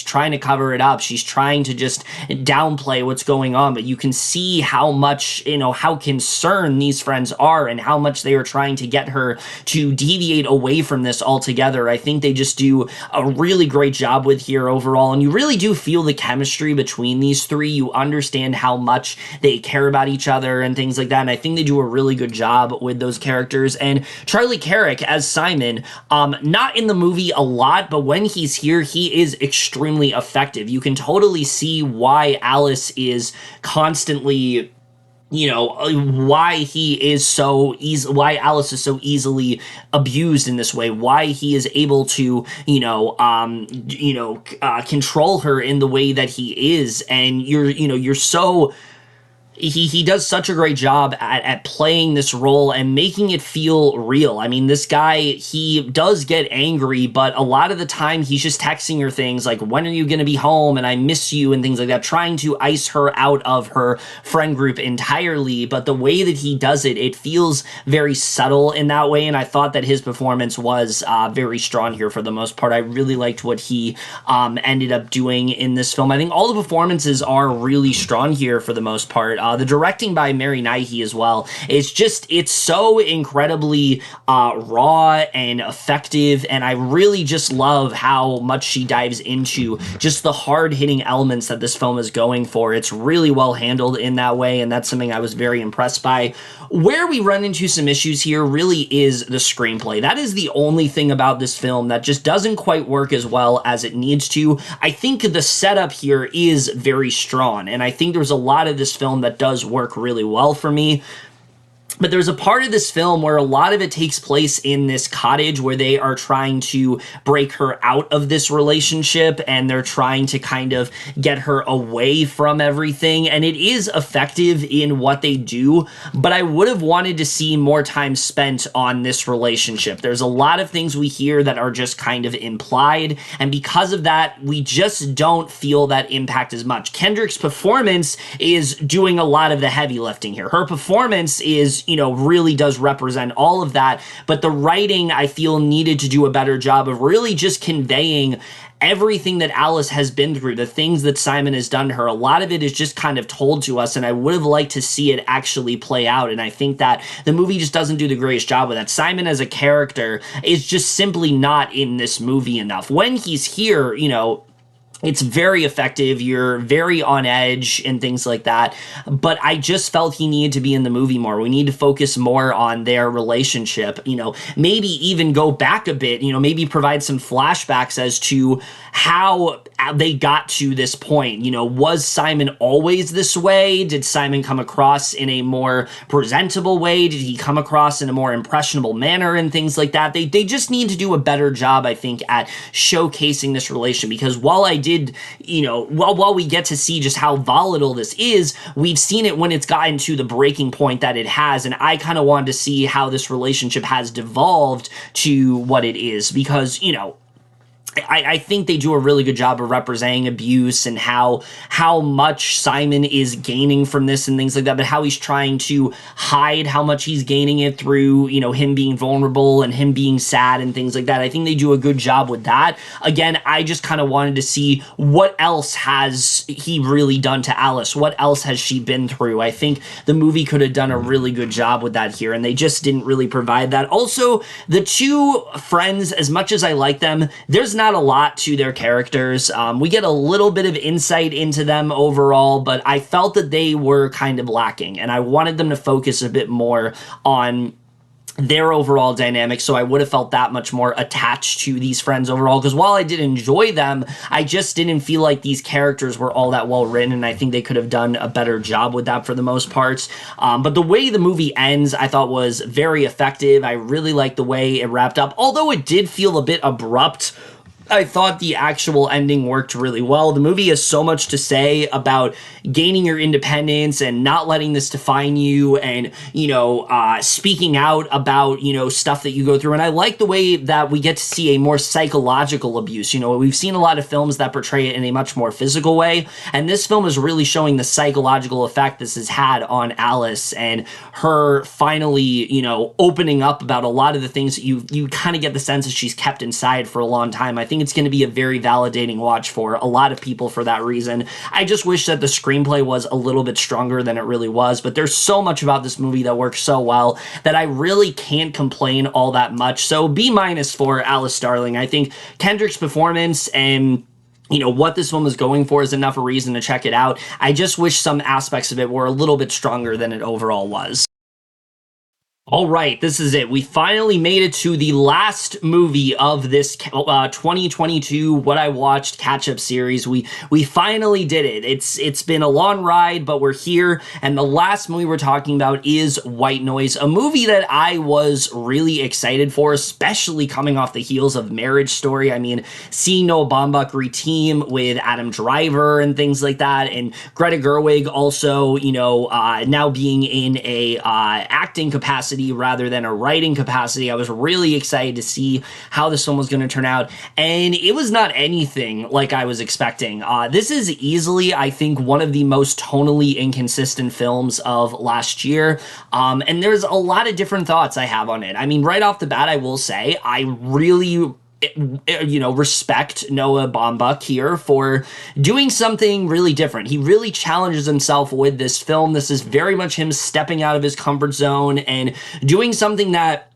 trying to cover it up. She's trying to just downplay what's going on, but you can see how much, how concerned these friends are, and how much they are trying to get her to deviate away from this altogether. I think they just do a really great job with here overall, and you really do feel the chemistry between these three. You understand how much they care about each other and things like that, and I think they do a really good job with those characters. And Charlie Carrick as Simon, not in the movie a lot, but when he's here, he is extremely effective. You can totally see why Alice is constantly why he is so easy, why Alice is so easily abused in this way, why he is able to, control her in the way that he is. And you're so he does such a great job at playing this role and making it feel real. I mean, this guy, he does get angry, but a lot of the time he's just texting her things like, when are you going to be home? And I miss you and things like that, trying to ice her out of her friend group entirely. But the way that he does it, it feels very subtle in that way. And I thought that his performance was very strong here for the most part. I really liked what he ended up doing in this film. I think all the performances are really strong here for the most part. The directing by Mary Nighy as well. It's so incredibly raw and effective, and I really just love how much she dives into just the hard-hitting elements that this film is going for. It's really well handled in that way, and that's something I was very impressed by. Where we run into some issues here really is the screenplay. That is the only thing about this film that just doesn't quite work as well as it needs to. I think the setup here is very strong, and I think there's a lot of this film that does work really well for me. But there's a part of this film where a lot of it takes place in this cottage where they are trying to break her out of this relationship, and they're trying to kind of get her away from everything. And it is effective in what they do, but I would have wanted to see more time spent on this relationship. There's a lot of things we hear that are just kind of implied, and because of that, we just don't feel that impact as much. Kendrick's performance is doing a lot of the heavy lifting here. Her performance is, really does represent all of that, but the writing, I feel, needed to do a better job of really just conveying everything that Alice has been through, the things that Simon has done to her. A lot of it is just kind of told to us, and I would have liked to see it actually play out, and I think that the movie just doesn't do the greatest job with that. Simon as a character is just simply not in this movie enough. When he's here, it's very effective. You're very on edge and things like that. But I just felt he needed to be in the movie more. We need to focus more on their relationship. Maybe even go back a bit, maybe provide some flashbacks as to how they got to this point. Was Simon always this way? Did Simon come across in a more presentable way? Did he come across in a more impressionable manner and things like that? They just need to do a better job, I think, at showcasing this relation, because while I did, while we get to see just how volatile this is, we've seen it when it's gotten to the breaking point that it has, and I kind of wanted to see how this relationship has devolved to what it is, because, I think they do a really good job of representing abuse and how much Simon is gaining from this and things like that, but how he's trying to hide how much he's gaining it through, him being vulnerable and him being sad and things like that. I think they do a good job with that. Again, I just kind of wanted to see what else has he really done to Alice? What else has she been through? I think the movie could have done a really good job with that here, and they just didn't really provide that. Also, the two friends, as much as I like them, there's not a lot to their characters. We get a little bit of insight into them overall, but I felt that they were kind of lacking, and I wanted them to focus a bit more on their overall dynamic, so I would have felt that much more attached to these friends overall, because while I did enjoy them, I just didn't feel like these characters were all that well written, and I think they could have done a better job with that for the most part. But the way the movie ends, I thought was very effective. I really liked the way it wrapped up, although it did feel a bit abrupt. I thought the actual ending worked really well. The movie has so much to say about gaining your independence and not letting this define you, and, speaking out about, stuff that you go through. And I like the way that we get to see a more psychological abuse. We've seen a lot of films that portray it in a much more physical way, and this film is really showing the psychological effect this has had on Alice, and her finally, opening up about a lot of the things that you kind of get the sense that she's kept inside for a long time. I think it's going to be a very validating watch for a lot of people for that reason. I just wish that the screenplay was a little bit stronger than it really was, but there's so much about this movie that works so well that I really can't complain all that much. So B- for Alice Starling. I think Kendrick's performance and what this film is going for is enough reason to check it out. I just wish some aspects of it were a little bit stronger than it overall was. All right, this is it. We finally made it to the last movie of this 2022 What I Watched catch-up series. We finally did it. It's been a long ride, but we're here, and the last movie we're talking about is White Noise, a movie that I was really excited for, especially coming off the heels of Marriage Story. I mean, seeing Noah Baumbach reteam with Adam Driver and things like that, and Greta Gerwig also, now being in a acting capacity rather than a writing capacity. I was really excited to see how this film was going to turn out, and it was not anything like I was expecting. This is easily, I think, one of the most tonally inconsistent films of last year, and there's a lot of different thoughts I have on it. I mean, right off the bat, I will say, I really respect Noah Baumbach here for doing something really different. He really challenges himself with this film. This is very much him stepping out of his comfort zone and doing something that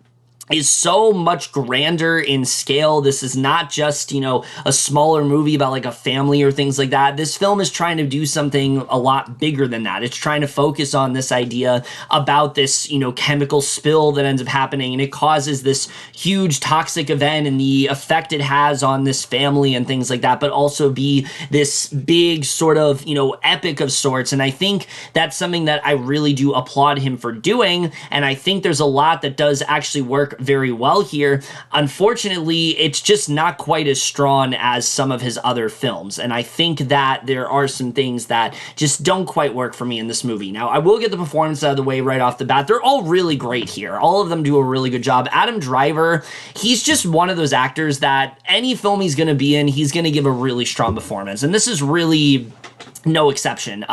is so much grander in scale. This is not just, a smaller movie about like a family or things like that. This film is trying to do something a lot bigger than that. It's trying to focus on this idea about this, chemical spill that ends up happening, and it causes this huge toxic event and the effect it has on this family and things like that, but also be this big sort of, epic of sorts. And I think that's something that I really do applaud him for doing. And I think there's a lot that does actually work very well here. Unfortunately, it's just not quite as strong as some of his other films, and I think that there are some things that just don't quite work for me in this movie. Now, I will get the performance out of the way right off the bat. They're all really great here. All of them do a really good job. Adam Driver, he's just one of those actors that any film he's going to be in, he's going to give a really strong performance, and this is really no exception.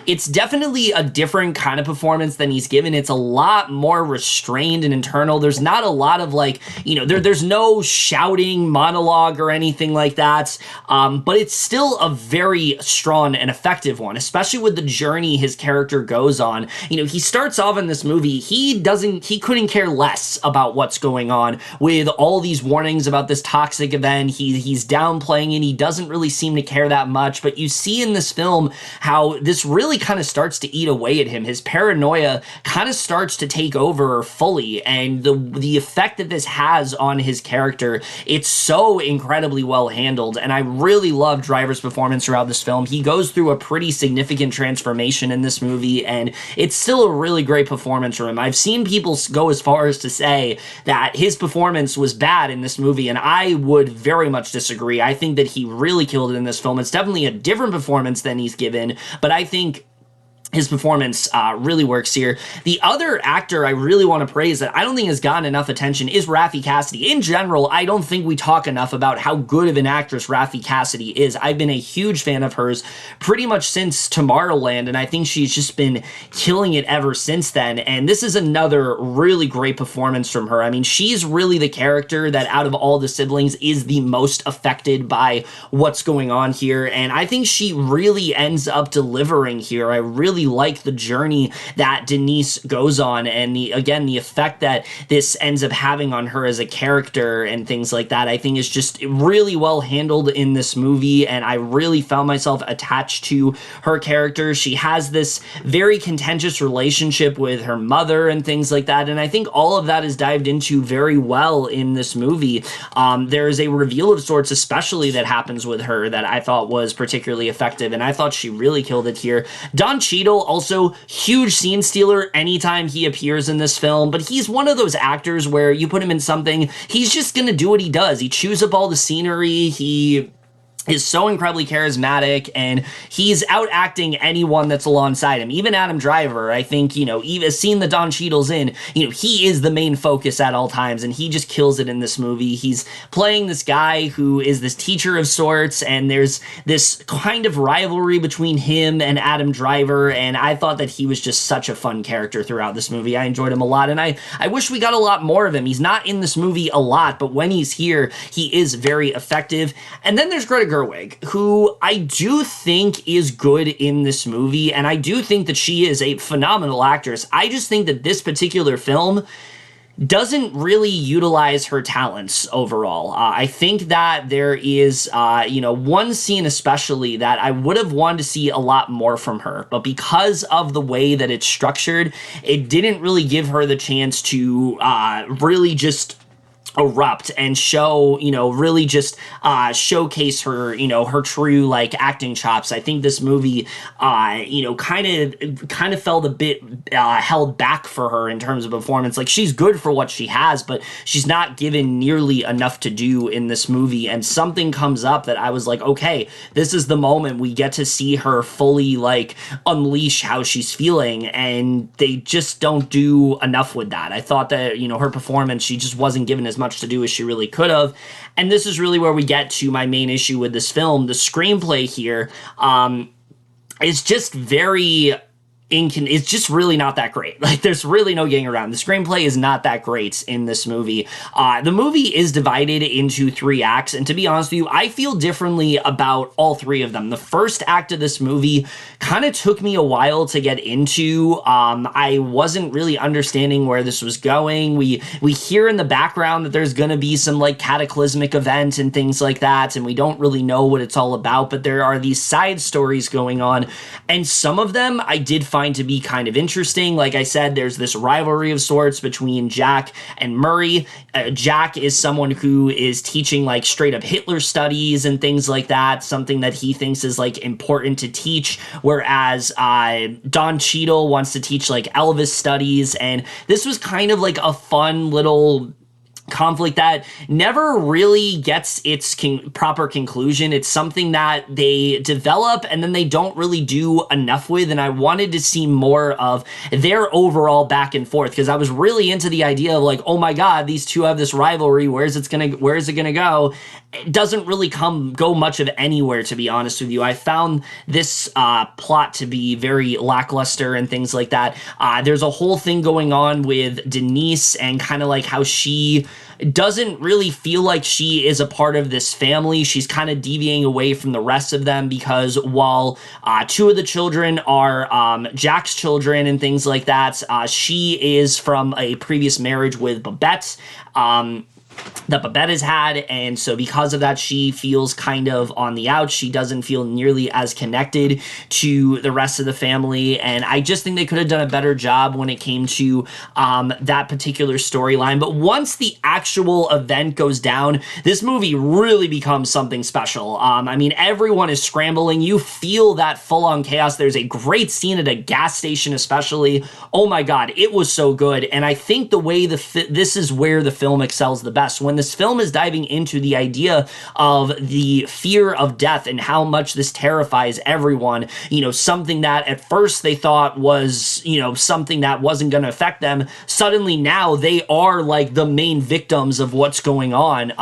It's definitely a different kind of performance than he's given. It's a lot more restrained and internal. There's not a lot of there's no shouting monologue or anything like that. But it's still a very strong and effective one, especially with the journey his character goes on. He starts off in this movie, he couldn't care less about what's going on with all these warnings about this toxic event. He's downplaying it. He doesn't really seem to care that much, but you see in this film how this really kind of starts to eat away at him. His paranoia kind of starts to take over fully, and the effect that this has on his character, it's so incredibly well handled, and I really love Driver's performance throughout this film. He goes through a pretty significant transformation in this movie, and it's still a really great performance from him. I've seen people go as far as to say that his performance was bad in this movie, and I would very much disagree. I think that he really killed it in this film. It's definitely a different performance than he's given, but I think his performance really works here. The other actor I really want to praise that I don't think has gotten enough attention is Raffi Cassidy. In general, I don't think we talk enough about how good of an actress Raffi Cassidy is. I've been a huge fan of hers pretty much since Tomorrowland, and I think she's just been killing it ever since then, and this is another really great performance from her. I mean, she's really the character that out of all the siblings is the most affected by what's going on here, and I think she really ends up delivering here. I really like the journey that Denise goes on, and the effect that this ends up having on her as a character and things like that, I think is just really well handled in this movie, and I really found myself attached to her character. She has this very contentious relationship with her mother and things like that, and I think all of that is dived into very well in this movie. There is a reveal of sorts, especially that happens with her, that I thought was particularly effective, and I thought she really killed it here. Don Cheadle, also huge scene stealer anytime he appears in this film, but he's one of those actors where you put him in something, he's just gonna do what he does. He chews up all the scenery, he is so incredibly charismatic, and he's out acting anyone that's alongside him. Even Adam Driver, I think, even seeing the Don Cheadle's in, he is the main focus at all times, and he just kills it in this movie. He's playing this guy who is this teacher of sorts, and there's this kind of rivalry between him and Adam Driver, and I thought that he was just such a fun character throughout this movie. I enjoyed him a lot, and I wish we got a lot more of him. He's not in this movie a lot, but when he's here, he is very effective. And then there's Greta Gerwig, who I do think is good in this movie, and I do think that she is a phenomenal actress. I just think that this particular film doesn't really utilize her talents overall. I think that there is, one scene especially that I would have wanted to see a lot more from her, but because of the way that it's structured, it didn't really give her the chance to really just erupt and show, really just showcase her, her true like acting chops. I think this movie, kind of felt a bit held back for her in terms of performance. Like, she's good for what she has, but she's not given nearly enough to do in this movie. And something comes up that I was like, okay, this is the moment we get to see her fully like unleash how she's feeling, and they just don't do enough with that. I thought that, her performance, she just wasn't given as much to do as she really could have. And this is really where we get to my main issue with this film. The screenplay here is just very it's just really not that great. Like, there's really no getting around. The screenplay is not that great in this movie. The movie is divided into 3 acts, and to be honest with you, I feel differently about all 3 of them. The first act of this movie kind of took me a while to get into. I wasn't really understanding where this was going. We hear in the background that there's going to be some like cataclysmic event and things like that, and we don't really know what it's all about, but there are these side stories going on, and some of them I did find to be kind of interesting. Like I said, there's this rivalry of sorts between Jack and Murray. Jack is someone who is teaching like straight up Hitler studies and things like that, something that he thinks is like important to teach, whereas Don Cheadle wants to teach like Elvis studies. And this was kind of like a fun little conflict that never really gets its proper conclusion. It's something that they develop and then they don't really do enough with, and I wanted to see more of their overall back and forth, because I was really into the idea of like, oh my god, these two have this rivalry, where is it gonna go? It doesn't really go much of anywhere, to be honest with you. I found this plot to be very lackluster and things like that. There's a whole thing going on with Denise and kind of like how she doesn't really feel like she is a part of this family. She's kind of deviating away from the rest of them, because while 2 of the children are Jack's children and things like that, she is from a previous marriage with Babette. That Babette has had, and so because of that, she feels kind of on the outs. She doesn't feel nearly as connected to the rest of the family, and I just think they could have done a better job when it came to that particular storyline. But once the actual event goes down, this movie really becomes something special. I mean, everyone is scrambling. You feel that full-on chaos. There's a great scene at a gas station especially. Oh my god, it was so good, and I think the way this is where the film excels the best. When this film is diving into the idea of the fear of death and how much this terrifies everyone, something that at first they thought was, something that wasn't going to affect them, suddenly now they are like the main victims of what's going on.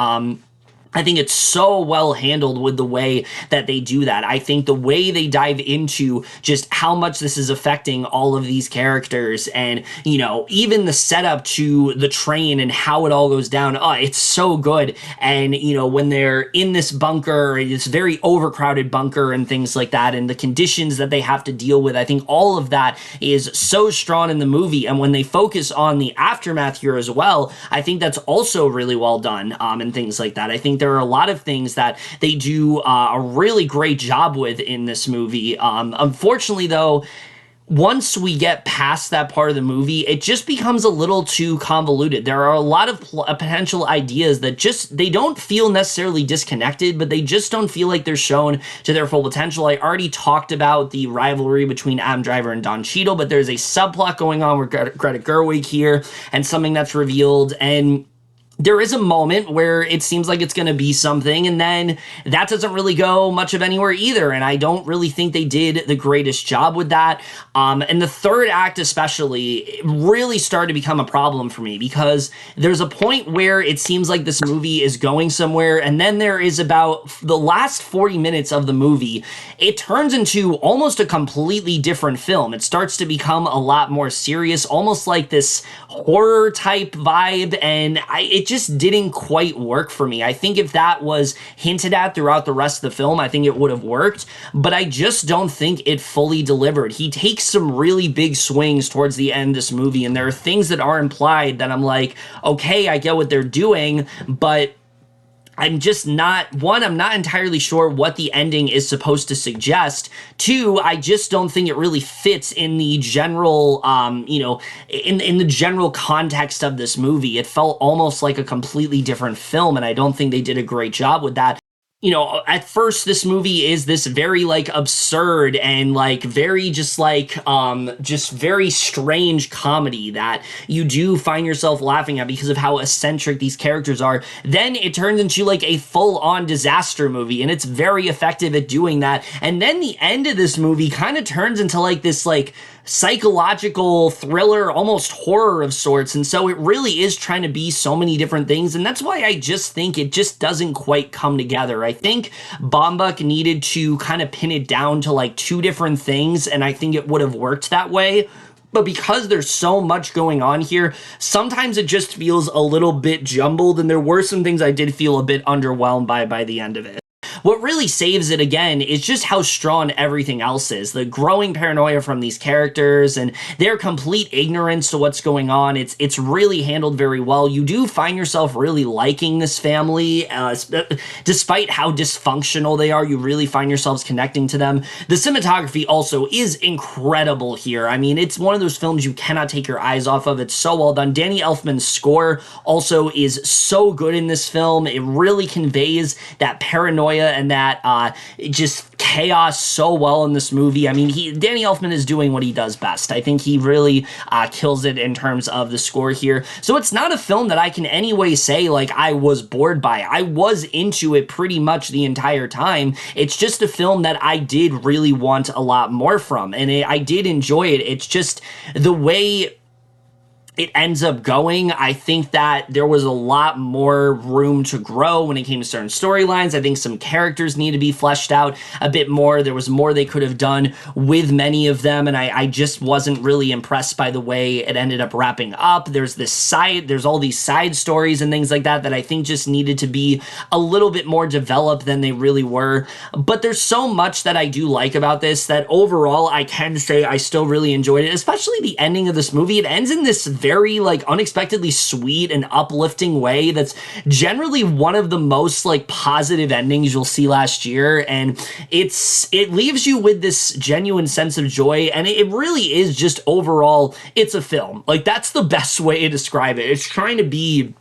I think it's so well handled with the way that they do that. I think the way they dive into just how much this is affecting all of these characters, and, even the setup to the train and how it all goes down, it's so good. And, when they're in this bunker, this very overcrowded bunker and things like that, and the conditions that they have to deal with, I think all of that is so strong in the movie. And when they focus on the aftermath here as well, I think that's also really well done, and things like that. I think there are a lot of things that they do a really great job with in this movie. Unfortunately, though, once we get past that part of the movie, it just becomes a little too convoluted. There are a lot of potential ideas that they don't feel necessarily disconnected, but they just don't feel like they're shown to their full potential. I already talked about the rivalry between Adam Driver and Don Cheadle, but there's a subplot going on with Greta Gerwig here, and something that's revealed, and there is a moment where it seems like it's going to be something, and then that doesn't really go much of anywhere either, and I don't really think they did the greatest job with that. And the third act especially really started to become a problem for me, because there's a point where it seems like this movie is going somewhere, and then there is about the last 40 minutes of the movie, it turns into almost a completely different film. It starts to become a lot more serious, almost like this horror type vibe, and it it just didn't quite work for me. I think if that was hinted at throughout the rest of the film, I think it would have worked, but I just don't think it fully delivered. He takes some really big swings towards the end of this movie, and there are things that are implied that I'm like, okay, I get what they're doing, but I'm just not, one, I'm not entirely sure what the ending is supposed to suggest. Two, I just don't think it really fits in the general, in the general context of this movie. It felt almost like a completely different film, and I don't think they did a great job with that. At first this movie is this very like absurd and like very just very strange comedy that you do find yourself laughing at because of how eccentric these characters are. Then it turns into like a full-on disaster movie, and it's very effective at doing that. And then the end of this movie kind of turns into like this like psychological thriller, almost horror of sorts, and so it really is trying to be so many different things, and that's why I just think it just doesn't quite come together. I think Baumbach needed to kind of pin it down to like two different things, and I think it would have worked that way. But because there's so much going on here, sometimes it just feels a little bit jumbled, and there were some things I did feel a bit underwhelmed by the end of it. What really saves it, again, is just how strong everything else is. The growing paranoia from these characters and their complete ignorance to what's going on. It's really handled very well. You do find yourself really liking this family. Despite how dysfunctional they are, you really find yourselves connecting to them. The cinematography also is incredible here. I mean, it's one of those films you cannot take your eyes off of. It's so well done. Danny Elfman's score also is so good in this film. It really conveys that paranoia and that just chaos so well in this movie. I mean, Danny Elfman is doing what he does best. I think he really kills it in terms of the score here. So it's not a film that I can anyway say like I was bored by. I was into it pretty much the entire time. It's just a film that I did really want a lot more from, and I did enjoy it. It's just the way it ends up going. I think that there was a lot more room to grow when it came to certain storylines. I think some characters need to be fleshed out a bit more. There was more they could have done with many of them, and I just wasn't really impressed by the way it ended up wrapping up. There's all these side stories and things like that I think just needed to be a little bit more developed than they really were. But there's so much that I do like about this that overall I can say I still really enjoyed it, especially the ending of this movie. It ends in this very like unexpectedly sweet and uplifting way that's generally one of the most like positive endings you'll see last year, and it leaves you with this genuine sense of joy, and it really is just overall it's a film. Like, that's the best way to describe it. It's trying to be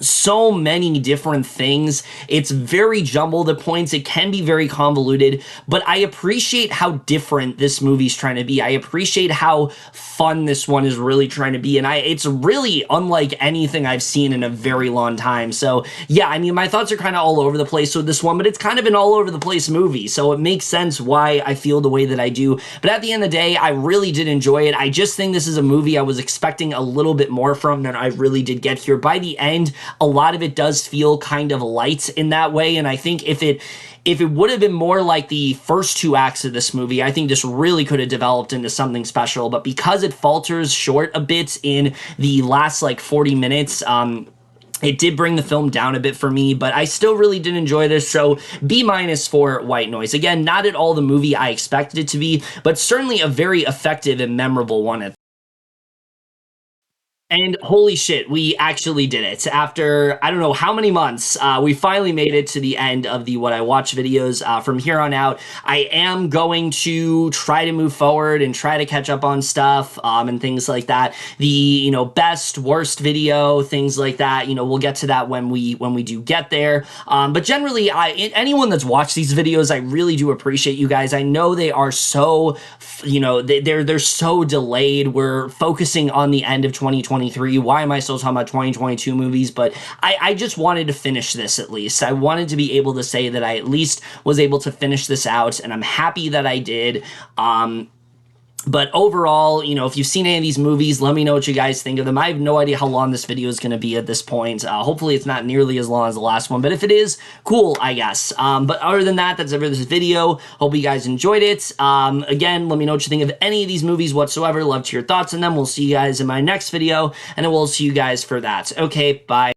so many different things. It's very jumbled at points. It can be very convoluted, but I appreciate how different this movie's trying to be. I appreciate how fun this one is really trying to be, and it's really unlike anything I've seen in a very long time. So yeah, I mean, my thoughts are kind of all over the place with this one, but it's kind of an all over the place movie, so it makes sense why I feel the way that I do. But at the end of the day, I really did enjoy it. I just think this is a movie I was expecting a little bit more from than I really did get here. By the end, a lot of it does feel kind of light in that way, and I think if it would have been more like the first two acts of this movie, I think this really could have developed into something special. But because it falters short a bit in the last like 40 minutes, it did bring the film down a bit for me, but I still really did enjoy this, so B- for White Noise. Again, not at all the movie I expected it to be, but certainly a very effective and memorable one. And holy shit, we actually did it. After, I don't know how many months, we finally made it to the end of the What I Watch videos. From here on out, I am going to try to move forward and try to catch up on stuff and things like that. The, best, worst video, things like that, we'll get to that when we do get there. But generally, anyone that's watched these videos, I really do appreciate you guys. I know they are so, they're so delayed. We're focusing on the end of 2023. Why am I still talking about 2022 movies? But I just wanted to finish this at least. I wanted to be able to say that I at least was able to finish this out, and I'm happy that I did. But overall, if you've seen any of these movies, let me know what you guys think of them. I have no idea how long this video is going to be at this point. Hopefully it's not nearly as long as the last one, but if it is, cool, I guess. But other than that, that's it for this video. Hope you guys enjoyed it. Again, let me know what you think of any of these movies whatsoever. Love to hear your thoughts on them. We'll see you guys in my next video, and I will see you guys for that. Okay, bye.